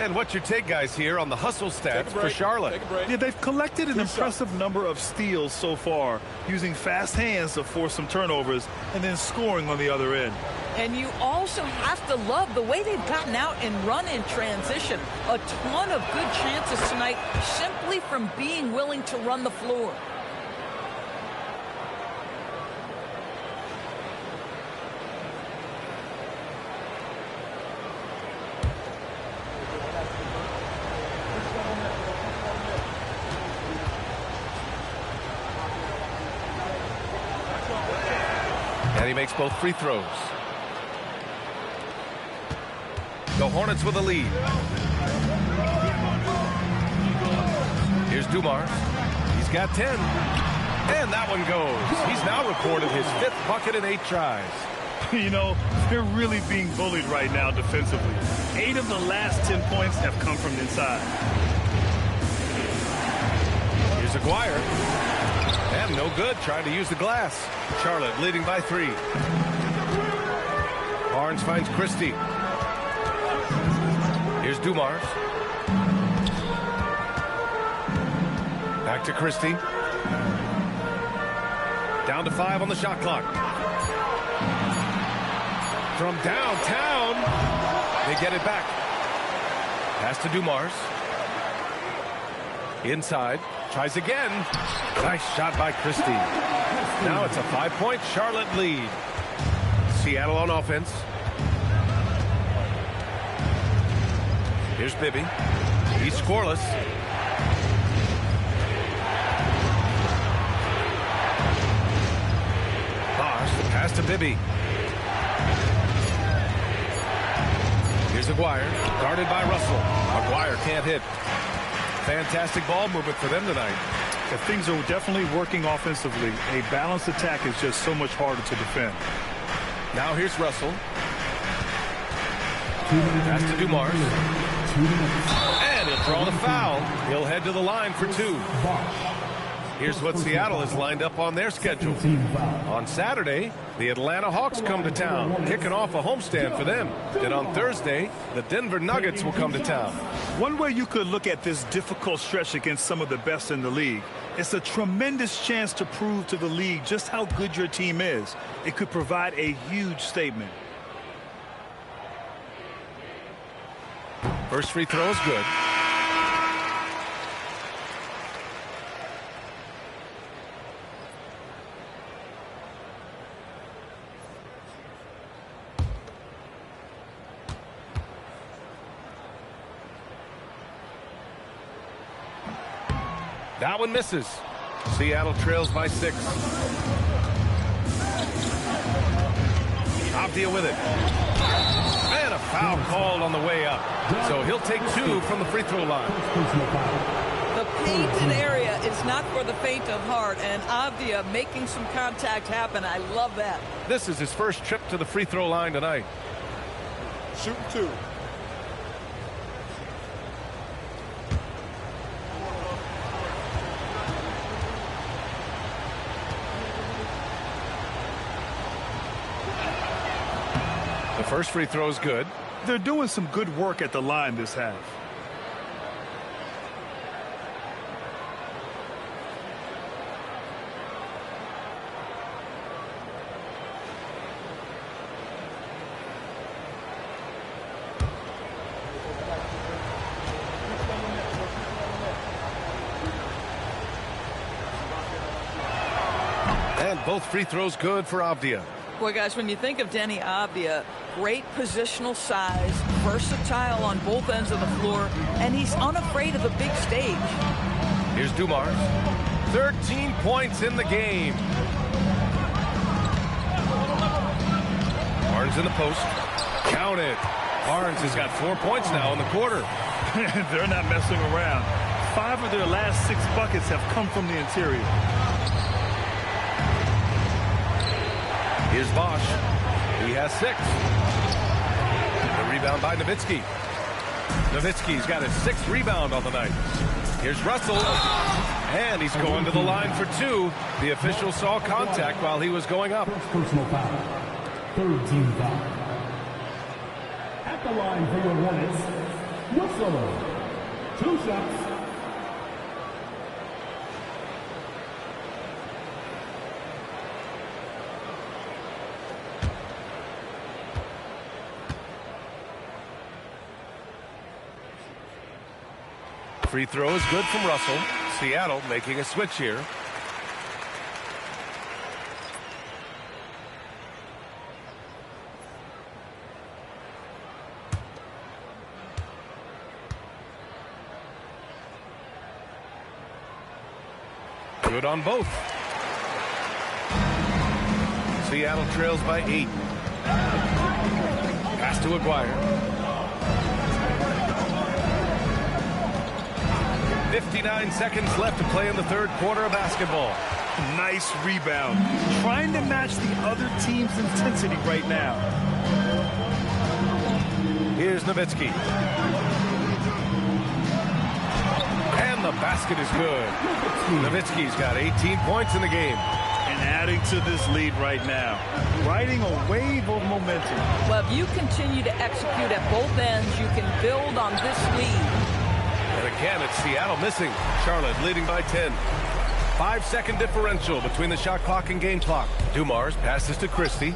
And what's your take, guys, here on the hustle stats for Charlotte? Yeah, they've collected an impressive number of steals so far, using fast hands to force some turnovers and then scoring on the other end. And you also have to love the way they've gotten out and run in transition. A ton of good chances tonight simply from being willing to run the floor. And he makes both free throws. The Hornets with a lead. Here's Dumars. He's got 10. And that one goes. He's now recorded his 5th bucket in 8 tries. You know, they're really being bullied right now defensively. 8 of the last 10 points have come from inside. Here's Aguirre. And no good, trying to use the glass. Charlotte leading by 3. Barnes finds Christie. Here's Dumars. Back to Christie. Down to 5 on the shot clock. From downtown, they get it back. Pass to Dumars. Inside, tries again. Nice shot by Christie. Now it's a 5-point Charlotte lead. Seattle on offense. Here's Bibby. He's scoreless. Bosch, the pass to Bibby. Here's Aguirre, guarded by Russell. Aguirre can't hit. Fantastic ball movement for them tonight. If things are definitely working offensively, a balanced attack is just so much harder to defend. Now here's Russell. Pass to Dumars. And he'll draw the foul. He'll head to the line for 2. Here's what Seattle has lined up on their schedule. On Saturday, the Atlanta Hawks come to town, kicking off a homestand for them. Then on Thursday, the Denver Nuggets will come to town. One way you could look at this difficult stretch against some of the best in the league, it's a tremendous chance to prove to the league just how good your team is. It could provide a huge statement. First free throw is good. That one misses. Seattle trails by 6. Avdia with it. And a foul called on the way up. So he'll take 2 from the free throw line. The painted area is not for the faint of heart, and Avdia making some contact happen. I love that. This is his first trip to the free throw line tonight. Shooting 2. The first free throw is good. They're doing some good work at the line this half. And both free throws good for Avdia. Boy, guys, when you think of Denny Avdia, great positional size, versatile on both ends of the floor, and he's unafraid of the big stage. Here's Dumars. 13 points in the game. Barnes in the post. Count it. Barnes has got 4 points now in the quarter. They're not messing around. 5 of their last 6 buckets have come from the interior. Here's Bosch. He has 6. The rebound by Nowitzki. Nowitzki's got his 6th rebound on the night. Here's Russell. And he's going to the line for 2. The official saw contact while he was going up. Personal foul. Third team foul. At the line for your Hornets, Russell. 2 shots. Free throw is good from Russell. Seattle making a switch here. Good on both. Seattle trails by 8. Pass to Aguirre. 59 seconds left to play in the third quarter of basketball. Nice rebound. Trying to match the other team's intensity right now. Here's Nowitzki. And the basket is good. Nowitzki's got 18 points in the game. And adding to this lead right now. Riding a wave of momentum. Well, if you continue to execute at both ends, you can build on this lead. And again, it's Seattle missing. Charlotte leading by 10. 5-second differential between the shot clock and game clock. Dumars passes to Christie.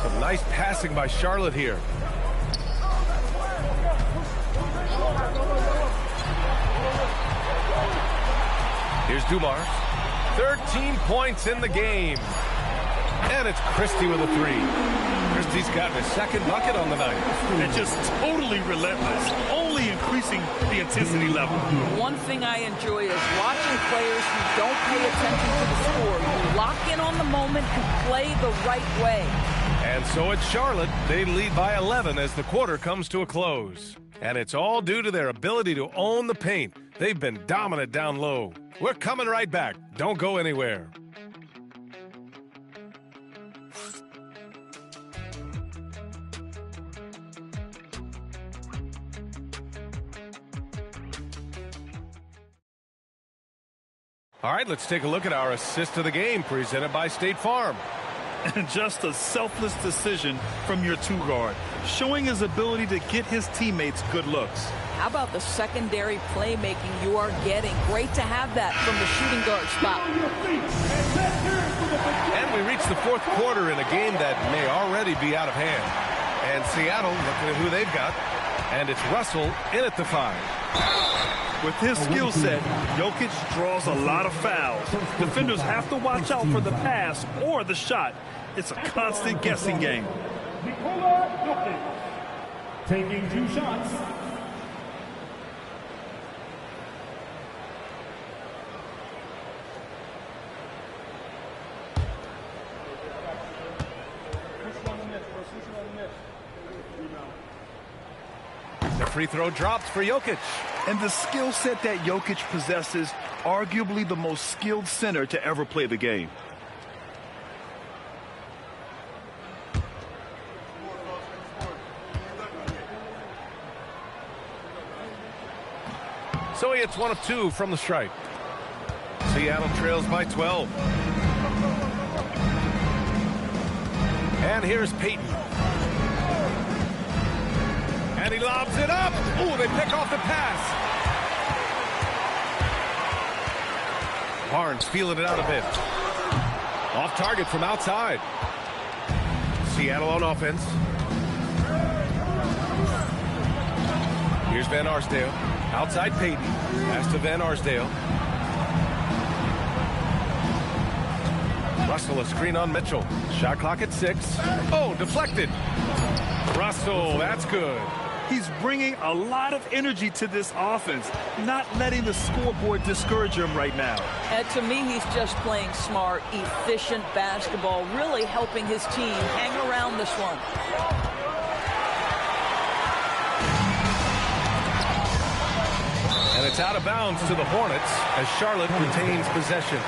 Some nice passing by Charlotte here. Here's Dumars. 13 points in the game. And it's Christie with a 3. Christie's gotten his 2nd bucket on the night. And just totally relentless, only increasing the intensity level. One thing I enjoy is watching players who don't pay attention to the score, who lock in on the moment and play the right way. And so it's Charlotte. They lead by 11 as the quarter comes to a close. And it's all due to their ability to own the paint. They've been dominant down low. We're coming right back. Don't go anywhere. All right, let's take a look at our assist of the game presented by State Farm. And just a selfless decision from your 2-guard, showing his ability to get his teammates good looks. How about the secondary playmaking you are getting? Great to have that from the shooting guard spot. And we reach the 4th quarter in a game that may already be out of hand. And Seattle looking at who they've got. And it's Russell in at the 5. With his skill set, Jokic draws a lot of fouls. Defenders have to watch out for the pass or the shot. It's a constant guessing game. Nikola Jokic taking 2 shots. The free throw drops for Jokic. And the skill set that Jokic possesses, arguably the most skilled center to ever play the game. So he hits 1 of 2 from the stripe. Seattle trails by 12. And here's Payton. And he lobs it up. Ooh, they pick off the pass. Barnes feeling it out a bit. Off target from outside. Seattle on offense. Here's Van Arsdale. Outside Payton. Pass to Van Arsdale. Russell a screen on Mitchell. Shot clock at 6. Oh, deflected. Russell, that's good. He's bringing a lot of energy to this offense, not letting the scoreboard discourage him right now. And to me, he's just playing smart, efficient basketball, really helping his team hang around this one. And it's out of bounds to the Hornets as Charlotte retains possession.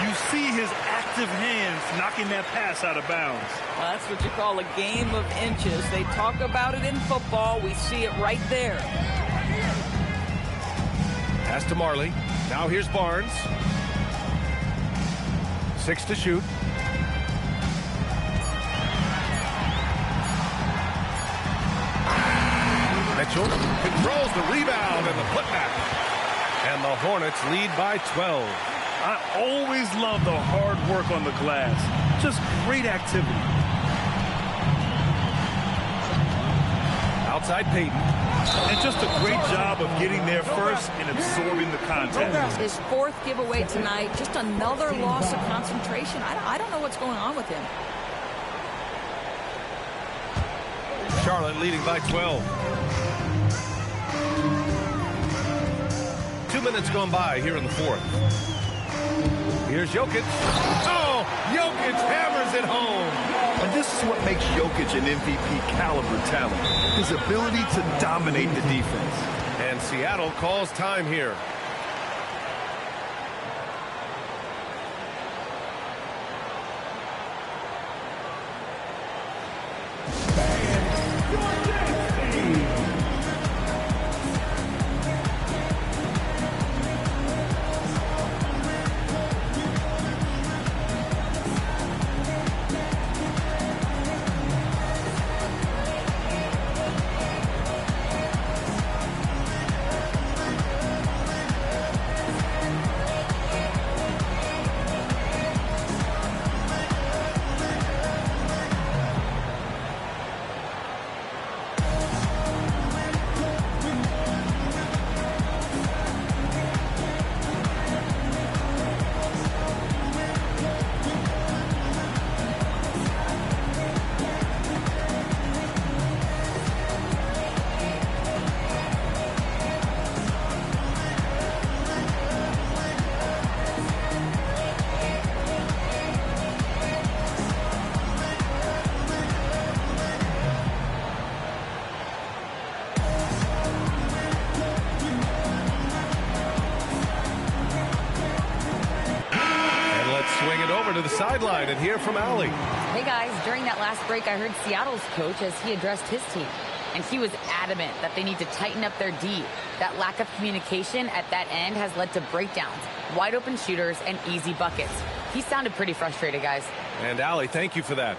You see his active hands knocking that pass out of bounds. Well, that's what you call a game of inches. They talk about it in football. We see it right there. Pass to Marley. Now here's Barnes. 6 to shoot. Mitchell controls the rebound and the putback. And the Hornets lead by 12. I always love the hard work on the glass. Just great activity. Outside Payton. And just a great job of getting there first and absorbing the contact. His 4th giveaway tonight, just another loss of concentration. I don't know what's going on with him. Charlotte leading by 12. 2 minutes gone by here in the 4th. Here's Jokic. Oh, Jokic hammers it home. And this is what makes Jokic an MVP caliber talent. His ability to dominate the defense. And Seattle calls time here. To the sideline and hear from Allie. Hey guys, during that last break I heard Seattle's coach as he addressed his team, and he was adamant that they need to tighten up their D. That lack of communication at that end has led to breakdowns, wide open shooters, and easy buckets. He sounded pretty frustrated, guys. And Allie, thank you for that.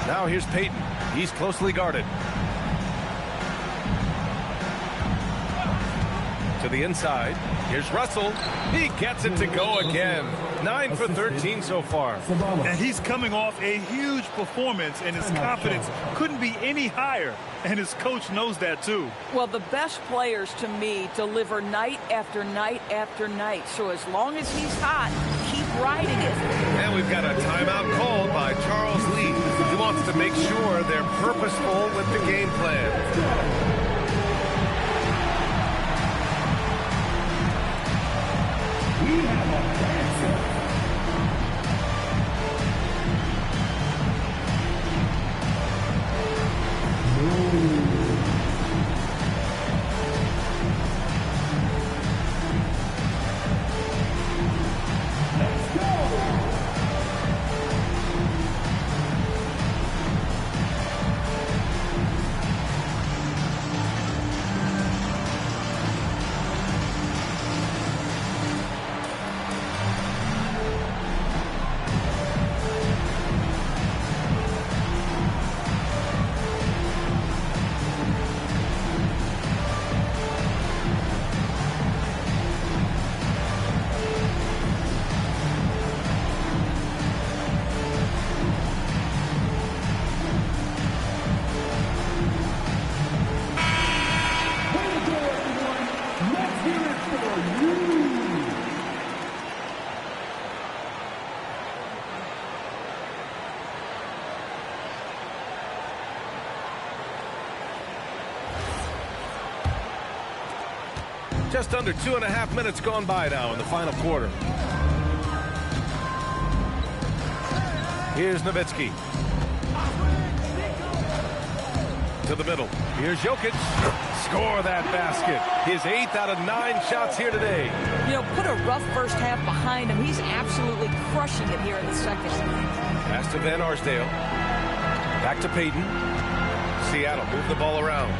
Now here's Payton. He's closely guarded. To the inside. Here's Russell. He gets it to go again. 9 for 13 so far. And he's coming off a huge performance, and his confidence couldn't be any higher. And his coach knows that, too. Well, the best players, to me, deliver night after night after night. So as long as he's hot, keep riding it. And we've got a timeout called by Charles Lee. He wants to make sure they're purposeful with the game plan. We have a dancer. Just under 2.5 minutes gone by now in the final quarter. Here's Nowitzki. To the middle. Here's Jokic. Score that basket. His 8th out of 9 shots here today. You know, put a rough first half behind him. He's absolutely crushing it here in the second. Pass to Van Arsdale. Back to Payton. Seattle move the ball around.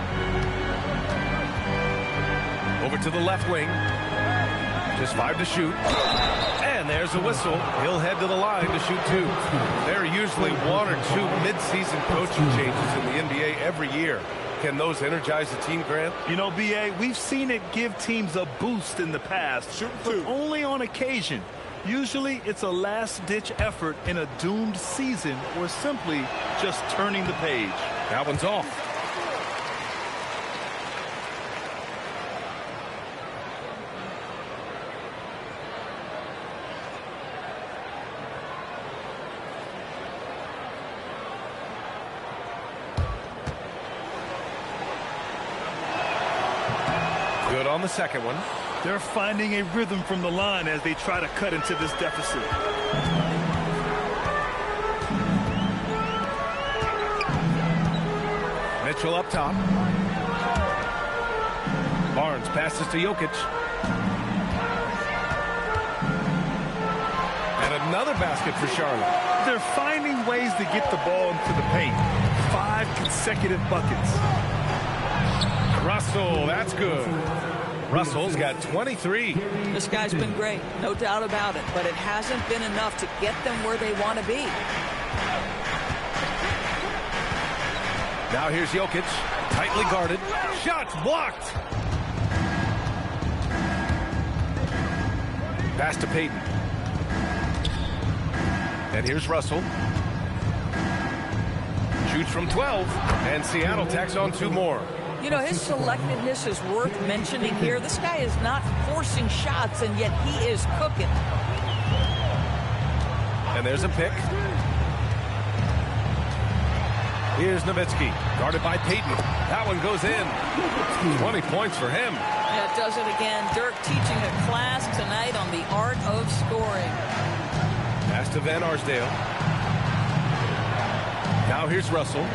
Over to the left wing. Just 5 to shoot. And there's a whistle. He'll head to the line to shoot 2. There are usually 1 or 2 mid-season coaching changes in the NBA every year. Can those energize the team, Grant? You know, B.A., we've seen it give teams a boost in the past, but only on occasion. Usually it's a last-ditch effort in a doomed season or simply just turning the page. That one's off. Good on the second one. They're finding a rhythm from the line as they try to cut into this deficit. Mitchell up top. Barnes passes to Jokic. And another basket for Charlotte. They're finding ways to get the ball into the paint. 5 consecutive buckets. Russell, that's good. Russell's got 23. This guy's been great, no doubt about it, but it hasn't been enough to get them where they want to be. Now here's Jokic, tightly guarded. Shots blocked. Pass to Payton. And here's Russell. Shoots from 12, and Seattle tacks on 2 more. You know, his selectiveness is worth mentioning here. This guy is not forcing shots, and yet he is cooking. And there's a pick. Here's Nowitzki, guarded by Payton. That one goes in. 20 points for him. Yeah, it does it again. Dirk teaching a class tonight on the art of scoring. Pass to Van Arsdale. Now here's Russell.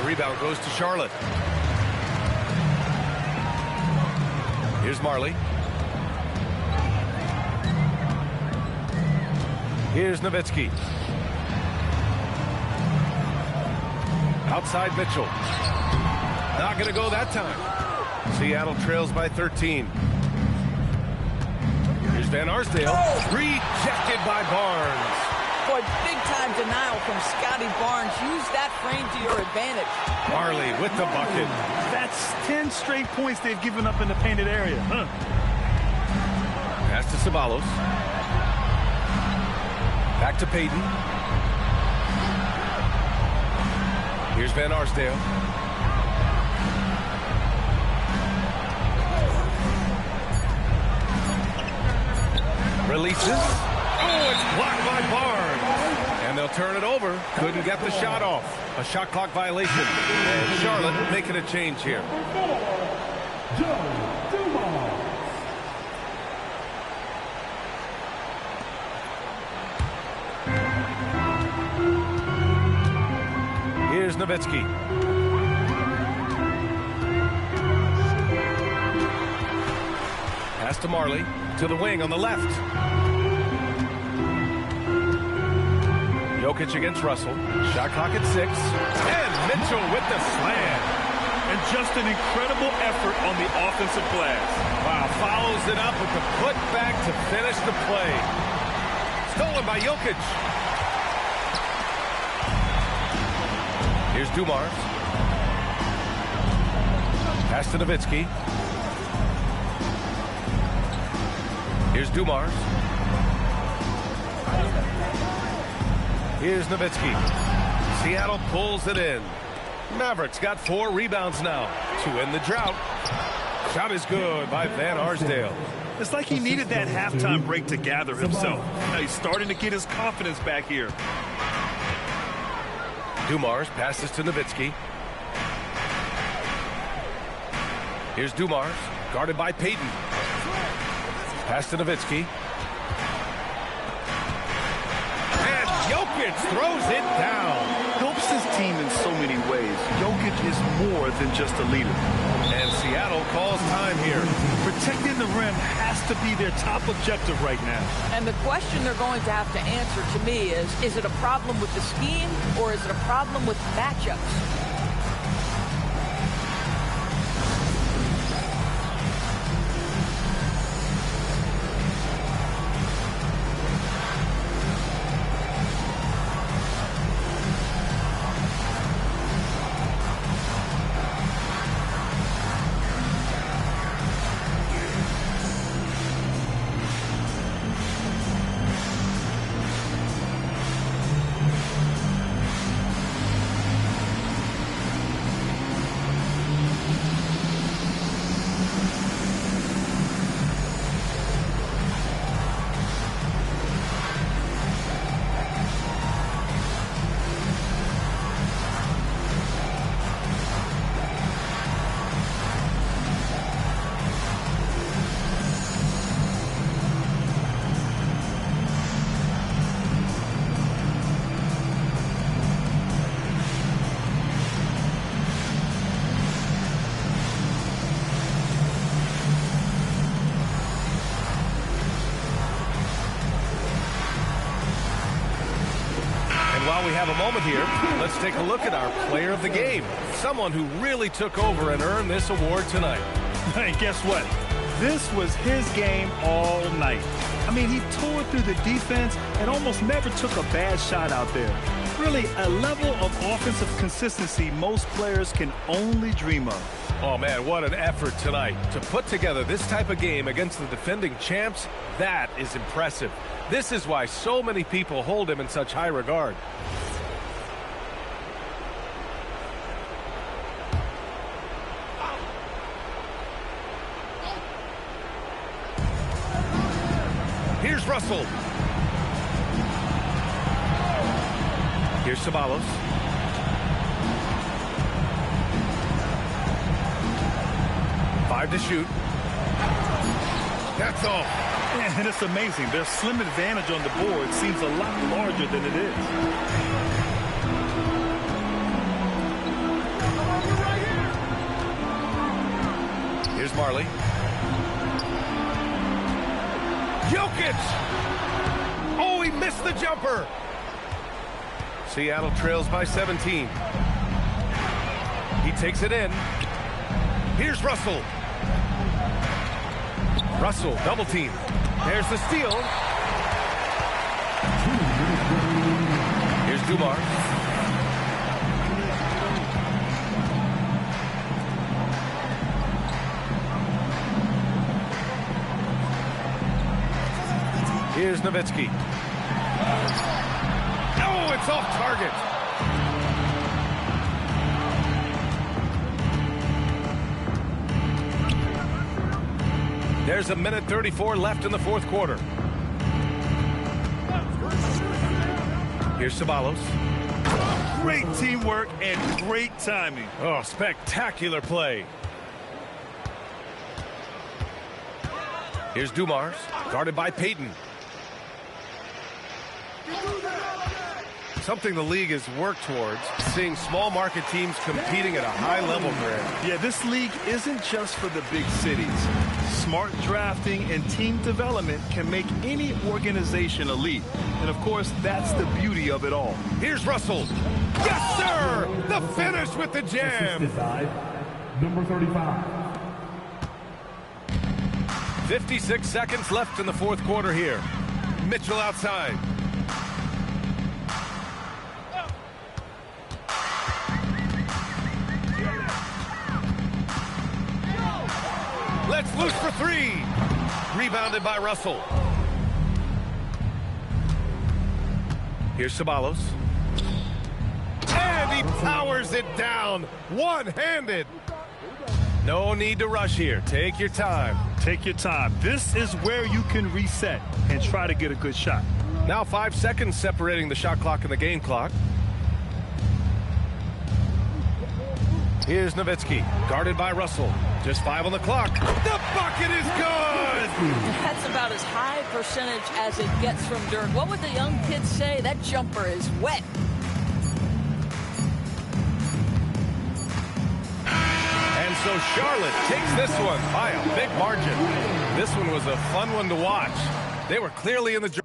Rebound goes to Charlotte. Here's Marley. Here's Nowitzki. Outside Mitchell. Not going to go that time. Seattle trails by 13. Here's Van Arsdale. Rejected by Barnes. Boy, big-time denial from Scotty Barnes. Use that frame to your advantage. Marley with the bucket. That's 10 straight points they've given up in the painted area. Pass to Ceballos. Back to Payton. Here's Van Arsdale. Releases. Oh, it's blocked by Barnes. And they'll turn it over. Couldn't get the shot off. A shot clock violation. And Charlotte making a change here. Here's Nowitzki. Pass to Marley. To the wing on the left. Jokic against Russell. Shot clock at 6. And Mitchell with the slam. And just an incredible effort on the offensive glass. Wow, follows it up with the putback to finish the play. Stolen by Jokic. Here's Dumars. Pass to Nowitzki. Here's Dumars. Here's Nowitzki. Seattle pulls it in. Mavericks got 4 rebounds now to end the drought. Shot is good by Van Arsdale. It's like he needed that halftime break to gather himself. Now he's starting to get his confidence back here. Dumars passes to Nowitzki. Here's Dumars, guarded by Payton. Pass to Nowitzki. And Jokic throws it down. Helps his team in so many ways. Jokic is more than just a leader. And Seattle calls time here. Protecting the rim has to be their top objective right now. And the question they're going to have to answer to me is it a problem with the scheme or is it a problem with matchups? While we have a moment here, let's take a look at our player of the game. Someone who really took over and earned this award tonight. Hey, guess what? This was his game all night. I mean, he tore through the defense and almost never took a bad shot out there. Really, a level of offensive consistency most players can only dream of. Oh, man, what an effort tonight. To put together this type of game against the defending champs, that is impressive. This is why so many people hold him in such high regard. Here's Russell. Here's Ceballos. Five to shoot. That's all. And it's amazing. Their slim advantage on the board seems a lot larger than it is. Here's Marley. Jokic! Oh, he missed the jumper. Seattle trails by 17. He takes it in. Here's Russell. Russell, double team. There's the steal. Here's Dumars. Here's Nowitzki. Oh, it's off target. There's a minute 34 left in the fourth quarter. Here's Ceballos. Great teamwork and great timing. Oh, spectacular play. Here's Dumars, guarded by Payton. Something the league has worked towards, seeing small market teams competing at a high level, Grant. Yeah, this league isn't just for the big cities. Smart drafting and team development can make any organization elite. And, of course, that's the beauty of it all. Here's Russell. Yes, sir! The finish with the jam. Number 35. 56 seconds left in the fourth quarter here. Mitchell outside. Let's loose for three. Rebounded by Russell. Here's Ceballos. And he powers it down. One-handed. No need to rush here. Take your time. Take your time. This is where you can reset and try to get a good shot. Now 5 seconds separating the shot clock and the game clock. Here's Nowitzki, guarded by Russell. Just 5 on the clock. The bucket is good! That's about as high percentage as it gets from Dirk. What would the young kids say? That jumper is wet. And so Charlotte takes this one by a big margin. This one was a fun one to watch. They were clearly in the